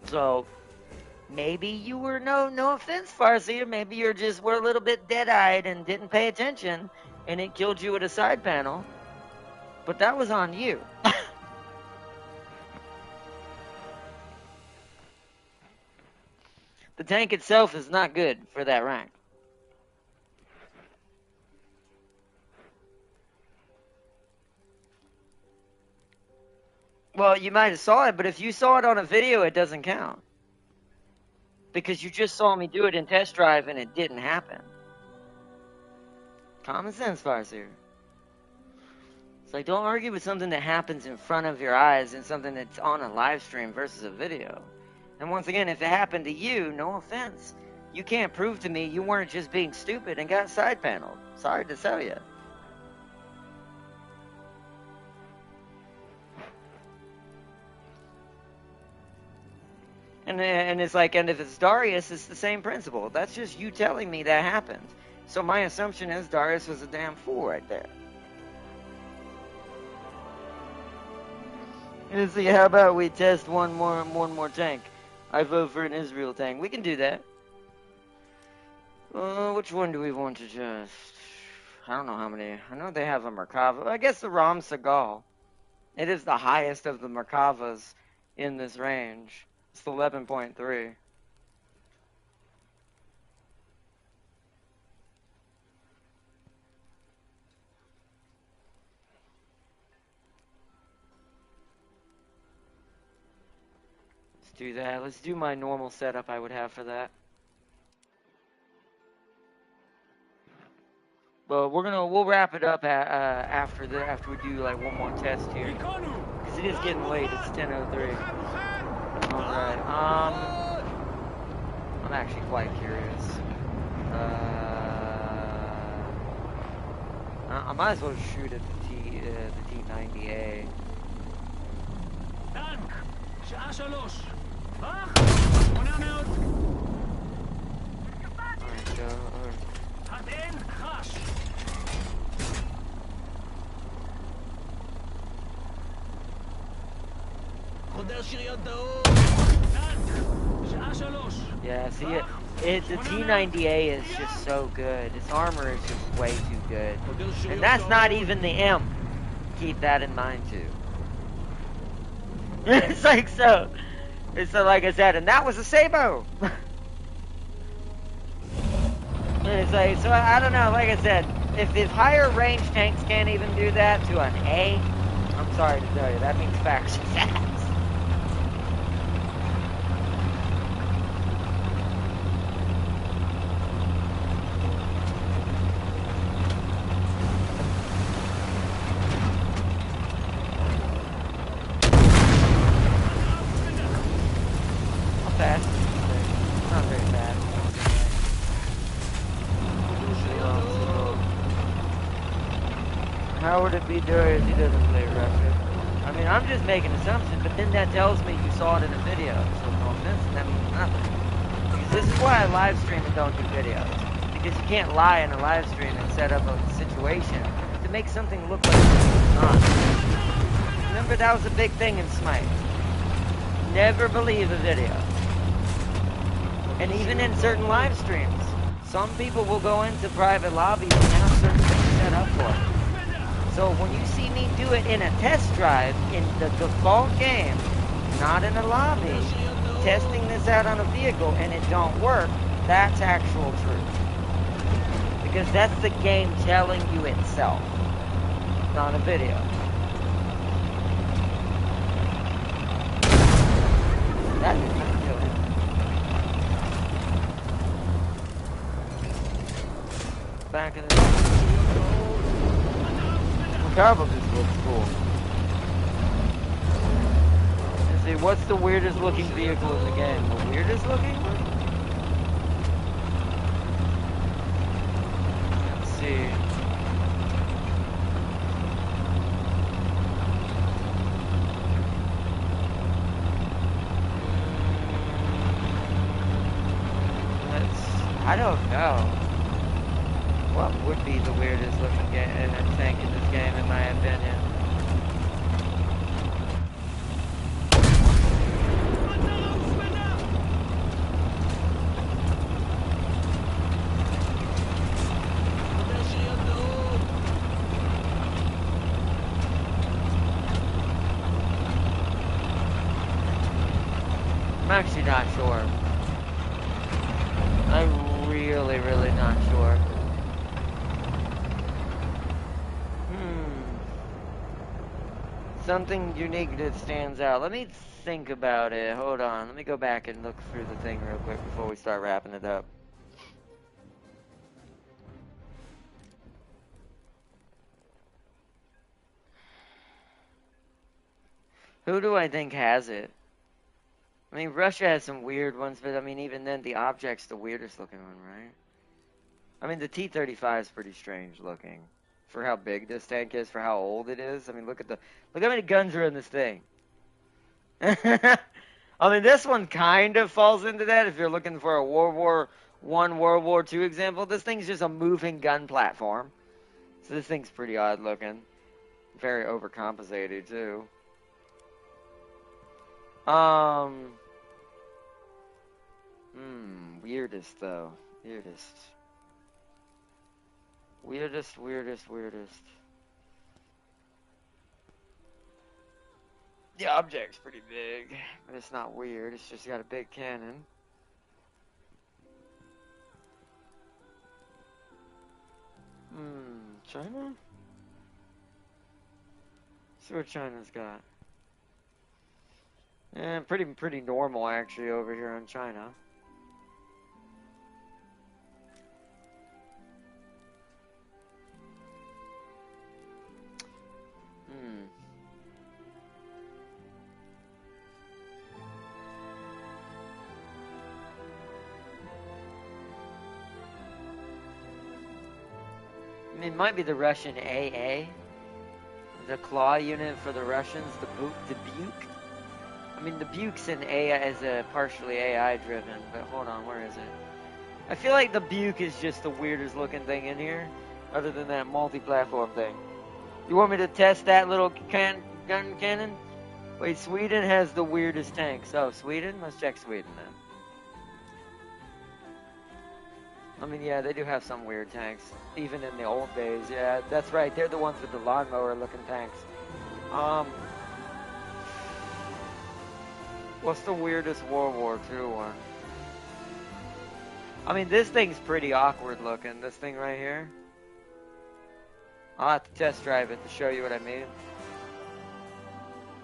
So maybe you were no offense, Farseer. Maybe were a little bit dead-eyed and didn't pay attention, and it killed you with a side panel. But that was on you. The tank itself is not good for that rank. Well, you might have saw it, but if you saw it on a video, it doesn't count. Because you just saw me do it in test drive and it didn't happen. Common sense, Farseer. It's like, don't argue with something that happens in front of your eyes and something that's on a live stream versus a video. And once again, if it happened to you, no offense. You can't prove to me you weren't just being stupid and got side paneled. Sorry to tell you. And it's like, and if it's Darius, it's the same principle. That's just you telling me that happened. So my assumption is Darius was a damn fool right there. And see, how about we test one more tank? I vote for an Israel tank. We can do that. Which one do we want to test? I don't know how many. I know they have a Merkava. I guess the Ram Segal. It is the highest of the Merkavas in this range. It's 11.3. Let's do that. Let's do my normal setup I would have for that. But we'll wrap it up after we do like one more test here. Because it is getting late. It's 10:03. Alright, I'm actually quite curious. I might as well shoot at the T90A. טנק, שעה 3. אח, 800. Alright, go. הדן חש. חודר שריון דאור. טנק, שעה 3. Yeah, see the T90A is just so good. Its armor is just way too good. And that's not even the M. Keep that in mind too. It's like so. It's so, like I said, and that was a Sabo. It's like, so I don't know, like I said, if higher range tanks can't even do that to an A, I'm sorry to tell you, that means faction fast. How would it be Darius? He doesn't play Russia. I mean, I'm just making assumptions, but then that tells me you saw it in a video. So no offense, that means nothing. Because this is why I live stream and don't do videos. Because you can't lie in a live stream and set up a situation to make something look like it's not. Remember, that was a big thing in Smite. Never believe a video. And even in certain live streams, some people will go into private lobbies and have certain things set up for it. So when you see me do it in a test drive, in the default game, not in a lobby, testing this out on a vehicle and it don't work, that's actual truth. Because that's the game telling you itself, not a video. That is not doing it. Back in the Carvel just looks cool. And see, what's the weirdest looking vehicle in the game? The weirdest looking? Let's see. I don't know. What would be the weirdest looking tank in this game, in my opinion? I'm actually not sure. I'm really not sure. Something unique that stands out. Let me think about it. Hold on. Let me go back and look through the thing real quick before we start wrapping it up. Who do I think has it? I mean, Russia has some weird ones, but I mean, even then, the object's the weirdest looking one, right? I mean, the T-35 is pretty strange looking for how big this tank is, for how old it is. I mean, look how many guns are in this thing. I mean, this one kind of falls into that if you're looking for a World War I, World War II example. This thing's just a moving gun platform. So this thing's pretty odd looking. Very overcompensated, too. Weirdest, though. Weirdest. The object's pretty big, but it's not weird. It's just got a big cannon. China? See what China's got. Yeah, pretty normal actually over here in China. I mean, it might be the Russian AA. The claw unit for the Russians, the Buke. I mean, the Buke's an AI, is a partially AI driven, but hold on, where is it? I feel like the Buke is just the weirdest looking thing in here, other than that multi-platform thing. You want me to test that little gun cannon? Wait, Sweden has the weirdest tanks. Oh, Sweden? Let's check Sweden then. I mean, yeah, they do have some weird tanks, even in the old days. Yeah, that's right. They're the ones with the lawnmower-looking tanks. What's the weirdest World War II one? I mean, this thing's pretty awkward looking. This thing right here. I'll have to test drive it to show you what I mean.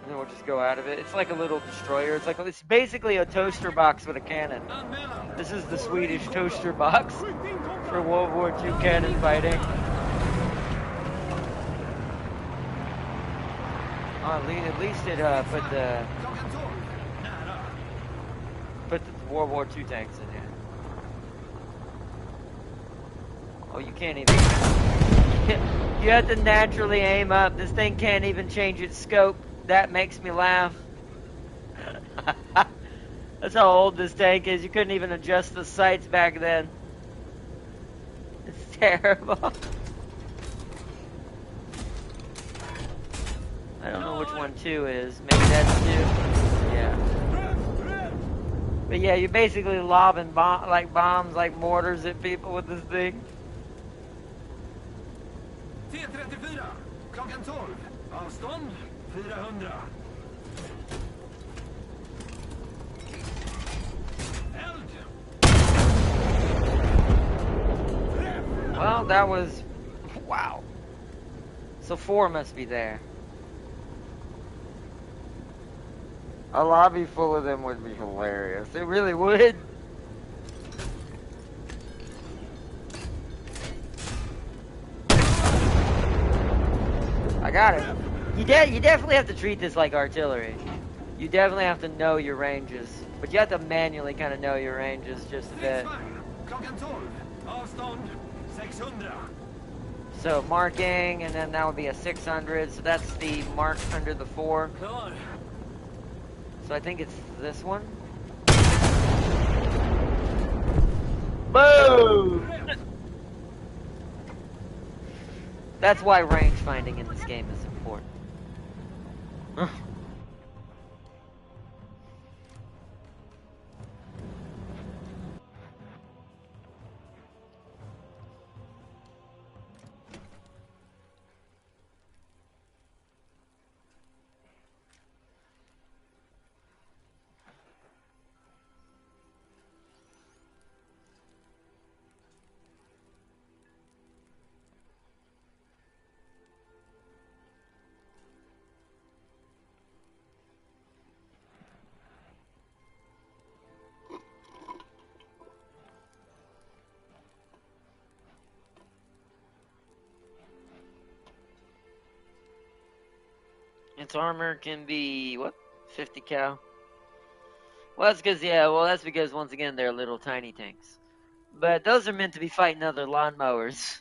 And then we'll just go out of it. It's like a little destroyer. It's basically a toaster box with a cannon. This is the Swedish toaster box for World War II cannon fighting. At least it put the World War II tanks in here. Oh, you can't even. You have to naturally aim up. This thing can't even change its scope. That makes me laugh. That's how old this tank is. You couldn't even adjust the sights back then. It's terrible. I don't know which one 2 is. Maybe that's 2. Yeah. But yeah, you're basically lobbing bombs, like mortars at people with this thing. T34, klockan 12. Avstånd 400. Well, that was... Wow. So 4 must be there. A lobby full of them would be hilarious. It really would. I got it. You definitely have to treat this like artillery. You definitely have to know your ranges. But you have to manually kind of know your ranges just a bit. So marking, and then that would be a 600. So that's the mark under the 4. So I think it's this one. Boom! That's why range finding in this game is important. Its armor can be, what, 50 cal? Well, that's because, once again, they're little tiny tanks. But those are meant to be fighting other lawnmowers.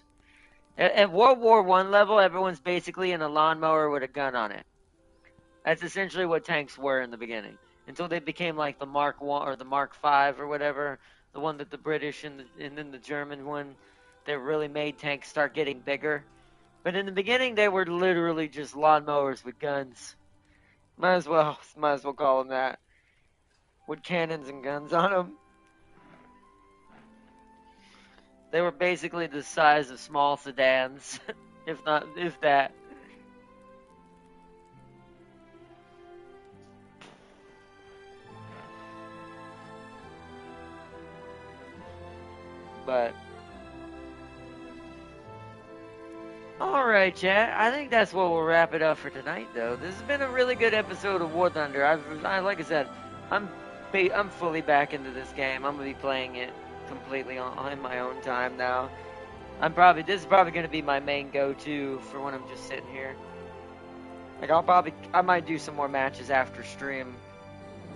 At World War One level, everyone's basically in a lawnmower with a gun on it. That's essentially what tanks were in the beginning. Until they became like the Mark 1 or the Mark 5 or whatever. The one that the British and then the German one that really made tanks start getting bigger. But in the beginning, they were literally just lawnmowers with guns. Might as well call them that. With cannons and guns on them. They were basically the size of small sedans, if that. But alright, chat. I think that's what we'll wrap it up for tonight, though. This has been a really good episode of War Thunder. Like I said, I'm fully back into this game. I'm gonna be playing it completely on my own time now. This is probably gonna be my main go-to for when I'm just sitting here. Like I might do some more matches after stream,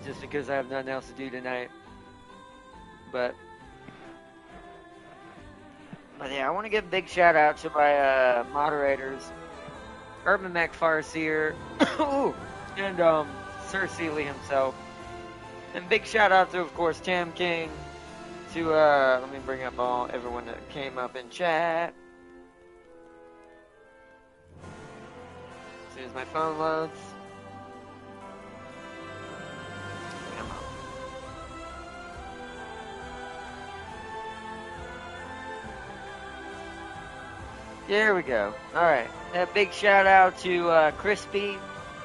just because I have nothing else to do tonight. But yeah, I want to give a big shout out to my moderators, Urban Mech Farseer, and Sir Seeley himself. And big shout out to, of course, Tam King, to, let me bring up everyone that came up in chat. As soon as my phone loads. Come on. There we go. Alright. A big shout out to Crispy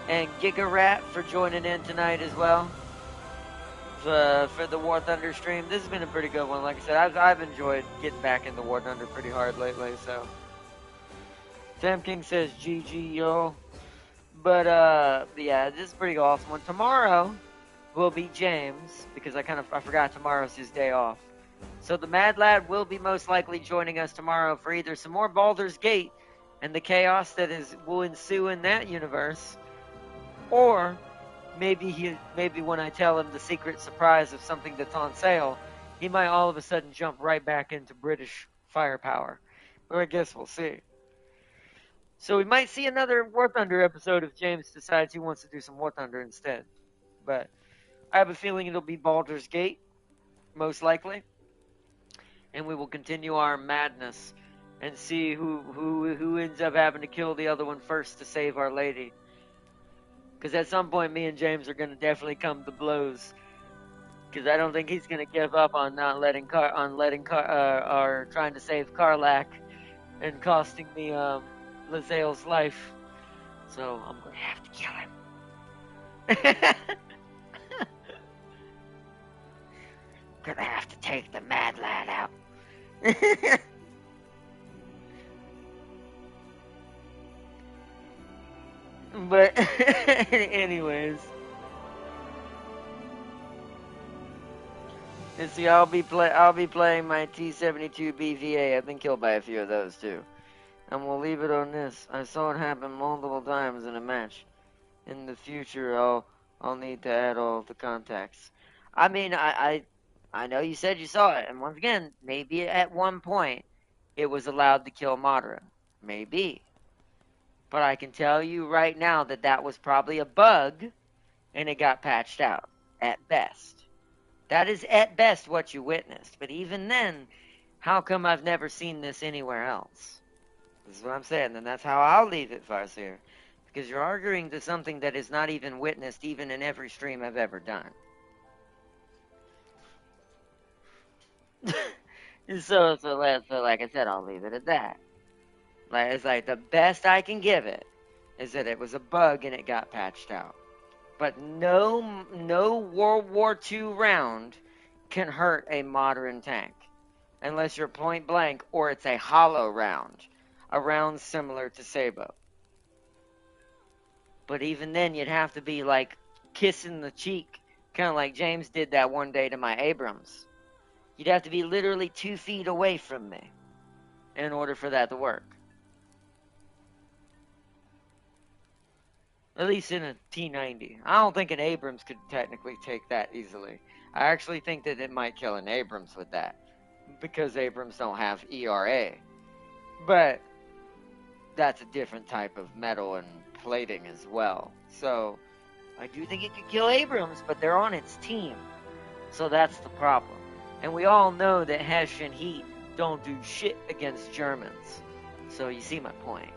and Giga Rat for joining in tonight as well. For the War Thunder stream. This has been a pretty good one. Like I said, I've enjoyed getting back into War Thunder pretty hard lately, so. Sam King says GG, yo. But yeah, this is a pretty awesome one. Tomorrow will be James, because I forgot tomorrow's his day off. So the Mad Lad will be most likely joining us tomorrow for either some more Baldur's Gate and the chaos that will ensue in that universe, or maybe when I tell him the secret surprise of something that's on sale, he might all of a sudden jump right back into British firepower. Or I guess we'll see. So we might see another War Thunder episode if James decides he wants to do some War Thunder instead. But I have a feeling it'll be Baldur's Gate, most likely. And we will continue our madness and see who ends up having to kill the other one first to save Our Lady. Because at some point, me and James are going to definitely come to blows. Because I don't think he's going to give up on trying to save Karlak and costing me Lae'zel's life. So I'm going to have to kill him. Gonna have to take the Mad Lad out. But anyways, and see, I'll be playing my T-72 BVA. I've been killed by a few of those too. And we'll leave it on this. I saw it happen multiple times in a match. In the future, I'll need to add all the contacts. I mean, I know you said you saw it, and once again, maybe at one point it was allowed to kill Madara. Maybe. But I can tell you right now that was probably a bug, and it got patched out, at best. That is at best what you witnessed. But even then, how come I've never seen this anywhere else? This is what I'm saying, and that's how I'll leave it, Farseer. Because you're arguing to something that is not even witnessed even in every stream I've ever done. So like I said, I'll leave it at that. It's like the best I can give it is that it was a bug and it got patched out. But no World War II round can hurt a modern tank. Unless you're point blank or it's a hollow round. A round similar to Sabo. But even then you'd have to be like kissing the cheek. Kind of like James did that one day to my Abrams. You'd have to be literally 2 feet away from me in order for that to work. At least in a T90. I don't think an Abrams could technically take that easily. I actually think that it might kill an Abrams with that. Because Abrams don't have ERA. But that's a different type of metal and plating as well. So, I do think it could kill Abrams, but they're on its team. So that's the problem. And we all know that Hessian Heat don't do shit against Germans. So you see my point.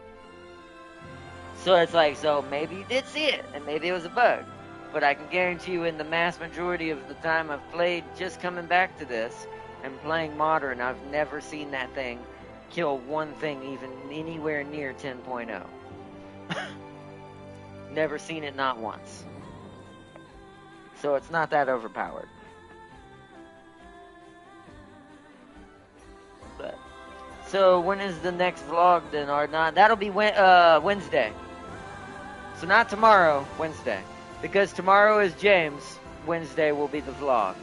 So it's like, so maybe you did see it, and maybe it was a bug. But I can guarantee you in the mass majority of the time I've played just coming back to this, and playing Modern, I've never seen that thing kill one thing even anywhere near 10.0. Never seen it, not once. So it's not that overpowered. But so when is the next vlog then, or not? That'll be Wednesday. So not tomorrow, Wednesday. Because tomorrow is James, Wednesday will be the vlog.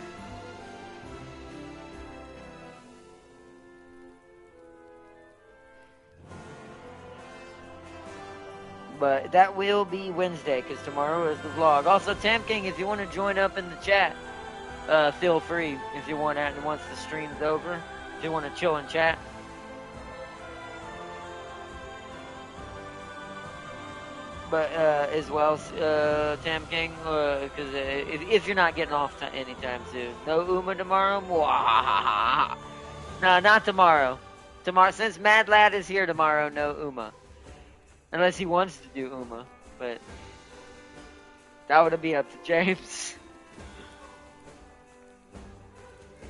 But that will be Wednesday, because tomorrow is the vlog. Also, Tam King, if you want to join up in the chat, feel free if you want to, and once the stream's over, if you want to chill and chat. But as well, Tam King, because if you're not getting off anytime soon, no Uma tomorrow. No, not tomorrow. Tomorrow, since Mad Lad is here tomorrow, no Uma. Unless he wants to do Uma, but that would be up to James.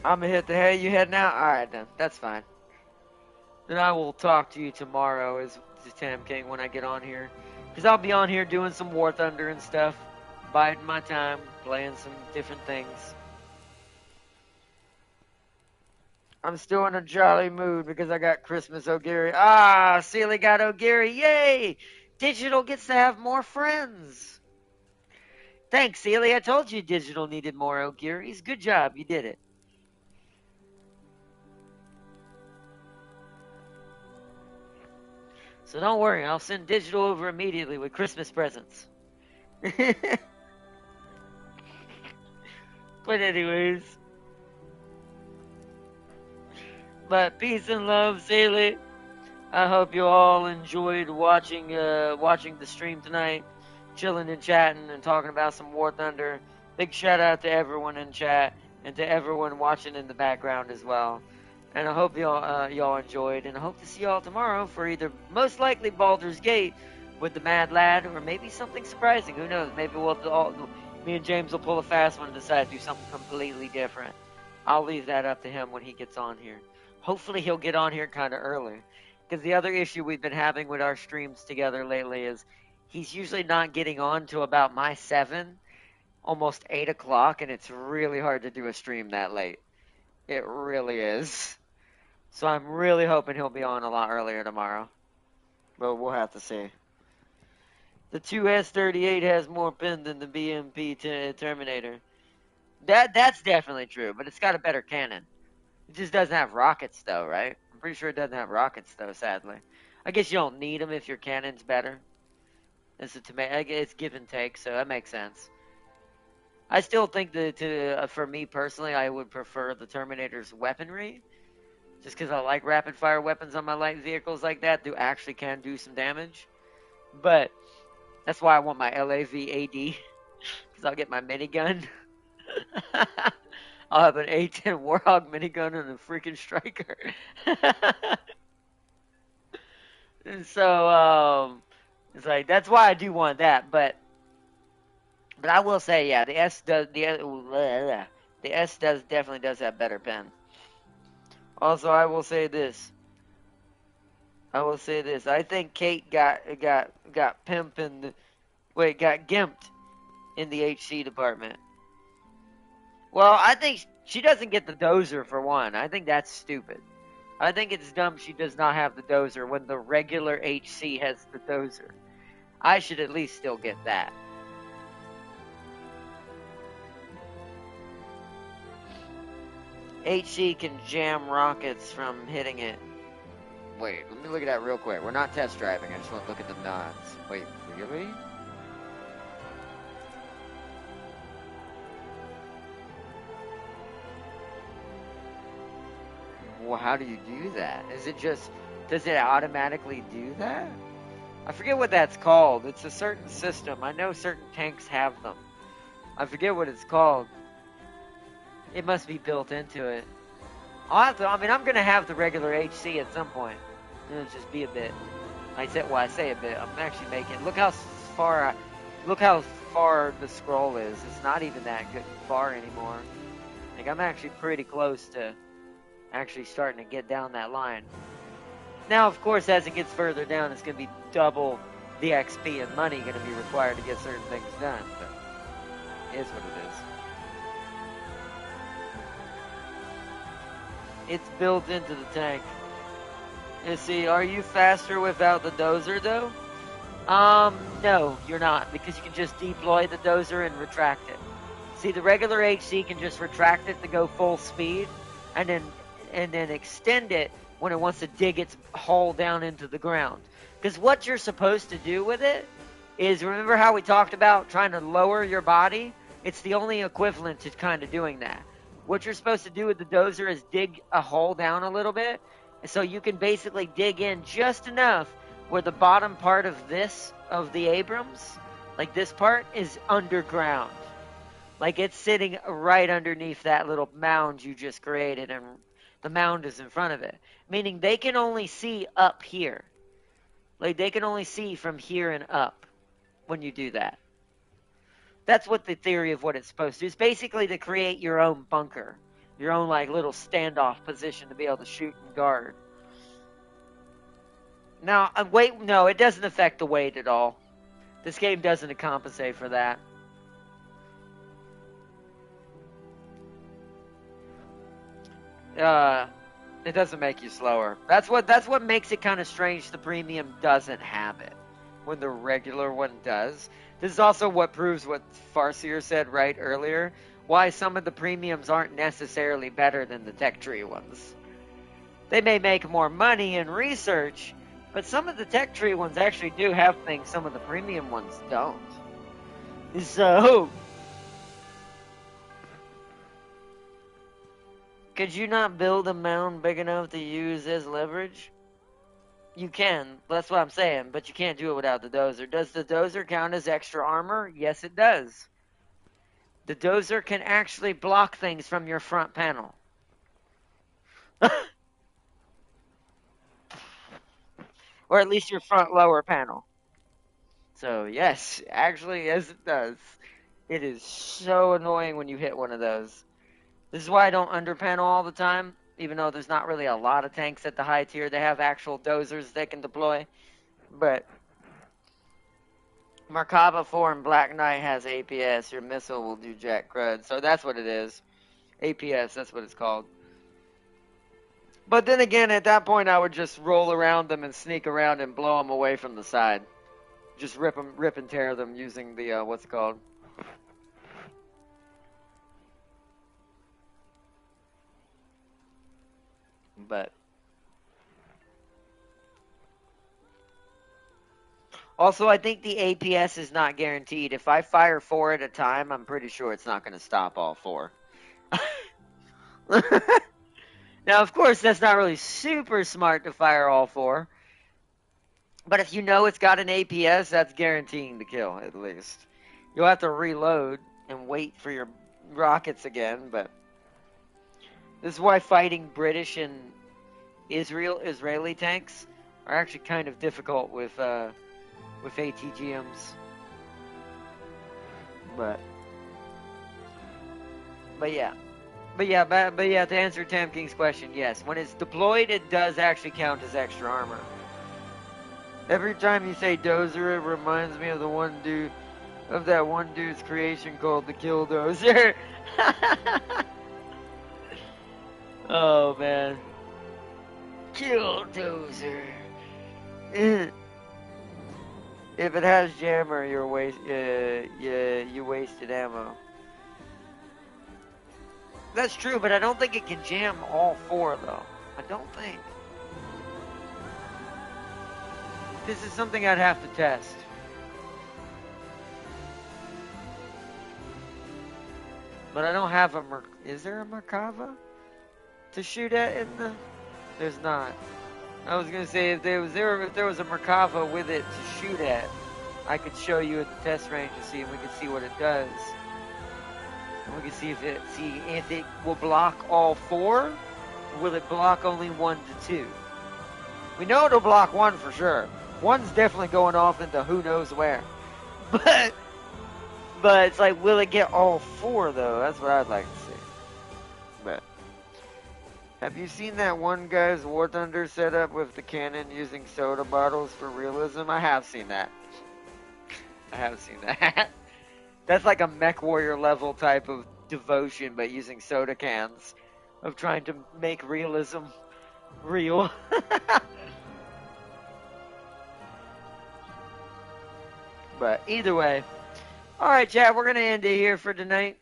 I'm gonna hit the hay. You heading out? Alright then, that's fine. Then I will talk to you tomorrow as Tam King when I get on here. Because I'll be on here doing some War Thunder and stuff. Biding my time, playing some different things. I'm still in a jolly mood because I got Christmas O'Geary. Ah, Sealy got O'Geary. Yay! Digital gets to have more friends. Thanks, Sealy. I told you Digital needed more O'Gearys. Good job. You did it. So don't worry. I'll send Digital over immediately with Christmas presents. But anyways. But peace and love, Sealy. I hope you all enjoyed watching the stream tonight, chilling and chatting and talking about some War Thunder. Big shout out to everyone in chat and to everyone watching in the background as well. And I hope y'all enjoyed, and I hope to see y'all tomorrow for either most likely Baldur's Gate with the Mad Lad, or maybe something surprising. Who knows? Maybe me and James will pull a fast one and decide to do something completely different. I'll leave that up to him when he gets on here. Hopefully he'll get on here kind of early. Because the other issue we've been having with our streams together lately is he's usually not getting on till about my 7, almost 8 o'clock, and it's really hard to do a stream that late. It really is. So I'm really hoping he'll be on a lot earlier tomorrow. But we'll have to see. The 2S38 has more pin than the BMP Terminator. That's definitely true, but it's got a better cannon. It just doesn't have rockets, though, right? I'm pretty sure it doesn't have rockets, though, sadly. I guess you don't need them if your cannon's better. It's give and take, so that makes sense. I still think that, for me personally, I would prefer the Terminator's weaponry. Just because I like rapid-fire weapons on my light vehicles like that can do some damage. But that's why I want my LAV AD. Because I'll get my minigun. I'll have an A10 Warhog minigun and a freaking Striker. And so, it's like, that's why I do want that. But I will say, yeah, the S definitely does have better pen. Also, I will say this. I think Kate got gimped in the HC department. Well, I think she doesn't get the dozer for one. I think that's stupid. I think it's dumb she does not have the dozer when the regular HC has the dozer. I should at least still get that. HC can jam rockets from hitting it. Wait, let me look at that real quick. We're not test driving. I just want to look at the nods. Wait, really? well, how do you do that? Is it just, does it automatically do that? I forget what that's called. It's a certain system. I know certain tanks have them. I forget what it's called. It must be built into it. I'll have to, I mean, I'm going to have the regular HC at some point. It'll just be a bit. I say a bit. I'm actually making, look how far the scroll is. It's not even that good far anymore. Like, I'm actually pretty close to actually starting to get down that line. Now, of course, as it gets further down, it's going to be double the XP and money going to be required to get certain things done. But it is what it is. It's built into the tank. You see, are you faster without the dozer, though? No, you're not, because you can just deploy the dozer and retract it. See, the regular HC can just retract it to go full speed, and then extend it when it wants to dig its hole down into the ground. Because what you're supposed to do with it is, remember how we talked about trying to lower your body? It's the only equivalent to kind of doing that. What you're supposed to do with the dozer is dig a hole down a little bit, so you can basically dig in just enough where the bottom part of the Abrams, like this part, is underground. Like it's sitting right underneath that little mound you just created, and the mound is in front of it. Meaning they can only see up here. Like they can only see from here and up when you do that. That's what the theory of what it's supposed to do. It's basically to create your own bunker. Your own like little standoff position to be able to shoot and guard. Now, weight, no, it doesn't affect the weight at all. This game doesn't compensate for that. It doesn't make you slower. That's what makes it kind of strange the premium doesn't have it, when the regular one does. This is also what proves what Farseer said right earlier, why some of the premiums aren't necessarily better than the tech tree ones. They may make more money in research, but some of the tech tree ones actually do have things some of the premium ones don't. So, could you not build a mound big enough to use as leverage? You can, that's what I'm saying, but you can't do it without the dozer. Does the dozer count as extra armor? Yes, it does. The dozer can actually block things from your front panel. Or at least your front lower panel. So, yes, actually, yes, it does. It is so annoying when you hit one of those. This is why I don't underpanel all the time. Even though there's not really a lot of tanks at the high tier, they have actual dozers they can deploy. But Merkaba 4 and Black Knight has APS. Your missile will do jack crud. So that's what it is. APS, that's what it's called. But then again, at that point, I would just roll around them and sneak around and blow them away from the side. Just rip and tear them using the, what's it called? But also, I think the APS is not guaranteed. If I fire 4 at a time, I'm pretty sure it's not going to stop all 4. Now, of course, that's not really super smart to fire all 4. But if you know it's got an APS, that's guaranteeing the kill, at least. You'll have to reload and wait for your rockets again, but this is why fighting British and Israeli tanks are actually kind of difficult with ATGMs. But yeah, to answer Tam King's question, yes, when it's deployed, it does actually count as extra armor. Every time you say dozer, it reminds me of that one dude's creation called the Kill Dozer. Oh man, Kill Dozer. If it has jammer, you wasted ammo. That's true, but I don't think it can jam all 4, though. I don't think. This is something I'd have to test. But I don't have is there a Merkava to shoot at in the There's not. I was gonna say if there was a Merkava with it to shoot at, I could show you at the test range and see, and we could see what it does. And we can see if it will block all 4, or will it block only 1 to 2? We know it'll block 1 for sure. 1's definitely going off into who knows where. But it's like, will it get all 4 though? That's what I'd like to see. But have you seen that one guy's War Thunder setup with the cannon using soda bottles for realism? I have seen that. I have seen that. That's like a Mech Warrior level type of devotion, but using soda cans of trying to make realism real. But either way, all right, chat. We're gonna end it here for tonight,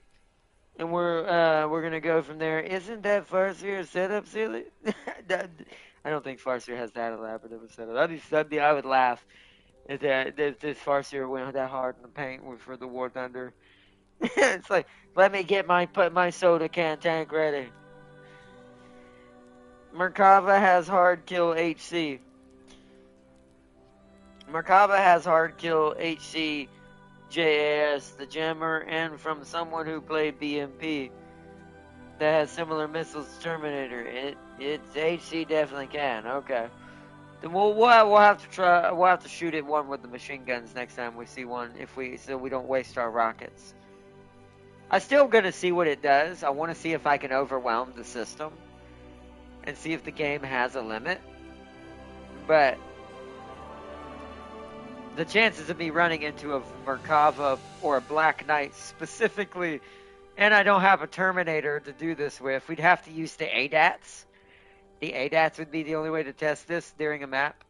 and we're gonna go from there. Isn't that Farseer setup silly? I don't think Farseer has that elaborate of a setup. I would laugh if this Farseer went that hard in the paint for the War Thunder. It's like, let me get my soda can tank ready. Merkava has hard kill HC. Merkava has hard kill HC, JAS, the jammer, and from someone who played BMP that has similar missiles to Terminator. It's HC definitely can. Okay. Then we'll have to try. We'll have to shoot at one with the machine guns next time we see one, so we don't waste our rockets. I'm still gonna see what it does. I want to see if I can overwhelm the system and see if the game has a limit. But the chances of me running into a Merkava or a Black Knight specifically, and I don't have a Terminator to do this with, we'd have to use the ADATs. The ADATs would be the only way to test this during a map.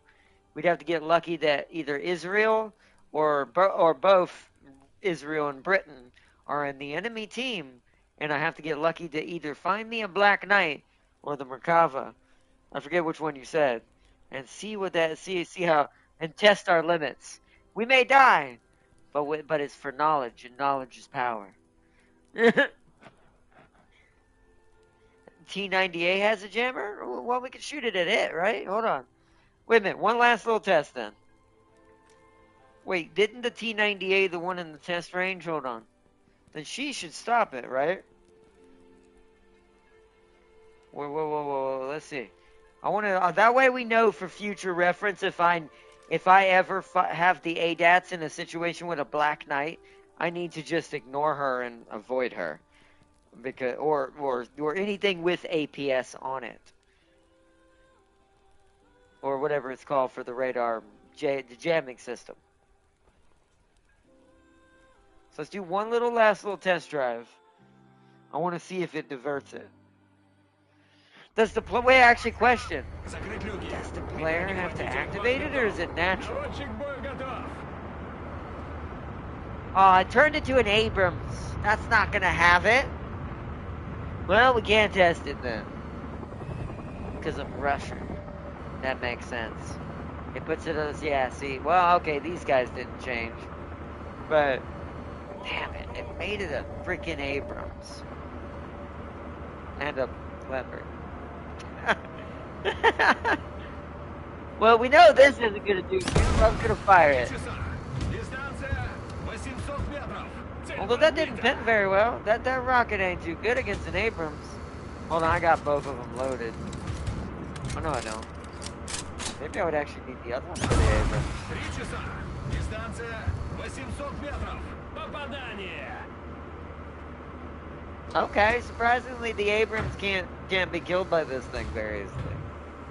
We'd have to get lucky that either Israel or both Israel and Britain are in the enemy team, and I have to get lucky to either find me a Black Knight or the Merkava. I forget which one you said. And see how, and test our limits. We may die, but it's for knowledge, and knowledge is power. T-90A has a jammer? Well, we can shoot it at it, right? Hold on. Wait a minute. One last little test then. Wait, didn't the T-90A the one in the test range? Hold on. Then she should stop it, right? Whoa. Let's see. I want to. That way we know for future reference if I ever have the ADATs in a situation with a Black Knight, I need to just ignore her and avoid her. Because or anything with APS on it, or whatever it's called for the radar, the jamming system. So let's do one last little test drive. I want to see if it diverts it. Does the player actually question? Does the player have to activate it, or is it natural? Oh, I turned it to an Abrams. That's not gonna have it. Well, we can't test it then. Because I'm Russian. That makes sense. It puts it on, yeah, see. Well, okay, these guys didn't change. But, damn it, it made it a freaking Abrams. And a Leopard. Well, we know this isn't going to do good. I'm going to fire it. Although that didn't pin very well. That rocket ain't too good against an Abrams. Hold on, I got both of them loaded. Oh, no, I don't. Maybe I would actually need the other one for the Abrams. Okay, surprisingly, the Abrams can't be killed by this thing very easily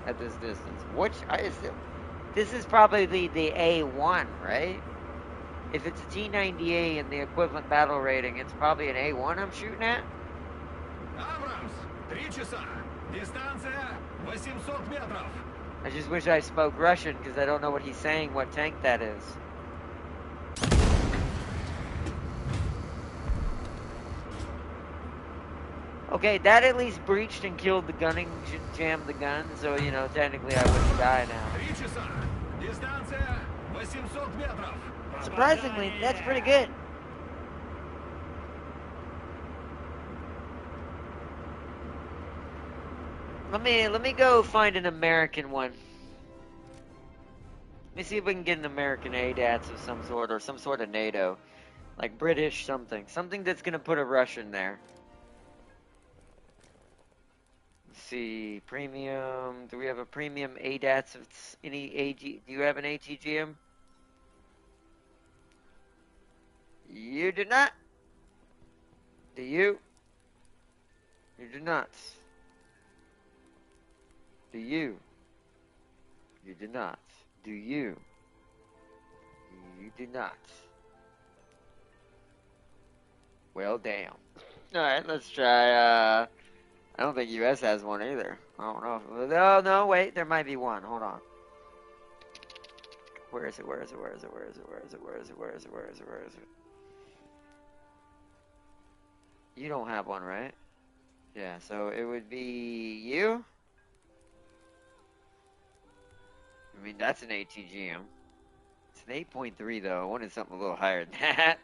at this distance. This is probably the A1, right? If it's a T-90A and the equivalent battle rating, it's probably an A1 I'm shooting at. Abrams, 3 часа. Дистанция 800 метров. I just wish I spoke Russian because I don't know what he's saying, what tank that is. Okay, that at least breached and killed the gunning, jammed the gun, so, you know, technically I wouldn't die now. 3 часа. Дистанция 800 метров. Surprisingly, that's pretty good. Let me go find an American one. Let me see if we can get an American ADATS of some sort, or some sort of NATO. Like British something. Something that's gonna put a Russian there. Let's see, premium. Do we have a premium ADATS of any AG? Do you have an ATGM? You do not. Do you? You do not. Do you? You do not. Do you? You do not. Well, damn. Alright, let's try, I don't think US has one either. I don't know. Oh, no, wait, there might be one. Hold on. Where is it? Where is it? Where is it? Where is it? Where is it? Where is it? Where is it? Where is it? Where is it? You don't have one, right? Yeah, so it would be you? I mean, that's an ATGM. It's an 8.3, though. I wanted something a little higher than that.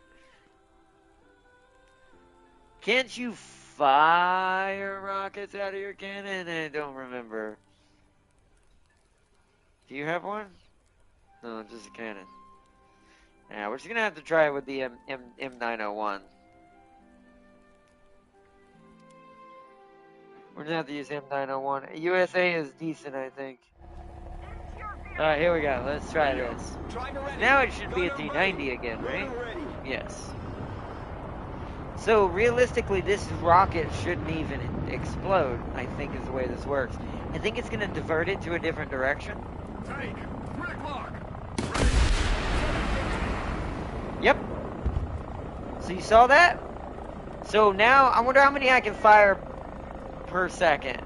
Can't you fire rockets out of your cannon? I don't remember. Do you have one? No, just a cannon. Yeah, we're just gonna have to try it with the M901. We're gonna have to use M901. USA is decent, I think. Alright, here we go. Let's try this. Now it should be a T90 again, right? Yes. So realistically, this rocket shouldn't even explode, I think is the way this works. I think it's gonna divert it to a different direction. Take! Rig lock! Yep. So you saw that? So now, I wonder how many I can fire per second.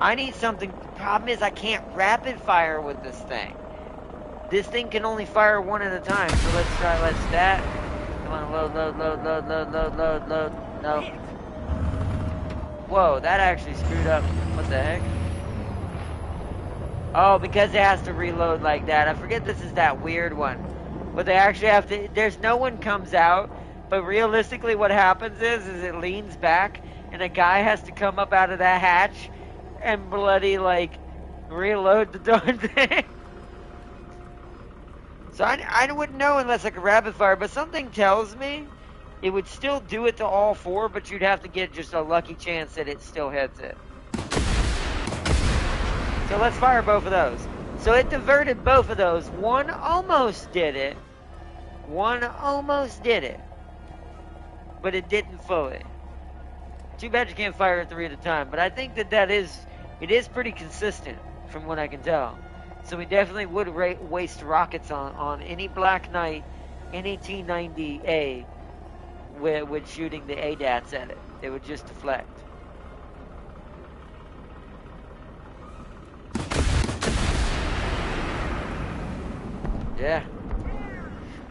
I need something. Problem is I can't rapid fire with this thing. This thing can only fire one at a time. So let's try, let's that. Come on, load. No. Whoa, that actually screwed up. What the heck? Oh, because it has to reload like that. I forget this is that weird one. But they actually have to, there's no one comes out. But realistically what happens is it leans back and a guy has to come up out of that hatch and bloody, like, reload the darn thing. So I wouldn't know unless I could rapid fire, but something tells me it would still do it to all four, but you'd have to get just a lucky chance that it still hits it. So let's fire both of those. So it diverted both of those. One almost did it. One almost did it. But it didn't fully. Too bad you can't fire three at a time, but I think that it is pretty consistent from what I can tell. So we definitely would waste rockets on any Black Knight, any T90A with shooting the ADATs at it. They would just deflect. Yeah.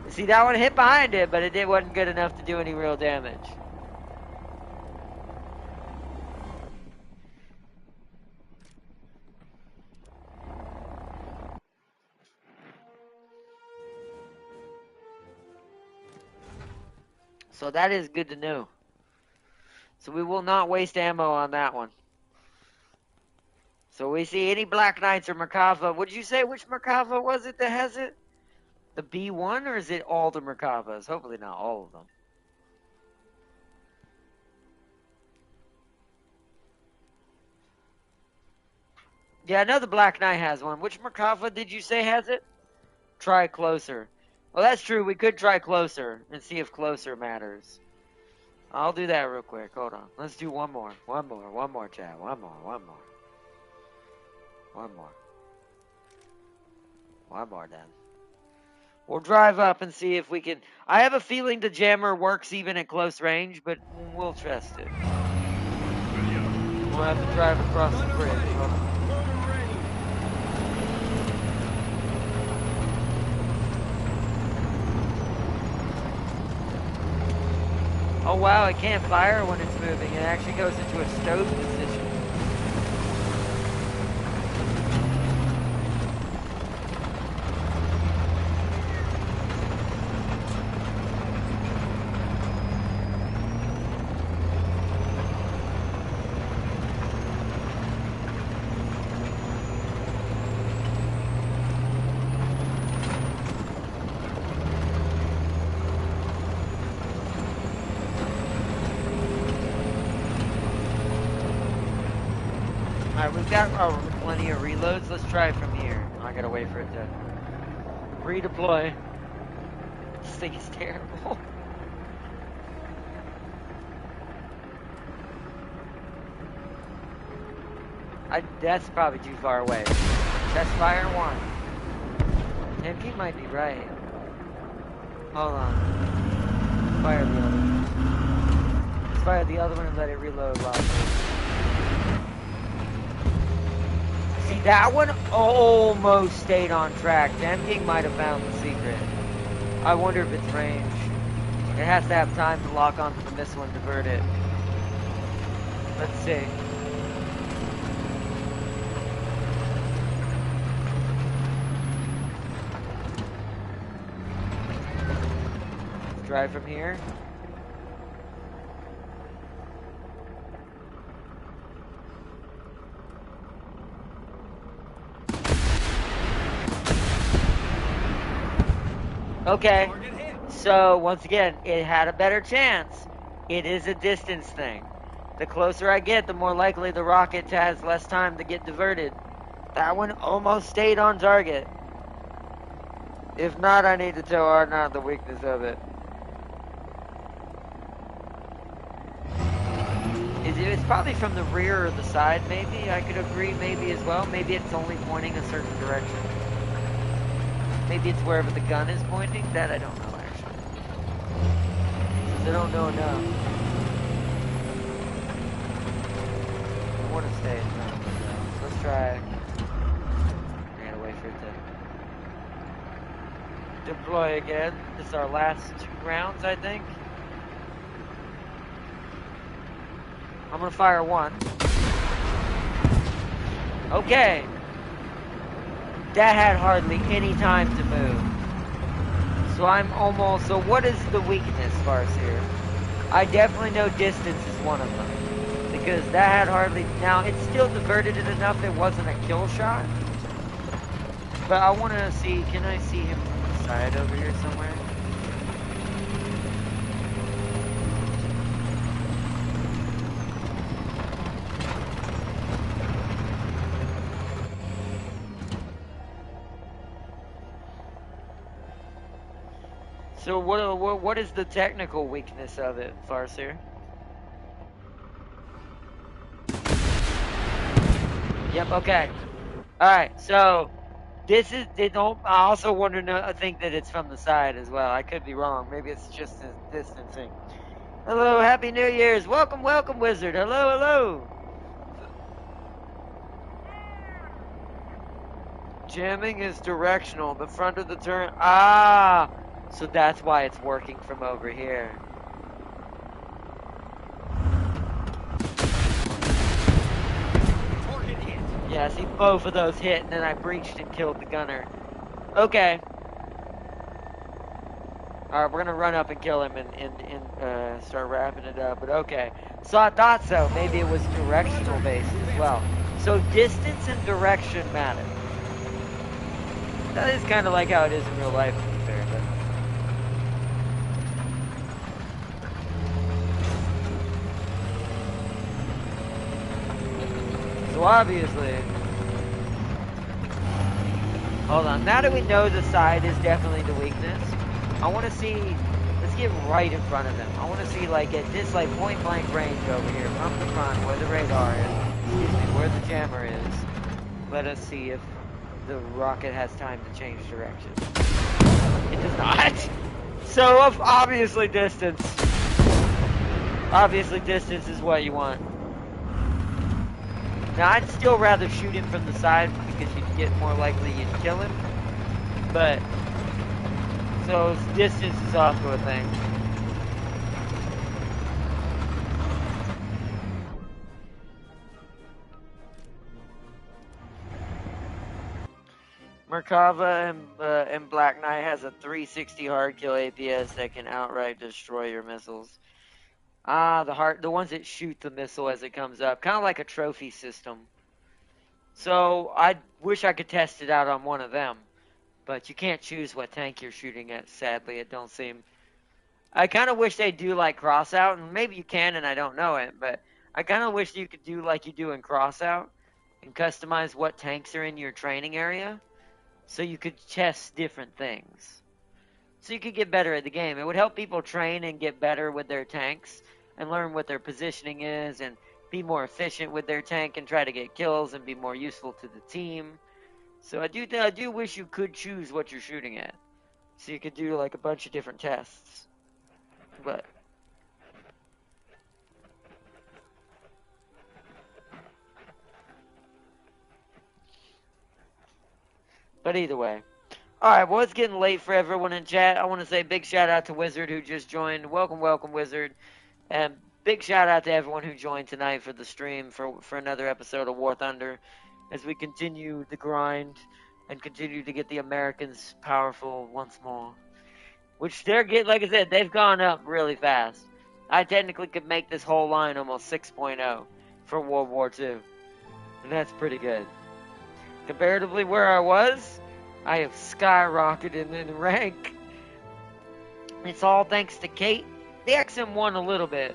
See, that one hit behind it, but it wasn't good enough to do any real damage. So that is good to know. So we will not waste ammo on that one. So we see any Black Knights or Merkava. Would you say which Merkava was it that has it? The B1, or is it all the Merkavas? Hopefully not all of them. Yeah, I know the Black Knight has one. Which Merkava did you say has it? Try closer. Well, that's true. We could try closer and see if closer matters. I'll do that real quick. Hold on. Let's do one more. One more, Chad. One more. One more, then. We'll drive up and see if we can... I have a feeling the jammer works even at close range, but we'll test it. We'll have to drive across the bridge. Hold on. Oh wow, it can't fire when it's moving. It actually goes into a stowed position. Alright, we've got plenty of reloads. Let's try it from here. I gotta wait for it to redeploy. This thing is terrible. That's probably too far away. Test fire one. MP might be right. Hold on. Fire the other one. Let's fire the other one and let it reload while. See, that one almost stayed on track. MP might have found the secret. I wonder if it's range. It has to have time to lock onto the missile and divert it. Let's see. Drive from here. Okay, so once again, it had a better chance. It is a distance thing. The closer I get, the more likely the rocket has less time to get diverted. That one almost stayed on target. If not, I need to tell Arnold the weakness of it. It's probably from the rear or the side, maybe. I could agree, maybe as well. Maybe it's only pointing a certain direction. Maybe it's wherever the gun is pointing. That I don't know, actually. Since I don't know enough. I want to stay in front of it, though. So let's try. I gotta wait for it to deploy again. This is our last 2 rounds, I think. I'm gonna fire one. Okay. That had hardly any time to move. So I'm almost... So what is the weakness, Farseer? I definitely know distance is one of them. Because that had hardly... Now, it still diverted it enough it wasn't a kill shot. But I want to see... Can I see him from the side over here somewhere? So what is the technical weakness of it, Farseer? Yep, okay. Alright, so this is I also wonder I think that it's from the side as well. I could be wrong. Maybe it's just a distancing. Hello, Happy New Year's. Welcome, welcome, Wizard. Hello, hello. Jamming is directional. The front of the turret. Ah! So that's why it's working from over here. Target hit. Yeah, see, both of those hit, and then I breached and killed the gunner. Okay. Alright, we're gonna run up and kill him and start wrapping it up, but okay. So I thought so. Maybe it was directional based as well. So distance and direction matter. That is kind of like how it is in real life, to be fair, but... So obviously... Hold on, now that we know the side is definitely the weakness, I want to see... Let's get right in front of them. I want to see, like, at this, like, point-blank range over here, from the front, where the radar is, excuse me, where the jammer is. Let us see if the rocket has time to change direction. It does not. So, obviously distance. Obviously distance is what you want. Now, I'd still rather shoot him from the side because you'd get more likely you'd kill him. But, so distance is also a thing. Merkava and Black Knight has a 360 hard kill APS that can outright destroy your missiles. Ah, the ones that shoot the missile as it comes up, kind of like a trophy system. So I wish I could test it out on one of them, but you can't choose what tank you're shooting at. Sadly, it don't seem. I kind of wish they do like crossout, and maybe you can, and I don't know it, but I kind of wish you could do like you do in crossout, and customize what tanks are in your training area so you could test different things. So you could get better at the game. It would help people train and get better with their tanks and learn what their positioning is and be more efficient with their tank and try to get kills and be more useful to the team. So I do wish you could choose what you're shooting at. So you could do like a bunch of different tests. But either way. Alright, well, it's getting late for everyone in chat. I want to say big shout out to Wizard who just joined. Welcome, welcome, Wizard. And big shout out to everyone who joined tonight for the stream for another episode of War Thunder as we continue the grind and continue to get the Americans powerful once more. Which they're getting, like I said, they've gone up really fast. I technically could make this whole line almost 6.0 for World War II. And that's pretty good. Comparatively where I was, I have skyrocketed in rank. It's all thanks to Kate, the XM1 a little bit,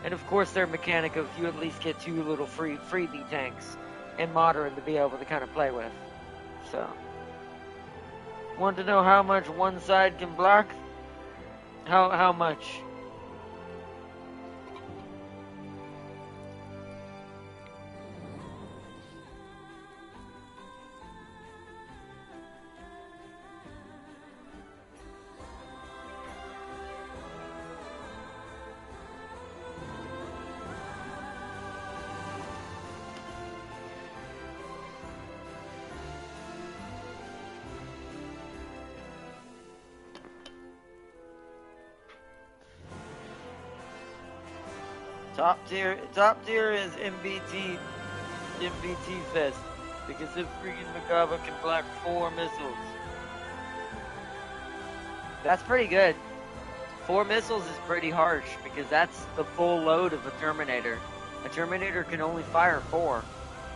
and of course their mechanic of you at least get 2 little freebie tanks and modern to be able to kind of play with. So, want to know how much one side can block? How much? Top tier is MBT Fest because if freaking Macabre can block 4 missiles. That's pretty good. 4 missiles is pretty harsh because that's the full load of a Terminator. A Terminator can only fire 4.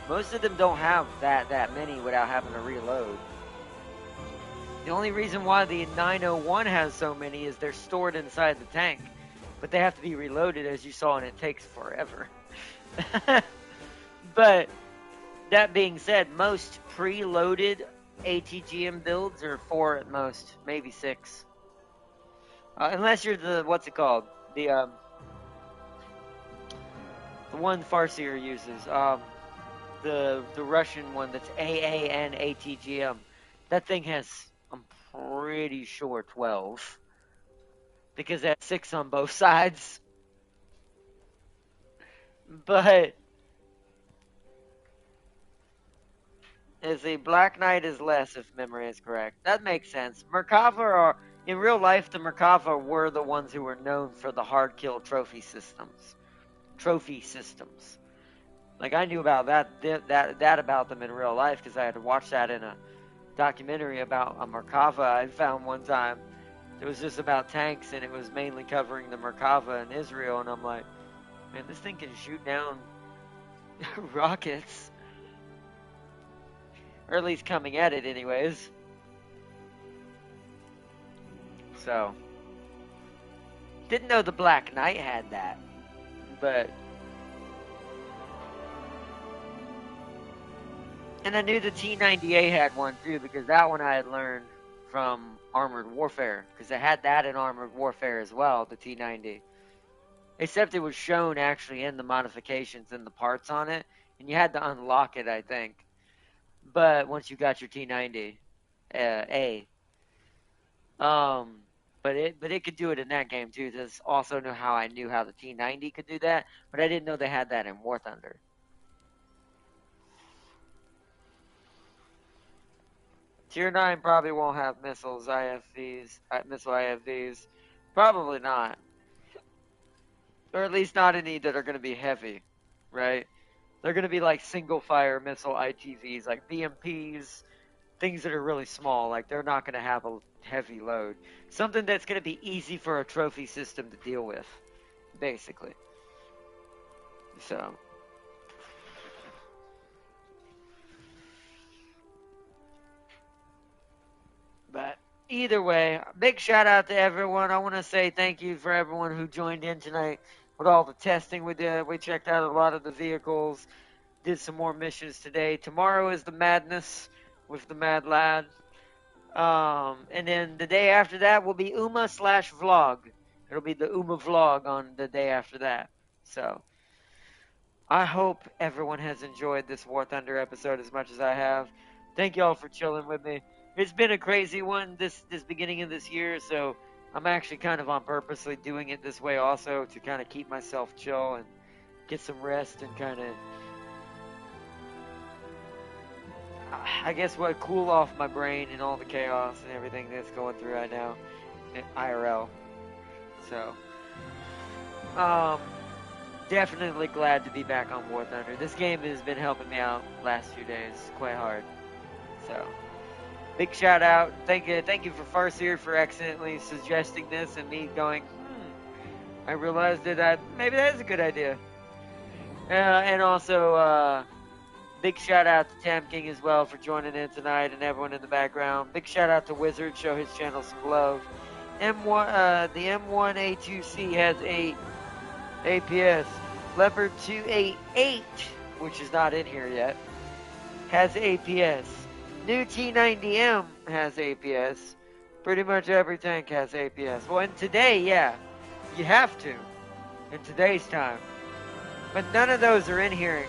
Most of them don't have that many without having to reload. The only reason why the 901 has so many is they're stored inside the tank. But they have to be reloaded, as you saw, and it takes forever. But, that being said, most preloaded ATGM builds are 4 at most, maybe 6. Unless you're the, what's it called? The one Farseer uses. The Russian one that's AAN ATGM. That thing has, I'm pretty sure, 12. Because that's 6 on both sides. But as a Black Knight is less, if memory is correct. That makes sense. Merkava are, in real life, the Merkava were the ones who were known for the hard kill trophy systems. Like I knew about that about them in real life because I had to watch that in a documentary about a Merkava I found one time. It was just about tanks, and it was mainly covering the Merkava in Israel, and I'm like, man, this thing can shoot down rockets. Or at least coming at it anyways. So, didn't know the Black Knight had that, but... And I knew the T-90A had one too, because that one I had learned from Armored Warfare, because I had that in Armored Warfare as well, the T-90. Except it was shown actually in the modifications and the parts on it, and you had to unlock it, I think. But once you got your T-90 A, but it could do it in that game too. That's also know how I knew how the T-90 could do that, but I didn't know they had that in War Thunder. Tier 9 probably won't have missiles, missile IFVs. Probably not. Or at least not any that are going to be heavy, right? They're going to be like single-fire missile ITVs, like BMPs, things that are really small. Like, they're not going to have a heavy load. Something that's going to be easy for a trophy system to deal with, basically. So... But either way, big shout out to everyone. I want to say thank you for everyone who joined in tonight with all the testing we did. We checked out a lot of the vehicles, Did some more missions today. Tomorrow is the madness with the Mad Lad. And then the day after that will be Uma/vlog. It'll be the Uma vlog on the day after that. So I hope everyone has enjoyed this War Thunder episode as much as I have. Thank y'all for chilling with me. It's been a crazy one this beginning of this year, so I'm actually kind of on purposely doing it this way also to kind of keep myself chill and get some rest and kind of, I guess, what, cool off my brain and all the chaos and everything that's going through right now in IRL. So, definitely glad to be back on War Thunder. This game has been helping me out last few days quite hard. So, big shout out. Thank you for Farseer for accidentally suggesting this and me going, I realized that maybe that is a good idea. And also, big shout out to Tam King as well for joining in tonight and everyone in the background. Big shout out to Wizard, show his channel some love. The M1A2C has 8 APS. Leopard 288, which is not in here yet, has APS. New T90M has APS. Pretty much every tank has APS. Well, and today, yeah, you have to in today's time. But none of those are in here,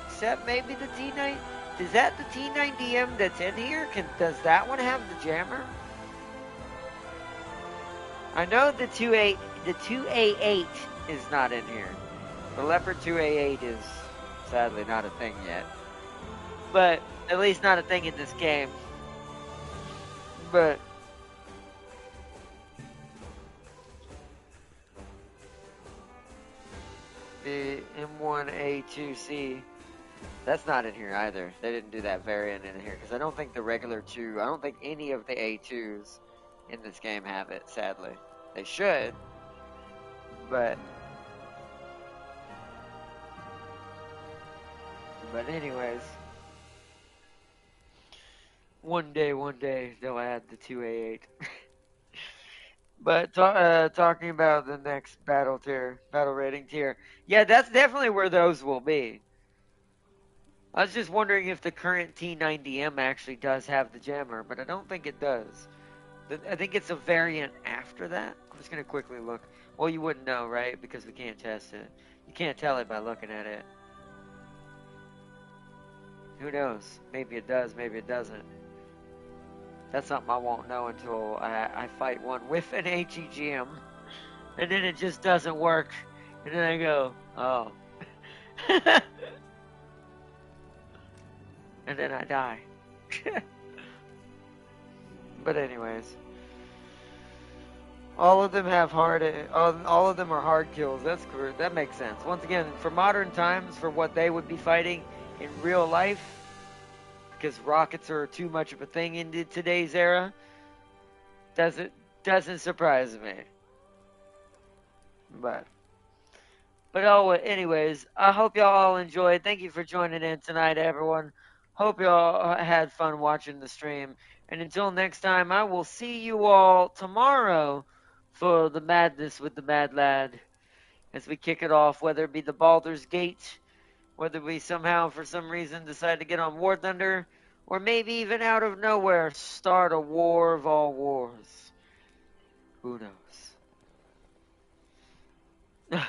except maybe the T9. Is that the T90M that's in here? Does that one have the jammer? I know the 288 is not in here. The Leopard 288 is sadly not a thing yet. But at least not a thing in this game. But the M1A2C, that's not in here either. They didn't do that variant in here because I don't think the regular 2, I don't think any of the A2s in this game have it, sadly. They should, but anyways, one day they'll add the 2A8. But talking about the next battle rating tier, yeah, that's definitely where those will be. I was just wondering if the current T90M actually does have the jammer, but I don't think it does. I think it's a variant after that. I'm just going to quickly look. Well, you wouldn't know, right? Because we can't test it. You can't tell it by looking at it. Who knows? Maybe it does, maybe it doesn't. That's something I won't know until I fight one with an HEGM. And then it just doesn't work. And then I go, oh. And then I die. But anyways, all of them have all of them are hard kills. That makes sense. Once again, for modern times, for what they would be fighting in real life, because rockets are too much of a thing in today's era, doesn't surprise me. But anyways, I hope y'all all enjoyed. Thank you for joining in tonight, everyone. Hope y'all had fun watching the stream. And until next time, I will see you all tomorrow for the madness with the Mad Lad. As we kick it off, whether it be the Baldur's Gate, whether we somehow, for some reason, decide to get on War Thunder, or maybe even out of nowhere, start a war of all wars. Who knows?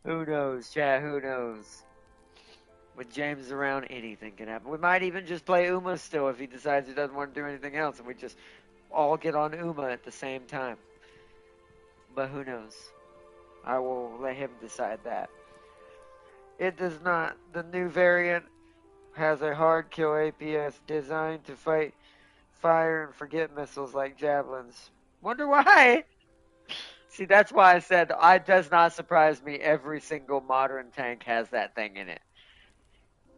Who knows, chat? Who knows? With James around, anything can happen. We might even just play Uma still if he decides he doesn't want to do anything else, and we just all get on Uma at the same time. But who knows? I will let him decide that. It does not. The new variant has a hard kill APS designed to fight fire and forget missiles like javelins. Wonder why? See, that's why I said it does not surprise me. Every single modern tank has that thing in it.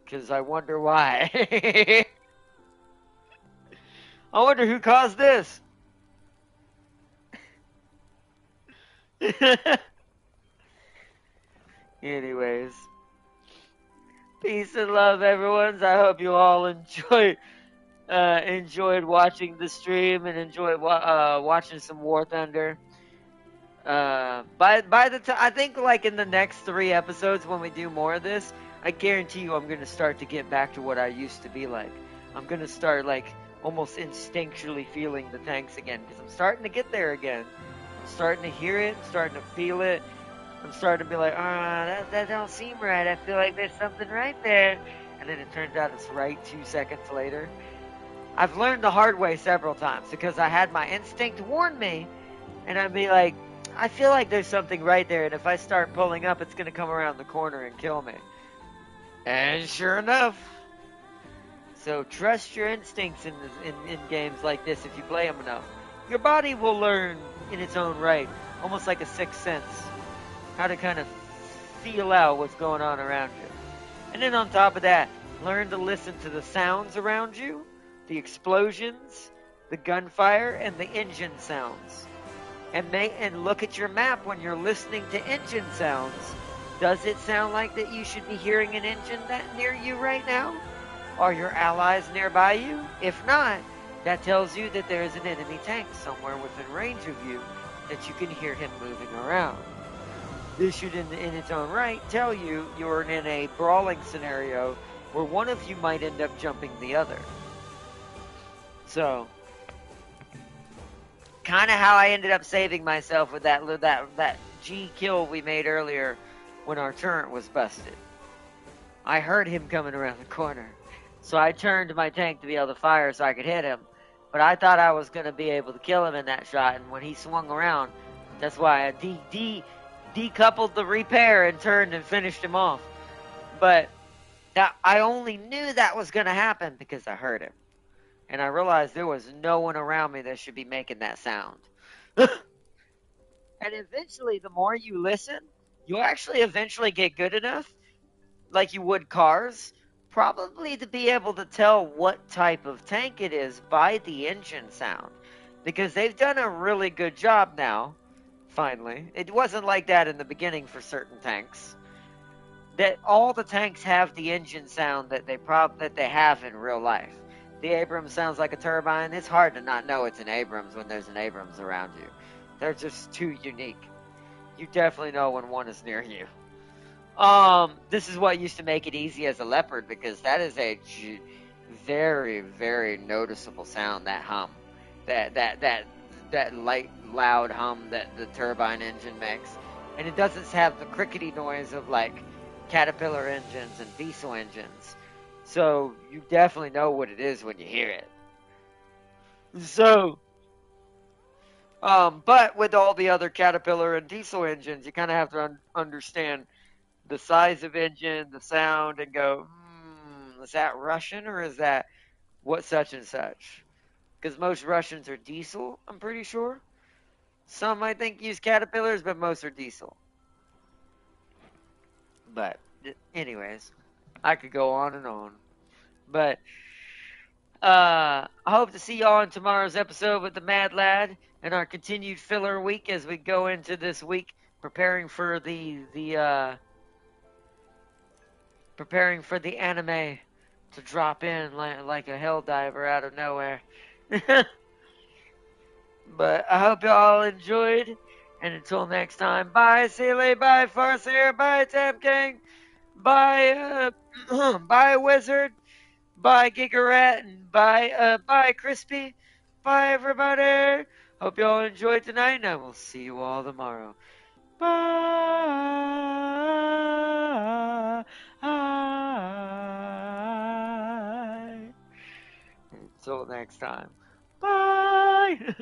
Because I wonder why. I wonder who caused this. Anyways. Peace and love, everyone. I hope you all enjoyed watching the stream and enjoyed watching some War Thunder. By the time, I think like in the next 3 episodes when we do more of this, I guarantee you I'm going to start to get back to what I used to be like. I'm going to start like almost instinctually feeling the tanks again because I'm starting to get there again. I'm starting to hear it, I'm starting to feel it. I'm starting to be like, that don't seem right. I feel like there's something right there. And then it turns out it's right 2 seconds later. I've learned the hard way several times because I had my instinct warn me, and I'd be like, I feel like there's something right there, and if I start pulling up, it's going to come around the corner and kill me. And sure enough. So trust your instincts in games like this if you play them enough. Your body will learn in its own right, almost like a sixth sense, how to kind of feel out what's going on around you. And then on top of that, learn to listen to the sounds around you, the explosions, the gunfire, and the engine sounds. And look at your map when you're listening to engine sounds. Does it sound like that you should be hearing an engine that near you right now? Are your allies nearby you? If not, that tells you that there is an enemy tank somewhere within range of you that you can hear him moving around. This should in its own right tell you you're in a brawling scenario where one of you might end up jumping the other. So, kind of how I ended up saving myself with that G kill we made earlier when our turret was busted. I heard him coming around the corner. So I turned my tank to be able to fire so I could hit him. But I thought I was going to be able to kill him in that shot. And when he swung around, that's why I decoupled the repair and turned and finished him off. But I only knew that was going to happen because I heard him. And I realized there was no one around me that should be making that sound. And eventually, the more you listen, you'll actually eventually get good enough, like you would cars, probably to be able to tell what type of tank it is by the engine sound. Because they've done a really good job now, finally. It wasn't like that in the beginning for certain tanks. That all the tanks have the engine sound that they have in real life. The Abrams sounds like a turbine. It's hard to not know it's an Abrams when there's an Abrams around you. They're just too unique. You definitely know when one is near you. This is what used to make it easy as a Leopard because that is a very, very noticeable sound, that hum. That light, loud hum that the turbine engine makes. And it doesn't have the crickety noise of like Caterpillar engines and diesel engines. So you definitely know what it is when you hear it. So, but with all the other Caterpillar and diesel engines, you kind of have to understand the size of engine, the sound, and go, is that Russian or is that what such and such? Because most Russians are diesel, I'm pretty sure. Some, I think, use Caterpillars, but most are diesel. But, anyways, I could go on and on. But, I hope to see y'all in tomorrow's episode with the Mad Lad and our continued filler week as we go into this week preparing for the anime to drop in like a hell diver out of nowhere. But I hope y'all enjoyed. And until next time, bye Sealy, bye Farseer, bye Tam King, bye bye Wizard, bye Gigarat, and bye Crispy. Bye everybody. Hope y'all enjoyed tonight, and I will see you all tomorrow. Bye. Until next time. Bye.